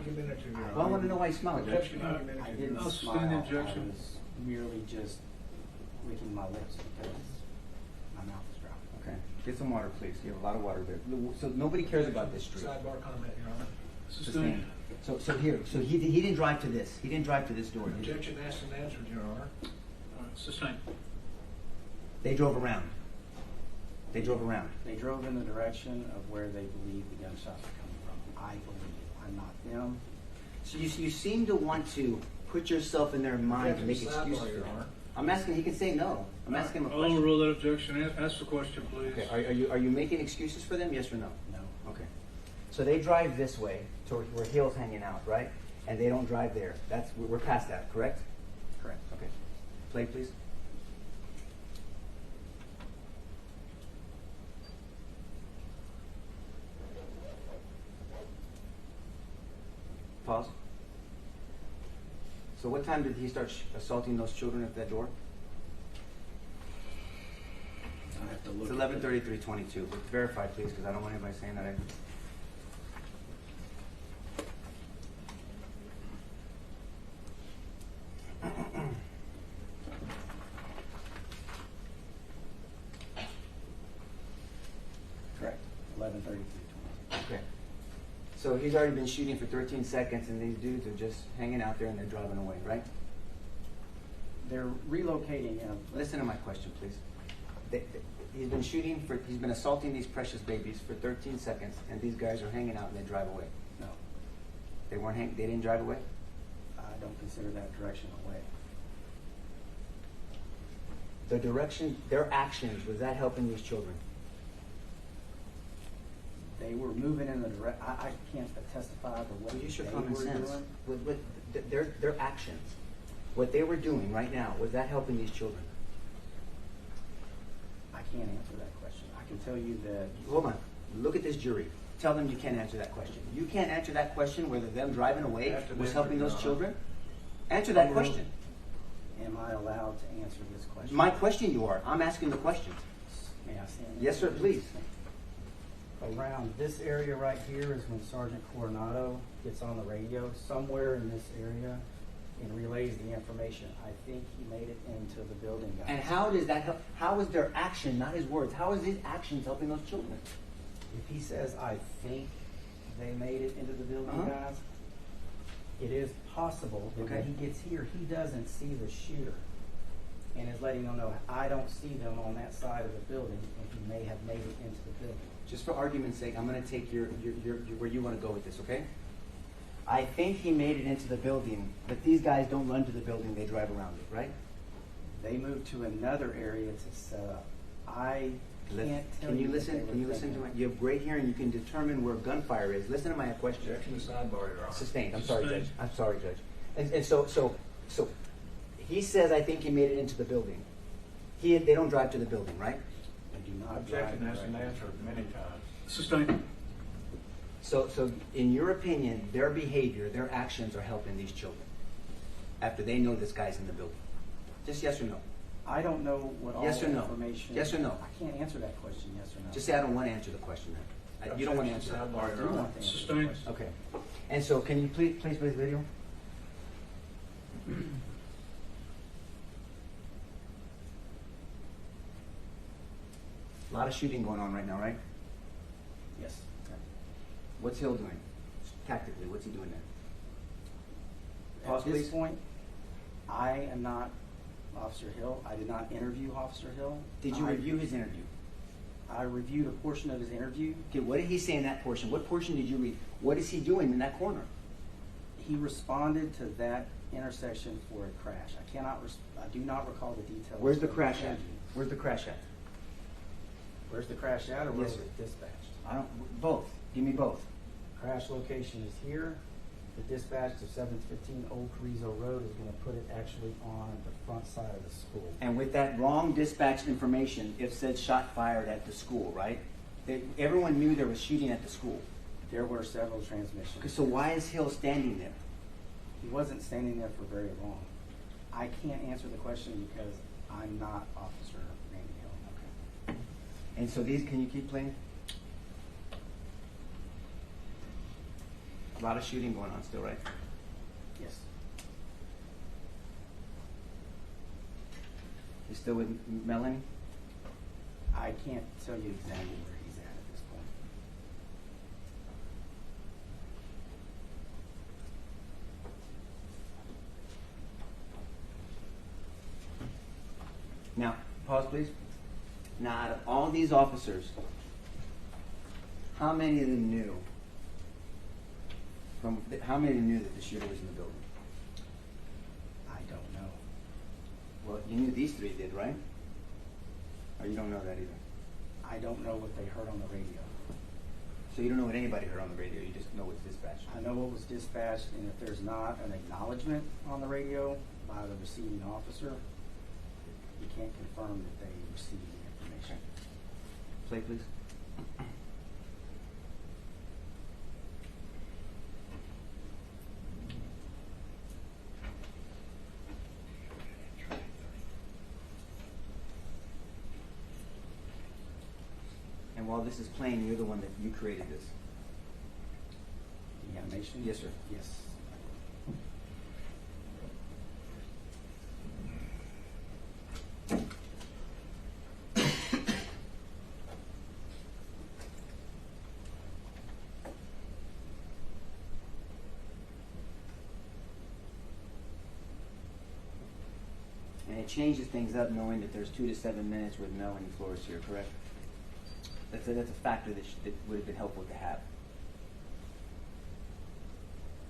Well, I want to know why you smiled, Judge. I didn't smile. I was merely just licking my lips because my mouth is dry. Okay. Get some water, please. You have a lot of water there. So nobody cares about this street. Sidebar comment, Your Honor. Sustained. So here. So he didn't drive to this. He didn't drive to this door. Objection asked and answered, Your Honor. Sustained. They drove around. They drove around. They drove in the direction of where they believe the gunshots were coming from. I believe. I'm not them. So you seem to want to put yourself in their mind to make excuses for them. I'm asking. He can say no. I'm asking him a I'll question. overrule that objection. Ask the question, please. Okay. Are you making excuses for them? Yes or no? No. Okay. So they drive this way to where Hill's hanging out, right? And they don't drive there. We're past that, correct? Correct. Okay. Play, please. Pause. So what time did he start assaulting those children at that door? I have to It's look. 11:33:22. But verify, please, because I don't want anybody saying that. Correct. 11:33:22. Okay. So he's already been shooting for 13 seconds, and these dudes are just hanging out there and they're driving away, right? They're relocating. Listen to my question, please. He's been he's been assaulting these precious babies for 13 seconds, and these guys are hanging out and they drive away. No, They didn't drive away? I don't consider that direction away. The direction, their actions, was that helping these children? They were moving in the direct. I can't testify to what Use your they common were sense. doing. With their actions, what they were doing right now, was that helping these children? I can't answer that question. I can tell you that. Hold on. Look at this jury. Tell them you can't answer that question. You can't answer that question whether them driving away After was this, helping Your those Honor. children. Answer that question. Am I allowed to answer this question? My question you are. I'm asking the question. May I stand? Yes, sir, please. Around this area right here is when Sergeant Coronado gets on the radio, somewhere in this area, and relays the information. I think he made it into the building, guys. And how does that help? How is their action, not his words, how is his actions helping those children? If he says, I think they made it into the building, Uh-huh. guys, it is possible that Okay. when he gets here, he doesn't see the shooter and is letting them know, I don't see them on that side of the building, and he may have made it into the building. Just for argument's sake, I'm going to take your where you want to go with this, okay? I think he made it into the building, but these guys don't run to the building, they drive around it, right? They moved to another area to set up. I can't tell Can you what listen? they Can you were listen to my? thinking. You have great hearing. You can determine where gunfire is. Listen to my question. Objection to sidebar, Your Honor. Sustained. I'm sorry, Judge. Sustained. I'm sorry, Judge. And so he says, I think he made it into the building. They don't drive to the building, right? They do not Objection drive has been directly. answered many times. Sustained. So in your opinion, their behavior, their actions are helping these children after they know this guy's in the building. Just yes or no. I don't know what all Yes or the no? information. Yes or no? I can't answer that question, yes or no. Just say I don't want to answer the question then. You don't want to answer Objection that. to I sidebar, do Your Honor. want to answer the Sustained. question. Okay. And so can you please play the video? A lot of shooting going on right now, right? Yes. What's Hill doing? Tactically, what's he doing there? At Pause, this please. point, I am not Officer Hill. I did not interview Officer Hill. Did you I- review his interview? I reviewed a portion of his interview. Okay, what did he say in that portion? What portion did you read? What is he doing in that corner? He responded to that intersection for a crash. I do not recall the details. Where's the of crash at? interview. Where's the crash at? Where's the crash at, or where Yes, was sir. it dispatched? I don't. Both. Give me both. Crash location is here. The dispatch to 715 Old Carrizo Road is going to put it actually on the front side of the school. And with that wrong dispatch information, it said shot fired at the school, right? Everyone knew there was shooting at the school. There were several transmissions. Okay, so why is Hill standing there? He wasn't standing there for very long. I can't answer the question because I'm not Officer Randy Hill. Okay. And so these, can you keep playing? A lot of shooting going on still, right? Yes. You still with Melanie? I can't tell you exactly where he's at this point. Now, pause please. Now, out of all these officers, how many of them knew how many of them knew that the shooter was in the building? I don't know. Well, you knew these three did, right? Or you don't know that either? I don't know what they heard on the radio. So you don't know what anybody heard on the radio, you just know what's dispatched. I know what was dispatched, and if there's not an acknowledgement on the radio by the receiving officer, you can't confirm that they received the information. Play, please. And while this is playing, you're the one that you created this. The animation? Yes, sir. Yes. And it changes things up knowing that there's 2 to 7 minutes with Melanie Flores here, correct? That's a factor that would have been helpful to have.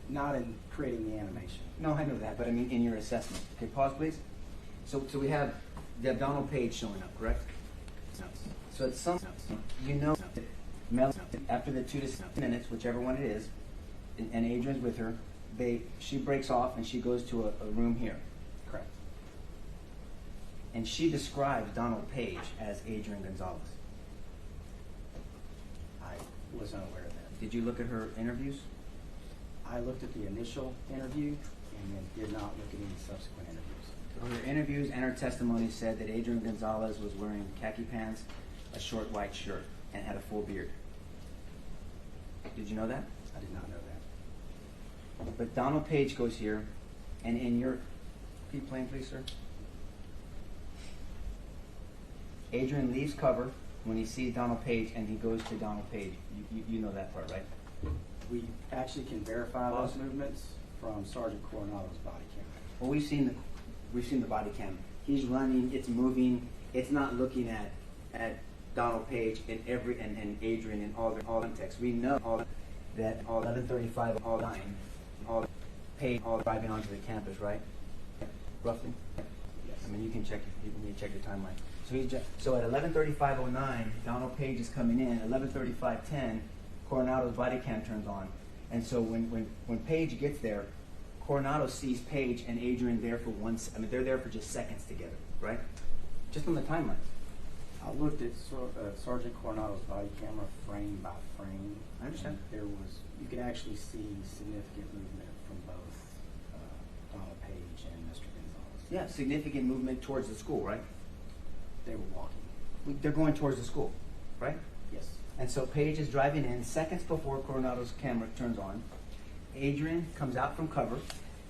Not in creating the animation. No, I know that, but I mean in your assessment. Okay, pause please. So we have the Donald Page showing up, correct? So at some, you know, that Melanie, after the 2 to 7 minutes, whichever one it is, and Adrian's with her, she breaks off and she goes to a room here. Correct. And she describes Donald Page as Adrian Gonzales. I was unaware of that. Did you look at her interviews? I looked at the initial interview and then did not look at any subsequent interviews. Her interviews and her testimony said that Adrian Gonzales was wearing khaki pants, a short white shirt, and had a full beard. Did you know that? I did not know that. But Donald Page goes here, and in your, keep playing please, sir. Adrian leaves cover when he sees Donald Page, and he goes to Donald Page. You know that part, right? We actually can verify those movements from Sergeant Coronado's body camera. Well, we've seen the body cam. He's running, it's moving, it's not looking at Donald Page and Adrian in all context. We know that all 11:35, all 9, all Page, all driving onto the campus, right? Roughly. Yes. I mean, you can check your timeline. So at 11:35:09, Donald Page is coming in. 11:35:10, Coronado's body cam turns on, and so when Page gets there, Coronado sees Page and Adrian there for they're there for just seconds together, right? Just on the timeline. I looked at Sergeant Coronado's body camera frame by frame. I understand. You could actually see significant movement from both Donald Page and Mr. Gonzales. Yeah, significant movement towards the school, right? They were walking. They're going towards the school, right? Yes. And so Page is driving in seconds before Coronado's camera turns on. Adrian comes out from cover.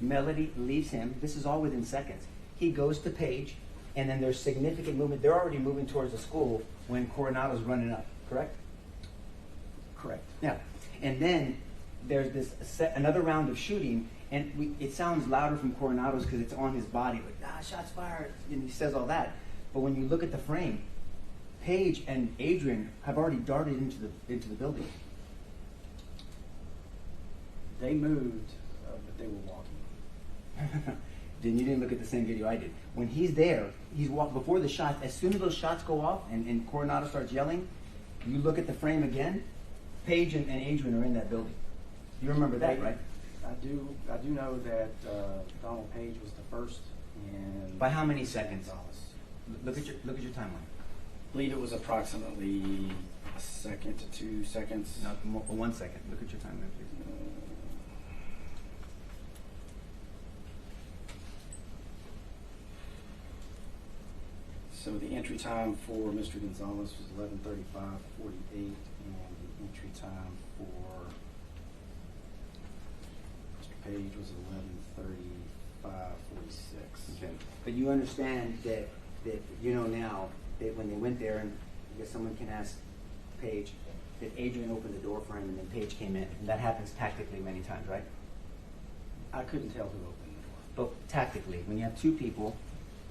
Melody leaves him. This is all within seconds. He goes to Page, and then there's significant movement. They're already moving towards the school when Coronado's running up, correct? Correct. Yeah. And then there's another round of shooting, and it sounds louder from Coronado's because it's on his body, like, shots fired, and he says all that. But when you look at the frame, Page and Adrian have already darted into the building. They moved, but they were walking. Then you didn't look at the same video I did. When he's there, he's walked before the shots. As soon as those shots go off and Coronado starts yelling, you look at the frame again. Page and Adrian are in that building. You remember that, right? I do know that Donald Page was the first, and by how many seconds? Gonzales. Look at your timeline. I believe it was approximately a second to 2 seconds. No, 1 second. Look at your timeline, please. So the entry time for Mr. Gonzales was 11:35:48, and the entry time for Mr. Page was 11:35:46. Okay. But you understand that you know now that when they went there, and I guess someone can ask Page, that Adrian opened the door for him and then Page came in. And that happens tactically many times, right? I couldn't tell who opened the door. But tactically, when you have two people,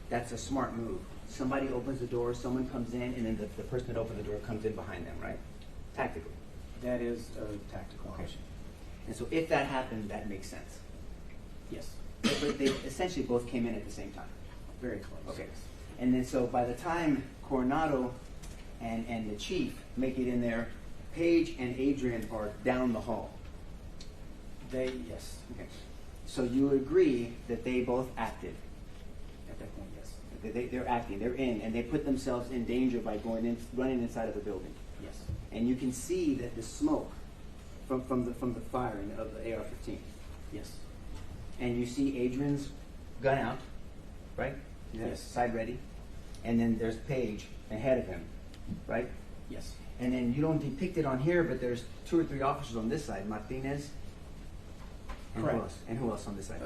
that's a smart move. Somebody opens the door, someone comes in, and then the person that opened the door comes in behind them, right? Tactically. That is a tactical option. And so if that happened, that makes sense. Yes. But they essentially both came in at the same time. Very close. Okay. And then so by the time Coronado and the chief make it in there, Page and Adrian are down the hall. Yes. Okay. So you agree that they both acted? At that point, yes. They're acting, they're in, and they put themselves in danger by running inside of the building. Yes. And you can see that the smoke from the firing of the AR-15. Yes. And you see Adrian's gun out, right? He has Yes. side ready. And then there's Page ahead of him, right? Yes. And then you don't depict it on here, but there's 2 or 3 officers on this side. Martinez. And Correct. Who else? And who else on this side?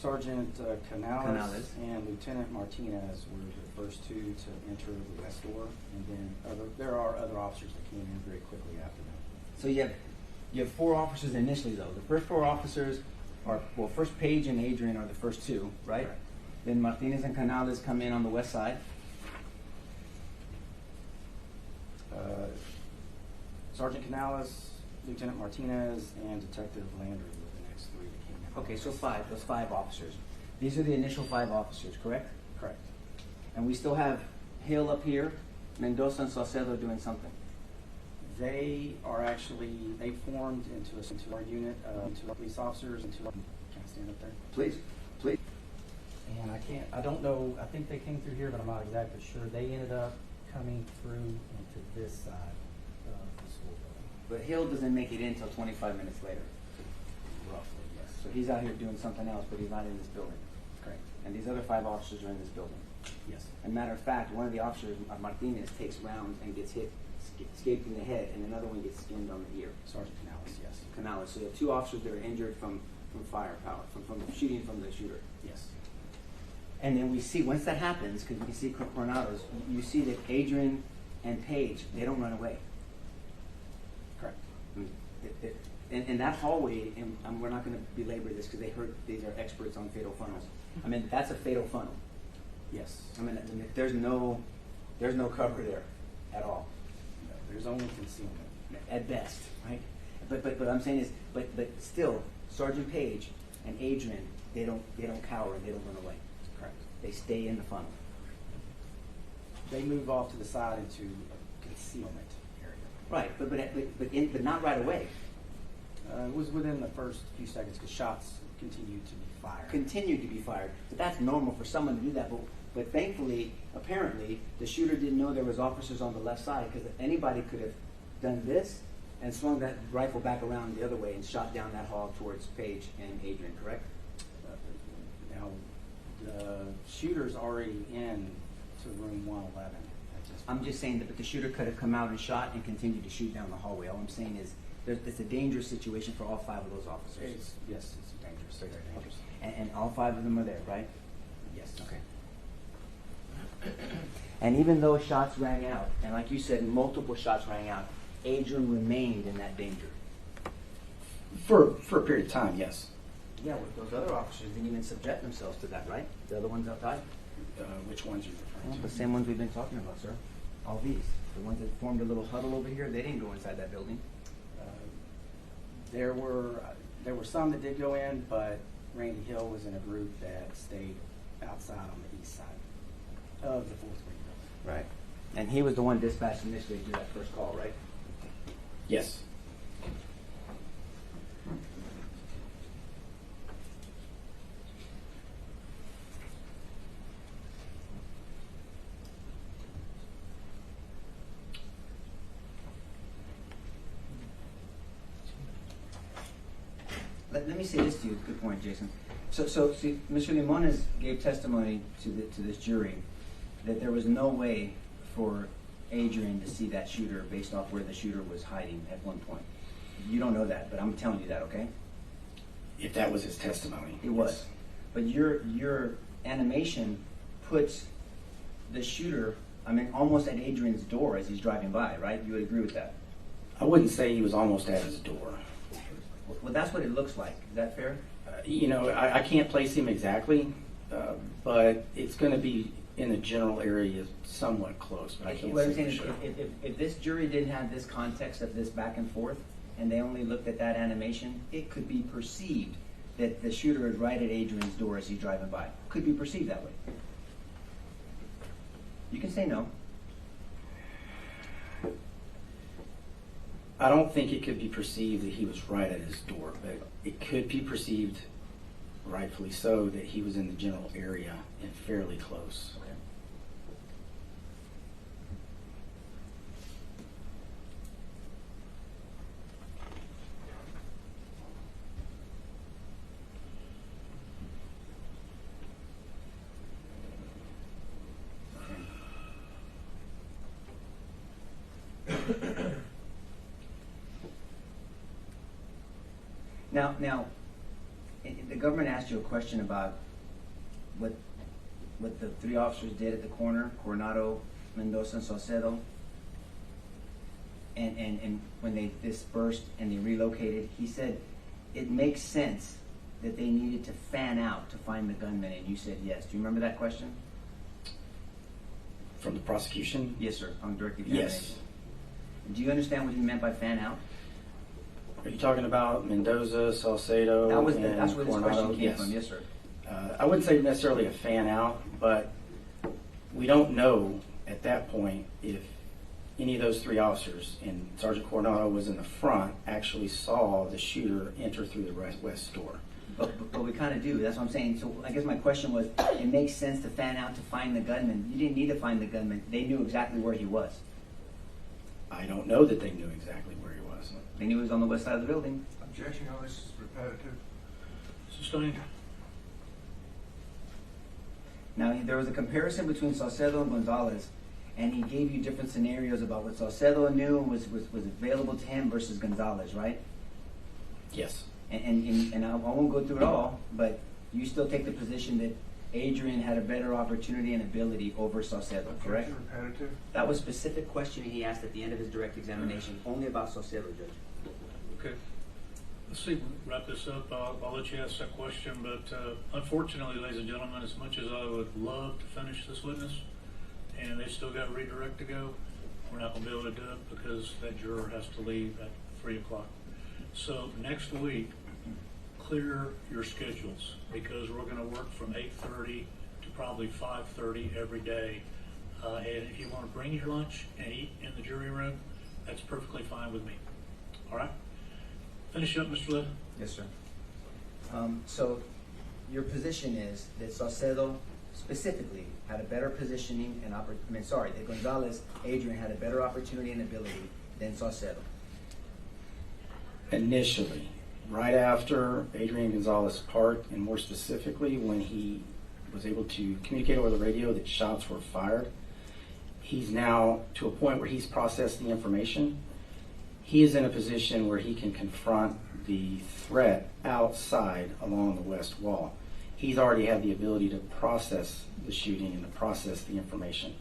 Sergeant Canales Canales. and Lieutenant Martinez were the first 2 to enter the west door, and then there are other officers that came in very quickly after them. So you have 4 officers initially, though. The first 4 officers are, well, first Page and Adrian are the first 2, right? Correct. Then Martinez and Canales come in on the west side. Sergeant Canales, Lieutenant Martinez, and Detective Landry were the next 3 that came in. Okay, so 5. Those 5 officers. These are the initial 5 officers, correct? Correct. And we still have Hill up here, Mendoza and Saucedo doing something. They formed into our unit, 2 police officers and 2. Can I stand up there? Please. And I don't know, I think they came through here, but I'm not exactly sure. They ended up coming through into this side of the school building. But Hill doesn't make it in until 25 minutes later. Roughly, yes. So he's out here doing something else, but he's not in this building. Correct. And these other 5 officers are in this building. Yes. As a matter of fact, one of the officers, Martinez, takes rounds and gets hit, escaped in the head, and another one gets skinned on the ear. Sergeant Canales, yes. Canales. So you have 2 officers that are injured from firepower, from shooting from the shooter. Yes. And then we see, once that happens, because we can see Coronados, you see that Adrian and Paige, they don't run away. Correct. And that hallway, and we're not going to belabor this because these are experts on fatal funnels. I mean, that's a fatal funnel. Yes. I mean, there's no cover there at all. No, there's only concealment. At best, right? But what I'm saying is, but still, Sergeant Page and Adrian, they don't cower and they don't run away. Correct. They stay in the funnel. They move off to the side into a concealment area. Right, but not right away. It was within the first few seconds because shots continued to be fired. Continued to be fired, but that's normal for someone to do that. But thankfully, apparently, the shooter didn't know there was officers on the left side because anybody could have done this and swung that rifle back around the other way and shot down that hall towards Paige and Adrian, correct? Now, the shooter's already in to room 111. I'm just saying that but the shooter could have come out and shot and continued to shoot down the hallway. All I'm saying is it's a dangerous situation for all 5 of those officers. Yes, it's dangerous. Very dangerous. Okay. And all 5 of them are there, right? Yes. Okay. And even though shots rang out, and like you said, multiple shots rang out, Adrian remained in that danger. For a period of time, yes. Yeah, well, those other officers didn't even subject themselves to that, right? The other ones outside? Which ones are you referring to? The same ones we've been talking about, sir. All these. The ones that formed a little huddle over here, they didn't go inside that building. There were some that did go in, but Randy Hill was in a group that stayed outside on the east side of the 4th Green building. Right. And he was the one dispatched initially to do that first call, right? Yes. Let me say this to you. Good point, Jason. So see, Mr. Limones gave testimony to this jury that there was no way for Adrian to see that shooter based off where the shooter was hiding at one point. You don't know that, but I'm telling you that, okay? If that was his testimony. It was. But your animation puts the shooter, I mean, almost at Adrian's door as he's driving by, right? You would agree with that? I wouldn't say he was almost at his door. Well, that's what it looks like. Is that fair? I can't place him exactly, but it's going to be in the general area somewhat close, but I can't What I'm say saying for is, sure. if this jury didn't have this context of this back and forth, and they only looked at that animation, it could be perceived that the shooter is right at Adrian's door as he's driving by. Could be perceived that way. You can say no. I don't think it could be perceived that he was right at his door, but it could be perceived, rightfully so, that he was in the general area and fairly close. Okay. Now, the government asked you a question about what the 3 officers did at the corner, Coronado, Mendoza, and Saucedo, and when they dispersed and they relocated. He said it makes sense that they needed to fan out to find the gunman, and you said yes. Do you remember that question? From the prosecution? Yes, sir, on direct examination. Yes. Do you understand what he meant by fan out? Are you talking about Mendoza, Salcedo, That's where this Coronado? question came from, yes, sir. I wouldn't say necessarily a fan out, but we don't know at that point if any of those 3 officers, and Sergeant Coronado was in the front, actually saw the shooter enter through the west door. But we kind of do. That's what I'm saying. So I guess my question was, it makes sense to fan out to find the gunman. You didn't need to find the gunman. They knew exactly where he was. I don't know that they knew exactly where he was. They knew he was on the west side of the building. Objection, Your Honor, this is repetitive. Sustained. Now, there was a comparison between Saucedo and Gonzales, and he gave you different scenarios about what Saucedo knew and was available to him versus Gonzales, right? Yes. And I won't go through it all, but you still take the position that Adrian had a better opportunity and ability over Saucedo, correct? Objection, repetitive. That was a specific question he asked at the end of his direct examination, only about Saucedo, Judge. Okay. Let's see, wrap this up. I'll let you ask that question, but unfortunately, ladies and gentlemen, as much as I would love to finish this witness, and they still got redirect to go, we're not going to be able to do it because that juror has to leave at 3 o'clock. So next week, clear your schedules because we're going to work from 8:30 to probably 5:30 every day. And if you want to bring your lunch and eat in the jury room, that's perfectly fine with me. All right? Finish up, Mr. Liv. Yes, sir. So your position is that Saucedo specifically had a better positioning and that Gonzales, Adrian had a better opportunity and ability than Saucedo. Initially, right after Adrian Gonzales parked, and more specifically when he was able to communicate over the radio that shots were fired, he's now to a point where he's processed the information. He is in a position where he can confront the threat outside along the west wall. He's already had the ability to process the shooting and to process the information,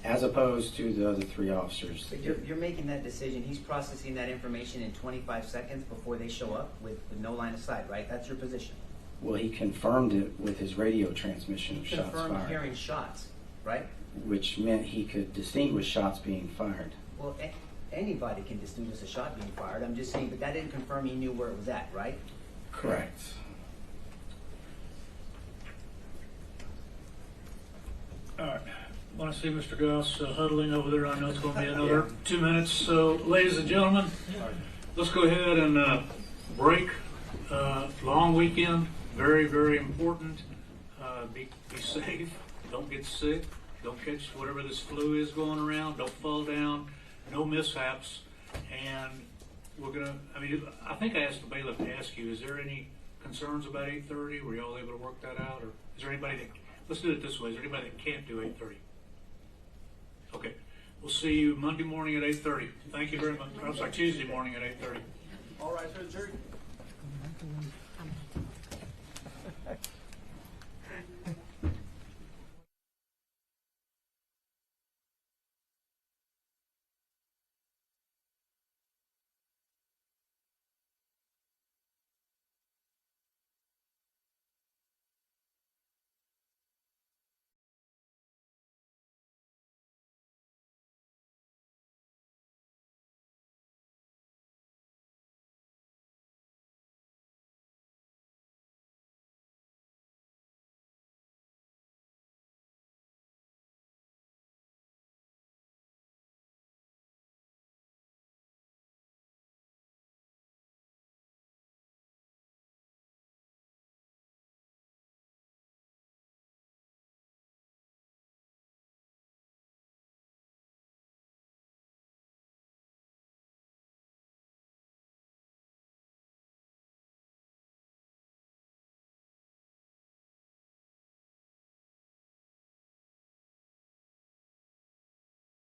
as opposed to the other three officers. But you're making that decision. He's processing that information in 25 seconds before they show up with no line of sight, right? That's your position. Well, he confirmed it with his radio transmission of shots Confirmed fired, hearing shots, right? which meant he could distinguish shots being fired. Well, anybody can distinguish a shot being fired. I'm just saying, but that didn't confirm he knew where it was at, right? Correct. All right. I want to see Mr. Goss huddling over there. I know it's going to be another 2 minutes. So, ladies and gentlemen, let's go ahead and break. Long weekend, very, very important. Be safe. Don't get sick. Don't catch whatever this flu is going around. Don't fall down. No mishaps. And we're going to, I think I asked the bailiff to ask you, is there any concerns about 8:30? Were y'all able to work that out? Or is there anybody that, let's do it this way, is there anybody that can't do 8:30? Okay. We'll see you Monday morning at 8:30. Thank you very much. I'm sorry, Tuesday morning at 8:30. All right, so jury.